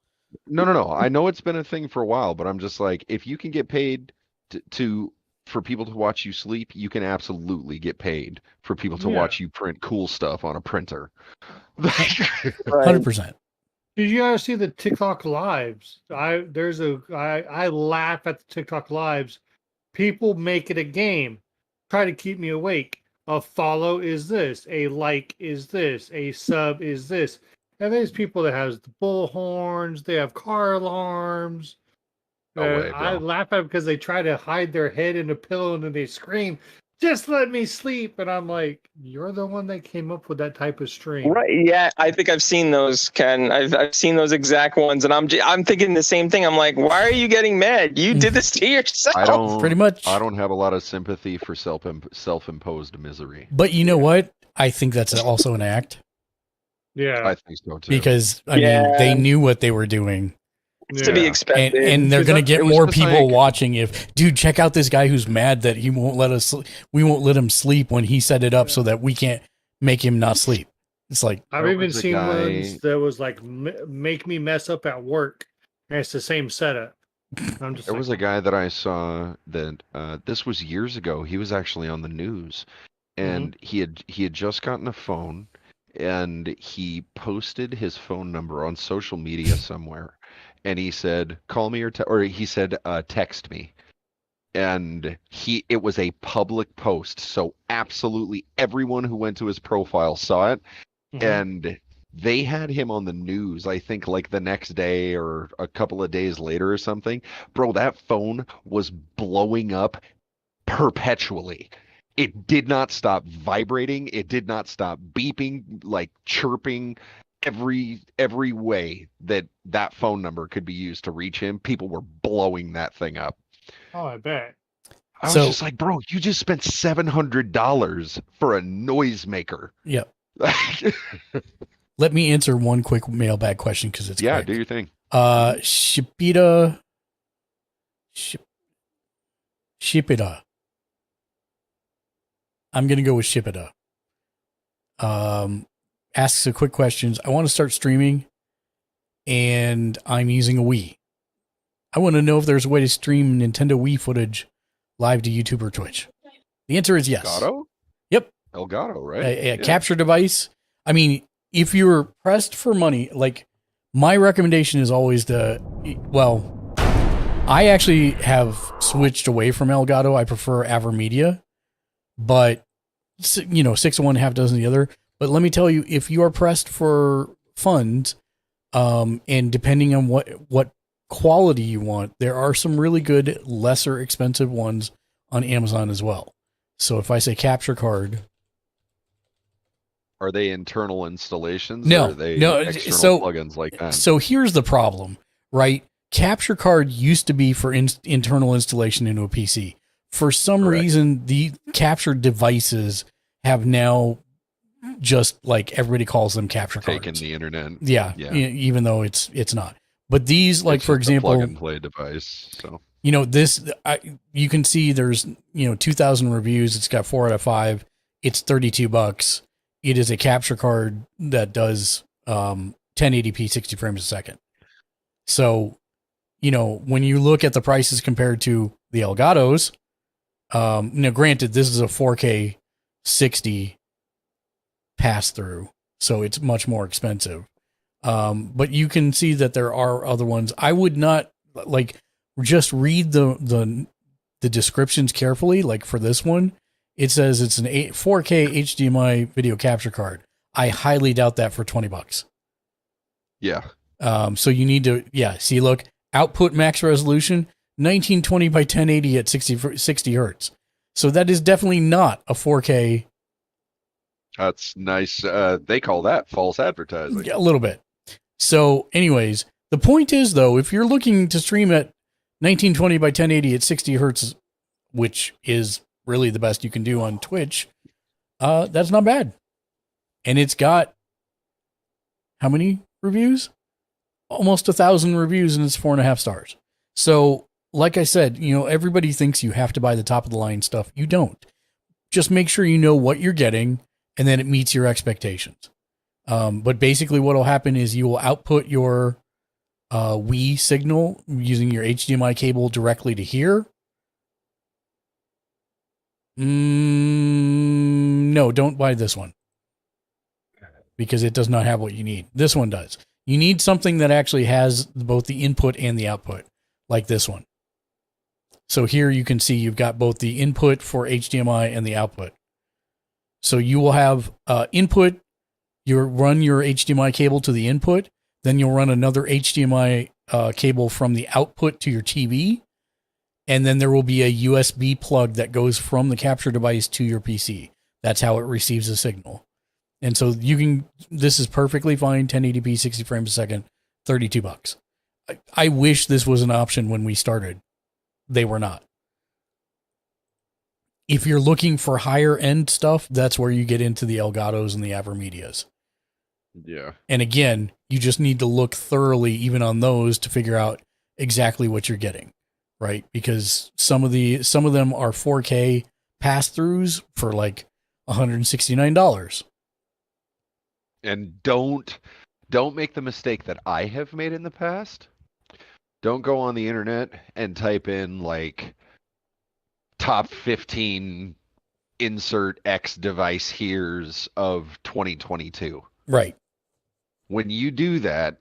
No. I know it's been a thing for a while, but I'm just like, if you can get paid for people to watch you sleep, you can absolutely get paid for people to watch you print cool stuff on a printer. 100%. Did you guys see the TikTok lives? I laugh at the TikTok lives. People make it a game. Try to keep me awake. A follow is this. A like is this. A sub is this. And there's people that has the bullhorns. They have car alarms. I laugh at them because they try to hide their head in a pillow and then they scream, "Just let me sleep!" And I'm like, "You're the one that came up with that type of stream." Right? Yeah, I think I've seen those, Ken. I've seen those exact ones, and I'm thinking the same thing. I'm like, why are you getting mad? You did this to yourself. Pretty much. I don't have a lot of sympathy for self-imposed misery. But you know what? I think that's also an act. Yeah, I think so too. Because I mean, they knew what they were doing. It's to be expected, and they're going to get more people watching. If, dude, check out this guy who's mad that he won't let us. We won't let him sleep when he set it up so that we can't make him not sleep. It's like I've even seen ones that was like make me mess up at work, and it's the same setup. I'm just. There was a guy that I saw that this was years ago. He was actually on the news, and he had just gotten a phone, and he posted his phone number on social media somewhere. And he said, "Call me," or he said, "Text me." And it was a public post, so absolutely everyone who went to his profile saw it. And they had him on the news, I think, like the next day or a couple of days later or something. Bro, that phone was blowing up perpetually. It did not stop vibrating. It did not stop beeping, like chirping. Every way that phone number could be used to reach him, people were blowing that thing up. Oh, I bet. I was just like, bro, you just spent $700 for a noisemaker. Yep. Let me answer one quick mailbag question because it's quick. Do your thing. Shipida. I'm gonna go with Shipida. Asks a quick questions. I want to start streaming, and I'm using a Wii. I want to know if there's a way to stream Nintendo Wii footage live to YouTube or Twitch. The answer is yes. Elgato? Yep. Elgato, right? A capture device. I mean, if you're pressed for money, like my recommendation is always I actually have switched away from Elgato. I prefer Avermedia, but 6 of one, half dozen the other. But let me tell you, if you are pressed for funds, and depending on what quality you want, there are some really good, lesser expensive ones on Amazon as well. So if I say capture card, are they internal installations? No, or are they no. external plugins like that? So here's the problem, right? Capture card used to be for internal installation into a PC. For some reason, the capture devices have now, just like everybody calls them, capture cards. Taken the internet. Yeah. Even though it's not. But these, like, for example, plug and play device. So you can see there's 2,000 reviews. It's got 4 out of 5. It's $32. It is a capture card that does 1080p 60 frames a second. So, when you look at the prices compared to the Elgatos, granted, this is a 4K 60 pass through, so it's much more expensive. But you can see that there are other ones. I would not just read the the descriptions carefully, like for this one, it says it's an 4K HDMI video capture card. I highly doubt that for $20. Yeah. So you need to, see, look, output max resolution, 1920 by 1080 at 60 hertz. So that is definitely not a 4K. That's nice. They call that false advertising. Yeah, a little bit. So anyways, the point is though, if you're looking to stream at 1920 by 1080 at 60 hertz, which is really the best you can do on Twitch, that's not bad. And it's got how many reviews? Almost 1,000 reviews, and it's 4.5 stars. So, like I said, everybody thinks you have to buy the top of the line stuff. You don't. Just make sure you know what you're getting, and then it meets your expectations. But basically, what will happen is you will output your Wii signal using your HDMI cable directly to here. No, don't buy this one, because it does not have what you need. This one does. You need something that actually has both the input and the output, like this one. So here you can see you've got both the input for HDMI and the output. So you will have input, you run your HDMI cable to the input, then you'll run another HDMI cable from the output to your TV, and then there will be a USB plug that goes from the capture device to your PC. That's how it receives the signal. And so this is perfectly fine, 1080p, 60 frames a second, $32. I wish this was an option when we started. They were not. If you're looking for higher end stuff, that's where you get into the Elgatos and the AverMedias. Yeah. And again, you just need to look thoroughly even on those to figure out exactly what you're getting, right? Because some of them are 4K pass-throughs for like $169. And don't make the mistake that I have made in the past. Don't go on the internet and type in like top 15 insert X device here's of 2022. Right. When you do that,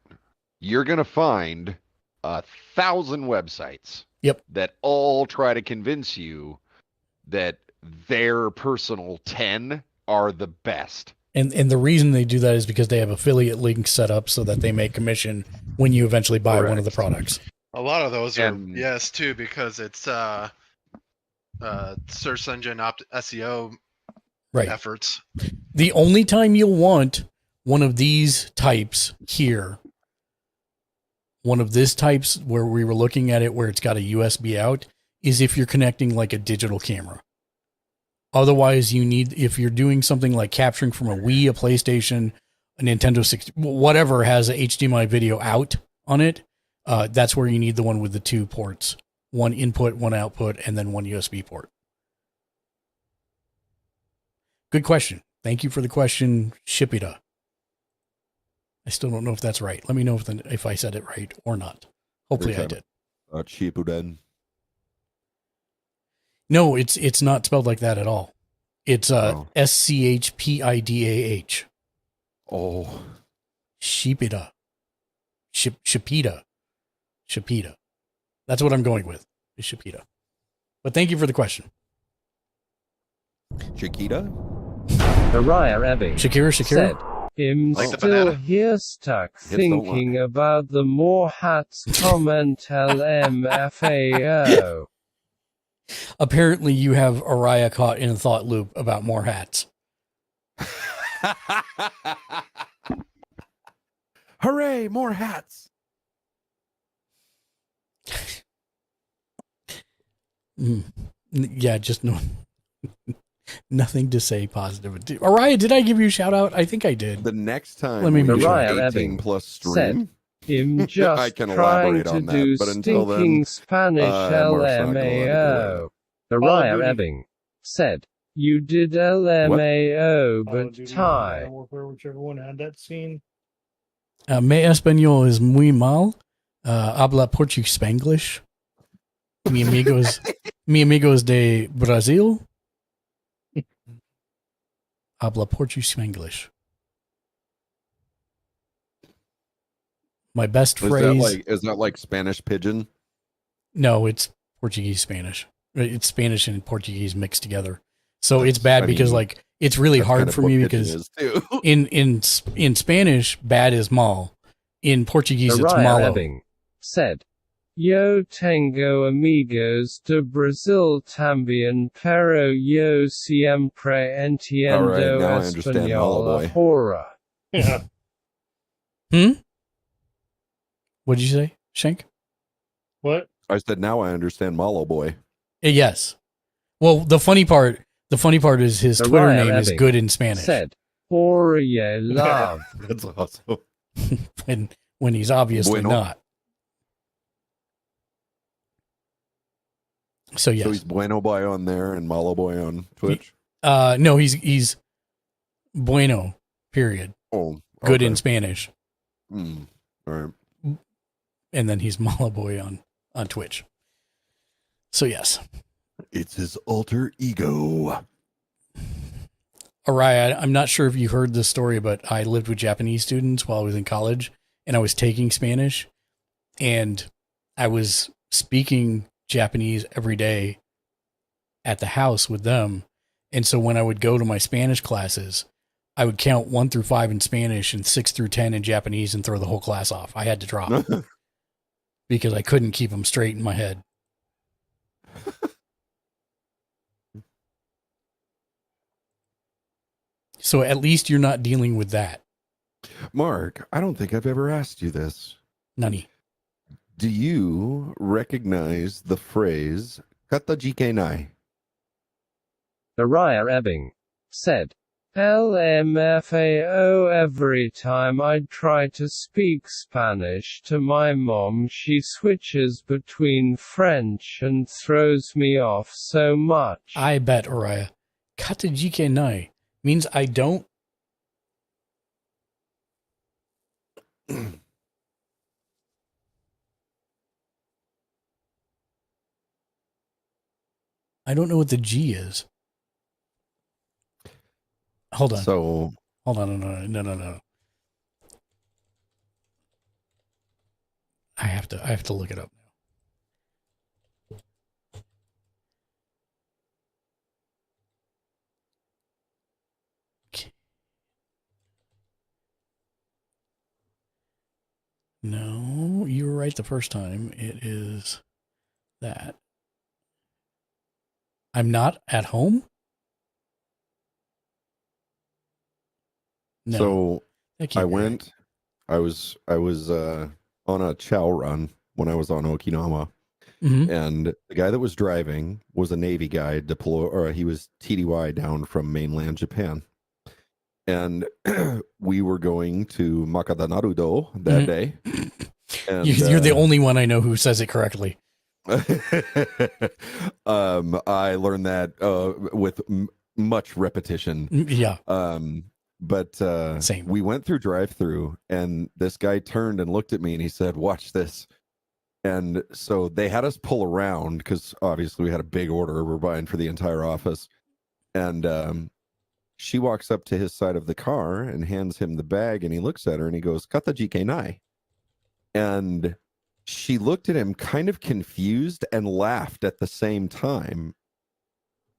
you're going to find 1,000 websites. Yep. That all try to convince you that their personal 10 are the best. And the reason they do that is because they have affiliate links set up so that they make commission when you eventually buy one of the products. A lot of those are yes too, because it's search engine SEO efforts. The only time you'll want one of these types here, one of this types where we were looking at it where it's got a USB out, is if you're connecting like a digital camera. Otherwise, if you're doing something like capturing from a Wii, a PlayStation, a Nintendo 60, whatever has a HDMI video out on it, that's where you need the one with the 2 ports. One input, one output, and then one USB port. Good question. Thank you for the question, Shipita. I still don't know if that's right. Let me know if I said it right or not. Hopefully I did. Shippuden. No, it's not spelled like that at all. It's SCHPIDAH. Oh. Shipita. Shipita. That's what I'm going with. Is Shipita. But thank you for the question. Chiquita? Araya Ebbing Shakira. said, I'm Like the still banana. here stuck Hips don't thinking about the more hats comment LMFAO. Apparently you have Araya caught in a thought loop about more hats. Hooray, more hats. Yeah, just no. Nothing to say positive. Araya, did I give you a shout out? I think I did. The next time Let me we make do sure. an Araya 18 Ebbing plus stream, said, I'm just I can trying elaborate to on that, do but until then, stinking Spanish Mark's not gonna let it LMAO. Call of Araya Duty. Ebbing said, you did LMAO, Call of but Duty, tie. Modern Warfare, whichever one had that scene. Mi español es muy mal. Habla Portuguese Spanglish. Mi amigos de Brazil. Habla Portuguese Spanglish. My best phrase. Is that like Spanish pigeon? No, it's Portuguese Spanish. It's Spanish and Portuguese mixed together. So it's bad because like it's really hard for me because in Spanish bad is mal, in Portuguese it's Araya malo. Ebbing said, "Yo tengo amigos de Brazil también, pero yo siempre entiendo español ahora." Yeah. What'd you say, Shank? What? I said, now I understand Malo Boy. Yes. Well, the funny part is his Twitter Araya name is Ebbing good in Spanish. said, "Oye love." That's awesome. when he's obviously Bueno. not. So yes. So he's Bueno Boy on there and Malo Boy on Twitch. No, he's bueno. Period. Oh, good okay. in Spanish. All right. And then he's Malo Boy on Twitch. So yes. It's his alter ego. Araya, I'm not sure if you heard this story, but I lived with Japanese students while I was in college, and I was taking Spanish, and I was speaking Japanese every day at the house with them. And so when I would go to my Spanish classes, I would count 1 through 5 in Spanish and 6 through 10 in Japanese and throw the whole class off. I had to drop because I couldn't keep them straight in my head. So at least you're not dealing with that. Mark, I don't think I've ever asked you this. Nani. Do you recognize the phrase "katajike nai"? Araya Ebbing said, "LMFAO every time I try to speak Spanish to my mom she switches between French and throws me off so much." I bet, Araya. Katajike nai means I don't. I don't know what the G is. Hold on. So hold on. No. I have to look it up now. Okay. No, you were right the first time. It is that. I'm not at home? No. So That can't I be right. went. I was on a chow run when I was on Okinawa, Mhm. and the guy that was driving was a Navy guy he was TDY down from mainland Japan, and we were going to Makata Naruto that Mhm. day. And, You're the only one I know who says it correctly. I learned that with much repetition. Yeah. But Same. We went through drive-through, and this guy turned and looked at me, and he said, "Watch this." And so they had us pull around because obviously we had a big order we're buying for the entire office. And she walks up to his side of the car and hands him the bag, and he looks at her and he goes, "Katajike nai." And she looked at him kind of confused and laughed at the same time.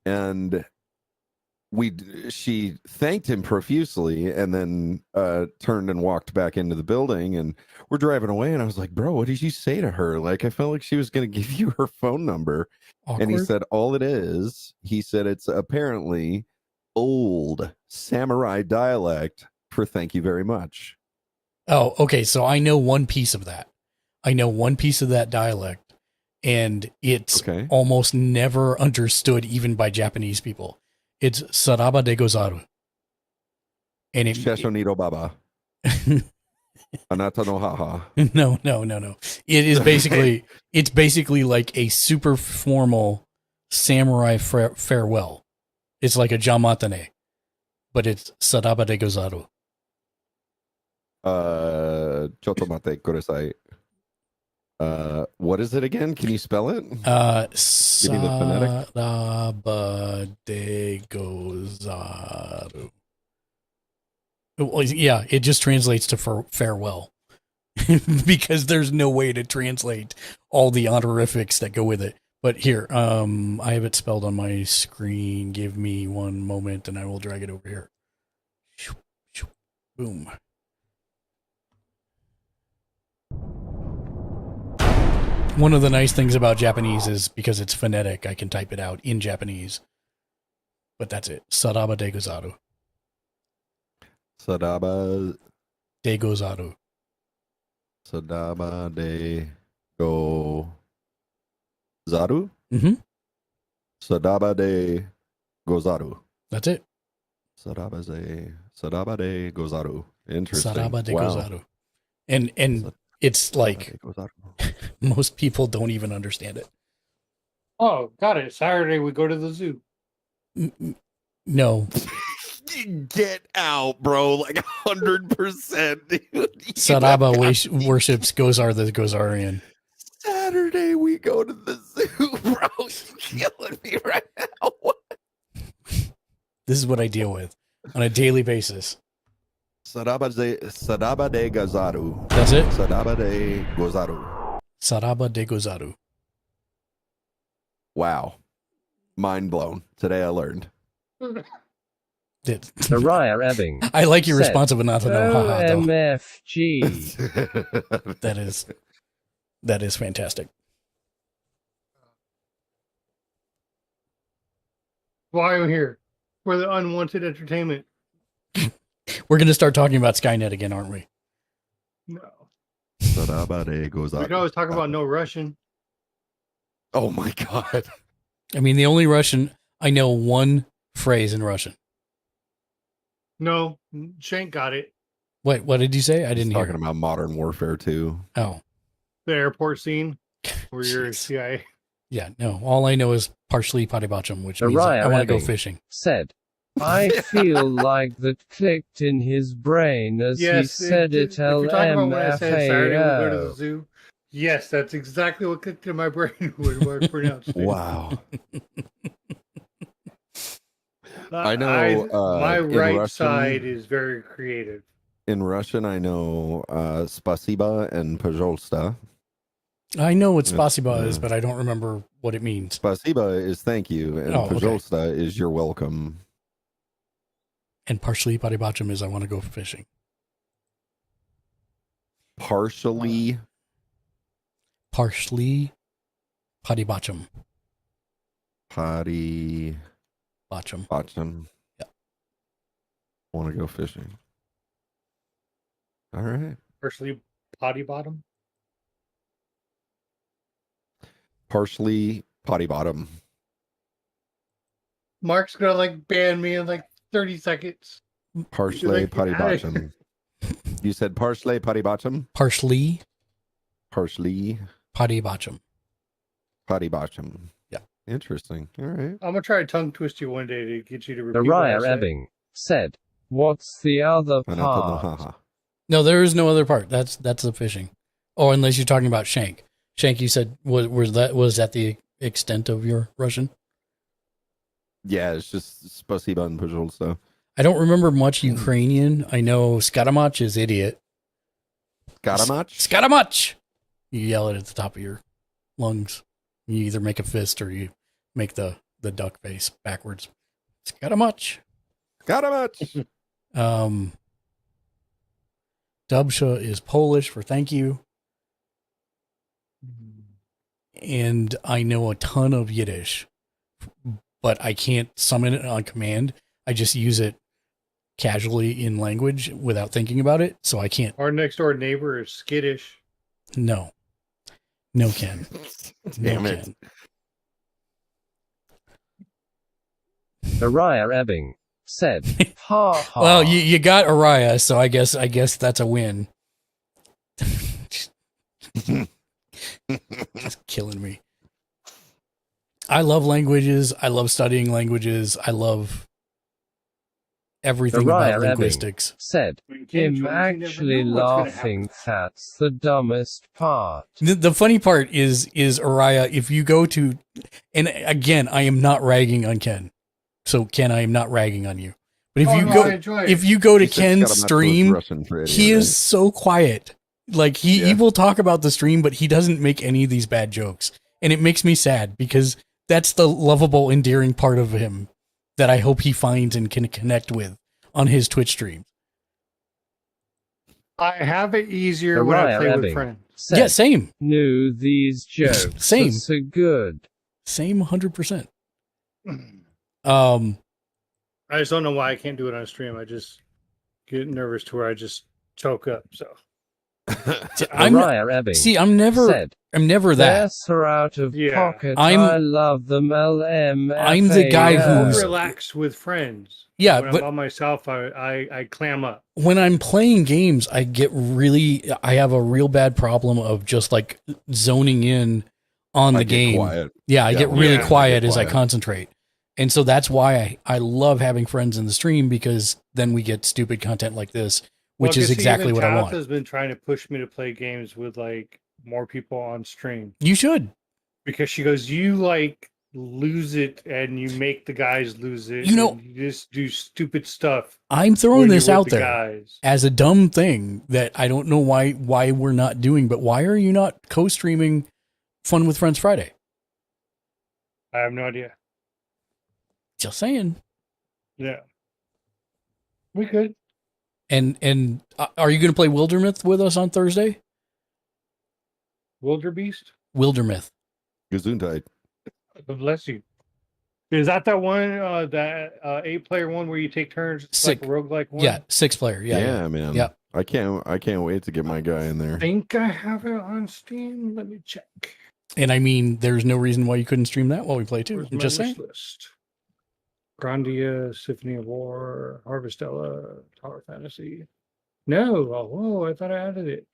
And she thanked him profusely and then turned and walked back into the building, and we're driving away, and I was like, "Bro, what did you say to her?" Like, I felt like she was going to give you her phone number. And he Awkward. said, all it is, he said, it's apparently old samurai dialect for "thank you very much." Oh, okay. So I know one piece of that. I know one piece of that dialect, and it's almost never understood even by Japanese people. It's Saraba de Gozaru. And it, Shesho Nido Baba. Anata no haha. no. It is basically, it's basically like a super formal samurai farewell. It's like a jamatane, but it's Saraba de Gozaru. Choto mate kudasai. What is it again? Can you spell it? Give me the phonetic. Saraba de Gozaru. Well, yeah, it just translates to farewell because there's no way to translate all the honorifics that go with it. But here, I have it spelled on my screen. Give me one moment and I will drag it over here. Boom. One of the nice things about Japanese is because it's phonetic, I can type it out in Japanese. But that's it. Saraba de gozaru. Sadaba De gozaru. Sadaba de go Zaru? Mm-hmm. Sadaba de Gozaru. That's it. Sadaba de Gozaru. Interesting. Saraba de Wow. gozaru. And it's like most people don't even understand it. Oh, got it. Saturday we go to the zoo. No. Get out, bro. Like 100%. Dude. Saraba worships Gozar the Gozarian. Saturday we go to the zoo, bro. You're killing me right now. This is what I deal with on a daily basis. Sadaba de Gozaru. That's it? Sadaba de Gozaru. Saraba de Gozaru. Wow. Mind blown. Today I learned. Mariah Ebbing. I like your said, response of not to know. Haha, though. OMFG. That is fantastic. Why am I here? For the unwanted entertainment. We're going to start talking about Skynet again, aren't we? No. Sadaba de Gozaru. We can always talk about no Russian. Oh my god. I mean, the only Russian, I know one phrase in Russian. No, Shank got it. Wait, what did you say? I didn't hear. Talking about Modern Warfare 2. Oh. The airport scene where you're CIA. Yeah, no. All I know is partially Paribacham, which means Mariah I want to go Ebbing fishing. Said, I feel like that clicked in his brain as he said it. If you're talking about when I said Saturday we go to the LMFAO. zoo, yes, that's exactly what clicked in my brain when I pronounced it. Wow. I know my in right Russian- side is very creative. In Russian, I know Spasiba and Pajolsta. I know what spasiba is, but I don't remember what it means. Spasiba is thank you, and Oh, okay. Pajolsta is you're welcome. And partially Paribacham is I want to go fishing. Partially Partially Paribacham. Bacham. Yeah. Want to go fishing. All right. Partially potty bottom. Partially potty bottom. Mark's gonna like ban me in like 30 seconds. Partially Like, potty bottom. You said partially potty bottom? Partially Partially Paribacham. potty bottom. Yeah. Interesting. All right. I'm gonna try to tongue twist you one day to get you to repeat what Mariah I said. Ebbing said, what's the other part? No, there is no other part. That's the fishing. Oh, unless you're talking about Shank. Shank, you said was that the extent of your Russian? Yeah, it's just Spasiba and Pajolsta. I don't remember much Ukrainian. I know Skatamach is idiot. Skatamach? Skatamach! You yell it at the top of your lungs. You either make a fist or you make the duck face backwards. Skatamach! Skatamach! Dubsha is Polish for thank you. And I know a ton of Yiddish, but I can't summon it on command. I just use it casually in language without thinking about it, so I can't. Our next door neighbor is skittish. No, Ken. Damn it. Ken. Mariah Ebbing said, ha ha. Well, you got Araya, so I guess that's a win. Just killing me. I love languages. I love studying languages. I love everything Mariah about Ebbing linguistics. said, him actually laughing, that's the dumbest part. The funny part is Araya, if you go to, and again, I am not ragging on Ken. So Ken, I am not ragging on you. But if you go to Ken's stream, he is so quiet. Like he will talk about the stream, but he doesn't make any of these bad jokes. And it makes me sad because that's the lovable, endearing part of him that I hope he finds and can connect with on his Twitch streams. I have it easier when I play with friends. Yeah, same. Knew these jokes. Same. Are so good. Same 100%. I just don't know why I can't do it on stream. I just get nervous to where I just choke up. So I'm never that. They're so out of pocket. I'm- I love them. I'm the guy I'm who's relaxed with friends. Yeah, when but- I'm by myself, I clam up. when I'm playing games, I have a real bad problem of just like zoning in on the I get game. quiet. Yeah, I Yeah, get when really I get quiet as I quiet. concentrate. And so that's why I love having friends in the stream, because then we get stupid content like this, which Well, is 'cause exactly even what I Taff want. has been trying to push me to play games with like more people on stream You should. because she goes, you like lose it and you make the guys lose it. You know- and you just do stupid stuff. I'm throwing when you're this with out the there guys. as a dumb thing that I don't know why we're not doing, but why are you not co-streaming Fun with Friends Friday? I have no idea. Just saying. Yeah, we could. And are you going to play Wildermyth with us on Thursday? Wildebeest. Wildermyth. Gesundheit. Bless you. Is that one, that 8-player one where you take turns? It's like a roguelike one? Yeah, 6-player. Yeah, man. Yeah. I can't wait to get my guy in there. I think I have it on Steam. Let me check. And I mean, there's no reason why you couldn't stream that while we play too. Where's I'm my just wish saying. list? Grandia, Symphony of War, Harvestella, Tower Fantasy. No, whoa, I thought I added it.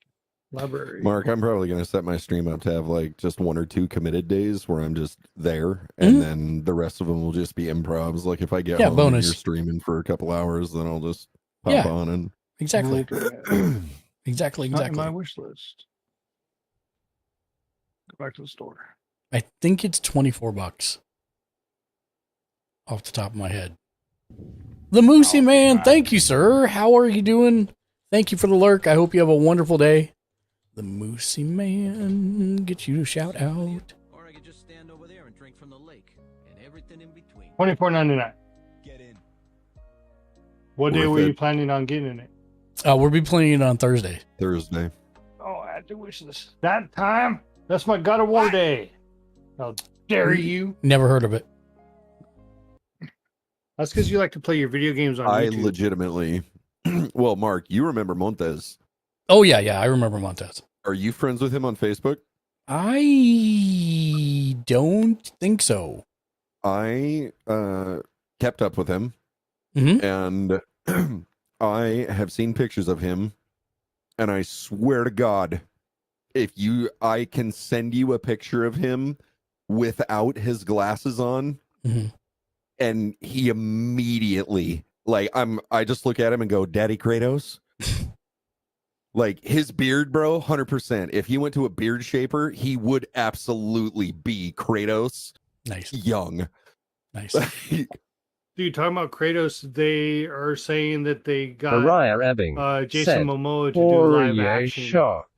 Library. Mark, I'm probably going to set my stream up to have like just 1 or 2 committed days where I'm just there, and then the rest of them will just be improvs. Like if I get home and bonus. you're streaming for a couple hours, then I'll just pop Yeah. on and Exactly. exactly. Not in my Exactly. wish list. Go back to the store. I think it's $24 off the top of my head. The Moosey Man, thank you, sir. How are you doing? Thank you for the lurk. I hope you have a wonderful day. The Moosey Man, get you a shout out. $24.99. What day Worth were you it. planning on getting in it? We'll be playing it on Thursday. Thursday. Oh, I had to wish list. That time? That's my God of War day. How dare you? Never heard of it. That's because you like to play your video games on I YouTube. legitimately, well, Mark, you remember Montez. Oh, yeah, I remember Montez. Are you friends with him on Facebook? I don't think so. I kept up with him, Mhm. and I have seen pictures of him, and I swear to God, I can send you a picture of him without his glasses on, Mhm. and he immediately, like, I just look at him and go, "Daddy Kratos." Like his beard, bro, 100%. If he went to a beard shaper, he would absolutely be Kratos. Nice. Young. Nice. Dude, talking about Kratos, they are saying that they got Mariah Ebbing Jason said, Momoa to do live Fourier action, shock.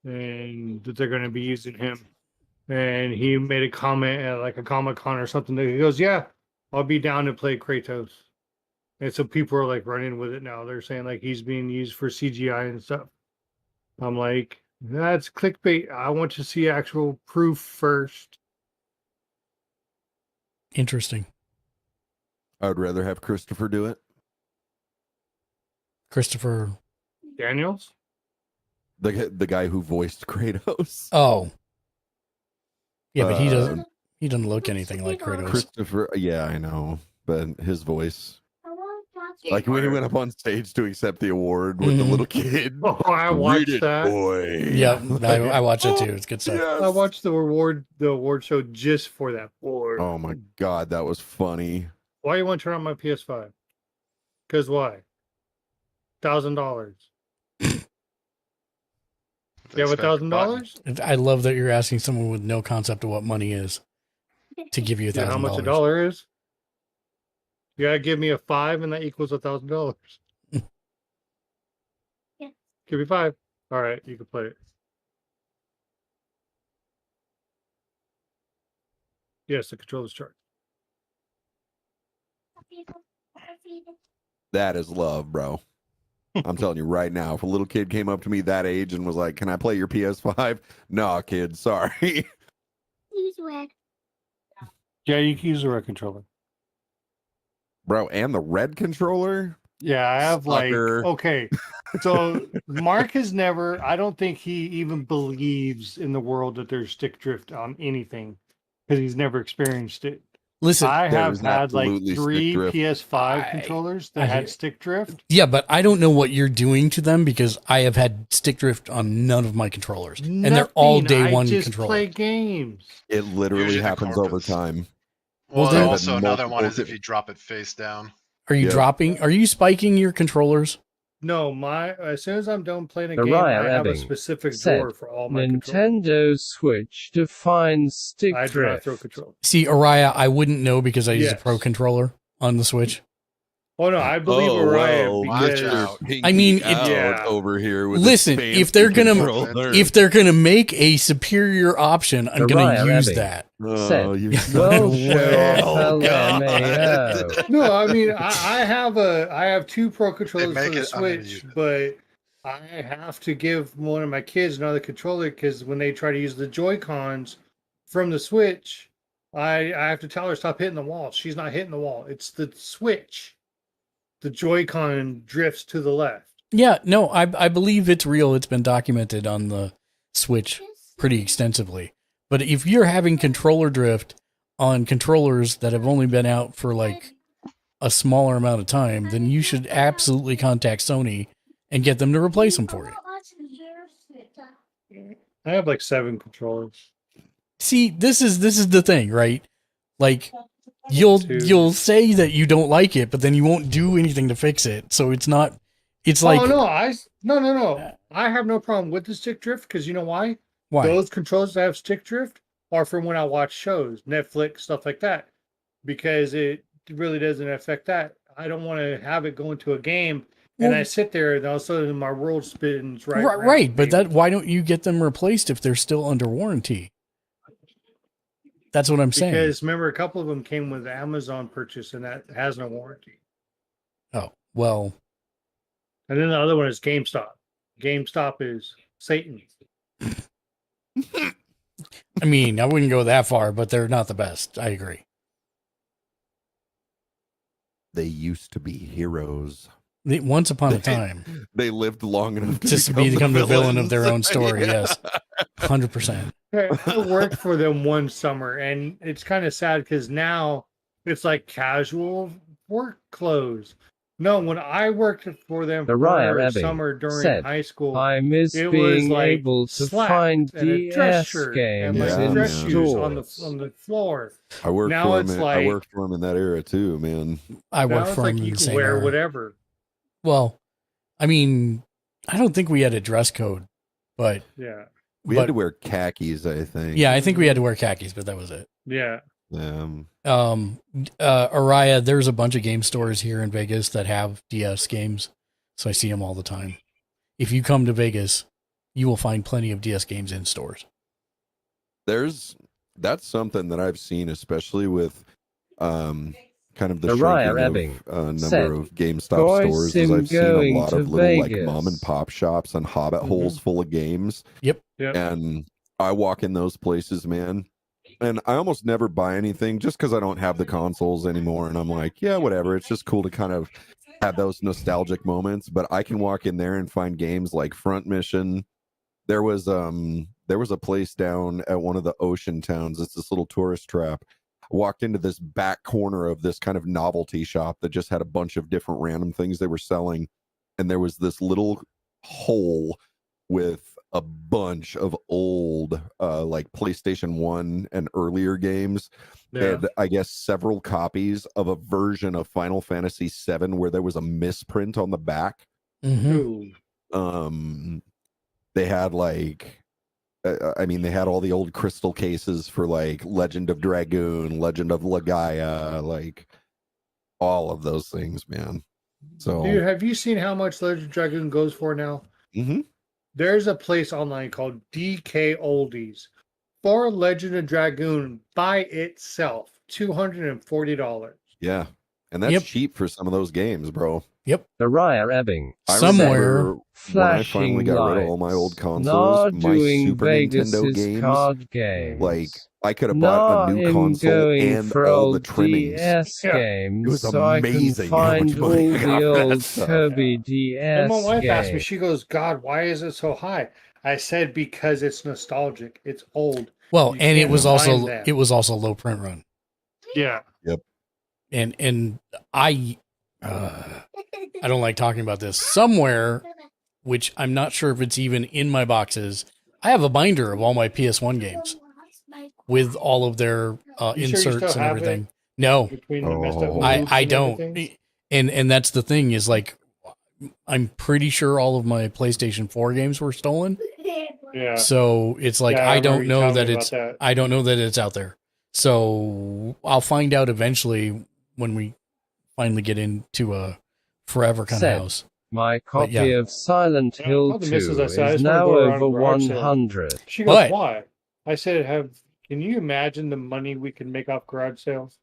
and that they're going to be using him. And he made a comment at like a Comic-Con or something. That he goes, "Yeah, I'll be down to play Kratos." And so people are like running with it now. They're saying like he's being used for CGI and stuff. I'm like, that's clickbait. I want to see actual proof first. Interesting. I would rather have Christopher do it. Christopher. Daniels? The guy who voiced Kratos. Oh. Yeah, but he doesn't look anything like Kratos. Christopher, yeah, I know. But his voice. Like when he went up on stage to accept the award with the little kid. Oh, I Read watched it, that. boy. Yeah, I watched it too. It's good stuff. I watched the award show just for that board. Oh my God, that was funny. Why you want to turn on my PS5? Because why? $1,000. You have $1,000? I love that you're asking someone with no concept of what money is to give you $1,000. How much a dollar is? You gotta give me a 5 and that equals $1,000. Yeah. Give me 5. All right, you can play it. Yes, the controller's charged. That is love, bro. I'm telling you right now, if a little kid came up to me that age and was like, "Can I play your PS5?" Nah, kid, sorry. Yeah, you can use the red controller. Bro, and the red controller? Yeah, I have Sucker. okay. So Mark has never, I don't think he even believes in the world that there's stick drift on anything because he's never experienced it. Listen, I have there's had like absolutely stick 3 drift. PS5 controllers that had stick drift. Yeah, but I don't know what you're doing to them because I have had stick drift on none of my controllers, and they're all day one I just controllers. play games. It literally Usually the happens over time. Well, then- also another one is multiple- if you drop it face down. Are you Yeah. dropping? Are you spiking your controllers? No, as soon as I'm done playing a game, Mariah I have a Ebbing specific said, drawer for all my controllers. Nintendo Switch defines stick I do not drift. throw controllers. See, Araya, I wouldn't know because I use a Yes. Pro controller on the Switch. Oh no, I believe Orion watch because out. I mean, Yeah. over here with Listen, this if they're fancy gonna controller. if they're gonna make a superior option, I'm gonna Mariah use Ebbing that. Oh, said, you well, Oh, LMAO. no, I mean I have 2 Pro controllers make for the it Switch, but I have to give one of my kids another controller because when they try to use the Joy-Cons from the Switch, I have to tell her stop hitting the wall. She's not hitting the wall. It's the Switch. The Joy-Con drifts to the left. Yeah, no, I believe it's real. It's been documented on the Switch pretty extensively. But if you're having controller drift on controllers that have only been out for like a smaller amount of time, then you should absolutely contact Sony and get them to replace them for you. I have like 7 controllers. See, this is the thing, right? Like you'll say that you don't like it, but then you won't do anything to fix it. So it's not. It's like Oh no, I have no problem with the stick drift because you know why? Why? Those controllers that have stick drift are from when I watch shows, Netflix, stuff like that, because it really doesn't affect that. I don't want to have it go into a game and I sit there and all of a sudden my world spins right. right. But why don't you get them replaced if they're still under warranty? That's what I'm saying. Because remember, a couple of them came with Amazon purchase and that has no warranty. Oh well. And then the other one is GameStop. GameStop is Satan. I mean, I wouldn't go that far, but they're not the best. I agree. They used to be heroes. Once upon a time, they lived long enough to become the villain of their own story. Yeah. Yes, 100%. I worked for them one summer, and it's kind of sad because now it's like casual work clothes. No, when I worked for them for Mariah a Ebbing summer during said, high school, I miss it was being like able to slacks find and a dress DS shirt and games like in dress shoes stores. on the floor. I worked Now for it's him. like I worked for him in that era too, man. I now worked it's for like him in you the can same wear era. whatever. Well, I mean, I don't think we had a dress code, but Yeah, We had to wear khakis, I think. yeah, I think we had to wear khakis, but that was it. yeah. Araya, there's a bunch of game stores here in Vegas that have DS games, so I see them all the time. If you come to Vegas, you will find plenty of DS games in stores. That's something that I've seen, especially with kind of the Mariah shrinking Ebbing of number said, of GameStop "Boys stores. Is am I've seen a going lot to of little like Vegas." mom and pop shops and hobbit holes full of games. Yep. And I walk in those places, man. And I almost never buy anything just because I don't have the consoles anymore. And I'm like, yeah, whatever. It's just cool to kind of have those nostalgic moments. But I can walk in there and find games like Front Mission. There was a place down at one of the ocean towns. It's this little tourist trap. I walked into this back corner of this kind of novelty shop that just had a bunch of different random things they were selling. And there was this little hole with a bunch of old like PlayStation 1 and earlier games. Yeah. And I guess several copies of a version of Final Fantasy VII where there was a misprint on the back. Ooh. They had like they had all the old crystal cases for like Legend of Dragoon, Legend of Legaia, like all of those things, man. So Dude, have you seen how much Legend of Dragoon goes for now? Mhm. There's a place online called DK Oldies. for Legend of Dragoon by itself, $240. Yeah. And that's cheap for some of those games, bro. Yep. Uriah Ebbing. I Somewhere remember when I finally got rid of all my old consoles, my Super Nintendo games, card games. like I could have bought a new console and for all the old trimmings. DS games, It was so amazing I how can much find all money I got the for that old stuff. Kirby DS And my wife asked me, games. she goes, God, why is it so high? I said, because it's nostalgic. It's old. Well, You and it can't was find also them. low print run. Yeah. Yep. And I don't like talking about this. Somewhere, which I'm not sure if it's even in my boxes, I have a binder of all my PS1 games with all of their You sure you inserts still and have everything. it? No, Between the messed up I loops and don't. everything? And that's the thing is like, I'm pretty sure all of my PlayStation 4 games were stolen. Yeah. So it's like, Yeah, I I remember don't you know telling that me it's, about that. I don't know that it's out there. So I'll find out eventually when we finally get into a forever kind Said, of house. My But copy yeah. of Silent Yeah, I Hill told the 2 missus, I said, I is just wanna now go around over garage sale. 100. She goes, But- why? I said, can you imagine the money we can make off garage sales?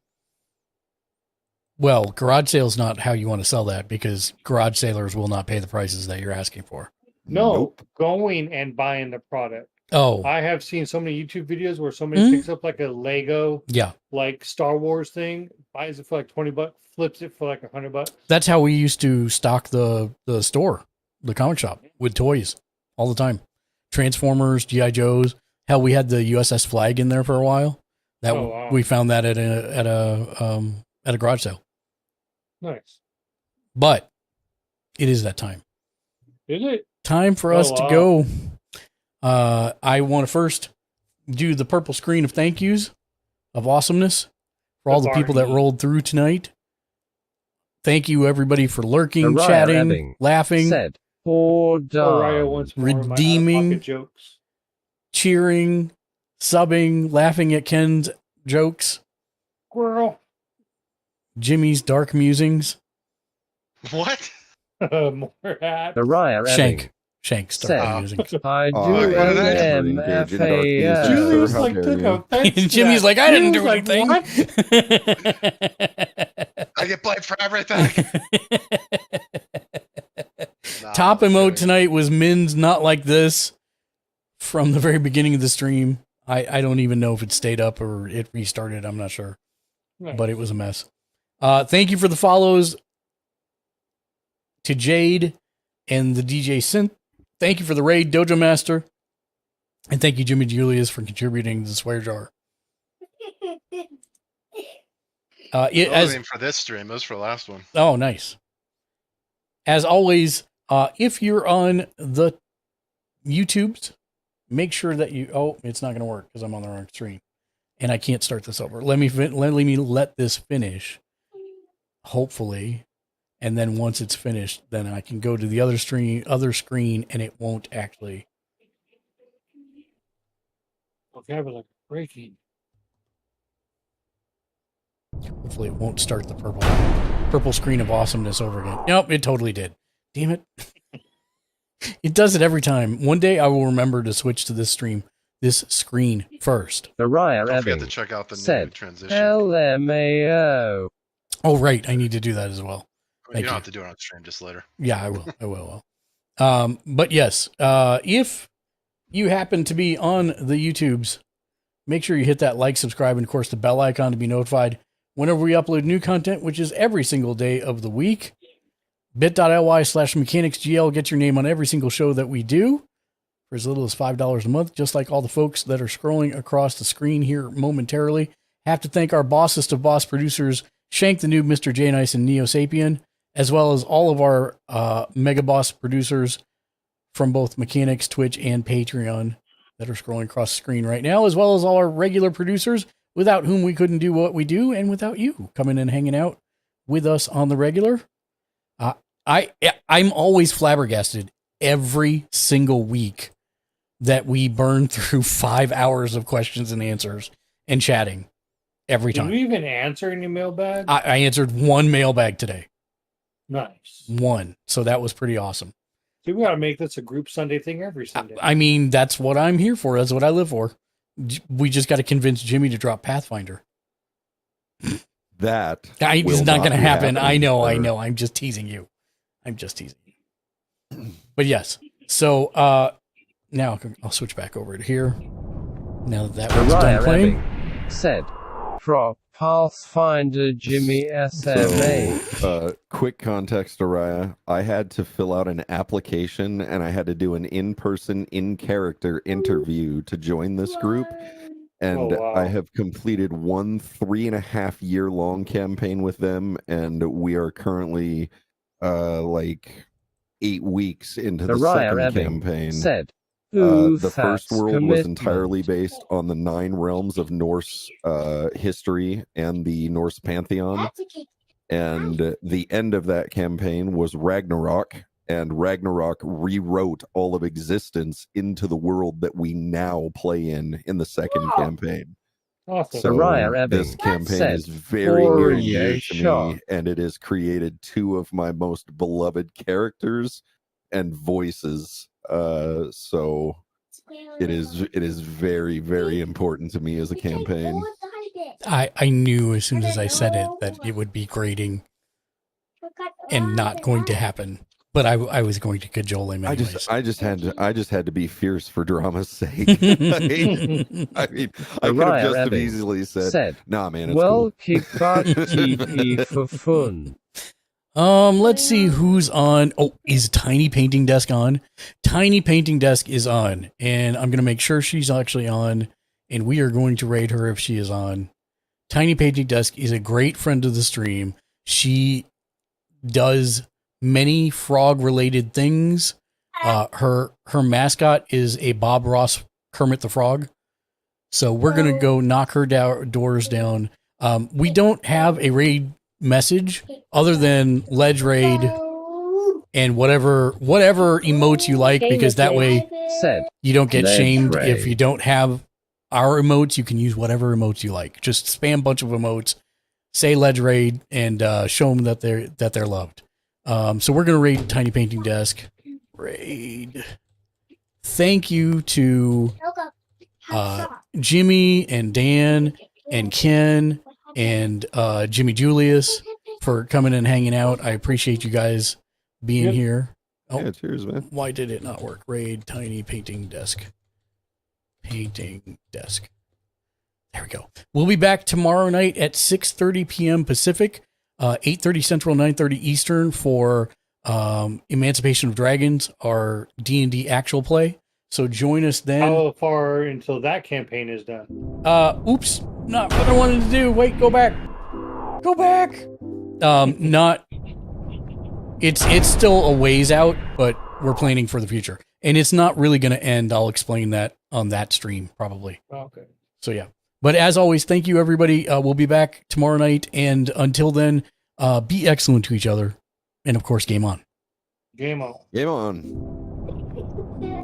Well, garage sale's not how you want to sell that because garage sailors will not pay the prices that you're asking for. No, going and buying the product. Oh, I have seen so many YouTube videos where somebody Mhm. picks up like a Lego, yeah. like Star Wars thing, buys it for like $20, flips it for like $100. That's how we used to stock the store, the comic shop with toys all the time. Transformers, G.I. Joes. Hell, we had the USS Flag in there for a while. That Oh, wow. we found that at a garage sale. Nice. But it is that time. Is it? Time for Oh, us to wow. go. I want to first do the purple screen of thank yous of awesomeness for all the people that rolled through tonight. Thank you, everybody, for lurking, Uriah chatting, Ebbing laughing, said, "Poor Uriah dog." once more, my redeeming, out-of-pocket jokes. cheering, subbing, laughing at Ken's jokes, Squirrel. Jimmy's dark musings, What? More hats. Uriah Ebbing Shank's dark said, musings. I do I didn't engage in dark musings, Julius sir. How like dare took you. offense to Jimmy's that. like, I didn't He do was like, anything. "What?" I get blamed for everything. Top emote tonight was Min's Not Like This from the very beginning of the stream. I don't even know if it stayed up or it restarted. I'm not sure. Nice. But it was a mess. Thank you for the follows to Jade and the DJ Synth. Thank you for the raid, Dojo Master. And thank you, Jimmy Julius, for contributing to the swear jar. It wasn't even for this stream. It was for the last one. Oh, nice. As always, if you're on the YouTubes, make sure that you... Oh, it's not going to work because I'm on the wrong screen. And I can't start this over. Let me let this finish, hopefully. And then once it's finished, then I can go to the other screen, and it won't actually... Okay, but like breaking. Hopefully it won't start the purple screen of awesomeness over again. Nope, it totally did. Damn it. It does it every time. One day I will remember to switch to this screen first. Uriah Don't forget Ebbing to check out the new said, transition. LMAO. Oh, right. I need to do that as well. You Thank don't you. have to do it on stream, just later. Yeah, I will. I will. But yes, if you happen to be on the YouTubes, make sure you hit that like, subscribe, and of course the bell icon to be notified whenever we upload new content, which is every single day of the week. bit.ly/mechanicsgl gets your name on every single show that we do for as little as $5 a month, just like all the folks that are scrolling across the screen here momentarily. Have to thank our bossest of boss producers, Shank the Noob, Mr. J Nice, and Neo Sapien, as well as all of our mega boss producers from both Mechanics, Twitch, and Patreon that are scrolling across the screen right now, as well as all our regular producers, without whom we couldn't do what we do, and without you coming and hanging out with us on the regular. I'm always flabbergasted every single week that we burn through 5 hours of questions and answers and chatting every Did time. we even answer any mailbag? I answered one mailbag today. Nice. One. So that was pretty awesome. See, we got to make this a group Sunday thing every Sunday. I mean, that's what I'm here for. That's what I live for. We just got to convince Jimmy to drop Pathfinder. That it's not going to happen. I know. or- I'm just teasing you. But yes. So now I'll switch back over to here. Now that one's done Uriah playing. Ebbing said, "Prop Pathfinder Jimmy SMA." So, quick context, Araya. I had to fill out an application and I had to do an in-person, in-character interview to join this group. And Oh, wow. I have completed one 3.5-year-long campaign with them, and we are currently like 8 weeks into the Uriah second Ebbing campaign. said, "Ooh, The first that's world was commitment." entirely based on the 9 realms of Norse history and the Norse pantheon. And the end of that campaign was Ragnarok, and Ragnarok rewrote all of existence into the world that we now play in the second campaign. Awesome. So Uriah Ebbing this campaign said, is very near and dear "Fourier to shot." me, and it has created 2 of my most beloved characters and voices. So it is very, very important to me as a campaign. I knew as soon as I said it that it would be grating and not going to happen. But I was going to cajole him anyways. I just had to be fierce for drama's sake. I mean, I could have Uriah just have Ebbing easily said, "Nah, man, it's "Well, cool." kick back TP for fun." Let's see who's on. Oh, is Tiny Painting Desk on? Tiny Painting Desk is on, and I'm going to make sure she's actually on, and we are going to raid her if she is on. Tiny Painting Desk is a great friend of the stream. She does many frog-related things. Her mascot is a Bob Ross Kermit the Frog. So we're going to go knock her doors down. We don't have a raid message other than ledge raid and whatever emotes you like, because that way you don't get Ledge shamed. raid. If you don't have our emotes, you can use whatever emotes you like. Just spam a bunch of emotes, say ledge raid, and show them that they're loved. So we're going to raid Tiny Painting Desk. Raid. Thank you to Jimmy and Dan and Ken and Jimmy Julius for coming and hanging out. I appreciate you guys being here. Oh, Yeah, cheers, man. why did it not work? Raid Tiny Painting Desk. Painting Desk. There we go. We'll be back tomorrow night at 6:30 p.m. Pacific, 8:30 Central, 9:30 Eastern for Emancipation of Dragons, our D&D actual play. So join us then. How far until that campaign is done? Oops, not what I wanted to do. Wait, go back. Go back. Not. It's still a ways out, but we're planning for the future, and it's not really going to end. I'll explain that on that stream probably. Okay. So yeah. But as always, thank you everybody. We'll be back tomorrow night, and until then, be excellent to each other, and of course, game on. Game on. Game on.